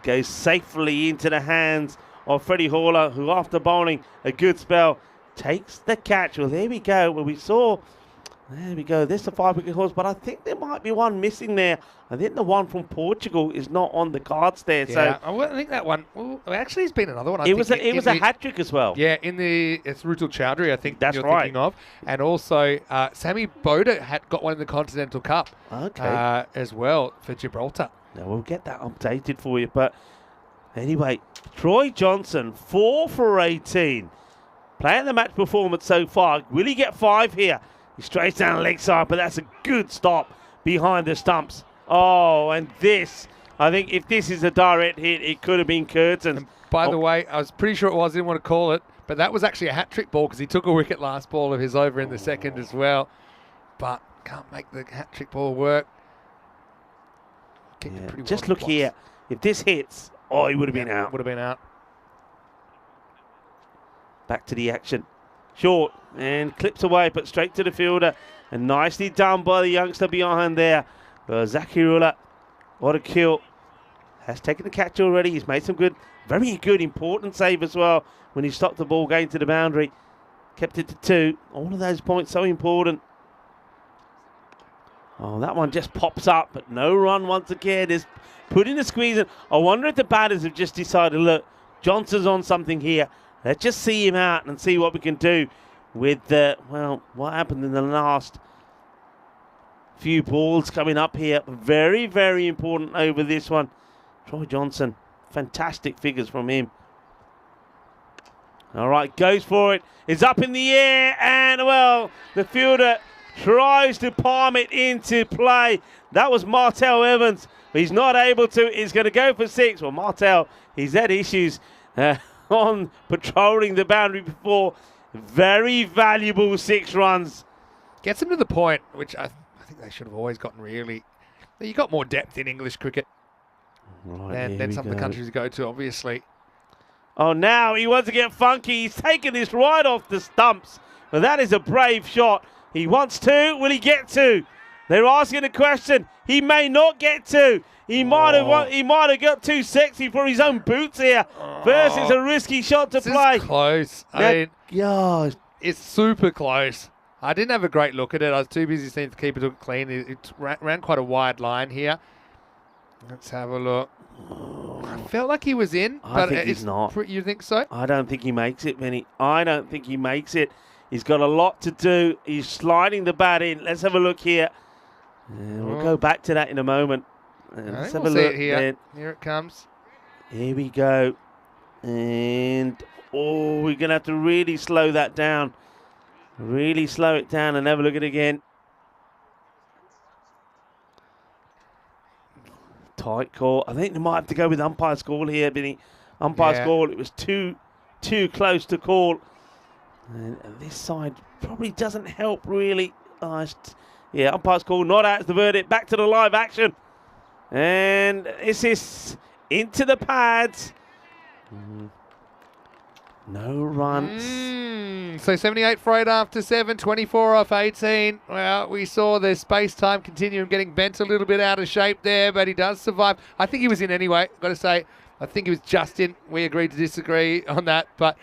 goes safely into the hands of Freddie Horler, who after bowling a good spell takes the catch. Well, there we go. Well, we saw... There we go. There's the 5-wicket horse, but I think there might be one missing there. I think the one from Portugal is not on the cards there. Yeah, so I think that one. Well, actually, it's been another one. It was a hat trick as well. Yeah, it's Rutul Chowdhury, I think that's you're right. thinking of, and also Sammy Boda had got one in the Continental Cup. Okay. As well for Gibraltar. Now we'll get that updated for you. But anyway, Troy Johnson 4 for 18. Playing the match performance so far. Will he get 5 here? He strays down the leg side, but that's a good stop behind the stumps. Oh, and this, I think if this is a direct hit, it could have been Curtin. And by the way, I was pretty sure it was, I didn't want to call it, but that was actually a hat-trick ball because he took a wicket last ball of his over in the second as well. But can't make the hat-trick ball work. Just look here. If this hits, oh, he would have been out. Would have been out. Back to the action. Short and clips away, but straight to the fielder. And nicely done by the youngster behind there. Zakirullah, what a kill. Has taken the catch already. He's made some good, very good, important save as well when he stopped the ball going to the boundary. Kept it to 2. All of those points so important. Oh, that one just pops up, but no run once again. Is put in a squeeze. In. I wonder if the batters have just decided, look, Johnson's on something here. Let's just see him out and see what we can do with, well, what happened in the last few balls coming up here. Very, very important over this one. Troy Johnson, fantastic figures from him. All right, goes for it. It's up in the air, and, well, the fielder tries to palm it into play. That was Martell Evans. He's not able to. He's going to go for 6. Well, Martell, he's had issues on patrolling the boundary before. Very valuable 6 runs. Gets him to the point, which I think they should have always gotten, really. You got more depth in English cricket than some of the countries you go to, obviously. Oh, now he wants to get funky. He's taken this right off the stumps. Well, that is a brave shot. He wants to. Will he get to? They're asking a question. He may not get to. He might have got too sexy for his own boots here. First, it's a risky shot to play. This is close. It's super close. I didn't have a great look at it. I was too busy seeing to keep it clean. It ran quite a wide line here. Let's have a look. I felt like he was in, but I think he's not. You think so? I don't think he makes it, Vinny. I don't think he makes it. He's got a lot to do. He's sliding the bat in. Let's have a look here. We'll go back to that in a moment. Let's have a look here. Here it comes. Here we go. And, we're going to have to really slow that down. Really slow it down and have a look at it again. Tight call. I think they might have to go with umpire's call here, Vinny. Umpire's call. It was too close to call. And this side probably doesn't help, really. Umpire's call. Not out is the verdict. Back to the live action. And this is into the pads. No runs. So 78 for 8 after 7, 24 off 18. Well, we saw the space-time continuum getting bent a little bit out of shape there, but he does survive. I think he was in anyway, got to say. I think he was just in. We agreed to disagree on that, but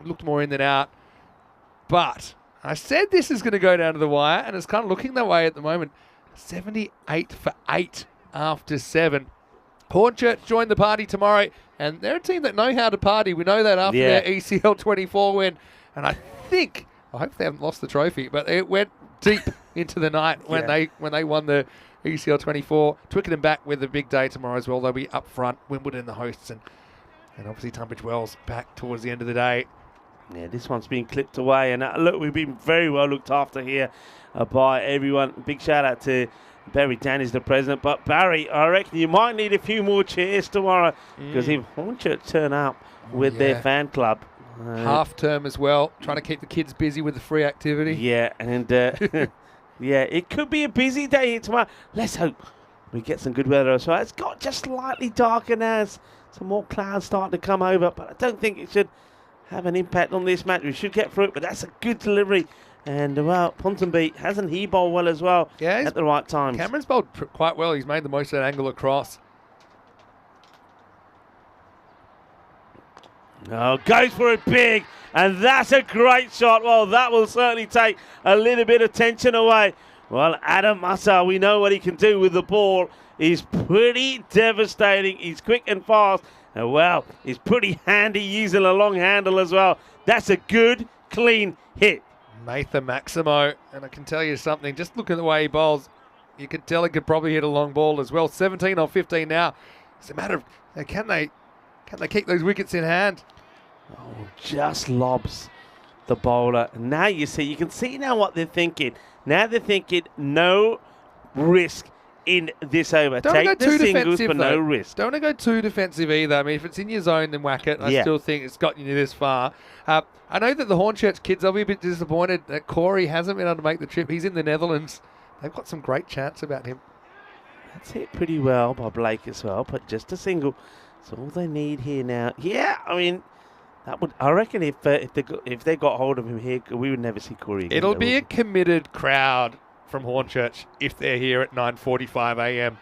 looked more in than out. But I said this is going to go down to the wire, and it's kind of looking that way at the moment. 78 for 8 after 7. Hornchurch joined the party tomorrow, and they're a team that know how to party. We know that after their ECL 24 win. And I hope they haven't lost the trophy, but it went deep into the night when they won the ECL 24. Twickenham back with a big day tomorrow as well. They'll be up front. Wimbledon the hosts, and obviously Tunbridge Wells back towards the end of the day. Yeah, this one's been clipped away, and look, we've been very well looked after here by everyone. Big shout out to Barry Danny's the president, but Barry, I reckon you might need a few more chairs tomorrow, because if Hornchurch turn up with their fan club, half term as well, trying to keep the kids busy with the free activity. Yeah, and it could be a busy day here tomorrow. Let's hope we get some good weather as well. It's got just slightly darker now. Some more clouds starting to come over, but I don't think it should have an impact on this match. We should get through it, but that's a good delivery. And, well, Ponsonby, hasn't he bowled well as well at the right times? Cameron's bowled quite well. He's made the most of that angle across. Oh, goes for it big, and that's a great shot. Well, that will certainly take a little bit of tension away. Well, Adam Musa, we know what he can do with the ball. He's pretty devastating. He's quick and fast. And, well, he's pretty handy using a long handle as well. That's a good, clean hit. Matha Maximo, and I can tell you something, just look at the way he bowls, you can tell he could probably hit a long ball as well. 17 on 15 now. It's a matter of can they keep those wickets in hand? Oh, just lobs the bowler. Now you can see now what they're thinking. Now they're thinking no risk in this over. Don't Take go the too singles, defensive, but though. no risk. Don't want to go too defensive either. I mean, if it's in your zone, then whack it. I still think it's gotten you this far. I know that the Hornchurch kids, I'll be a bit disappointed that Corey hasn't been able to make the trip. He's in the Netherlands. They've got some great chats about him. That's hit pretty well by Blake as well, but just a single. That's all they need here now. Yeah, I mean, that would. I reckon if they got hold of him here, we would never see Corey again. It'll be a committed crowd from Hornchurch if they're here at 9:45 a.m.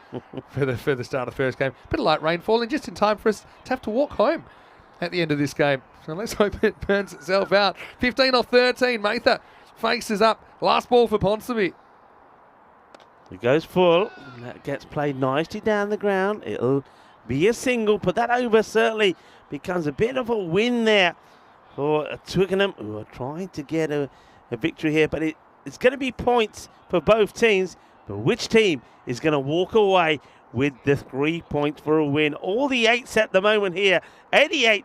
for the start of the first game. Bit of light rain falling just in time for us to have to walk home at the end of this game. So let's hope it burns itself out. 15 off 13. Mather faces up. Last ball for Ponsonby. It goes full. And that gets played nicely down the ground. It'll be a single, but that over certainly becomes a bit of a win there for Twickenham, who are trying to get a victory here. But it's going to be points for both teams. But which team is going to walk away with the 3 points for a win? All the 8s at the moment here. 88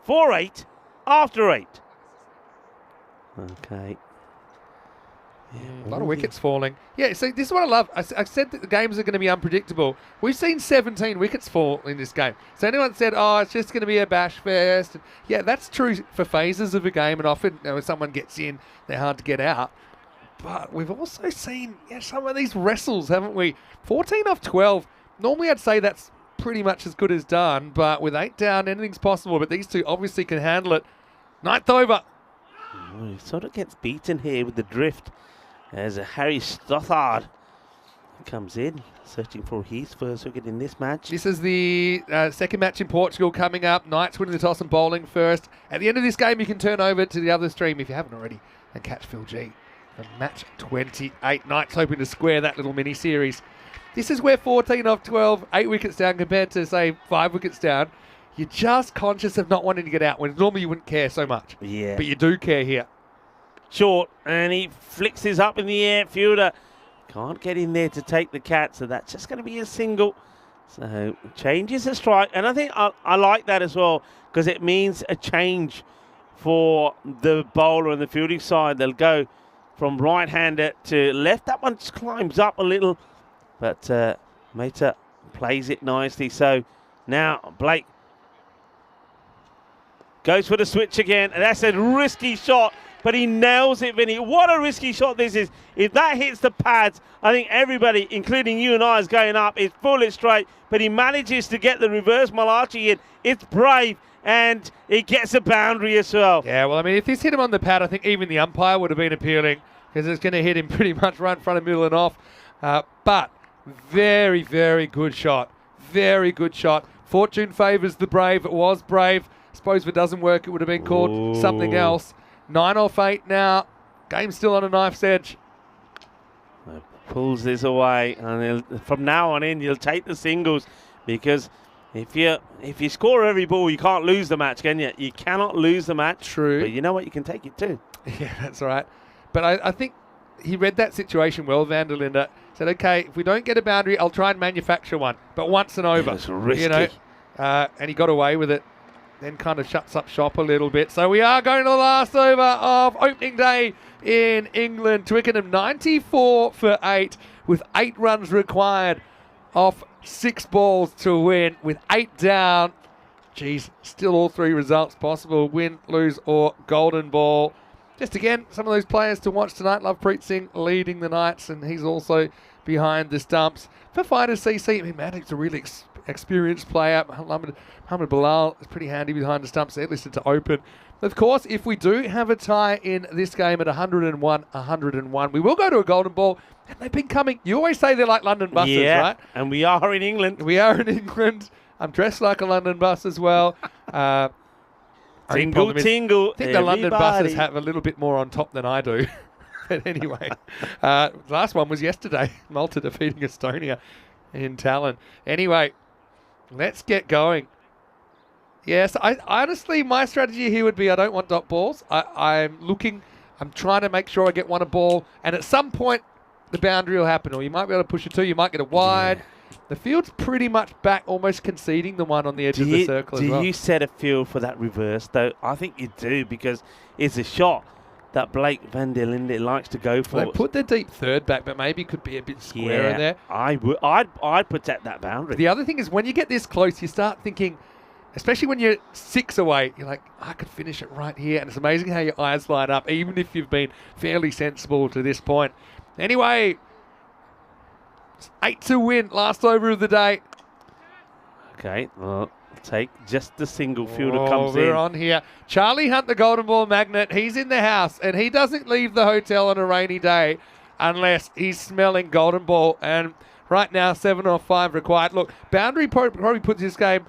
for 8 after 8. Okay. Yeah, a lot of wickets falling. Yeah, see, this is what I love. I said that the games are going to be unpredictable. We've seen 17 wickets fall in this game. So anyone said, oh, it's just going to be a bash fest. Yeah, that's true for phases of a game, and often when someone gets in, they're hard to get out. But we've also seen some of these wrestles, haven't we? 14 off 12. Normally I'd say that's pretty much as good as done, but with 8 down, anything's possible. But these two obviously can handle it. 9th over. Oh, he sort of gets beaten here with the drift. As Harry Stothard comes in, searching for his first wicket in this match. This is the second match in Portugal coming up. Knights winning the toss and bowling first. At the end of this game, you can turn over to the other stream if you haven't already and catch Phil G. For match 28. Knights hoping to square that little mini-series. This is where 14 off 12, 8 wickets down compared to, say, 5 wickets down. You're just conscious of not wanting to get out when normally you wouldn't care so much. Yeah. But you do care here. Short, and he flicks his up in the air. Fielder can't get in there to take the catch, so that's just going to be a single. So changes a strike, and I think I like that as well because it means a change for the bowler and the fielding side. They'll go from right-hander to left. That one just climbs up a little, but Mather plays it nicely. So now Blake goes for the switch again, and that's a risky shot. But he nails it, Vinny. What a risky shot this is. If that hits the pads, I think everybody, including you and I, is going up. It's full, it's straight. But he manages to get the reverse Malachi in. It's brave, and it gets a boundary as well. Yeah, well, I mean, if this hit him on the pad, I think even the umpire would have been appealing because it's going to hit him pretty much right in front of middle and off. But very, very good shot. Very good shot. Fortune favours the brave. It was brave. I suppose if it doesn't work, it would have been called something else. 9 off 8 now. Game still on a knife's edge. Pulls this away, and from now on in, you'll take the singles because if you score every ball, you can't lose the match, can you? You cannot lose the match. True. But you know what? You can take it too. Yeah, that's right. But I think he read that situation well, Van der Linde. Said, okay, if we don't get a boundary, I'll try and manufacture one, but once and over. It's risky. You know, and he got away with it. Then kind of shuts up shop a little bit. So we are going to the last over of opening day in England. Twickenham 94 for 8 with 8 runs required off 6 balls to win with 8 down. Geez, still all 3 results possible. Win, lose or golden ball. Just again, some of those players to watch tonight. Lovepreet Singh leading the Knights, and he's also behind the stumps. For fighters CC, I mean, Maddox's a really experienced player. Mohamed Bilal is pretty handy behind the stumps. They're listed to open. Of course, if we do have a tie in this game at 101, we will go to a golden ball. And they've been coming. You always say they're like London buses, right? And we are in England. We are in England. I'm dressed like a London bus as well. Tingle, tingle. I think the London buses have a little bit more on top than I do. But anyway, last one was yesterday. Malta defeating Estonia in Tallinn. Anyway, let's get going. Yes, I honestly, my strategy here would be I don't want dot balls. I'm trying to make sure I get one a ball, and at some point the boundary will happen, or you might be able to push it 2. You might get a wide. The field's pretty much back, almost conceding the one on the edge of the circle as well. Do you set a field for that reverse, though? I think you do, because it's a shot that Blake van der Linde likes to go for. They put the deep third back, but maybe could be a bit squarer there. I'd protect that boundary. The other thing is when you get this close, you start thinking, especially when you're 6 away, you're like, I could finish it right here. And it's amazing how your eyes light up, even if you've been fairly sensible to this point. Anyway, 8 to win, last over of the day. Okay, well, take just the single fielder comes we're in. on here. Charlie Hunt, the golden ball magnet, he's in the house, and he doesn't leave the hotel on a rainy day unless he's smelling golden ball. And right now, 7 off 5 required. Look, boundary probably puts this game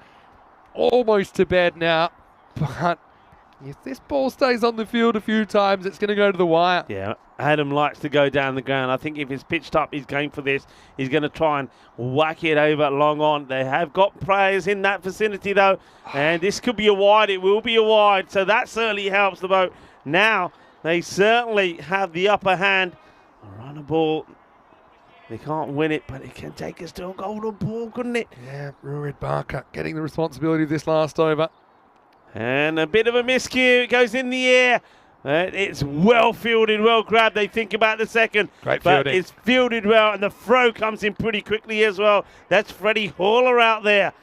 almost to bed now, but if this ball stays on the field a few times, it's going to go to the wire. Yeah, Adam likes to go down the ground. I think if it's pitched up, he's going for this. He's going to try and whack it over long on. They have got players in that vicinity, though, and this could be a wide. It will be a wide, so that certainly helps the boat. Now, they certainly have the upper hand. Run a ball. They can't win it, but it can take us to a golden ball, couldn't it? Yeah, Ruud Barker getting the responsibility of this last over. And a bit of a miscue. It goes in the air. It's well fielded, well grabbed. They think about the second. Great but fielding. It's fielded well, and the throw comes in pretty quickly as well. That's Freddie Haller out there.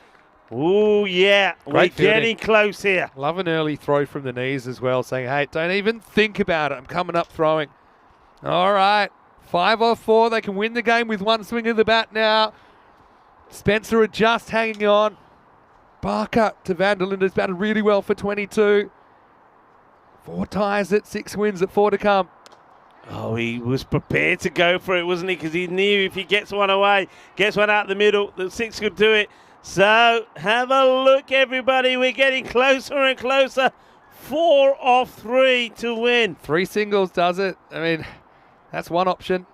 Oh, yeah. We're getting close here. Love an early throw from the knees as well, saying, hey, don't even think about it. I'm coming up throwing. All right. 5 off 4. They can win the game with one swing of the bat now. Spencer are just hanging on. Barker to van der Linde's batted really well for 22. 4 ties at 6 wins at 4 to come. Oh, he was prepared to go for it, wasn't he? Because he knew if he gets one away, gets one out the middle, the 6 could do it. So have a look, everybody. We're getting closer and closer. 4 off 3 to win. 3 singles does it. I mean, that's one option.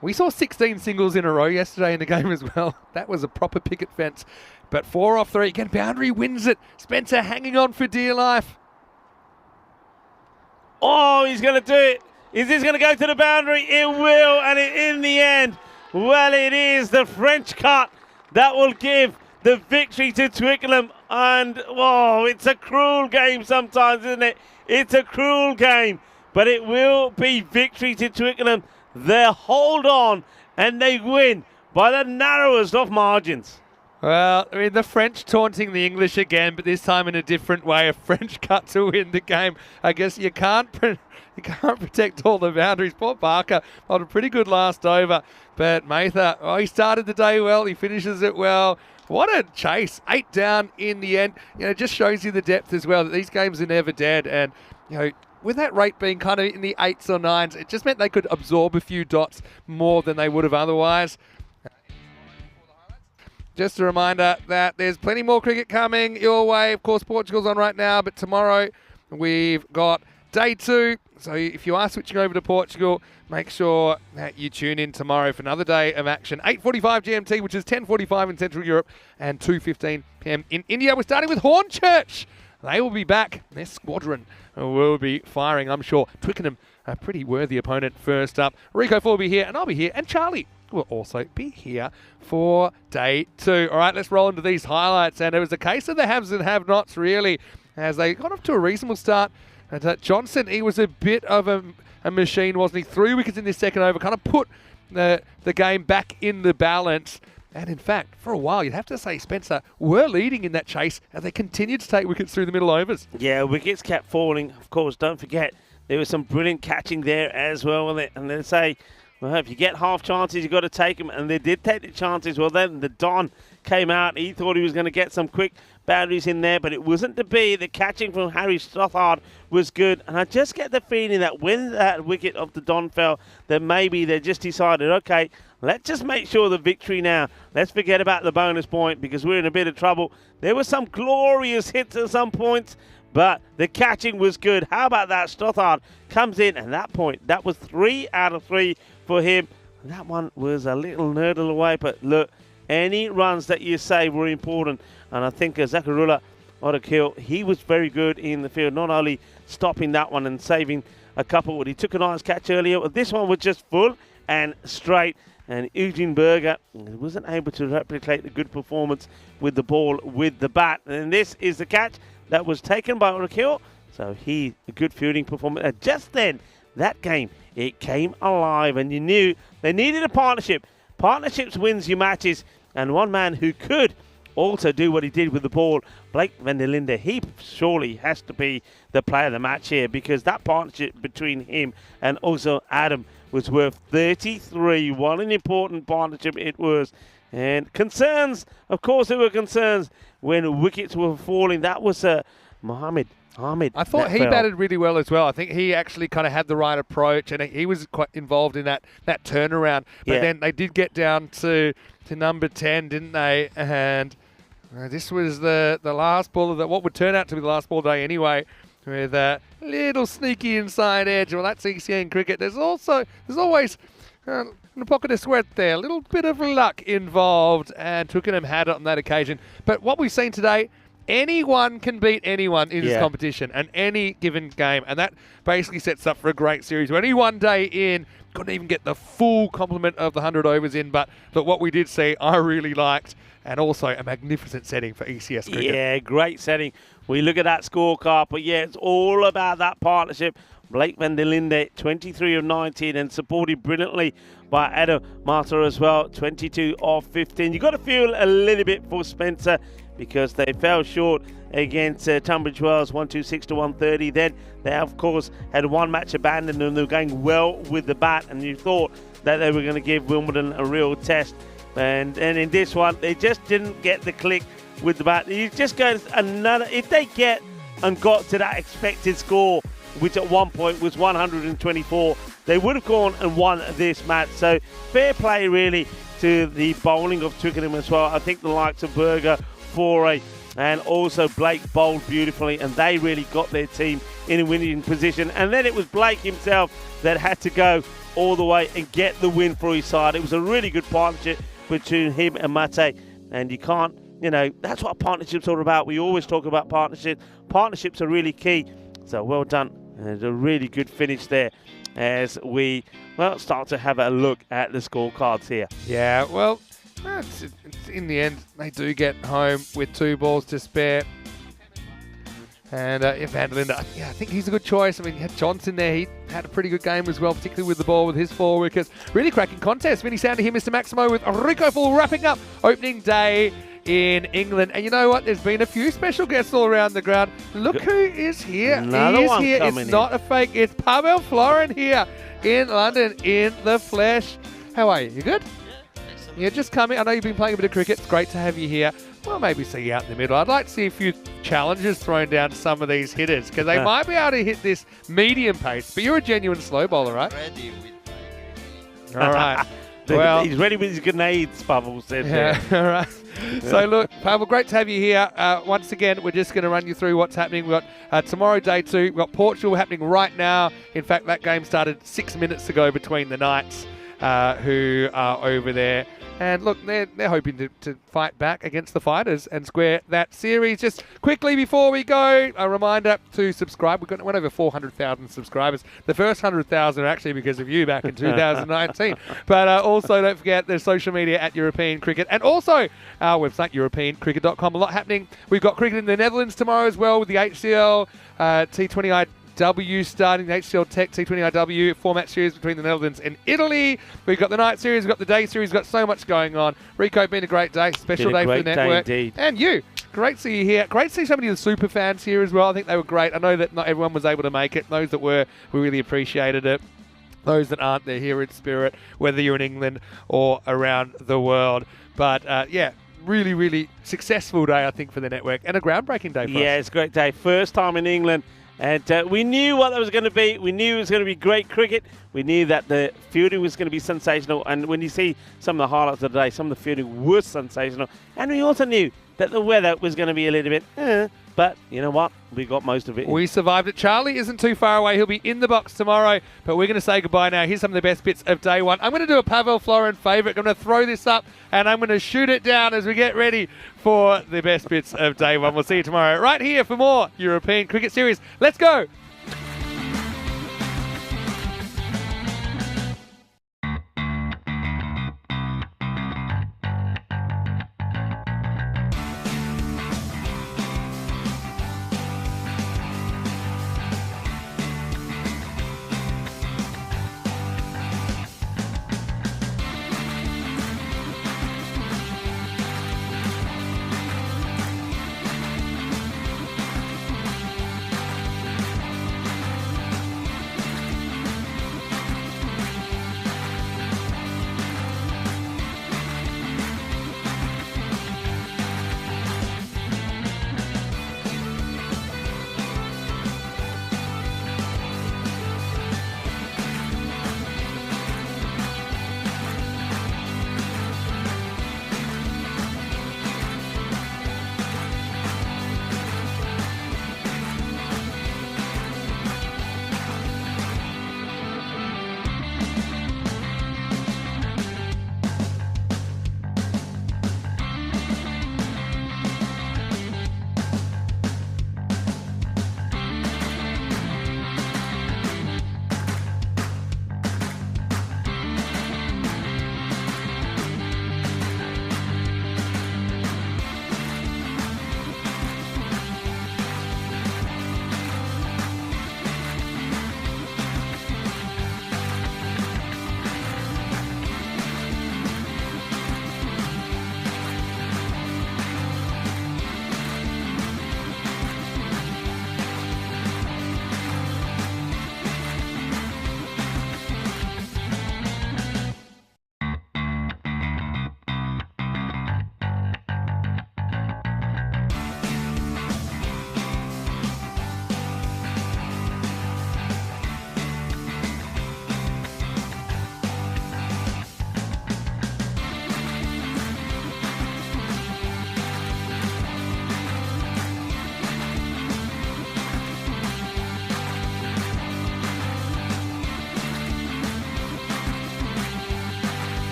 We saw 16 singles in a row yesterday in the game as well. That was a proper picket fence. But 4 off 3. Again, boundary wins it. Spencer hanging on for dear life. Oh, he's going to do it. Is this going to go to the boundary? It will, and in the end, well, it is the French cut that will give the victory to Twickenham. And, whoa, it's a cruel game sometimes, isn't it? It's a cruel game, but it will be victory to Twickenham. They hold on, and they win by the narrowest of margins. Well, I mean, the French taunting the English again, but this time in a different way. A French cut to win the game. I guess you can't protect all the boundaries. Poor Barker on a pretty good last over. But Mather, he started the day well. He finishes it well. What a chase. 8 down in the end. It just shows you the depth as well, that these games are never dead. And, with that rate being kind of in the 8s or 9s, it just meant they could absorb a few dots more than they would have otherwise. Just a reminder that there's plenty more cricket coming your way. Of course, Portugal's on right now, but tomorrow we've got day 2. So if you are switching over to Portugal, make sure that you tune in tomorrow for another day of action. 8:45 GMT, which is 10:45 in Central Europe, and 2:15 PM in India. We're starting with Hornchurch. They will be back. Their squadron will be firing, I'm sure. Twickenham, a pretty worthy opponent first up. Rico will be here, and I'll be here, and Charlie will also be here for day 2. All right, let's roll into these highlights. And it was a case of the haves and have-nots, really, as they got off to a reasonable start. And Johnson, he was a bit of a machine, wasn't he? 3 wickets in this second over, kind of put the game back in the balance. And in fact, for a while, you'd have to say Spencer were leading in that chase as they continued to take wickets through the middle overs. Yeah, wickets kept falling. Of course, don't forget, there was some brilliant catching there as well. And they say, well, if you get half chances, you've got to take them. And they did take the chances. Well, then the Don came out. He thought he was going to get some quick boundaries in there, but it wasn't to be. The catching from Harry Stothard was good. And I just get the feeling that when that wicket of the Don fell, that maybe they just decided, okay, let's just make sure the victory now. Let's forget about the bonus point because we're in a bit of trouble. There were some glorious hits at some points, but the catching was good. How about that? Stothard comes in, and that point, that was 3 out of 3 for him. That one was a little nurdle away, but look, any runs that you say were important. And I think Zakarullah Otakil, he was very good in the field, not only stopping that one and saving a couple, but he took a nice catch earlier. This one was just full and straight. and Eugene Berger wasn't able to replicate the good performance with the ball, with the bat. And this is the catch that was taken by Rakil. So a good fielding performance. And just then, that game, it came alive, and you knew they needed a partnership. Partnerships wins you matches, and one man who could also do what he did with the ball, Blake van der Linde, he surely has to be the player of the match here, because that partnership between him and also Adam was worth 33. What an important partnership it was. And concerns, of course there were concerns when wickets were falling. That was Mohammed. I thought he batted really well as well. I think he actually kind of had the right approach, and he was quite involved in that turnaround. But then they did get down to number 10, didn't they? And this was the last ball of what would turn out to be the last ball of the day anyway, with a little sneaky inside edge. Well, that's ECN cricket. There's always in a pocket of sweat there, a little bit of luck involved, and Twickenham had it on that occasion. But what we've seen today, anyone can beat anyone in this competition and any given game, and that basically sets up for a great series. Only one day in, couldn't even get the full complement of the 100 overs in, but what we did see, I really liked, and also a magnificent setting for ECS cricket. Yeah, great setting. We look at that scorecard, but it's all about that partnership. Blake van der Linde, 23 of 19, and supported brilliantly by Adam Marta as well, 22 of 15. You've got to feel a little bit for Spencer, because they fell short against Tunbridge Wells, 126 to 130. Then they, of course, had one match abandoned, and they were going well with the bat, and you thought that they were going to give Wimbledon a real test. And in this one, they just didn't get the click with the bat. You just go another. If they get and got to that expected score, which at one point was 124, they would have gone and won this match. So fair play, really, to the bowling of Twickenham as well. I think the likes of Berger, Foray, and also Blake bowled beautifully, and they really got their team in a winning position. And then it was Blake himself that had to go all the way and get the win for his side. It was a really good partnership between him and Mate, and you can't, that's what partnerships are about. We always talk about partnerships. Partnerships are really key. So well done, and a really good finish there as we start to have a look at the scorecards here. Yeah, well, in the end, they do get home with 2 balls to spare. And van der Linde, I think he's a good choice. I mean, you had Johnson there. He had a pretty good game as well, particularly with the ball with his 4 wickets. Really cracking contest. Many sound to hear Mr. Maximo with Rico Full wrapping up opening day in England. And you know what? There's been a few special guests all around the ground. Look who is here. Another one here. coming It's not a fake. It's Pavel Florin here in London in the flesh. How are you? You good? Yeah, just coming. I know you've been playing a bit of cricket. It's great to have you here. Well, maybe see you out in the middle. I'd like to see a few challenges thrown down to some of these hitters, because they might be able to hit this medium pace. But you're a genuine slow bowler, right? Ready with All right. Well, he's ready with his grenades, Pavel said. Yeah, all right. So, look, Pavel, great to have you here. Once again, we're just going to run you through what's happening. We've got tomorrow, day 2. We've got Portugal happening right now. In fact, that game started 6 minutes ago between the Knights, who are over there. And look, they're hoping to fight back against the Fighters and square that series. Just quickly before we go, a reminder to subscribe. We've got over 400,000 subscribers. The first 100,000 are actually because of you back in 2019. But also don't forget there's social media at European Cricket, and also our website, europeancricket.com. A lot happening. We've got cricket in the Netherlands tomorrow as well with the HCL T20I starting, the HCL Tech T20IW format series between the Netherlands and Italy. We've got the night series, we've got the day series, we've got so much going on. Rico, been a great day, special day for the network. Indeed. And you, great to see you here. Great to see so many of the super fans here as well. I think they were great. I know that not everyone was able to make it. Those that were, we really appreciated it. Those that aren't, they're here in spirit, whether you're in England or around the world. But really, really successful day, I think, for the network, and a groundbreaking day for us. Yeah, it's a great day. First time in England. And we knew what that was going to be. We knew it was going to be great cricket. We knew that the fielding was going to be sensational. And when you see some of the highlights of the day, some of the fielding was sensational. And we also knew that the weather was going to be a little bit, but you know what? We got most of it. We survived it. Charlie isn't too far away. He'll be in the box tomorrow. But we're going to say goodbye now. Here's some of the best bits of day 1. I'm going to do a Pavel Florin favourite. I'm going to throw this up and I'm going to shoot it down as we get ready for the best bits of day 1. We'll see you tomorrow right here for more European Cricket Series. Let's go.